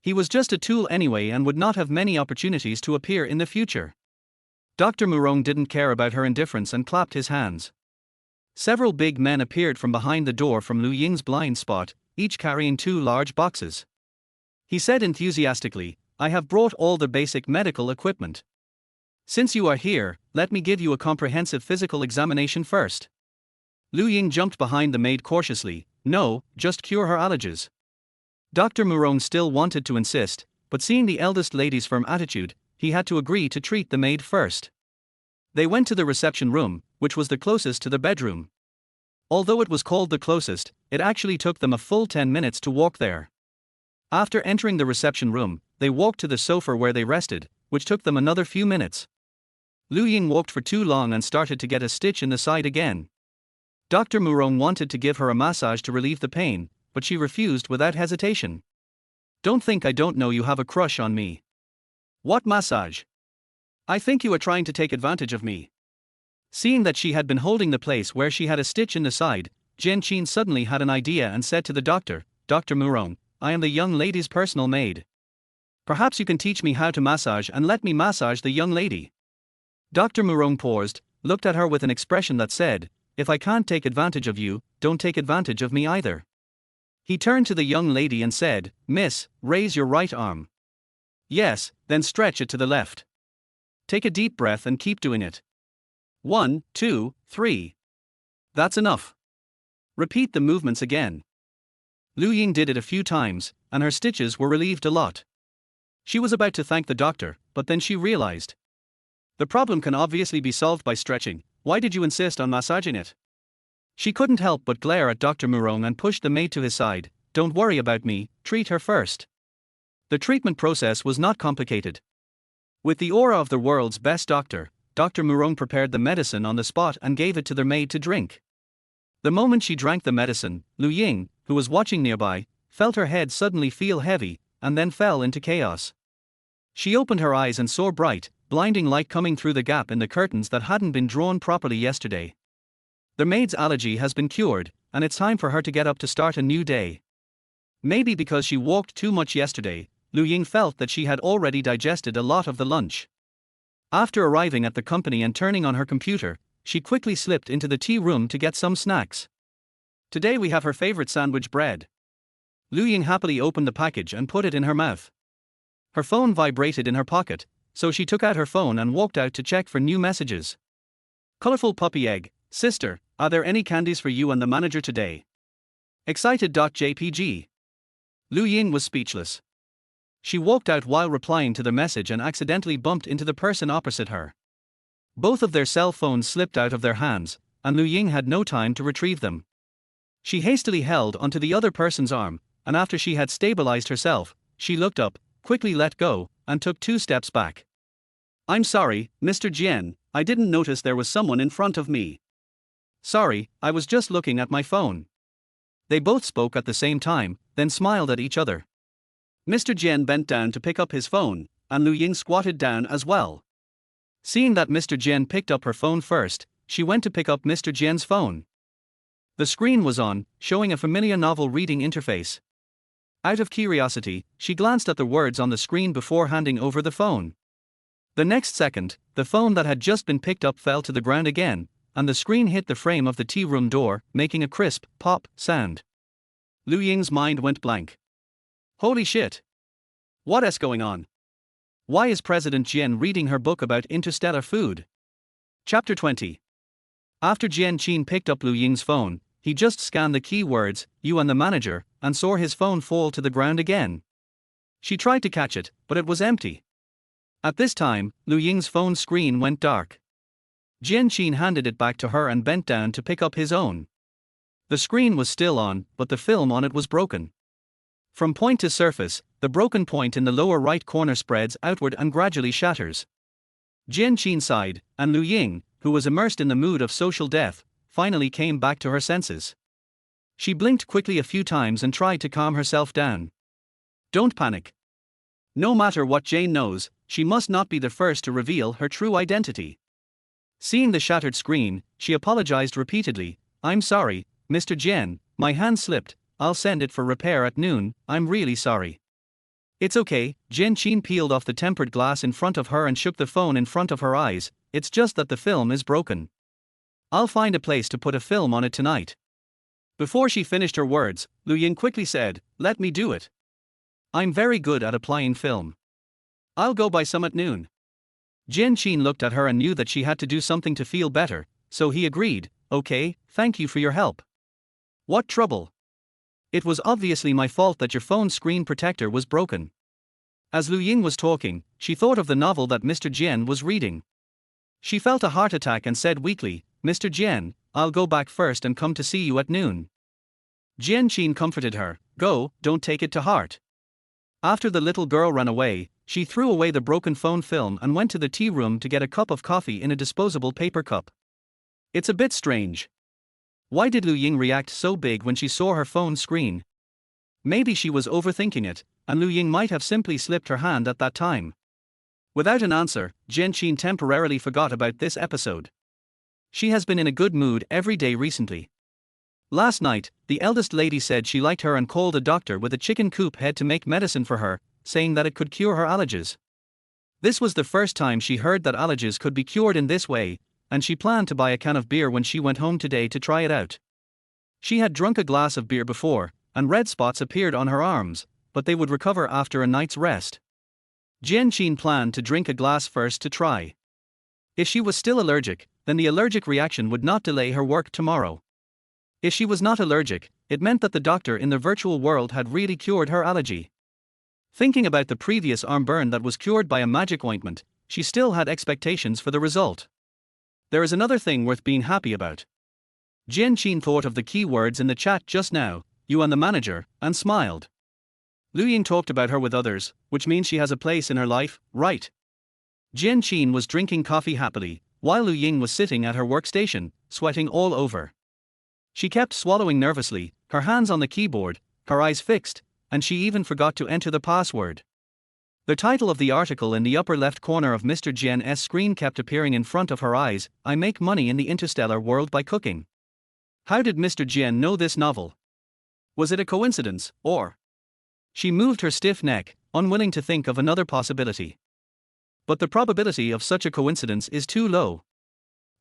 He was just a tool anyway and would not have many opportunities to appear in the future. Dr. Murong didn't care about her indifference and clapped his hands. Several big men appeared from behind the door from Lu Ying's blind spot, each carrying 2 large boxes. He said enthusiastically, "I have brought all the basic medical equipment. Since you are here, let me give you a comprehensive physical examination first." Lu Ying jumped behind the maid cautiously. "No, just cure her allergies." Dr. Murong still wanted to insist, but seeing the eldest lady's firm attitude, he had to agree to treat the maid first. They went to the reception room, which was the closest to the bedroom. Although it was called the closest, it actually took them a full 10 minutes to walk there. After entering the reception room, they walked to the sofa where they rested, which took them another few minutes. Lu Ying walked for too long and started to get a stitch in the side again. Dr. Murong wanted to give her a massage to relieve the pain, but she refused without hesitation. "Don't think I don't know you have a crush on me." "What massage? I think you are trying to take advantage of me." Seeing that she had been holding the place where she had a stitch in the side, Jian suddenly had an idea and said to the doctor, "Dr. Murong, I am the young lady's personal maid. Perhaps you can teach me how to massage and let me massage the young lady." Dr. Murong paused, looked at her with an expression that said, "If I can't take advantage of you, don't take advantage of me either." He turned to the young lady and said, "Miss, raise your right arm. Yes, then stretch it to the left. Take a deep breath and keep doing it. 1, 2, 3. That's enough. Repeat the movements again." Lu Ying did it a few times, and her stitches were relieved a lot. She was about to thank the doctor, but then she realized. The problem can obviously be solved by stretching. Why did you insist on massaging it? She couldn't help but glare at Dr. Murong and pushed the maid to his side. Don't worry about me, treat her first. The treatment process was not complicated. With the aura of the world's best doctor, Dr. Murong prepared the medicine on the spot and gave it to their maid to drink. The moment she drank the medicine, Ying, who was watching nearby, felt her head suddenly feel heavy, and then fell into chaos. She opened her eyes and saw bright, blinding light coming through the gap in the curtains that hadn't been drawn properly yesterday. The maid's allergy has been cured, and it's time for her to get up to start a new day. Maybe because she walked too much yesterday, Ying felt that she had already digested a lot of the lunch. After arriving at the company and turning on her computer, she quickly slipped into the tea room to get some snacks. Today we have her favorite sandwich bread. Ying happily opened the package and put it in her mouth. Her phone vibrated in her pocket, so she took out her phone and walked out to check for new messages. Colorful puppy egg, sister, are there any candies for you and the manager today? Excited.jpg. Ying was speechless. She walked out while replying to the message and accidentally bumped into the person opposite her. Both of their cell phones slipped out of their hands, and Ying had no time to retrieve them. She hastily held onto the other person's arm, and after she had stabilized herself, she looked up, quickly let go, and took 2 steps back. I'm sorry, Mr. Jian, I didn't notice there was someone in front of me. Sorry, I was just looking at my phone. They both spoke at the same time, then smiled at each other. Mr. Jian bent down to pick up his phone, and Ying squatted down as well. Seeing that Mr. Jian picked up her phone first, she went to pick up Mr. Jian's phone. The screen was on, showing a familiar novel reading interface. Out of curiosity, she glanced at the words on the screen before handing over the phone. The next second, the phone that had just been picked up fell to the ground again, and the screen hit the frame of the tea room door, making a crisp, pop sound. Ying's mind went blank. Holy shit! What's going on? Why is President Jian reading her book about interstellar food? Chapter 20. After Jian Qin picked up Ying's phone, he just scanned the keywords, you and the manager, and saw his phone fall to the ground again. She tried to catch it, but it was empty. At this time, Ying's phone screen went dark. Jian Qin handed it back to her and bent down to pick up his own. The screen was still on, but the film on it was broken. From point to surface, the broken point in the lower right corner spreads outward and gradually shatters. Jian Qin sighed, and Ying, who was immersed in the mood of social death, finally came back to her senses. She blinked quickly a few times and tried to calm herself down. Don't panic. No matter what Jane knows, she must not be the first to reveal her true identity. Seeing the shattered screen, she apologized repeatedly. I'm sorry, Mr. Jian, my hand slipped, I'll send it for repair at noon, I'm really sorry. It's okay, Jian Qin peeled off the tempered glass in front of her and shook the phone in front of her eyes, it's just that the film is broken. I'll find a place to put a film on it tonight. Before she finished her words, Ying quickly said, let me do it. I'm very good at applying film. I'll go buy some at noon. Jian Qin looked at her and knew that she had to do something to feel better, so he agreed, okay, thank you for your help. What trouble? It was obviously my fault that your phone screen protector was broken. As Ying was talking, she thought of the novel that Mr. Jian was reading. She felt a heart attack and said weakly, Mr. Jian, I'll go back first and come to see you at noon. Jian Qin comforted her, go, don't take it to heart. After the little girl ran away, she threw away the broken phone film and went to the tea room to get a cup of coffee in a disposable paper cup. It's a bit strange. Why did Ying react so big when she saw her phone screen? Maybe she was overthinking it, and Ying might have simply slipped her hand at that time. Without an answer, Jian Qin temporarily forgot about this episode. She has been in a good mood every day recently. Last night, the eldest lady said she liked her and called a doctor with a chicken coop head to make medicine for her, saying that it could cure her allergies. This was the first time she heard that allergies could be cured in this way, and she planned to buy a can of beer when she went home today to try it out. She had drunk a glass of beer before, and red spots appeared on her arms, but they would recover after a night's rest. Jian Qin planned to drink a glass first to try. If she was still allergic, then the allergic reaction would not delay her work tomorrow. If she was not allergic, it meant that the doctor in the virtual world had really cured her allergy. Thinking about the previous arm burn that was cured by a magic ointment, she still had expectations for the result. There is another thing worth being happy about. Jian thought of the key words in the chat just now, you and the manager, and smiled. Lu Ying talked about her with others, which means she has a place in her life, right? Jian was drinking coffee happily, while Lu Ying was sitting at her workstation, sweating all over. She kept swallowing nervously, her hands on the keyboard, her eyes fixed, and she even forgot to enter the password. The title of the article in the upper left corner of Mr. Jian's screen kept appearing in front of her eyes, I make money in the interstellar world by cooking. How did Mr. Jian know this novel? Was it a coincidence, or? She moved her stiff neck, unwilling to think of another possibility. But the probability of such a coincidence is too low.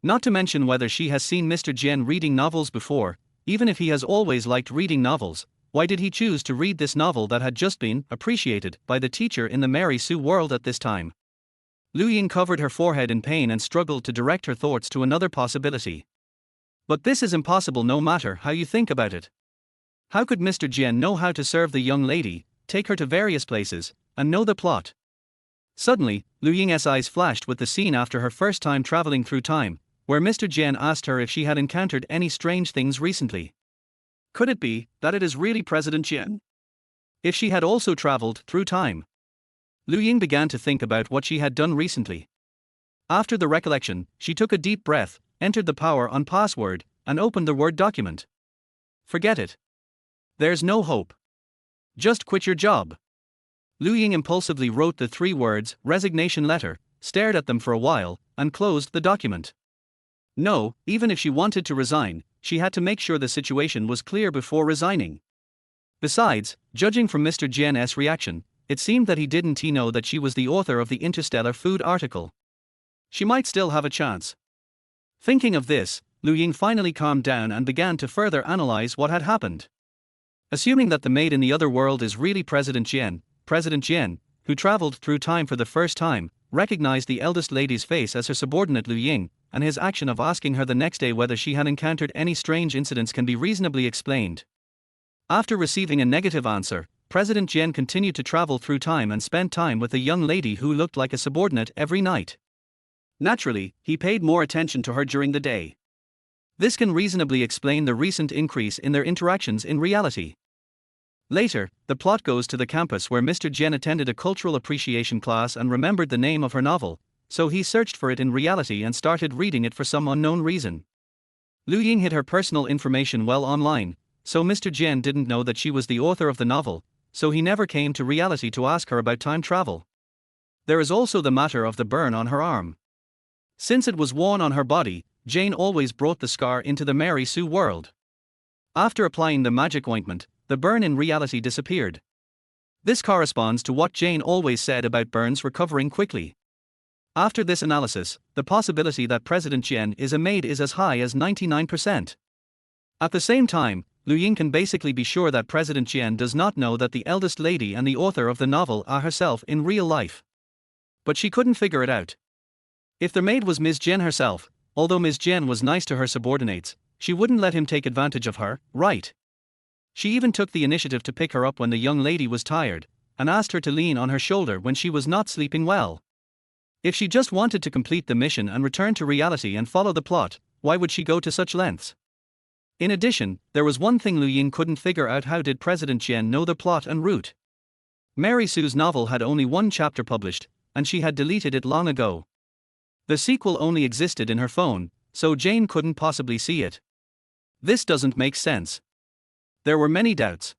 Not to mention whether she has seen Mr. Jian reading novels before, even if he has always liked reading novels, why did he choose to read this novel that had just been appreciated by the teacher in the Mary Sue world at this time? Lu Ying covered her forehead in pain and struggled to direct her thoughts to another possibility. But this is impossible no matter how you think about it. How could Mr. Jian know how to serve the young lady, take her to various places, and know the plot? Suddenly, Lu Ying's eyes flashed with the scene after her first time traveling through time, where Mr. Jian asked her if she had encountered any strange things recently. Could it be that it is really President Jian? If she had also traveled through time? Lu Ying began to think about what she had done recently. After the recollection, she took a deep breath, entered the power on password, and opened the Word document. Forget it. There's no hope. Just quit your job. Lu Ying impulsively wrote the 3 words, resignation letter, stared at them for a while, and closed the document. No, even if she wanted to resign, she had to make sure the situation was clear before resigning. Besides, judging from Mr. Jian's reaction, it seemed that he didn't know that she was the author of the interstellar food article. She might still have a chance. Thinking of this, Lu Ying finally calmed down and began to further analyze what had happened. Assuming that the maid in the other world is really President Jian, who traveled through time for the first time, recognized the eldest lady's face as her subordinate Lu Ying, and his action of asking her the next day whether she had encountered any strange incidents can be reasonably explained. After receiving a negative answer, President Jian continued to travel through time and spent time with a young lady who looked like a subordinate every night. Naturally, he paid more attention to her during the day. This can reasonably explain the recent increase in their interactions in reality. Later, the plot goes to the campus where Mr. Jian attended a cultural appreciation class and remembered the name of her novel, so he searched for it in reality and started reading it for some unknown reason. Lu Ying hid her personal information well online, so Mr. Jian didn't know that she was the author of the novel, so he never came to reality to ask her about time travel. There is also the matter of the burn on her arm. Since it was worn on her body, Jane always brought the scar into the Mary Sue world. After applying the magic ointment, the burn in reality disappeared. This corresponds to what Jane always said about burns recovering quickly. After this analysis, the possibility that President Jian is a maid is as high as 99%. At the same time, Lu Ying can basically be sure that President Jian does not know that the eldest lady and the author of the novel are herself in real life. But she couldn't figure it out. If the maid was Ms. Jian herself, although Ms. Jian was nice to her subordinates, she wouldn't let him take advantage of her, right? She even took the initiative to pick her up when the young lady was tired, and asked her to lean on her shoulder when she was not sleeping well. If she just wanted to complete the mission and return to reality and follow the plot, why would she go to such lengths? In addition, there was one thing Lu Ying couldn't figure out: how did President Jian know the plot en route? Mary Sue's novel had only 1 chapter published, and she had deleted it long ago. The sequel only existed in her phone, so Jane couldn't possibly see it. This doesn't make sense. There were many doubts.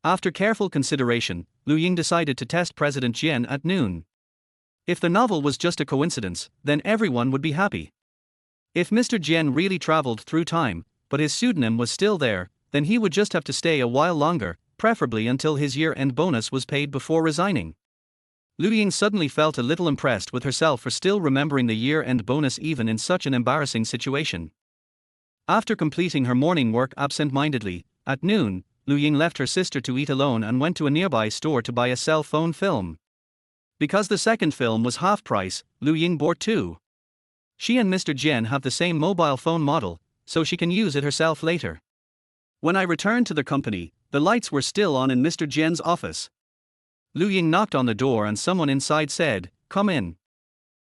After careful consideration, Lu Ying decided to test President Jian at noon. If the novel was just a coincidence, then everyone would be happy. If Mr. Jian really traveled through time, but his pseudonym was still there, then he would just have to stay a while longer, preferably until his year-end bonus was paid before resigning. Lu Ying suddenly felt a little impressed with herself for still remembering the year-end bonus even in such an embarrassing situation. After completing her morning work absent-mindedly, at noon, Lu Ying left her sister to eat alone and went to a nearby store to buy a cell phone film. Because the second film was half price, Lu Ying bought 2. She and Mr. Jian have the same mobile phone model, so she can use it herself later. When I returned to the company, the lights were still on in Mr. Jian's office. Lu Ying knocked on the door and someone inside said, "Come in."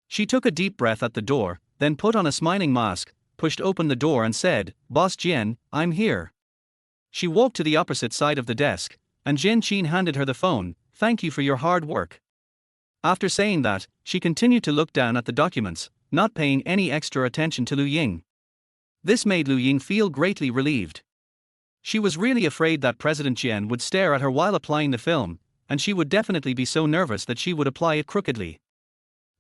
She took a deep breath at the door, then put on a smiling mask, pushed open the door and said, "Boss Jian, I'm here." She walked to the opposite side of the desk, and Jian Qin handed her the phone. "Thank you for your hard work." After saying that, she continued to look down at the documents, not paying any extra attention to Lu Ying. This made Lu Ying feel greatly relieved. She was really afraid that President Jian would stare at her while applying the film, and she would definitely be so nervous that she would apply it crookedly.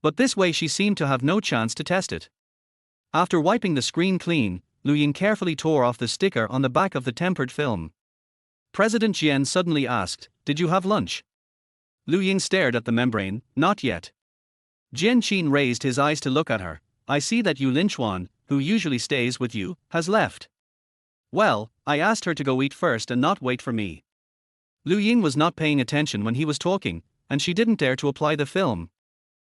But this way she seemed to have no chance to test it. After wiping the screen clean, Lu Ying carefully tore off the sticker on the back of the tempered film. President Jian suddenly asked, "Did you have lunch?" Lu Ying stared at the membrane. "Not yet." Jian Qin raised his eyes to look at her. "I see that Yu Linchuan, who usually stays with you, has left." "Well, I asked her to go eat first and not wait for me." Lu Ying was not paying attention when he was talking, and she didn't dare to apply the film.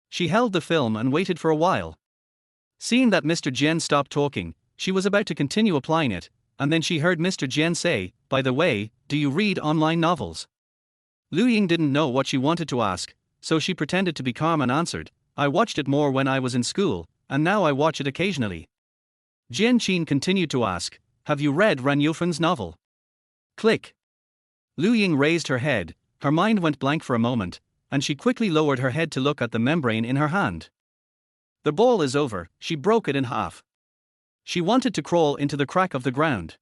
She held the film and waited for a while. Seeing that Mr. Jian stopped talking, she was about to continue applying it, and then she heard Mr. Jian say, "By the way, do you read online novels?" Lu Ying didn't know what she wanted to ask, so she pretended to be calm and answered, "I watched it more when I was in school, and now I watch it occasionally." Jian Qin continued to ask, "Have you read Ran Yufen's novel?" Click. Lu Ying raised her head, her mind went blank for a moment, and she quickly lowered her head to look at the membrane in her hand. The ball is over, she broke it in half. She wanted to crawl into the crack of the ground.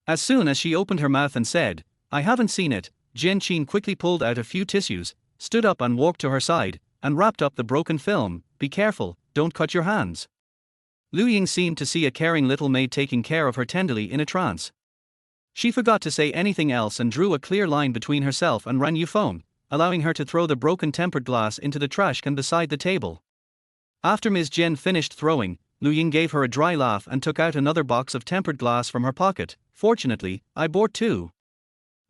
As soon as she opened her mouth and said, "I haven't seen it," Jian Qin quickly pulled out a few tissues, stood up and walked to her side, and wrapped up the broken film. "Be careful, don't cut your hands." Lu Ying seemed to see a caring little maid taking care of her tenderly in a trance. She forgot to say anything else and drew a clear line between herself and Ran Yufeng, allowing her to throw the broken tempered glass into the trash can beside the table. After Ms. Jian finished throwing, Lu Ying gave her a dry laugh and took out another box of tempered glass from her pocket. "Fortunately, I bought two."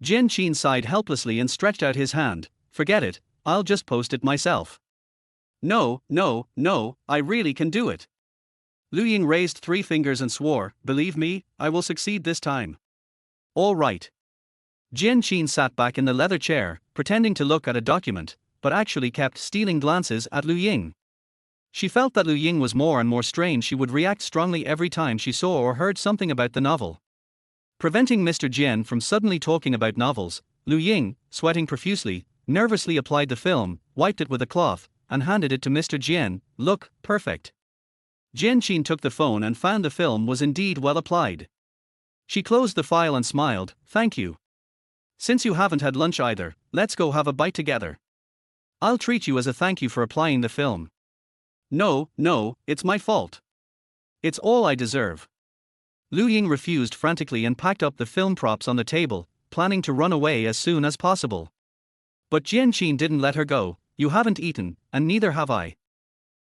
Jian Qin sighed helplessly and stretched out his hand. "Forget it, I'll just post it myself." No, I really can do it." Lu Ying raised 3 fingers and swore, "Believe me, I will succeed this time." "All right." Jian Qin sat back in the leather chair, pretending to look at a document, but actually kept stealing glances at Lu Ying. She felt that Lu Ying was more and more strange. She would react strongly every time she saw or heard something about the novel. Preventing Mr. Jian from suddenly talking about novels, Lu Ying, sweating profusely, nervously applied the film, wiped it with a cloth, and handed it to Mr. Jian. "Look, perfect." Jian Qin took the phone and found the film was indeed well applied. She closed the file and smiled, "Thank you. Since you haven't had lunch either, let's go have a bite together. I'll treat you as a thank you for applying the film." No, it's my fault. It's all I deserve." Lu Ying refused frantically and packed up the film props on the table, planning to run away as soon as possible. But Jian Qin didn't let her go. "You haven't eaten, and neither have I.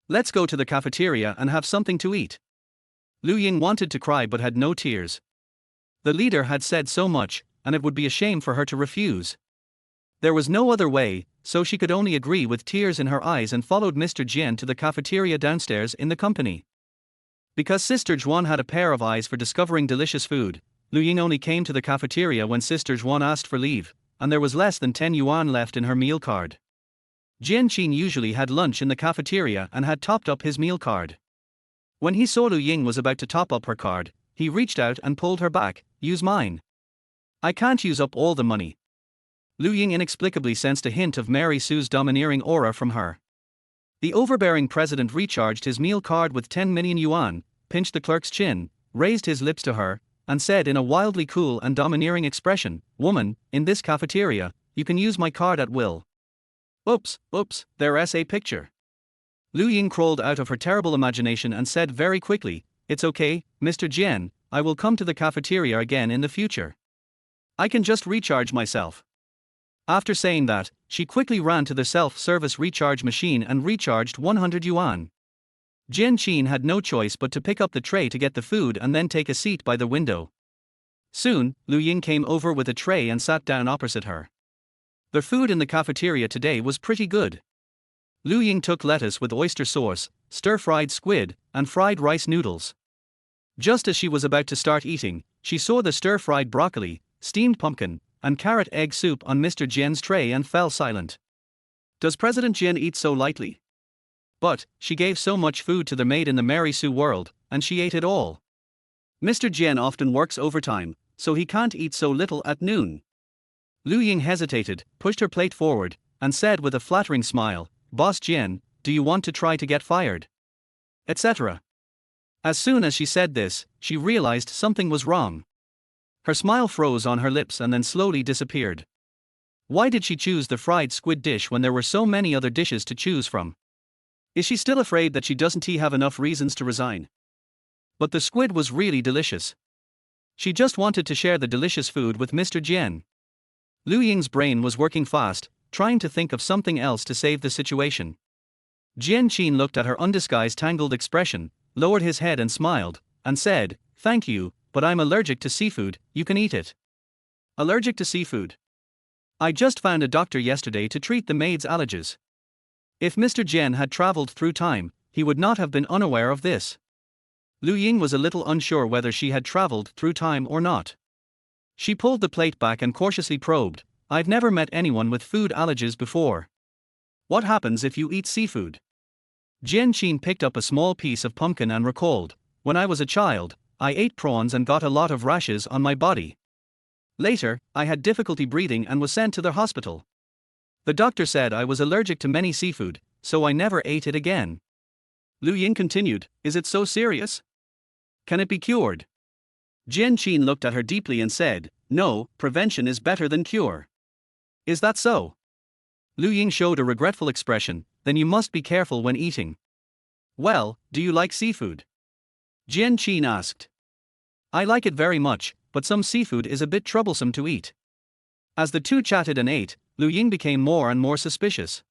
Let's go to the cafeteria and have something to eat." Lu Ying wanted to cry but had no tears. The leader had said so much, and it would be a shame for her to refuse. There was no other way, so she could only agree with tears in her eyes and followed Mr. Jian to the cafeteria downstairs in the company. Because Sister Zhuan had a pair of eyes for discovering delicious food, Lu Ying only came to the cafeteria when Sister Zhuan asked for leave, and there was less than 10 yuan left in her meal card. Jian Qin usually had lunch in the cafeteria and had topped up his meal card. When he saw Lu Ying was about to top up her card, he reached out and pulled her back. "Use mine. I can't use up all the money." Lu Ying inexplicably sensed a hint of Mary Sue's domineering aura from her. The overbearing president recharged his meal card with 10 million yuan, pinched the clerk's chin, raised his lips to her, and said in a wildly cool and domineering expression, "Woman, in this cafeteria, you can use my card at will." Oops, there's a picture. Lu Ying crawled out of her terrible imagination and said very quickly, "It's okay, Mr. Jian, I will come to the cafeteria again in the future. I can just recharge myself." After saying that, she quickly ran to the self-service recharge machine and recharged 100 yuan. Jian Qin had no choice but to pick up the tray to get the food and then take a seat by the window. Soon, Lu Ying came over with a tray and sat down opposite her. The food in the cafeteria today was pretty good. Lu Ying took lettuce with oyster sauce, stir-fried squid, and fried rice noodles. Just as she was about to start eating, she saw the stir-fried broccoli, steamed pumpkin, and carrot egg soup on Mr. Jian's tray and fell silent. "Does President Jian eat so lightly?" But, she gave so much food to the maid in the Mary Sue world, and she ate it all. Mr. Jian often works overtime, so he can't eat so little at noon. Lu Ying hesitated, pushed her plate forward, and said with a flattering smile, "Boss Jian, do you want to try to get fired?" Etc. As soon as she said this, she realized something was wrong. Her smile froze on her lips and then slowly disappeared. Why did she choose the fried squid dish when there were so many other dishes to choose from? Is she still afraid that she doesn't have enough reasons to resign? But the squid was really delicious. She just wanted to share the delicious food with Mr. Jian. Lu Ying's brain was working fast, trying to think of something else to save the situation. Jian Qin looked at her undisguised tangled expression, lowered his head and smiled, and said, "Thank you, but I'm allergic to seafood, you can eat it." Allergic to seafood? I just found a doctor yesterday to treat the maid's allergies. If Mr. Jian had traveled through time, he would not have been unaware of this. Lu Ying was a little unsure whether she had traveled through time or not. She pulled the plate back and cautiously probed, "I've never met anyone with food allergies before. What happens if you eat seafood?" Jian Qin picked up a small piece of pumpkin and recalled, "When I was a child, I ate prawns and got a lot of rashes on my body. Later, I had difficulty breathing and was sent to the hospital. The doctor said I was allergic to many seafood, so I never ate it again." Lu Ying continued, "Is it so serious? Can it be cured?" Jian Qin looked at her deeply and said, "No, prevention is better than cure." "Is that so?" Lu Ying showed a regretful expression, "Then you must be careful when eating." "Well, do you like seafood?" Jian Qin asked. "I like it very much, but some seafood is a bit troublesome to eat." As the two chatted and ate, Lu Ying became more and more suspicious.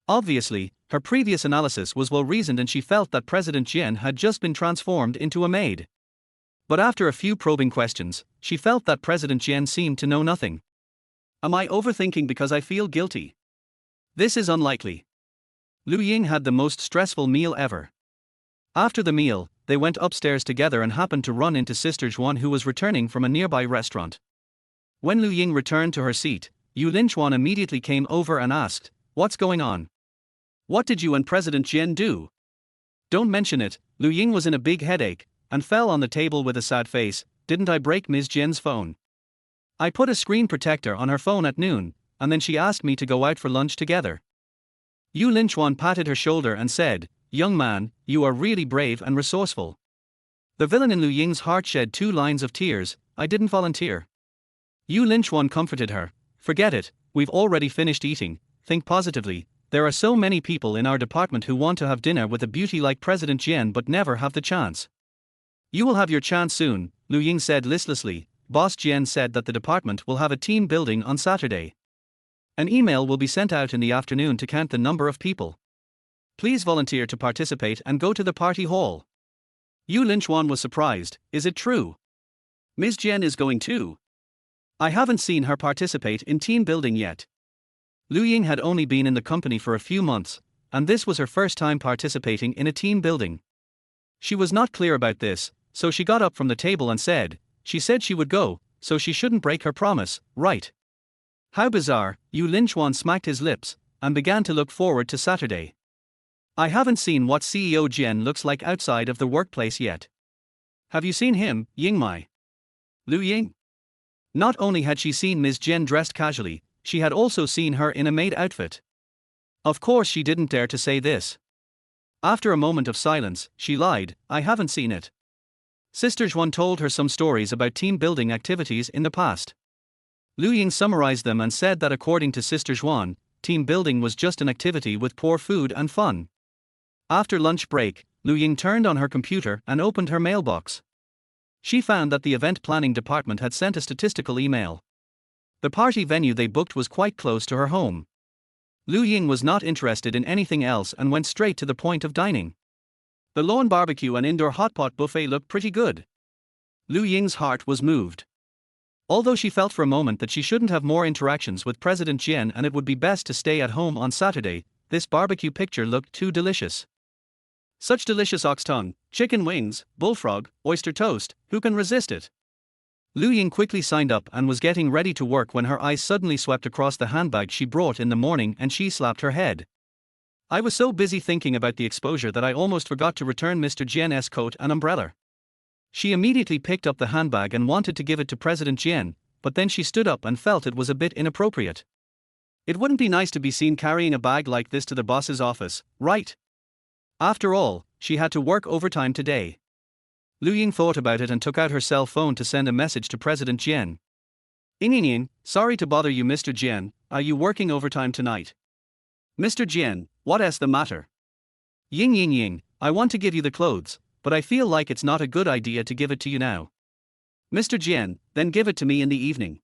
Obviously, her previous analysis was well reasoned and she felt that President Jian had just been transformed into a maid. But after a few probing questions, she felt that President Jian seemed to know nothing. "Am I overthinking because I feel guilty? This is unlikely." Lu Ying had the most stressful meal ever. After the meal, they went upstairs together and happened to run into Sister Juan, who was returning from a nearby restaurant. When Lu Ying returned to her seat, Yu Linchuan immediately came over and asked, "What's going on? What did you and President Jian do?" "Don't mention it." Lu Ying was in a big headache, and fell on the table with a sad face. "Didn't I break Ms. Jian's phone? I put a screen protector on her phone at noon, and then she asked me to go out for lunch together." Yu Linchuan patted her shoulder and said, "Young man, you are really brave and resourceful." The villain in Lu Ying's heart shed 2 lines of tears. "I didn't volunteer." Yu Linchuan comforted her, "Forget it, we've already finished eating, think positively. There are so many people in our department who want to have dinner with a beauty like President Jian but never have the chance." "You will have your chance soon," Lu Ying said listlessly. "Boss Jian said that the department will have a team building on Saturday. An email will be sent out in the afternoon to count the number of people. Please volunteer to participate and go to the party hall." Yu Linchuan was surprised. "Is it true? Ms. Jian is going too? I haven't seen her participate in team building yet." Lu Ying had only been in the company for a few months, and this was her first time participating in a team building. She was not clear about this, so she got up from the table and said, "She said she would go, so she shouldn't break her promise, right?" How bizarre. Yu Linchuan smacked his lips, and began to look forward to Saturday. "I haven't seen what CEO Jian looks like outside of the workplace yet. Have you seen him, Ying Mai?" Lu Ying. Not only had she seen Ms. Jian dressed casually, she had also seen her in a maid outfit. Of course she didn't dare to say this. After a moment of silence, she lied, "I haven't seen it." Sister Juan told her some stories about team building activities in the past. Lu Ying summarized them and said that according to Sister Juan, team building was just an activity with poor food and fun. After lunch break, Lu Ying turned on her computer and opened her mailbox. She found that the event planning department had sent a statistical email. The party venue they booked was quite close to her home. Lu Ying was not interested in anything else and went straight to the point of dining. The lawn barbecue and indoor hotpot buffet looked pretty good. Lu Ying's heart was moved. Although she felt for a moment that she shouldn't have more interactions with President Jian and it would be best to stay at home on Saturday, this barbecue picture looked too delicious. Such delicious ox tongue, chicken wings, bullfrog, oyster toast, who can resist it? Lu Ying quickly signed up and was getting ready to work when her eyes suddenly swept across the handbag she brought in the morning and she slapped her head. I was so busy thinking about the exposure that I almost forgot to return Mr. Jian's coat and umbrella. She immediately picked up the handbag and wanted to give it to President Jian, but then she stood up and felt it was a bit inappropriate. It wouldn't be nice to be seen carrying a bag like this to the boss's office, right? After all, she had to work overtime today. Ying thought about it and took out her cell phone to send a message to President Jian. Ying, sorry to bother you, Mr. Jian, are you working overtime tonight? Mr. Jian, what's the matter? Ying, I want to give you the clothes, but I feel like it's not a good idea to give it to you now. Mr. Jian, then give it to me in the evening.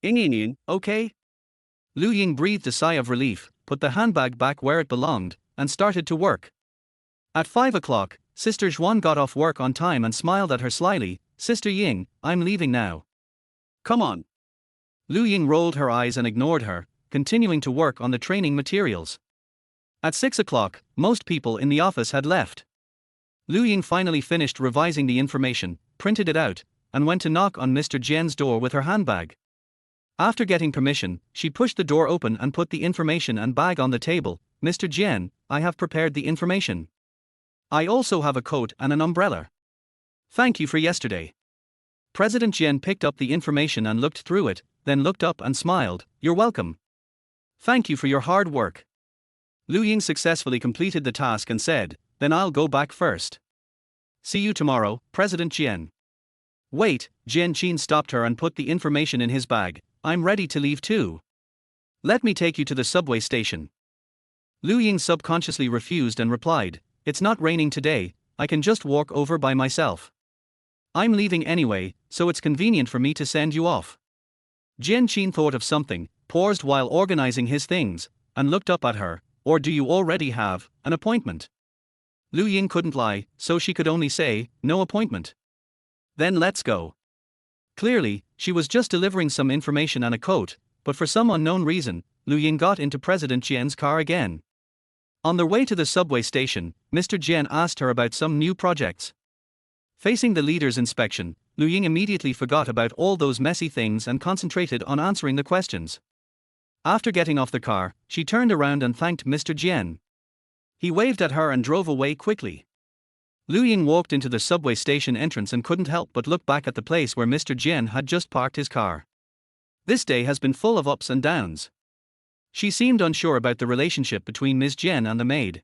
Ying, okay? Ying breathed a sigh of relief, put the handbag back where it belonged, and started to work. At 5 o'clock, Sister Juan got off work on time and smiled at her slyly. Sister Ying, I'm leaving now. Come on. Ying rolled her eyes and ignored her, continuing to work on the training materials. At 6 o'clock, most people in the office had left. Ying finally finished revising the information, printed it out, and went to knock on Mr. Jian's door with her handbag. After getting permission, she pushed the door open and put the information and bag on the table. Mr. Jian, I have prepared the information. I also have a coat and an umbrella. Thank you for yesterday. President Jian picked up the information and looked through it, then looked up and smiled. You're welcome. Thank you for your hard work. Ying successfully completed the task and said, then I'll go back first. See you tomorrow, President Jian. Wait, Jian stopped her and put the information in his bag. I'm ready to leave too. Let me take you to the subway station. Ying subconsciously refused and replied, it's not raining today, I can just walk over by myself. I'm leaving anyway, so it's convenient for me to send you off. Jian thought of something, paused while organizing his things, and looked up at her. Or do you already have an appointment? Ying couldn't lie, so she could only say, no appointment. Then let's go. Clearly, she was just delivering some information and a coat, but for some unknown reason, Ying got into President Jian's car again. On their way to the subway station, Mr. Jian asked her about some new projects. Facing the leader's inspection, Ying immediately forgot about all those messy things and concentrated on answering the questions. After getting off the car, she turned around and thanked Mr. Jian. He waved at her and drove away quickly. Ying walked into the subway station entrance and couldn't help but look back at the place where Mr. Jian had just parked his car. This day has been full of ups and downs. She seemed unsure about the relationship between Ms. Jian and the maid.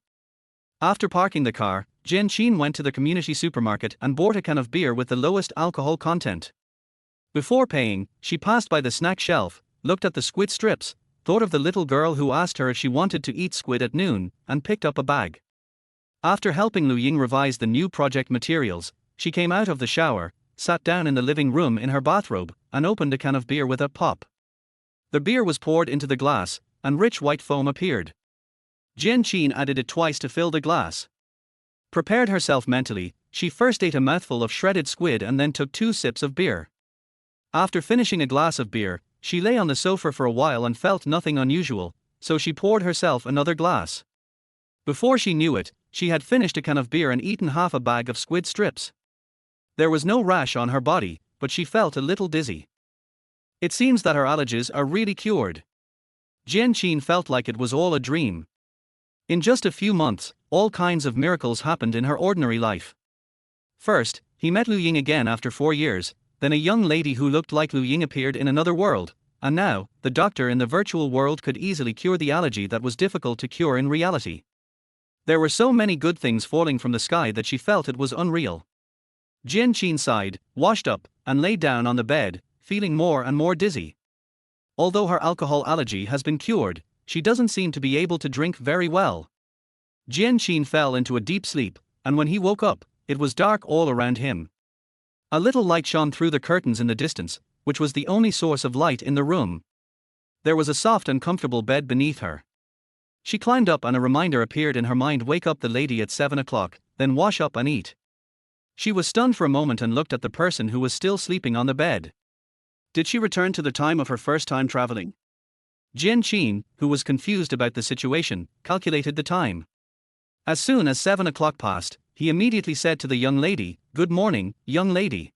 After parking the car, Jian went to the community supermarket and bought a can of beer with the lowest alcohol content. Before paying, she passed by the snack shelf, looked at the squid strips, thought of the little girl who asked her if she wanted to eat squid at noon, and picked up a bag. After helping Ying revise the new project materials, she came out of the shower, sat down in the living room in her bathrobe, and opened a can of beer with a pop. The beer was poured into the glass, and rich white foam appeared. Jian added it twice to fill the glass. Prepared herself mentally, she first ate a mouthful of shredded squid and then took 2 sips of beer. After finishing a glass of beer, she lay on the sofa for a while and felt nothing unusual, so she poured herself another glass. Before she knew it, she had finished a can of beer and eaten half a bag of squid strips. There was no rash on her body, but she felt a little dizzy. It seems that her allergies are really cured. Jian felt like it was all a dream. In just a few months, all kinds of miracles happened in her ordinary life. First, he met Ying again after 4 years, then a young lady who looked like Ying appeared in another world, and now, the doctor in the virtual world could easily cure the allergy that was difficult to cure in reality. There were so many good things falling from the sky that she felt it was unreal. Jian sighed, washed up, and lay down on the bed, feeling more and more dizzy. Although her alcohol allergy has been cured, she doesn't seem to be able to drink very well. Jian fell into a deep sleep, and when he woke up, it was dark all around him. A little light shone through the curtains in the distance, which was the only source of light in the room. There was a soft and comfortable bed beneath her. She climbed up and a reminder appeared in her mind: wake up the lady at 7 o'clock, then wash up and eat. She was stunned for a moment and looked at the person who was still sleeping on the bed. Did she return to the time of her first time traveling? Jian, who was confused about the situation, calculated the time. As soon as 7 o'clock passed, he immediately said to the young lady, "Good morning, young lady.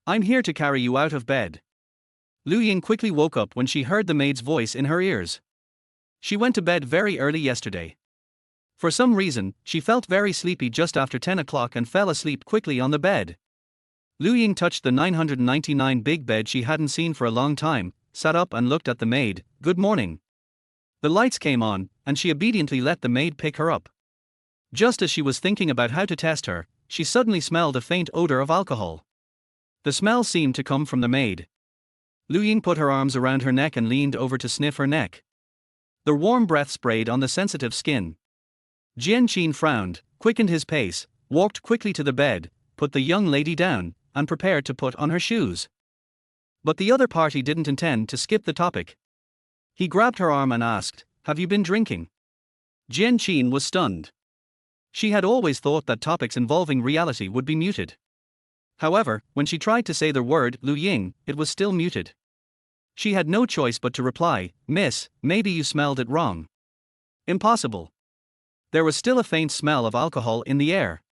I'm here to carry you out of bed." Ying quickly woke up when she heard the maid's voice in her ears. She went to bed very early yesterday. For some reason, she felt very sleepy just after 10 o'clock and fell asleep quickly on the bed. Lu Ying touched the 999 big bed she hadn't seen for a long time, sat up and looked at the maid. "Good morning." The lights came on, and she obediently let the maid pick her up. Just as she was thinking about how to test her, she suddenly smelled a faint odor of alcohol. The smell seemed to come from the maid. Lu Ying put her arms around her neck and leaned over to sniff her neck. The warm breath sprayed on the sensitive skin. Jian frowned, quickened his pace, walked quickly to the bed, put the young lady down, and prepared to put on her shoes. But the other party didn't intend to skip the topic. He grabbed her arm and asked, "Have you been drinking?" Jian was stunned. She had always thought that topics involving reality would be muted. However, when she tried to say the word Lu Ying, it was still muted. She had no choice but to reply, "Miss, maybe you smelled it wrong." Impossible. There was still a faint smell of alcohol in the air.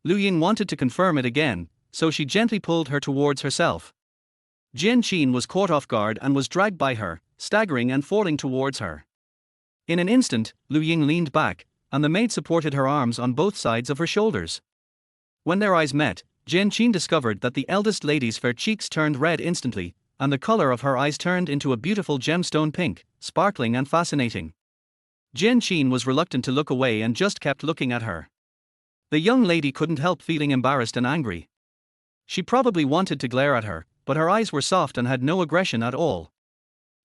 Lu Ying wanted to confirm it again, so she gently pulled her towards herself. Jian was caught off guard and was dragged by her, staggering and falling towards her. In an instant, Lu Ying leaned back, and the maid supported her arms on both sides of her shoulders. When their eyes met, Jian discovered that the eldest lady's fair cheeks turned red instantly, and the color of her eyes turned into a beautiful gemstone pink, sparkling and fascinating. Jian was reluctant to look away and just kept looking at her. The young lady couldn't help feeling embarrassed and angry. She probably wanted to glare at her, but her eyes were soft and had no aggression at all.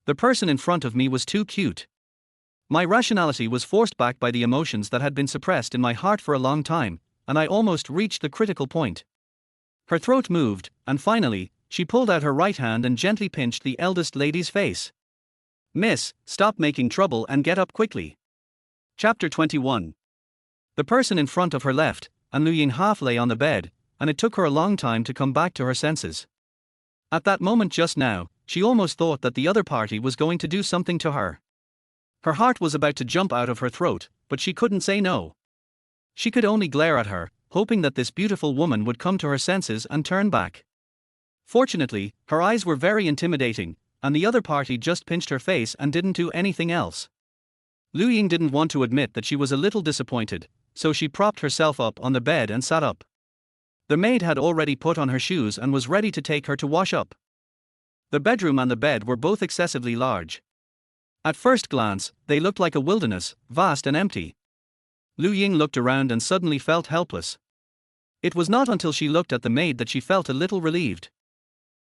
The person in front of me was too cute. My rationality was forced back by the emotions that had been suppressed in my heart for a long time, and I almost reached the critical point. Her throat moved, and finally, she pulled out her right hand and gently pinched the eldest lady's face. "Miss, stop making trouble and get up quickly." Chapter 21. The person in front of her left, and Lu Ying half lay on the bed, and it took her a long time to come back to her senses. At that moment just now, she almost thought that the other party was going to do something to her. Her heart was about to jump out of her throat, but she couldn't say no. She could only glare at her, hoping that this beautiful woman would come to her senses and turn back. Fortunately, her eyes were very intimidating, and the other party just pinched her face and didn't do anything else. Lu Ying didn't want to admit that she was a little disappointed, so she propped herself up on the bed and sat up. The maid had already put on her shoes and was ready to take her to wash up. The bedroom and the bed were both excessively large. At first glance, they looked like a wilderness, vast and empty. Lu Ying looked around and suddenly felt helpless. It was not until she looked at the maid that she felt a little relieved.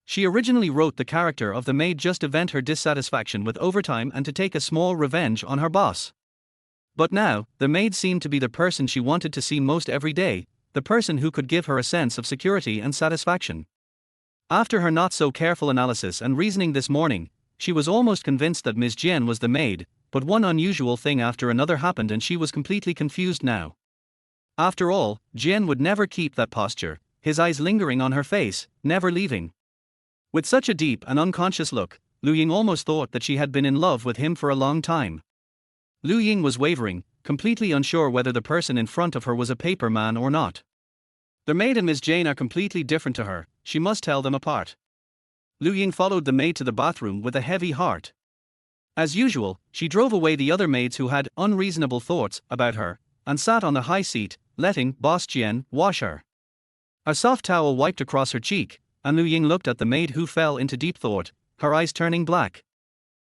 She originally wrote the character of the maid just to vent her dissatisfaction with overtime and to take a small revenge on her boss. But now, the maid seemed to be the person she wanted to see most every day, the person who could give her a sense of security and satisfaction. After her not-so-careful analysis and reasoning this morning, she was almost convinced that Ms. Jian was the maid, but one unusual thing after another happened and she was completely confused now. After all, Jian would never keep that posture, his eyes lingering on her face, never leaving. With such a deep and unconscious look, Lu Ying almost thought that she had been in love with him for a long time. Lu Ying was wavering, completely unsure whether the person in front of her was a paper man or not. The maid and Ms. Jian are completely different to her, she must tell them apart. Lu Ying followed the maid to the bathroom with a heavy heart. As usual, she drove away the other maids who had unreasonable thoughts about her, and sat on the high seat, letting Boss Jian wash her. A soft towel wiped across her cheek, and Lu Ying looked at the maid who fell into deep thought, her eyes turning black.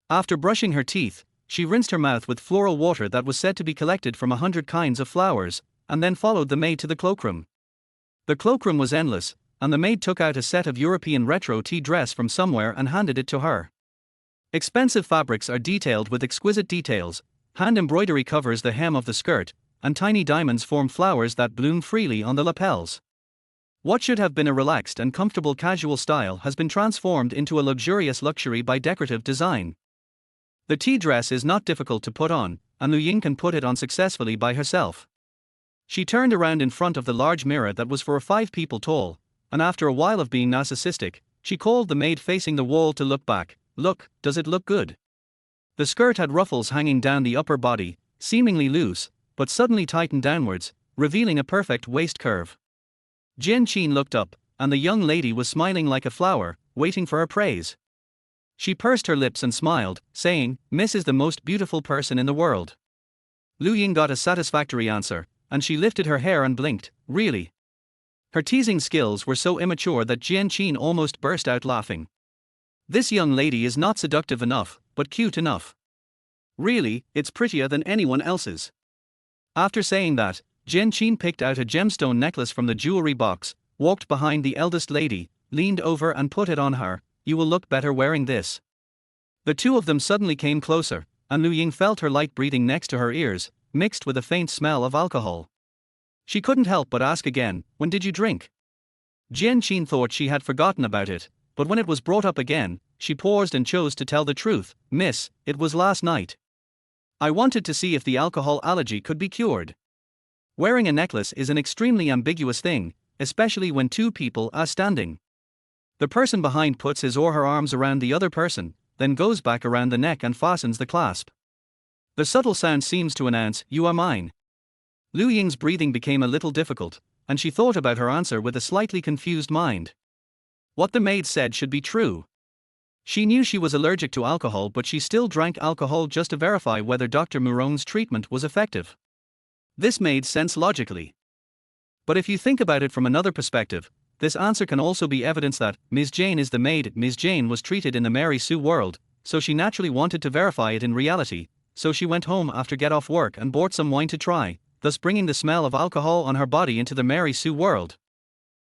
After brushing her teeth, she rinsed her mouth with floral water that was said to be collected from 100 kinds of flowers, and then followed the maid to the cloakroom. The cloakroom was endless, and the maid took out a set of European retro tea dress from somewhere and handed it to her. Expensive fabrics are detailed with exquisite details, hand embroidery covers the hem of the skirt, and tiny diamonds form flowers that bloom freely on the lapels. What should have been a relaxed and comfortable casual style has been transformed into a luxurious luxury by decorative design. The tea dress is not difficult to put on, and Lu Ying can put it on successfully by herself. She turned around in front of the large mirror that was for 5 people tall, and after a while of being narcissistic, she called the maid facing the wall to look back. "Look, does it look good?" The skirt had ruffles hanging down the upper body, seemingly loose, but suddenly tightened downwards, revealing a perfect waist curve. Jian looked up, and the young lady was smiling like a flower, waiting for her praise. She pursed her lips and smiled, saying, "Miss is the most beautiful person in the world." Lu Ying got a satisfactory answer, and she lifted her hair and blinked. Really? Her teasing skills were so immature that Jian almost burst out laughing. This young lady is not seductive enough, but cute enough. Really, it's prettier than anyone else's. After saying that, Jian picked out a gemstone necklace from the jewelry box, walked behind the eldest lady, leaned over and put it on her. You will look better wearing this. The two of them suddenly came closer, and Lu Ying felt her light breathing next to her ears, mixed with a faint smell of alcohol. She couldn't help but ask again, when did you drink? Jian thought she had forgotten about it, but when it was brought up again, she paused and chose to tell the truth. Miss, it was last night. I wanted to see if the alcohol allergy could be cured. Wearing a necklace is an extremely ambiguous thing, especially when two people are standing. The person behind puts his or her arms around the other person, then goes back around the neck and fastens the clasp. The subtle sound seems to announce, you are mine. Lu Ying's breathing became a little difficult, and she thought about her answer with a slightly confused mind. What the maid said should be true. She knew she was allergic to alcohol, but she still drank alcohol just to verify whether Dr. Muron's treatment was effective. This made sense logically. But if you think about it from another perspective, this answer can also be evidence that Ms. Jane is the maid. Ms. Jane was treated in the Mary Sue world, so she naturally wanted to verify it in reality, so she went home after get off work and bought some wine to try, thus bringing the smell of alcohol on her body into the Mary Sue world.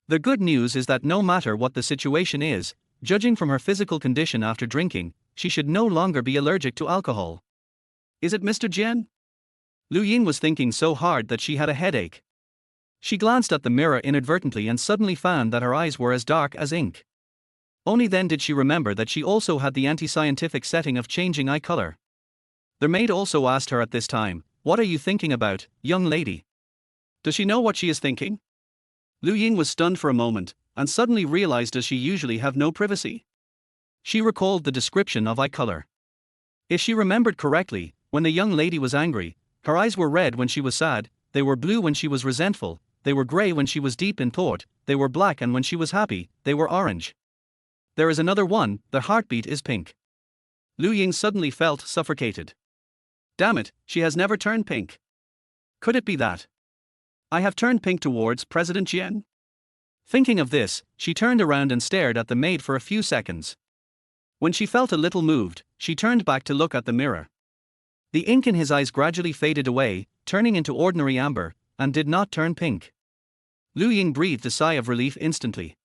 The good news is that no matter what the situation is, judging from her physical condition after drinking, she should no longer be allergic to alcohol. Is it Mr. Jian? Lu Ying was thinking so hard that she had a headache. She glanced at the mirror inadvertently and suddenly found that her eyes were as dark as ink. Only then did she remember that she also had the anti-scientific setting of changing eye color. The maid also asked her at this time, what are you thinking about, young lady? Does she know what she is thinking? Lu Ying was stunned for a moment, and suddenly realized does she usually have no privacy? She recalled the description of eye color. If she remembered correctly, when the young lady was angry, her eyes were red when she was sad, they were blue when she was resentful, they were gray when she was deep in thought, they were black, and when she was happy, they were orange. There is another one, the heartbeat is pink. Lu Ying suddenly felt suffocated. Damn it, she has never turned pink. Could it be that I have turned pink towards President Jian? Thinking of this, she turned around and stared at the maid for a few seconds. When she felt a little moved, she turned back to look at the mirror. The ink in his eyes gradually faded away, turning into ordinary amber, and did not turn pink. Lu Ying breathed a sigh of relief instantly.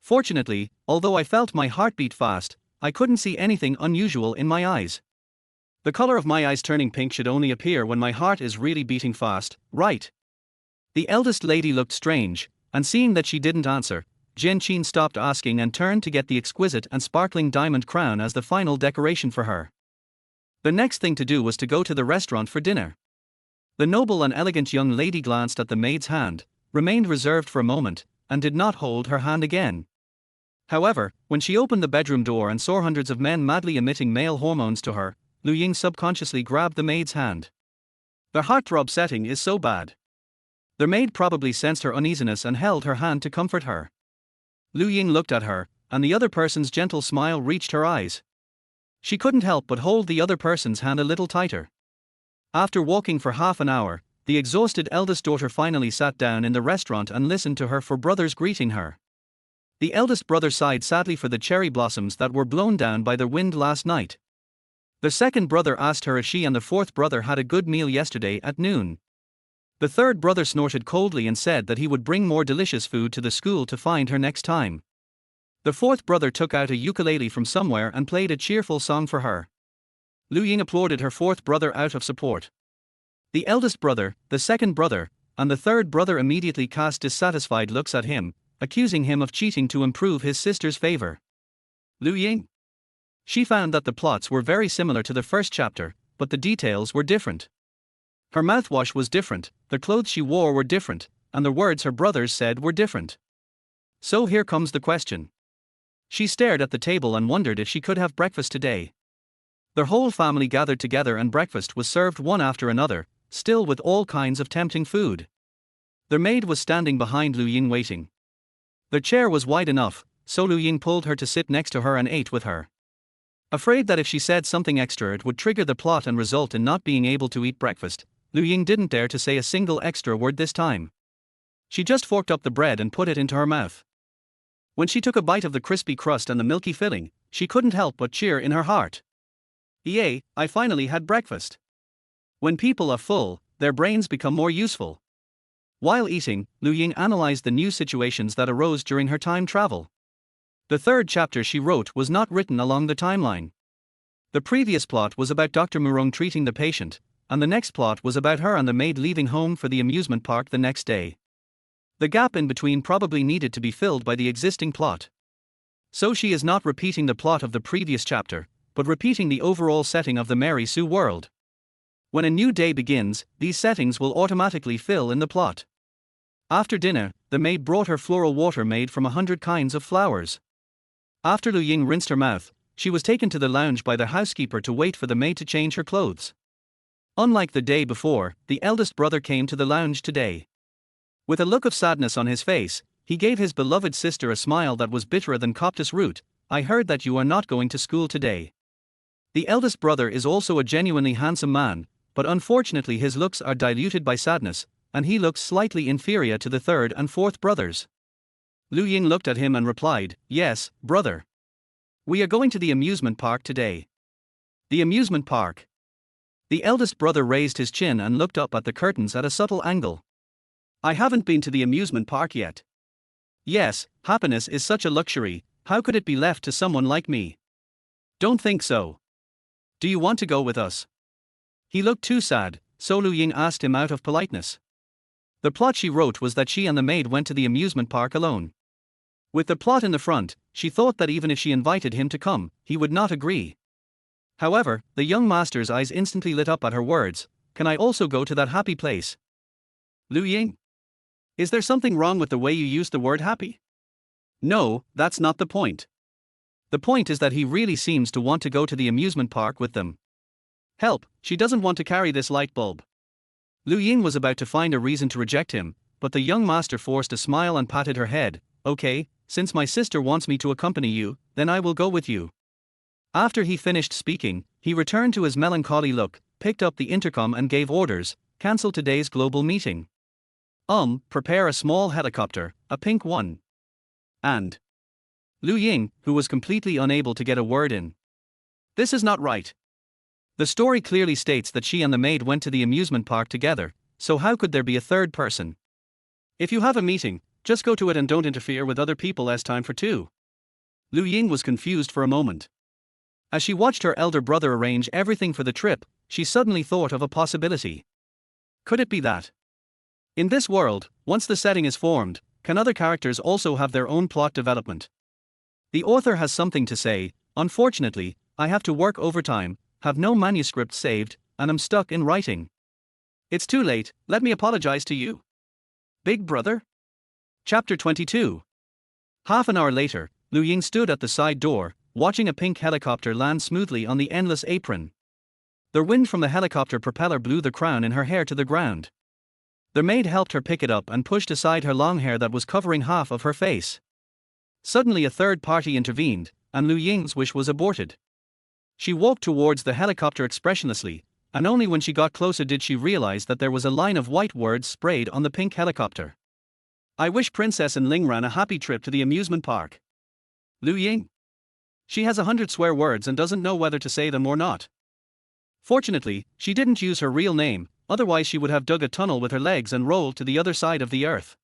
Fortunately, although I felt my heart beat fast, I couldn't see anything unusual in my eyes. The color of my eyes turning pink should only appear when my heart is really beating fast, right? The eldest lady looked strange, and seeing that she didn't answer, Jian stopped asking and turned to get the exquisite and sparkling diamond crown as the final decoration for her. The next thing to do was to go to the restaurant for dinner. The noble and elegant young lady glanced at the maid's hand, remained reserved for a moment, and did not hold her hand again. However, when she opened the bedroom door and saw hundreds of men madly emitting male hormones to her, Lu Ying subconsciously grabbed the maid's hand. The heartthrob setting is so bad. The maid probably sensed her uneasiness and held her hand to comfort her. Lu Ying looked at her, and the other person's gentle smile reached her eyes. She couldn't help but hold the other person's hand a little tighter. After walking for half an hour, the exhausted eldest daughter finally sat down in the restaurant and listened to her four brothers greeting her. The eldest brother sighed sadly for the cherry blossoms that were blown down by the wind last night. The second brother asked her if she and the fourth brother had a good meal yesterday at noon. The third brother snorted coldly and said that he would bring more delicious food to the school to find her next time. The fourth brother took out a ukulele from somewhere and played a cheerful song for her. Lu Ying applauded her fourth brother out of support. The eldest brother, the second brother, and the third brother immediately cast dissatisfied looks at him, accusing him of cheating to improve his sister's favor. Lu Ying? She found that the plots were very similar to the first chapter, but the details were different. Her mouthwash was different, the clothes she wore were different, and the words her brothers said were different. So here comes the question. She stared at the table and wondered if she could have breakfast today. Their whole family gathered together and breakfast was served one after another, still with all kinds of tempting food. Their maid was standing behind Lu Ying waiting. Their chair was wide enough, so Lu Ying pulled her to sit next to her and ate with her. Afraid that if she said something extra it would trigger the plot and result in not being able to eat breakfast, Lu Ying didn't dare to say a single extra word this time. She just forked up the bread and put it into her mouth. When she took a bite of the crispy crust and the milky filling, she couldn't help but cheer in her heart. Yay, I finally had breakfast. When people are full, their brains become more useful. While eating, Lu Ying analyzed the new situations that arose during her time travel. The third chapter she wrote was not written along the timeline. The previous plot was about Dr. Murong treating the patient, and the next plot was about her and the maid leaving home for the amusement park the next day. The gap in between probably needed to be filled by the existing plot. So she is not repeating the plot of the previous chapter, but repeating the overall setting of the Mary Sue world. When a new day begins, these settings will automatically fill in the plot. After dinner, the maid brought her floral water made from 100 kinds of flowers. After Lu Ying rinsed her mouth, she was taken to the lounge by the housekeeper to wait for the maid to change her clothes. Unlike the day before, the eldest brother came to the lounge today. With a look of sadness on his face, he gave his beloved sister a smile that was bitterer than coptis root. I heard that you are not going to school today. The eldest brother is also a genuinely handsome man, but unfortunately his looks are diluted by sadness, and he looks slightly inferior to the third and fourth brothers. Lu Ying looked at him and replied, "Yes, brother. We are going to the amusement park today." The amusement park. The eldest brother raised his chin and looked up at the curtains at a subtle angle. I haven't been to the amusement park yet. Yes, happiness is such a luxury, how could it be left to someone like me? Don't think so. Do you want to go with us? He looked too sad, so Lu Ying asked him out of politeness. The plot she wrote was that she and the maid went to the amusement park alone. With the plot in the front, she thought that even if she invited him to come, he would not agree. However, the young master's eyes instantly lit up at her words. Can I also go to that happy place? Lu Ying? Is there something wrong with the way you use the word happy? No, that's not the point. The point is that he really seems to want to go to the amusement park with them. Help, she doesn't want to carry this light bulb. Lu Ying was about to find a reason to reject him, but the young master forced a smile and patted her head. Okay, since my sister wants me to accompany you, then I will go with you. After he finished speaking, he returned to his melancholy look, picked up the intercom and gave orders, cancel today's global meeting. Prepare a small helicopter, a pink one. And Lu Ying, who was completely unable to get a word in. This is not right. The story clearly states that she and the maid went to the amusement park together, so how could there be a third person? If you have a meeting, just go to it and don't interfere with other people as time for two. Lu Ying was confused for a moment. As she watched her elder brother arrange everything for the trip, she suddenly thought of a possibility. Could it be that? In this world, once the setting is formed, can other characters also have their own plot development? The author has something to say. Unfortunately, I have to work overtime, have no manuscript saved, and am stuck in writing. It's too late, let me apologize to you. Big brother? Chapter 22. Half an hour later, Lu Ying stood at the side door, watching a pink helicopter land smoothly on the endless apron. The wind from the helicopter propeller blew the crown in her hair to the ground. The maid helped her pick it up and pushed aside her long hair that was covering half of her face. Suddenly a third party intervened, and Lu Ying's wish was aborted. She walked towards the helicopter expressionlessly, and only when she got closer did she realize that there was a line of white words sprayed on the pink helicopter. I wish Princess and Ling ran a happy trip to the amusement park. Lu Ying. She has 100 swear words and doesn't know whether to say them or not. Fortunately, she didn't use her real name, otherwise she would have dug a tunnel with her legs and rolled to the other side of the earth.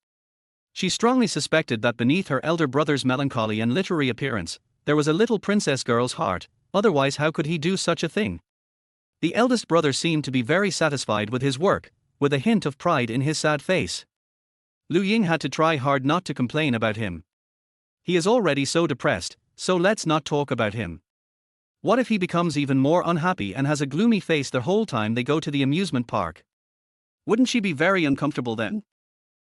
She strongly suspected that beneath her elder brother's melancholy and literary appearance, there was a little princess girl's heart, otherwise how could he do such a thing? The eldest brother seemed to be very satisfied with his work, with a hint of pride in his sad face. Lu Ying had to try hard not to complain about him. He is already so depressed, so let's not talk about him. What if he becomes even more unhappy and has a gloomy face the whole time they go to the amusement park? Wouldn't she be very uncomfortable then?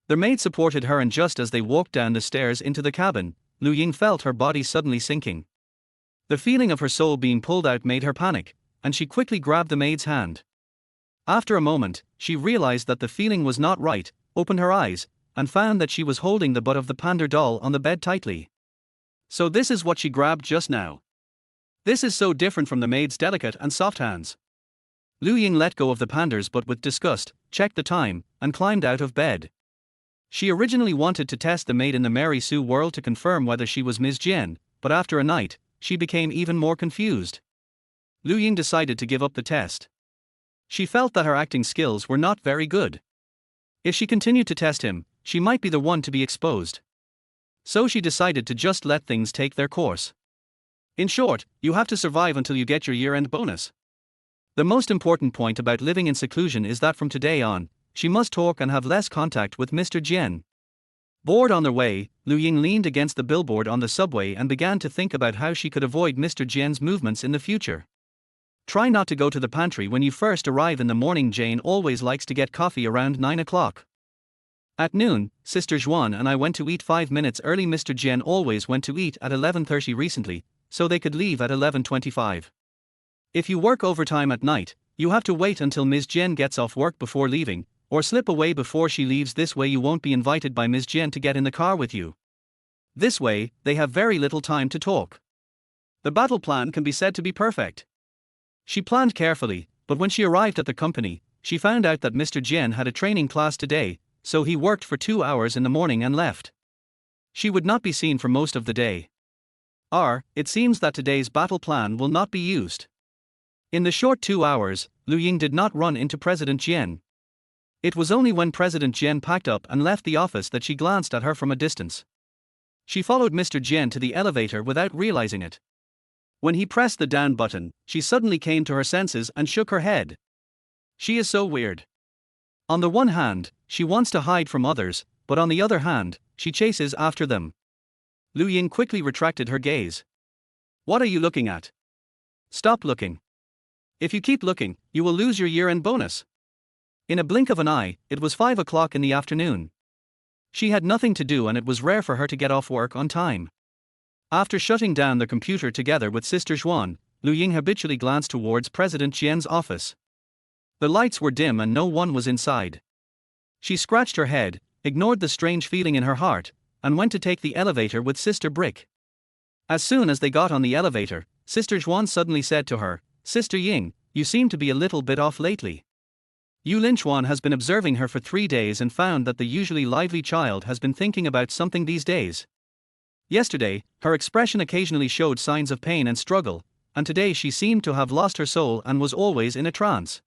The maid supported her, and just as they walked down the stairs into the cabin, Lu Ying felt her body suddenly sinking. The feeling of her soul being pulled out made her panic, and she quickly grabbed the maid's hand. After a moment, she realized that the feeling was not right, opened her eyes, and found that she was holding the butt of the panda doll on the bed tightly. So this is what she grabbed just now. This is so different from the maid's delicate and soft hands. Liu Ying let go of the panders but with disgust, checked the time, and climbed out of bed. She originally wanted to test the maid in the Mary Sue world to confirm whether she was Ms. Jian, but after a night, she became even more confused. Liu Ying decided to give up the test. She felt that her acting skills were not very good. If she continued to test him, she might be the one to be exposed. So she decided to just let things take their course. In short, you have to survive until you get your year-end bonus. The most important point about living in seclusion is that from today on, she must talk and have less contact with Mr. Jian. Bored on their way, Liu Ying leaned against the billboard on the subway and began to think about how she could avoid Mr. Jian's movements in the future. Try not to go to the pantry when you first arrive in the morning. Jane always likes to get coffee around 9 o'clock. At noon, Sister Jian and I went to eat 5 minutes early. Mr. Jian always went to eat at 11:30 recently, so they could leave at 11:25. If you work overtime at night, you have to wait until Ms. Jian gets off work before leaving, or slip away before she leaves. This way you won't be invited by Ms. Jian to get in the car with you. This way, they have very little time to talk. The battle plan can be said to be perfect. She planned carefully, but when she arrived at the company, she found out that Mr. Jian had a training class today, so he worked for 2 hours in the morning and left. She would not be seen for most of the day. It seems that today's battle plan will not be used. In the short 2 hours, Liu Ying did not run into President Jian. It was only when President Jian packed up and left the office that she glanced at her from a distance. She followed Mr. Jian to the elevator without realizing it. When he pressed the down button, she suddenly came to her senses and shook her head. She is so weird. On the one hand, she wants to hide from others, but on the other hand, she chases after them. Liu Ying quickly retracted her gaze. What are you looking at? Stop looking. If you keep looking, you will lose your year-end bonus. In a blink of an eye, it was 5 o'clock in the afternoon. She had nothing to do and it was rare for her to get off work on time. After shutting down the computer together with Sister Jian, Liu Ying habitually glanced towards President Jian's office. The lights were dim and no one was inside. She scratched her head, ignored the strange feeling in her heart, and went to take the elevator with Sister Brick. As soon as they got on the elevator, Sister Jian suddenly said to her, "Sister Ying, you seem to be a little bit off lately." Yulin Chuan has been observing her for 3 days and found that the usually lively child has been thinking about something these days. Yesterday, her expression occasionally showed signs of pain and struggle, and today she seemed to have lost her soul and was always in a trance.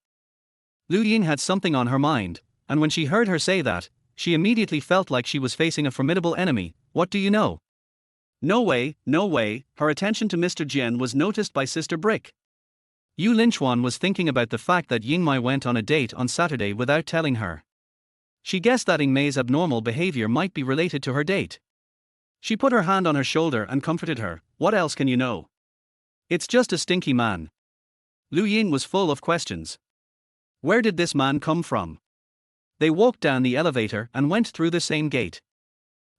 Liu Ying had something on her mind, and when she heard her say that, she immediately felt like she was facing a formidable enemy. What do you know? No way, no way. Her attention to Mr. Jian was noticed by Sister Brick. Yu Linchuan was thinking about the fact that Ying Mai went on a date on Saturday without telling her. She guessed that Ying Mai's abnormal behavior might be related to her date. She put her hand on her shoulder and comforted her. What else can you know? It's just a stinky man. Liu Ying was full of questions. Where did this man come from? They walked down the elevator and went through the same gate.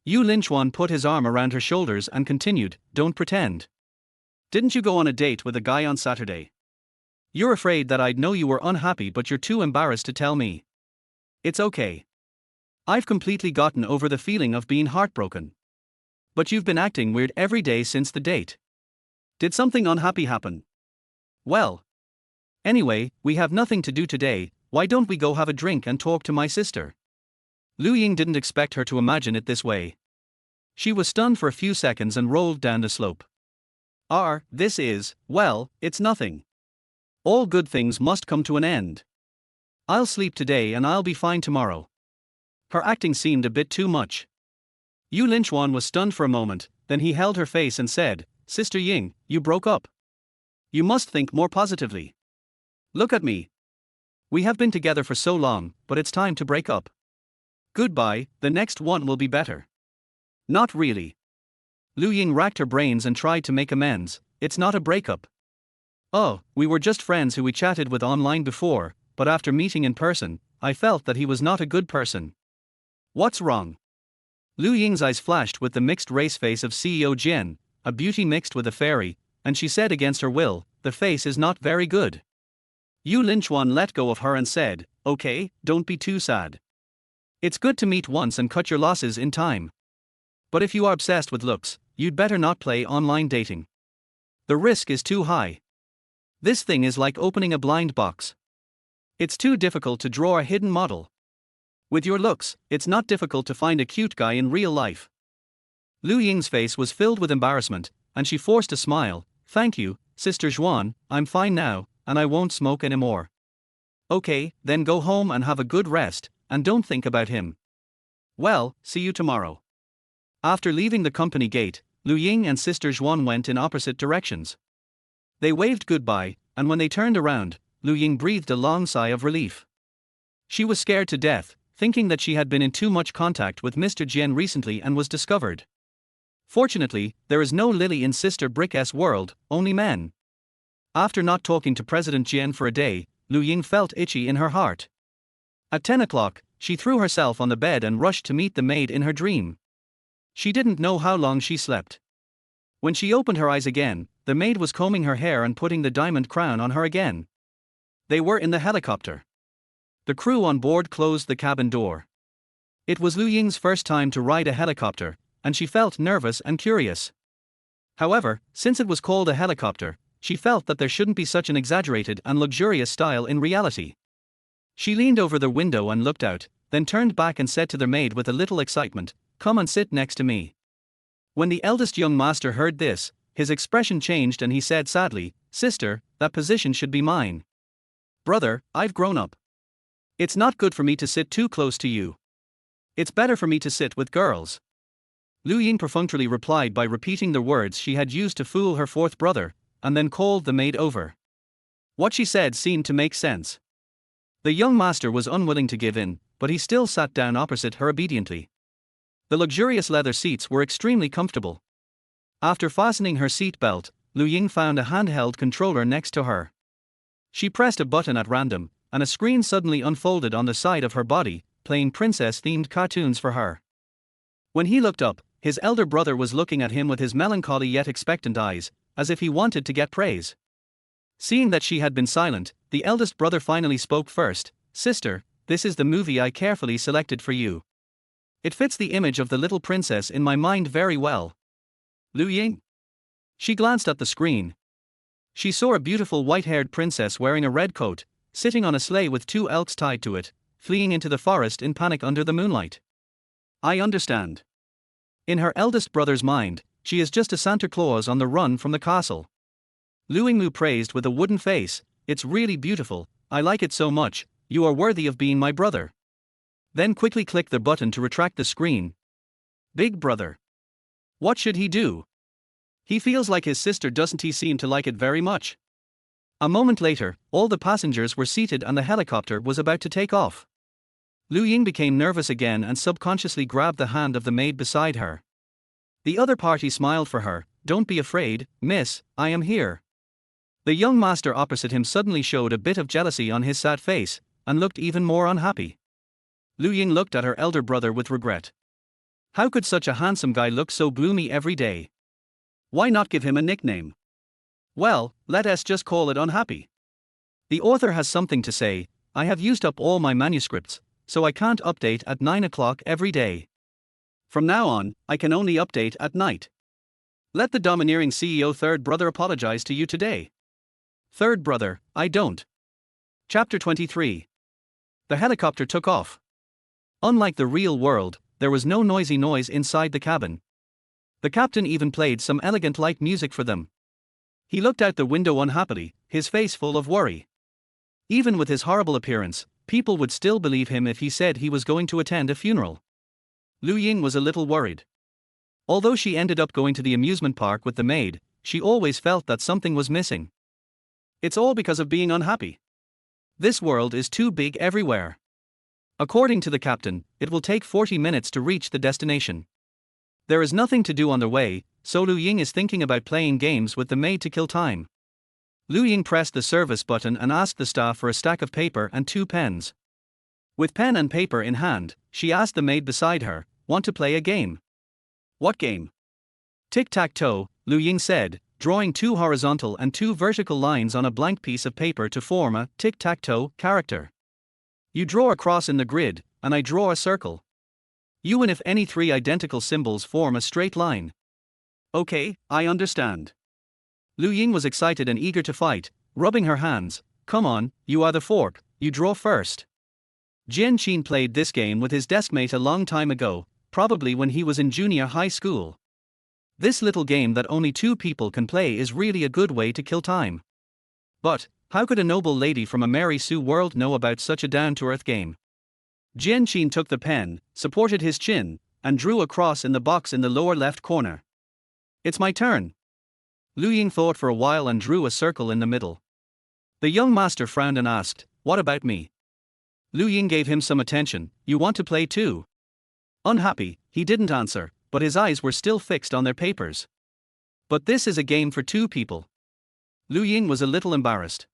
Yu Linchuan put his arm around her shoulders and continued, Don't pretend. Didn't you go on a date with a guy on Saturday? You're afraid that I'd know you were unhappy but you're too embarrassed to tell me. It's okay. I've completely gotten over the feeling of being heartbroken. But you've been acting weird every day since the date. Did something unhappy happen? Well. Anyway, we have nothing to do today, why don't we go have a drink and talk to my sister? Liu Ying didn't expect her to imagine it this way. She was stunned for a few seconds and rolled down the slope. This is, well, it's nothing. All good things must come to an end. I'll sleep today and I'll be fine tomorrow. Her acting seemed a bit too much. Yu Linchuan was stunned for a moment, then he held her face and said, Sister Ying, you broke up. You must think more positively. Look at me. We have been together for so long, but it's time to break up. Goodbye, the next one will be better. Not really. Liu Ying racked her brains and tried to make amends. It's not a breakup. Oh, we were just friends who we chatted with online before, but after meeting in person, I felt that he was not a good person. What's wrong? Liu Ying's eyes flashed with the mixed race face of CEO Jian, a beauty mixed with a fairy, and she said against her will, the face is not very good. Yu Linchuan let go of her and said, Okay, don't be too sad. It's good to meet once and cut your losses in time. But if you are obsessed with looks, you'd better not play online dating. The risk is too high. This thing is like opening a blind box. It's too difficult to draw a hidden model. With your looks, it's not difficult to find a cute guy in real life. Lu Ying's face was filled with embarrassment, and she forced a smile. Thank you, Sister Jian, I'm fine now, and I won't smoke anymore. Okay, then go home and have a good rest, and don't think about him. Well, see you tomorrow. After leaving the company gate, Lu Ying and Sister Jian went in opposite directions. They waved goodbye, and when they turned around, Lu Ying breathed a long sigh of relief. She was scared to death, thinking that she had been in too much contact with Mr. Jian recently and was discovered. Fortunately, there is no Lily in Sister Brick's world, only men. After not talking to President Jian for a day, Lu Ying felt itchy in her heart. At 10 o'clock, she threw herself on the bed and rushed to meet the maid in her dream. She didn't know how long she slept. When she opened her eyes again, the maid was combing her hair and putting the diamond crown on her again. They were in the helicopter. The crew on board closed the cabin door. It was Lu Ying's first time to ride a helicopter, and she felt nervous and curious. However, since it was called a helicopter, she felt that there shouldn't be such an exaggerated and luxurious style in reality. She leaned over the window and looked out, then turned back and said to the maid with a little excitement, "Come and sit next to me." When the eldest young master heard this, his expression changed and he said sadly, "Sister, that position should be mine. Brother, I've grown up. It's not good for me to sit too close to you. It's better for me to sit with girls." Lu Ying perfunctorily replied by repeating the words she had used to fool her fourth brother, and then called the maid over. What she said seemed to make sense. The young master was unwilling to give in, but he still sat down opposite her obediently. The luxurious leather seats were extremely comfortable. After fastening her seat belt, Lu Ying found a handheld controller next to her. She pressed a button at random, and a screen suddenly unfolded on the side of her body, playing princess-themed cartoons for her. When he looked up, his elder brother was looking at him with his melancholy yet expectant eyes, as if he wanted to get praise. Seeing that she had been silent, the eldest brother finally spoke first. "Sister, this is the movie I carefully selected for you. It fits the image of the little princess in my mind very well." Lu Ying. She glanced at the screen. She saw a beautiful white-haired princess wearing a red coat, sitting on a sleigh with two elks tied to it, fleeing into the forest in panic under the moonlight. I understand. In her eldest brother's mind, she is just a Santa Claus on the run from the castle. Lu Ying praised with a wooden face, "It's really beautiful, I like it so much, you are worthy of being my brother." Then quickly clicked the button to retract the screen. Big brother. What should he do? He feels like his sister doesn't he seem to like it very much. A moment later, all the passengers were seated and the helicopter was about to take off. Lu Ying became nervous again and subconsciously grabbed the hand of the maid beside her. The other party smiled for her. "Don't be afraid, miss, I am here." The young master opposite him suddenly showed a bit of jealousy on his sad face, and looked even more unhappy. Lu Ying looked at her elder brother with regret. How could such a handsome guy look so gloomy every day? Why not give him a nickname? Well, let us just call it unhappy. The author has something to say. "I have used up all my manuscripts, so I can't update at 9 o'clock every day. From now on, I can only update at night. Let the domineering CEO third brother apologize to you today." Third brother, I don't. Chapter 23. The helicopter took off. Unlike the real world, there was no noisy noise inside the cabin. The captain even played some elegant light music for them. He looked out the window unhappily, his face full of worry. Even with his horrible appearance, people would still believe him if he said he was going to attend a funeral. Lu Ying was a little worried. Although she ended up going to the amusement park with the maid, she always felt that something was missing. It's all because of being unhappy. This world is too big everywhere. According to the captain, it will take 40 minutes to reach the destination. There is nothing to do on the way, so Lu Ying is thinking about playing games with the maid to kill time. Lu Ying pressed the service button and asked the staff for a stack of paper and 2 pens. With pen and paper in hand, she asked the maid beside her, "Want to play a game?" "What game?" "Tic-tac-toe," Lu Ying said, drawing 2 horizontal and 2 vertical lines on a blank piece of paper to form a tic-tac-toe character. You draw a cross in the grid, and I draw a circle. You win if any 3 identical symbols form a straight line. Okay, I understand. Lu Ying was excited and eager to fight, rubbing her hands. "Come on, you are the fork, you draw first. Jian played this game with his deskmate a long time ago, probably when he was in junior high school. This little game that only two people can play is really a good way to kill time. But, how could a noble lady from a Mary Sue world know about such a down-to-earth game? Jian took the pen, supported his chin, and drew a cross in the box in the lower left corner. It's my turn. Lu Ying thought for a while and drew a circle in the middle. The young master frowned and asked, "What about me?" Lu Ying gave him some attention. "You want to play too?" Unhappy, he didn't answer, but his eyes were still fixed on their papers. "But this is a game for two people." Lu Ying was a little embarrassed.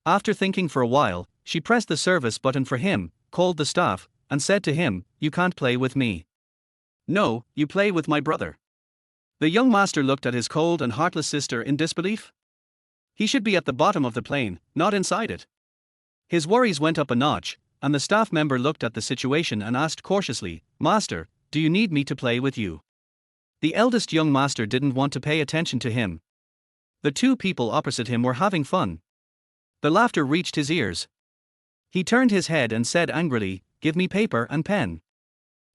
After thinking for a while, she pressed the service button for him, called the staff, and said to him, "You can't play with me. No, you play with my brother." The young master looked at his cold and heartless sister in disbelief. He should be at the bottom of the plane, not inside it. His worries went up a notch, and the staff member looked at the situation and asked cautiously, "Master, do you need me to play with you?" The eldest young master didn't want to pay attention to him. The two people opposite him were having fun. The laughter reached his ears. He turned his head and said angrily, "Give me paper and pen.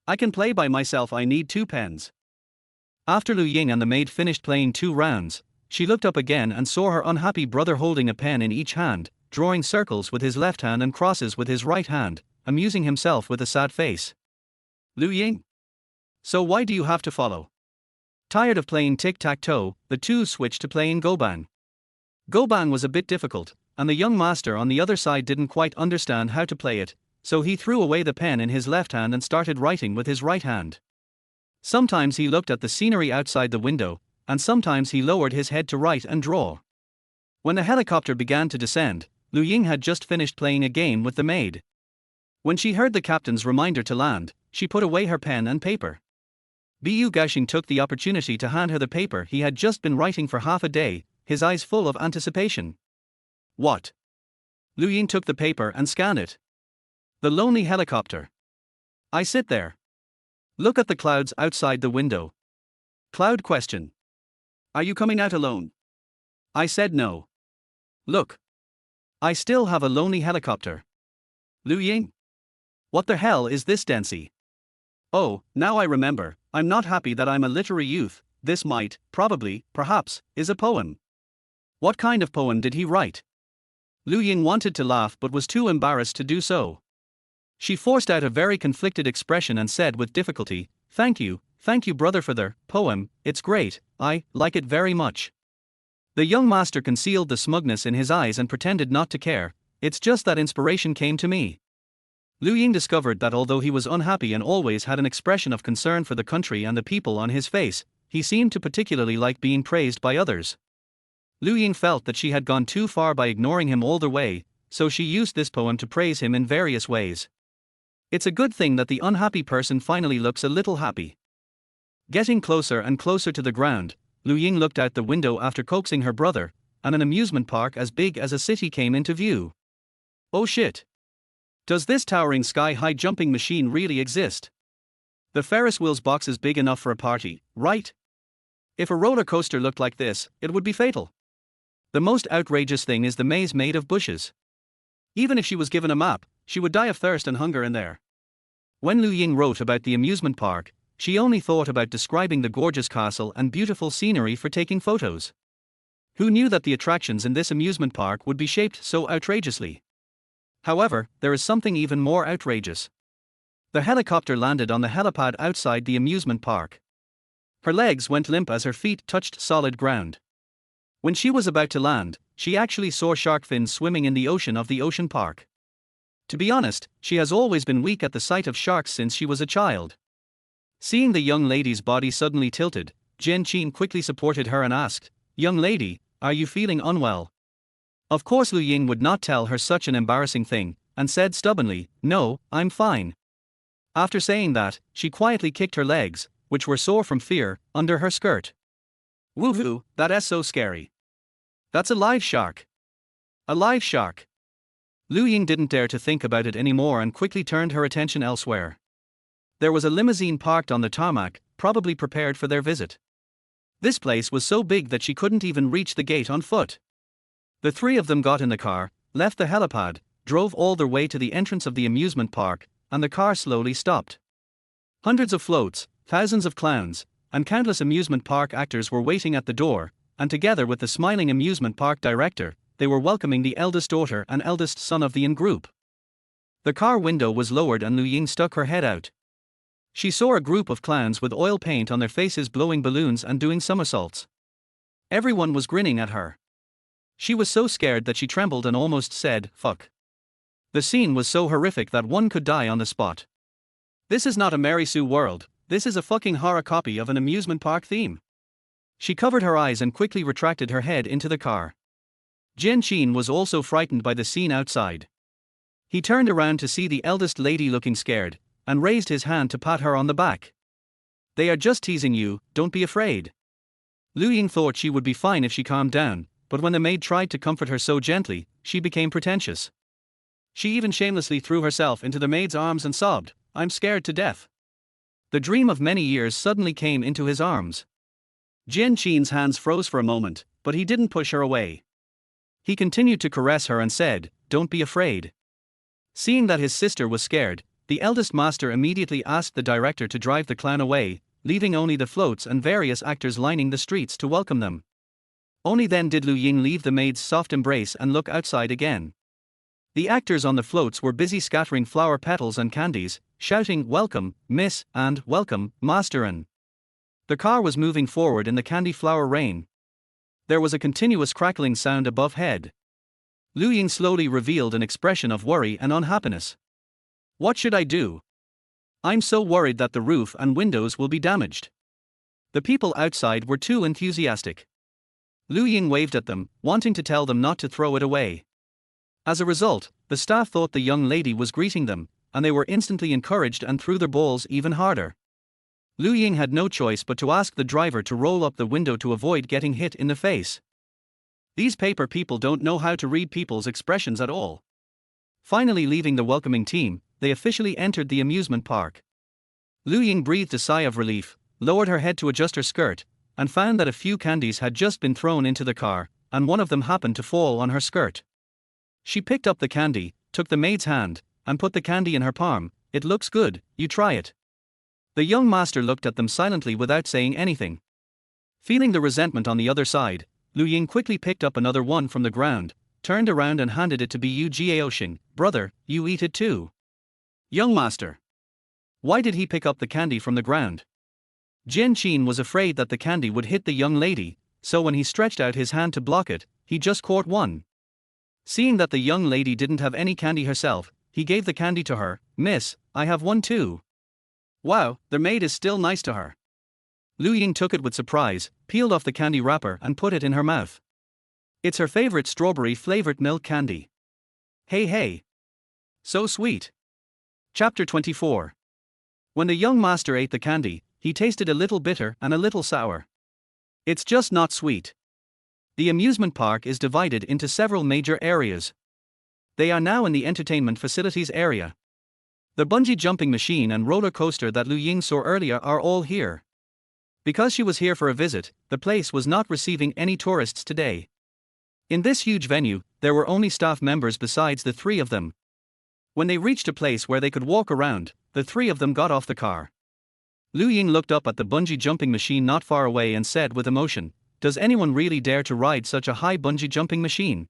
I can play by myself, I need 2 pens." After Lu Ying and the maid finished playing 2 rounds, she looked up again and saw her unhappy brother holding a pen in each hand, drawing circles with his left hand and crosses with his right hand, amusing himself with a sad face. "Lu Ying? So why do you have to follow?" Tired of playing tic-tac-toe, the two switched to playing Gobang. Gobang was a bit difficult, and the young master on the other side didn't quite understand how to play it, so he threw away the pen in his left hand and started writing with his right hand. Sometimes he looked at the scenery outside the window, and sometimes he lowered his head to write and draw. When the helicopter began to descend, Lu Ying had just finished playing a game with the maid. When she heard the captain's reminder to land, she put away her pen and paper. Bu Gaoxing took the opportunity to hand her the paper he had just been writing for half a day, his eyes full of anticipation. "What?" Lu Ying took the paper and scanned it. "The lonely helicopter. I sit there. Look at the clouds outside the window. Cloud question. Are you coming out alone?" I said no. "Look. I still have a lonely helicopter." "Lu Ying? What the hell is this, Densi?" "Oh, now I remember, I'm not happy that I'm a literary youth, this might, probably, perhaps, is a poem." "What kind of poem did he write?" Lu Ying wanted to laugh but was too embarrassed to do so. She forced out a very conflicted expression and said with difficulty, thank you brother for the poem, it's great, I like it very much." The young master concealed the smugness in his eyes and pretended not to care, "It's just that inspiration came to me." Lu Ying discovered that although he was unhappy and always had an expression of concern for the country and the people on his face, he seemed to particularly like being praised by others. Lu Ying felt that she had gone too far by ignoring him all the way, so she used this poem to praise him in various ways. It's a good thing that the unhappy person finally looks a little happy. Getting closer and closer to the ground, Lu Ying looked out the window after coaxing her brother, and an amusement park as big as a city came into view. Oh shit! Does this towering sky-high jumping machine really exist? The Ferris wheel's box is big enough for a party, right? If a roller coaster looked like this, it would be fatal. The most outrageous thing is the maze made of bushes. Even if she was given a map, she would die of thirst and hunger in there. When Lu Ying wrote about the amusement park, she only thought about describing the gorgeous castle and beautiful scenery for taking photos. Who knew that the attractions in this amusement park would be shaped so outrageously? However, there is something even more outrageous. The helicopter landed on the helipad outside the amusement park. Her legs went limp as her feet touched solid ground. When she was about to land, she actually saw shark fins swimming in the ocean of the ocean park. To be honest, she has always been weak at the sight of sharks since she was a child. Seeing the young lady's body suddenly tilted, Jian quickly supported her and asked, "Young lady, are you feeling unwell?" Of course Lu Ying would not tell her such an embarrassing thing, and said stubbornly, "No, I'm fine." After saying that, she quietly kicked her legs, which were sore from fear, under her skirt. "Woohoo, that's so scary. That's a live shark. A live shark." Lu Ying didn't dare to think about it anymore and quickly turned her attention elsewhere. There was a limousine parked on the tarmac, probably prepared for their visit. This place was so big that she couldn't even reach the gate on foot. The three of them got in the car, left the helipad, drove all the way to the entrance of the amusement park, and the car slowly stopped. Hundreds of floats, thousands of clowns, and countless amusement park actors were waiting at the door, and together with the smiling amusement park director, they were welcoming the eldest daughter and eldest son of the Yin group. The car window was lowered and Lu Ying stuck her head out. She saw a group of clowns with oil paint on their faces blowing balloons and doing somersaults. Everyone was grinning at her. She was so scared that she trembled and almost said, "Fuck." The scene was so horrific that one could die on the spot. This is not a Mary Sue world, this is a fucking horror copy of an amusement park theme. She covered her eyes and quickly retracted her head into the car. Jian was also frightened by the scene outside. He turned around to see the eldest lady looking scared, and raised his hand to pat her on the back. "They are just teasing you, don't be afraid." Lu Ying thought she would be fine if she calmed down, but when the maid tried to comfort her so gently, she became pretentious. She even shamelessly threw herself into the maid's arms and sobbed, "I'm scared to death." The dream of many years suddenly came into his arms. Jian's hands froze for a moment, but he didn't push her away. He continued to caress her and said, "Don't be afraid." Seeing that his sister was scared, the eldest master immediately asked the director to drive the clown away, leaving only the floats and various actors lining the streets to welcome them. Only then did Lu Ying leave the maid's soft embrace and look outside again. The actors on the floats were busy scattering flower petals and candies, shouting, "Welcome, Miss," and "Welcome, Master." And the car was moving forward in the candy flower rain. There was a continuous crackling sound above head. Lu Ying slowly revealed an expression of worry and unhappiness. "What should I do? I'm so worried that the roof and windows will be damaged." The people outside were too enthusiastic. Lu Ying waved at them, wanting to tell them not to throw it away. As a result, the staff thought the young lady was greeting them, and they were instantly encouraged and threw their balls even harder. Lu Ying had no choice but to ask the driver to roll up the window to avoid getting hit in the face. These paper people don't know how to read people's expressions at all. Finally leaving the welcoming team, they officially entered the amusement park. Lu Ying breathed a sigh of relief, lowered her head to adjust her skirt, and found that a few candies had just been thrown into the car, and one of them happened to fall on her skirt. She picked up the candy, took the maid's hand, and put the candy in her palm. "It looks good, you try it." The young master looked at them silently without saying anything. Feeling the resentment on the other side, Lu Ying quickly picked up another one from the ground, turned around and handed it to Bu Jiaoxing. "Brother, you eat it too." "Young master." Why did he pick up the candy from the ground? Jian was afraid that the candy would hit the young lady, so when he stretched out his hand to block it, he just caught one. Seeing that the young lady didn't have any candy herself, he gave the candy to her. "Miss, I have one too." Wow, the maid is still nice to her. Lu Ying took it with surprise, peeled off the candy wrapper and put it in her mouth. It's her favorite strawberry-flavored milk candy. Hey. So sweet. Chapter 24. When the young master ate the candy, he tasted a little bitter and a little sour. It's just not sweet. The amusement park is divided into several major areas. They are now in the entertainment facilities area. The bungee jumping machine and roller coaster that Lu Ying saw earlier are all here. Because she was here for a visit, the place was not receiving any tourists today. In this huge venue, there were only staff members besides the three of them. When they reached a place where they could walk around, the three of them got off the car. Lu Ying looked up at the bungee jumping machine not far away and said with emotion, "Does anyone really dare to ride such a high bungee jumping machine?"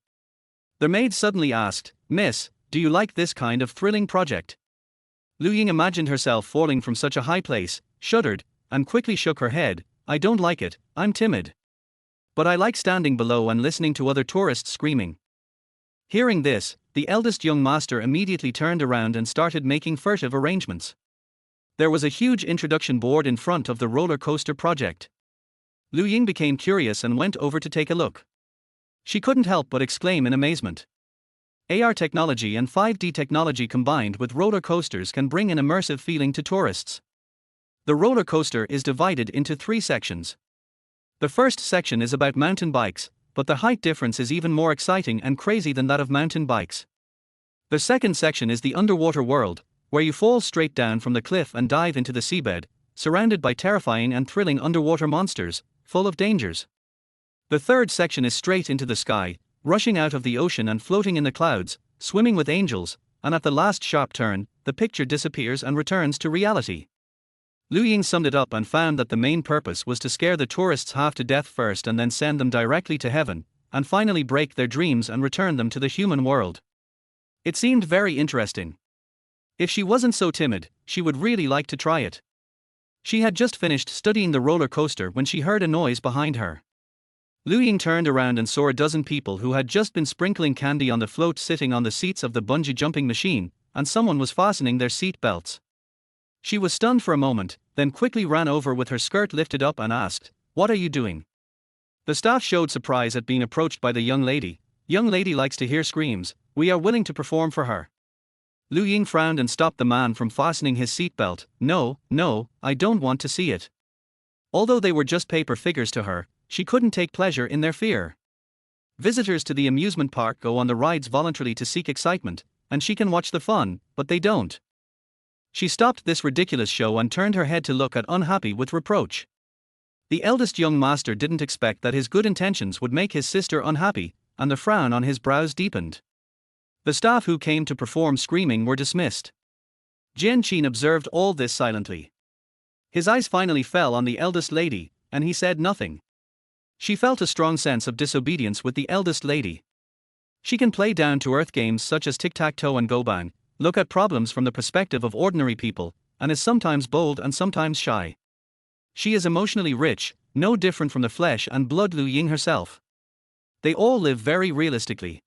The maid suddenly asked, "Miss, do you like this kind of thrilling project?" Lu Ying imagined herself falling from such a high place, shuddered, and quickly shook her head. "I don't like it, I'm timid. But I like standing below and listening to other tourists screaming." Hearing this, the eldest young master immediately turned around and started making furtive arrangements. There was a huge introduction board in front of the roller coaster project. Lu Ying became curious and went over to take a look. She couldn't help but exclaim in amazement. AR technology and 5D technology combined with roller coasters can bring an immersive feeling to tourists. The roller coaster is divided into 3 sections. The first section is about mountain bikes, but the height difference is even more exciting and crazy than that of mountain bikes. The second section is the underwater world, where you fall straight down from the cliff and dive into the seabed, surrounded by terrifying and thrilling underwater monsters, full of dangers. The third section is straight into the sky, rushing out of the ocean and floating in the clouds, swimming with angels, and at the last sharp turn, the picture disappears and returns to reality. Lu Ying summed it up and found that the main purpose was to scare the tourists half to death first and then send them directly to heaven, and finally break their dreams and return them to the human world. It seemed very interesting. If she wasn't so timid, she would really like to try it. She had just finished studying the roller coaster when she heard a noise behind her. Lu Ying turned around and saw a dozen people who had just been sprinkling candy on the float sitting on the seats of the bungee jumping machine, and someone was fastening their seat belts. She was stunned for a moment, then quickly ran over with her skirt lifted up and asked, "What are you doing?" The staff showed surprise at being approached by the young lady. "Young lady likes to hear screams, we are willing to perform for her." Lu Ying frowned and stopped the man from fastening his seatbelt. No, I don't want to see it." Although they were just paper figures to her, she couldn't take pleasure in their fear. Visitors to the amusement park go on the rides voluntarily to seek excitement, and she can watch the fun, but they don't. She stopped this ridiculous show and turned her head to look at unhappy with reproach. The eldest young master didn't expect that his good intentions would make his sister unhappy, and the frown on his brows deepened. The staff who came to perform screaming were dismissed. Jian observed all this silently. His eyes finally fell on the eldest lady, and he said nothing. She felt a strong sense of disobedience with the eldest lady. She can play down-to-earth games such as tic-tac-toe and go-bang, look at problems from the perspective of ordinary people, and is sometimes bold and sometimes shy. She is emotionally rich, no different from the flesh and blood Lu Ying herself. They all live very realistically.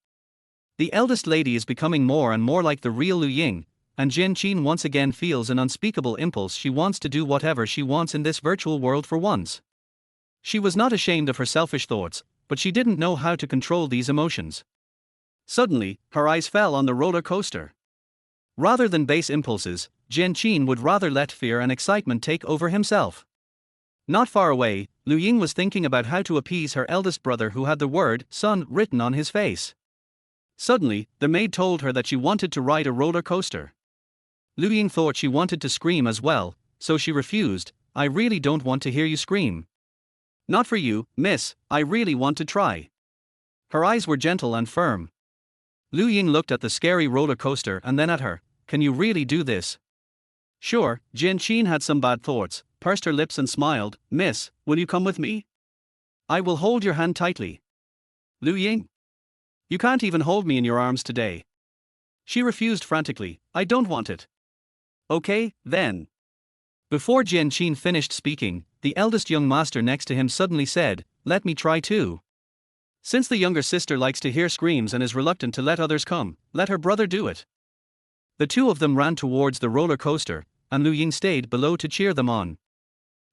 The eldest lady is becoming more and more like the real Lu Ying, and Jian once again feels an unspeakable impulse. She wants to do whatever she wants in this virtual world for once. She was not ashamed of her selfish thoughts, but she didn't know how to control these emotions. Suddenly, her eyes fell on the roller coaster. Rather than base impulses, Jian would rather let fear and excitement take over himself. Not far away, Lu Ying was thinking about how to appease her eldest brother who had the word "son" written on his face. Suddenly, the maid told her that she wanted to ride a roller coaster. Lu Ying thought she wanted to scream as well, so she refused. "I really don't want to hear you scream." "Not for you, miss, I really want to try." Her eyes were gentle and firm. Lu Ying looked at the scary roller coaster and then at her. "Can you really do this?" "Sure." Jian had some bad thoughts, pursed her lips and smiled. "Miss, will you come with me? I will hold your hand tightly." "Lu Ying, you can't even hold me in your arms today." She refused frantically. "I don't want it." "Okay, then." Before Jian finished speaking, the eldest young master next to him suddenly said, "Let me try too." Since the younger sister likes to hear screams and is reluctant to let others come, let her brother do it. The two of them ran towards the roller coaster, and Lu Ying stayed below to cheer them on.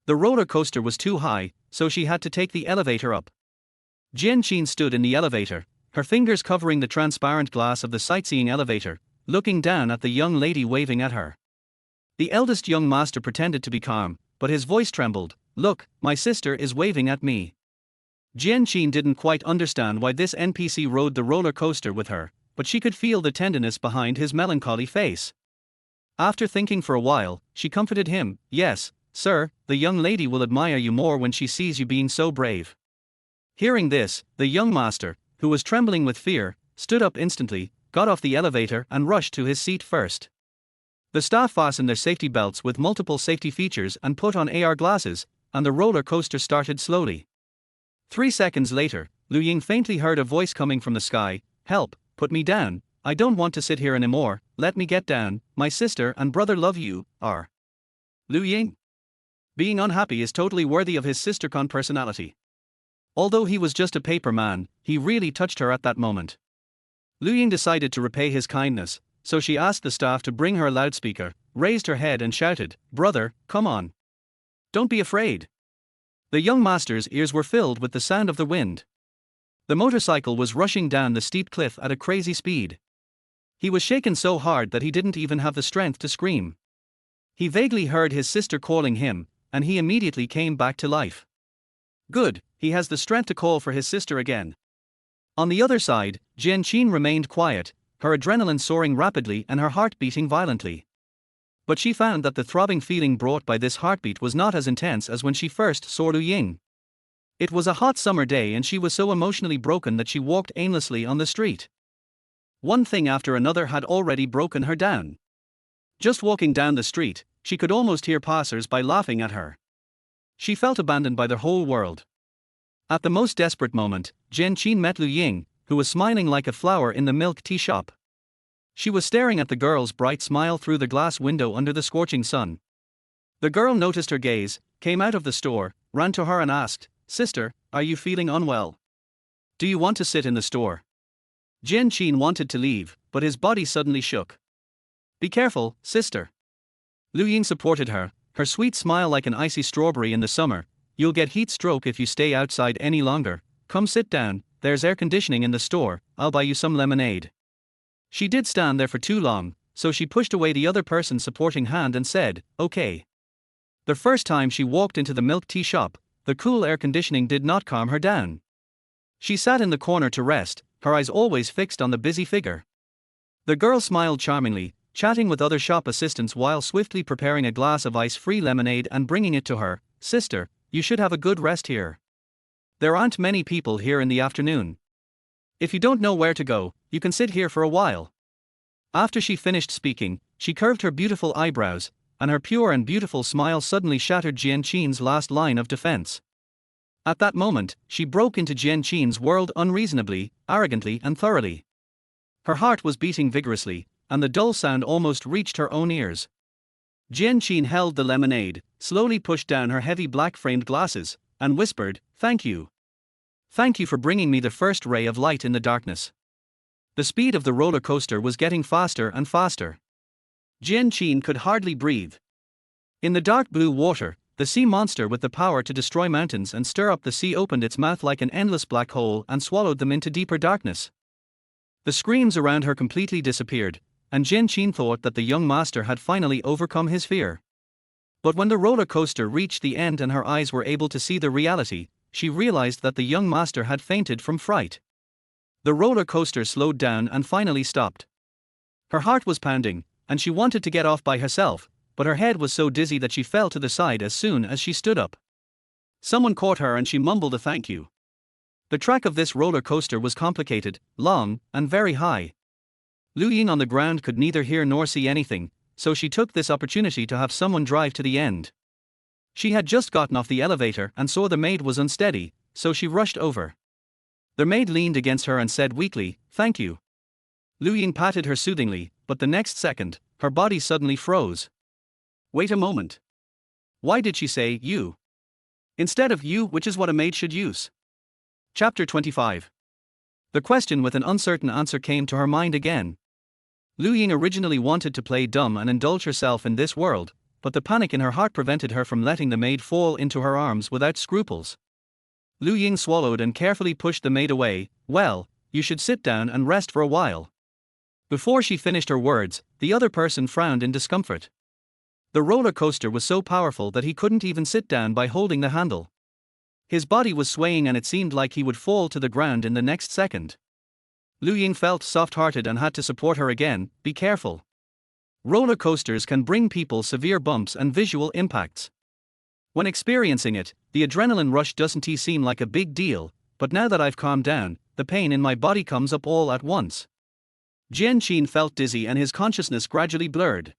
The roller coaster was too high, so she had to take the elevator up. Jian stood in the elevator, her fingers covering the transparent glass of the sightseeing elevator, looking down at the young lady waving at her. The eldest young master pretended to be calm, but his voice trembled. "Look, my sister is waving at me." Jian didn't quite understand why this NPC rode the roller coaster with her, but she could feel the tenderness behind his melancholy face. After thinking for a while, she comforted him. "Yes, sir, the young lady will admire you more when she sees you being so brave." Hearing this, the young master, who was trembling with fear, stood up instantly, got off the elevator and rushed to his seat first. The staff fastened their safety belts with multiple safety features and put on AR glasses, and the roller coaster started slowly. 3 seconds later, Lu Ying faintly heard a voice coming from the sky. "Help, put me down, I don't want to sit here anymore, let me get down, my sister and brother love you, are." Lu Ying. Being unhappy is totally worthy of his sister-con personality. Although he was just a paper man, he really touched her at that moment. Lu Ying decided to repay his kindness, so she asked the staff to bring her a loudspeaker, raised her head and shouted, "Brother, come on. Don't be afraid." The young master's ears were filled with the sound of the wind. The motorcycle was rushing down the steep cliff at a crazy speed. He was shaken so hard that he didn't even have the strength to scream. He vaguely heard his sister calling him, and he immediately came back to life. Good, he has the strength to call for his sister again. On the other side, Jian remained quiet, her adrenaline soaring rapidly and her heart beating violently. But she found that the throbbing feeling brought by this heartbeat was not as intense as when she first saw Lu Ying. It was a hot summer day and she was so emotionally broken that she walked aimlessly on the street. One thing after another had already broken her down. Just walking down the street, she could almost hear passers-by laughing at her. She felt abandoned by the whole world. At the most desperate moment, Jian met Lu Ying, who was smiling like a flower in the milk tea shop. She was staring at the girl's bright smile through the glass window under the scorching sun. The girl noticed her gaze, came out of the store, ran to her and asked, "Sister, are you feeling unwell? Do you want to sit in the store?" Jian wanted to leave, but his body suddenly shook. "Be careful, sister." Lu Ying supported her, her sweet smile like an icy strawberry in the summer. "You'll get heat stroke if you stay outside any longer. Come sit down, there's air conditioning in the store, I'll buy you some lemonade." She did stand there for too long, so she pushed away the other person's supporting hand and said, "Okay." The first time she walked into the milk tea shop, the cool air conditioning did not calm her down. She sat in the corner to rest, her eyes always fixed on the busy figure. The girl smiled charmingly, chatting with other shop assistants while swiftly preparing a glass of ice-free lemonade and bringing it to her. "Sister, you should have a good rest here. There aren't many people here in the afternoon. If you don't know where to go, you can sit here for a while." After she finished speaking, she curved her beautiful eyebrows, and her pure and beautiful smile suddenly shattered Jian's last line of defense. At that moment, she broke into Jian's world unreasonably, arrogantly and thoroughly. Her heart was beating vigorously, and the dull sound almost reached her own ears. Jian held the lemonade, slowly pushed down her heavy black-framed glasses, and whispered, "Thank you. Thank you for bringing me the first ray of light in the darkness." The speed of the roller coaster was getting faster and faster. Jian could hardly breathe. In the dark blue water, the sea monster with the power to destroy mountains and stir up the sea opened its mouth like an endless black hole and swallowed them into deeper darkness. The screams around her completely disappeared, and Jian thought that the young master had finally overcome his fear. But when the roller coaster reached the end and her eyes were able to see the reality, she realized that the young master had fainted from fright. The roller coaster slowed down and finally stopped. Her heart was pounding, and she wanted to get off by herself, but her head was so dizzy that she fell to the side as soon as she stood up. Someone caught her and she mumbled a thank you. The track of this roller coaster was complicated, long, and very high. Lu Ying on the ground could neither hear nor see anything, so she took this opportunity to have someone drive to the end. She had just gotten off the elevator and saw the maid was unsteady, so she rushed over. The maid leaned against her and said weakly, "Thank you." Lu Ying patted her soothingly, but the next second, her body suddenly froze. Wait a moment. Why did she say you instead of you, which is what a maid should use? Chapter 25. The question with an uncertain answer came to her mind again. Lu Ying originally wanted to play dumb and indulge herself in this world, but the panic in her heart prevented her from letting the maid fall into her arms without scruples. Lu Ying swallowed and carefully pushed the maid away. "Well, you should sit down and rest for a while." Before she finished her words, the other person frowned in discomfort. The roller coaster was so powerful that he couldn't even sit down by holding the handle. His body was swaying and it seemed like he would fall to the ground in the next second. Lu Ying felt soft-hearted and had to support her again. "Be careful. Roller coasters can bring people severe bumps and visual impacts. When experiencing it, the adrenaline rush doesn't seem like a big deal, but now that I've calmed down, the pain in my body comes up all at once." Jian felt dizzy and his consciousness gradually blurred.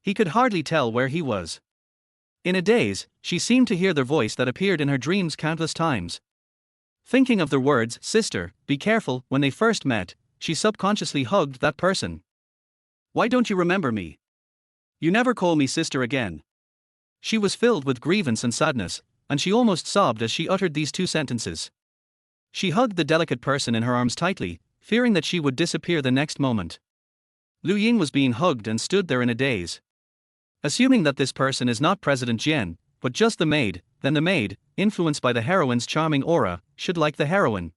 He could hardly tell where he was. In a daze, she seemed to hear the voice that appeared in her dreams countless times. Thinking of the words, "Sister, be careful," when they first met, she subconsciously hugged that person. "Why don't you remember me? You never call me sister again." She was filled with grievance and sadness, and she almost sobbed as she uttered these two sentences. She hugged the delicate person in her arms tightly, fearing that she would disappear the next moment. Lu Ying was being hugged and stood there in a daze. Assuming that this person is not President Jian, but just the maid, then the maid, influenced by the heroine's charming aura, should like the heroine.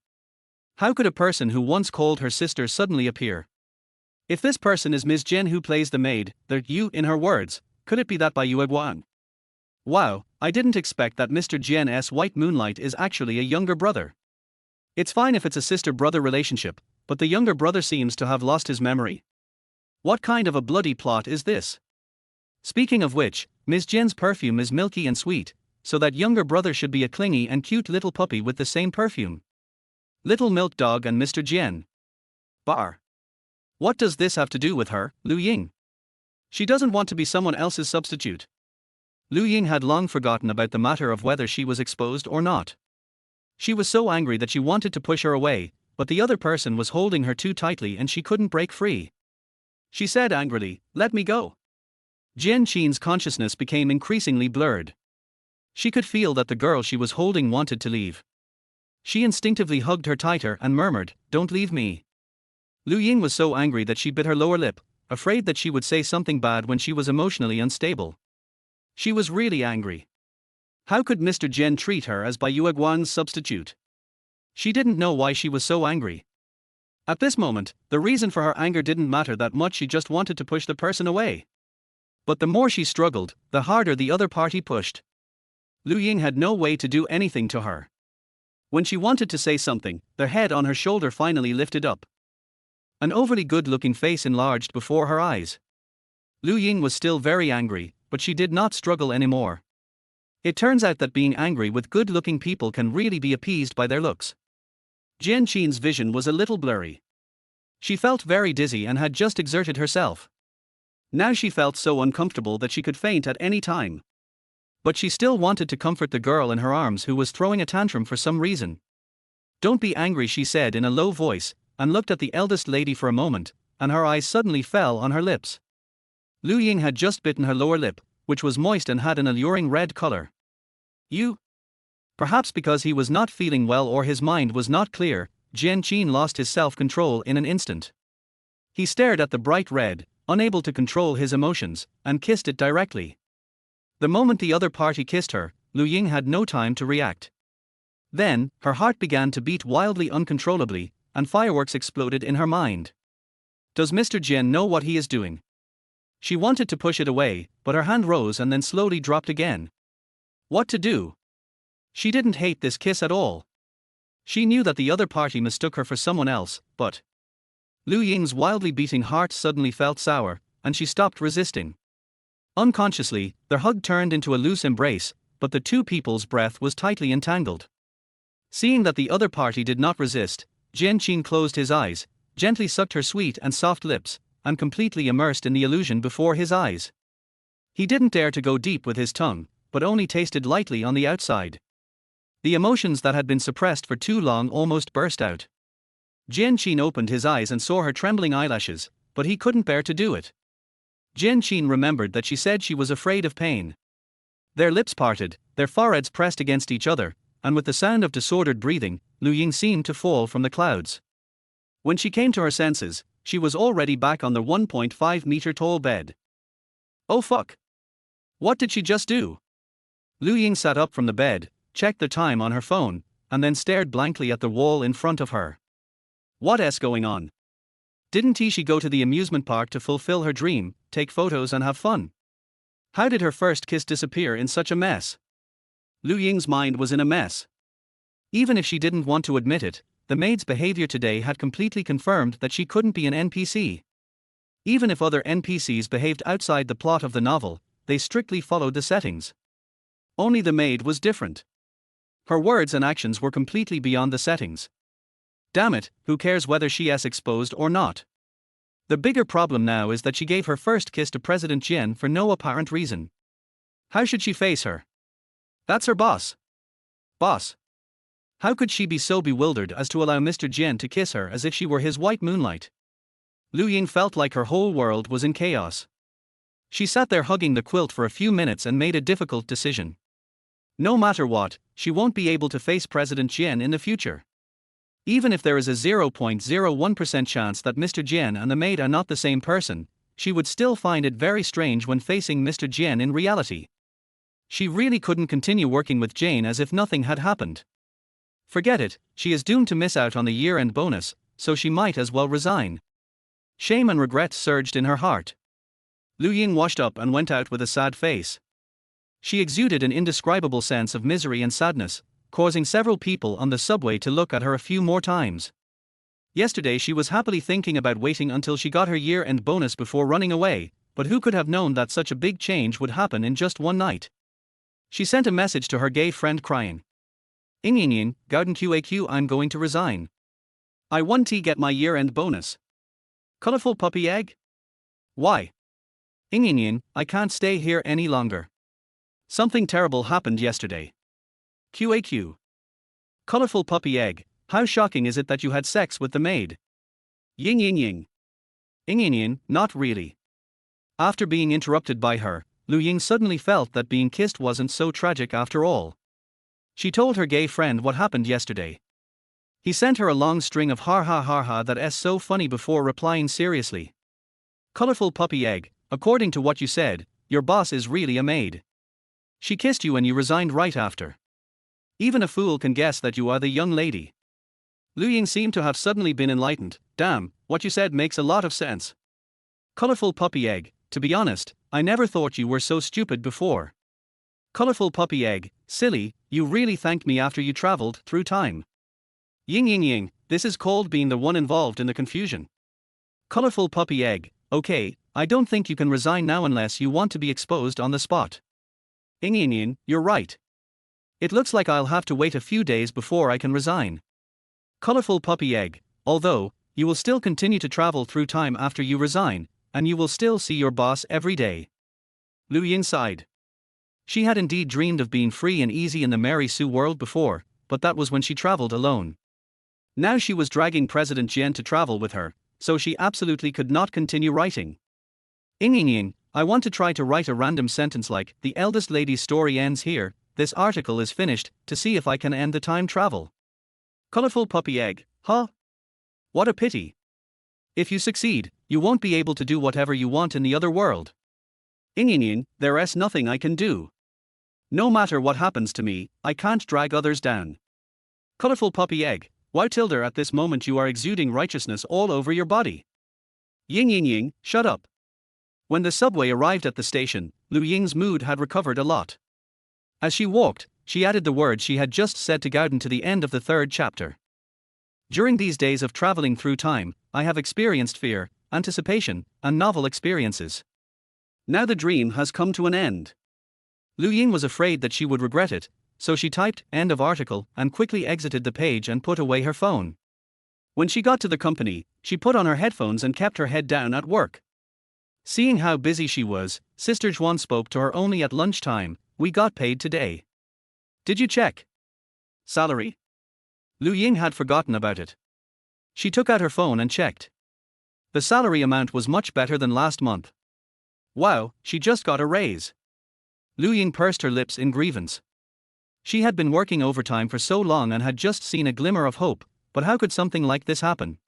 How could a person who once called her sister suddenly appear? If this person is Ms. Jian who plays the maid, the you in her words, could it be that by Yue Guan? Wow, I didn't expect that Mr. Jian's white moonlight is actually a younger brother. It's fine if it's a sister-brother relationship, but the younger brother seems to have lost his memory. What kind of a bloody plot is this? Speaking of which, Ms. Jian's perfume is milky and sweet, so that younger brother should be a clingy and cute little puppy with the same perfume. Little Milk Dog and Mr. Jian. Bar. What does this have to do with her, Lu Ying? She doesn't want to be someone else's substitute. Lu Ying had long forgotten about the matter of whether she was exposed or not. She was so angry that she wanted to push her away, but the other person was holding her too tightly and she couldn't break free. She said angrily, "Let me go." Jian Qin's consciousness became increasingly blurred. She could feel that the girl she was holding wanted to leave. She instinctively hugged her tighter and murmured, "Don't leave me." Lu Ying was so angry that she bit her lower lip, afraid that she would say something bad when she was emotionally unstable. She was really angry. How could Mr. Jian treat her as Bai Yueguan's substitute? She didn't know why she was so angry. At this moment, the reason for her anger didn't matter that much, she just wanted to push the person away. But the more she struggled, the harder the other party pushed. Lu Ying had no way to do anything to her. When she wanted to say something, the head on her shoulder finally lifted up. An overly good-looking face enlarged before her eyes. Lu Ying was still very angry, but she did not struggle anymore. It turns out that being angry with good-looking people can really be appeased by their looks. Jian Qin's vision was a little blurry. She felt very dizzy and had just exerted herself. Now she felt so uncomfortable that she could faint at any time. But she still wanted to comfort the girl in her arms who was throwing a tantrum for some reason. "Don't be angry," she said in a low voice, and looked at the eldest lady for a moment, and her eyes suddenly fell on her lips. Lu Ying had just bitten her lower lip, which was moist and had an alluring red color. "You?" Perhaps because he was not feeling well or his mind was not clear, Jian Qin lost his self-control in an instant. He stared at the bright red, unable to control his emotions, and kissed it directly. The moment the other party kissed her, Lu Ying had no time to react. Then, her heart began to beat wildly uncontrollably, and fireworks exploded in her mind. Does Mr. Jian know what he is doing? She wanted to push it away, but her hand rose and then slowly dropped again. What to do? She didn't hate this kiss at all. She knew that the other party mistook her for someone else, but Lu Ying's wildly beating heart suddenly felt sour, and she stopped resisting. Unconsciously, their hug turned into a loose embrace, but the two people's breath was tightly entangled. Seeing that the other party did not resist, Jian Qin closed his eyes, gently sucked her sweet and soft lips, and completely immersed in the illusion before his eyes. He didn't dare to go deep with his tongue, but only tasted lightly on the outside. The emotions that had been suppressed for too long almost burst out. Jian Qin opened his eyes and saw her trembling eyelashes, but he couldn't bear to do it. Jian Qin remembered that she said she was afraid of pain. Their lips parted, their foreheads pressed against each other, and with the sound of disordered breathing, Lu Ying seemed to fall from the clouds. When she came to her senses, she was already back on the 1.5-meter tall bed. Oh fuck! What did she just do? Lu Ying sat up from the bed, checked the time on her phone, and then stared blankly at the wall in front of her. What's going on? Didn't she go to the amusement park to fulfill her dream, take photos and have fun? How did her first kiss disappear in such a mess? Lu Ying's mind was in a mess. Even if she didn't want to admit it, the maid's behavior today had completely confirmed that she couldn't be an NPC. Even if other NPCs behaved outside the plot of the novel, they strictly followed the settings. Only the maid was different. Her words and actions were completely beyond the settings. Damn it, who cares whether she is exposed or not? The bigger problem now is that she gave her first kiss to President Jian for no apparent reason. How should she face her? That's her boss. Boss. How could she be so bewildered as to allow Mr. Jian to kiss her as if she were his white moonlight? Lu Ying felt like her whole world was in chaos. She sat there hugging the quilt for a few minutes and made a difficult decision. No matter what, she won't be able to face President Jian in the future. Even if there is a 0.01% chance that Mr. Jian and the maid are not the same person, she would still find it very strange when facing Mr. Jian in reality. She really couldn't continue working with Jane as if nothing had happened. Forget it, she is doomed to miss out on the year-end bonus, so she might as well resign. Shame and regret surged in her heart. Lu Ying washed up and went out with a sad face. She exuded an indescribable sense of misery and sadness, causing several people on the subway to look at her a few more times. Yesterday she was happily thinking about waiting until she got her year-end bonus before running away, but who could have known that such a big change would happen in just one night? She sent a message to her gay friend crying. Ying, Gauden QAQ, I'm going to resign. I want to get my year-end bonus. Colorful puppy egg? Why? Ying, I can't stay here any longer. Something terrible happened yesterday. QAQ. Colorful puppy egg, how shocking is it that you had sex with the maid? Ying. Ying, not really. After being interrupted by her, Lu Ying suddenly felt that being kissed wasn't so tragic after all. She told her gay friend what happened yesterday. He sent her a long string of ha that's so funny before replying seriously. Colorful puppy egg, according to what you said, your boss is really a maid. She kissed you and you resigned right after. Even a fool can guess that you are the young lady. Lu Ying seemed to have suddenly been enlightened. Damn, what you said makes a lot of sense. Colorful puppy egg, to be honest, I never thought you were so stupid before. Colorful puppy egg, silly, you really thanked me after you traveled through time. Ying, this is called being the one involved in the confusion. Colorful puppy egg, okay, I don't think you can resign now unless you want to be exposed on the spot. Ying, you're right. It looks like I'll have to wait a few days before I can resign. Colorful puppy egg, although, you will still continue to travel through time after you resign, and you will still see your boss every day. Lu Ying sighed. She had indeed dreamed of being free and easy in the Mary Sue world before, but that was when she traveled alone. Now she was dragging President Jian to travel with her, so she absolutely could not continue writing. Ying, I want to try to write a random sentence like, the eldest lady's story ends here, this article is finished, to see if I can end the time travel. Colorful puppy egg, huh? What a pity. If you succeed, you won't be able to do whatever you want in the other world. Ying, there's nothing I can do. No matter what happens to me, I can't drag others down. Colorful puppy egg, why tilde at this moment you are exuding righteousness all over your body. Ying, shut up. When the subway arrived at the station, Lu Ying's mood had recovered a lot. As she walked, she added the words she had just said to Gauden to the end of the 3rd chapter. During these days of traveling through time, I have experienced fear, anticipation, and novel experiences. Now the dream has come to an end. Lu Ying was afraid that she would regret it, so she typed end of article and quickly exited the page and put away her phone. When she got to the company, she put on her headphones and kept her head down at work. Seeing how busy she was, Sister Juan spoke to her only at lunchtime. We got paid today. Did you check? Salary? Lu Ying had forgotten about it. She took out her phone and checked. The salary amount was much better than last month. Wow, she just got a raise. Lu Ying pursed her lips in grievance. She had been working overtime for so long and had just seen a glimmer of hope, but how could something like this happen?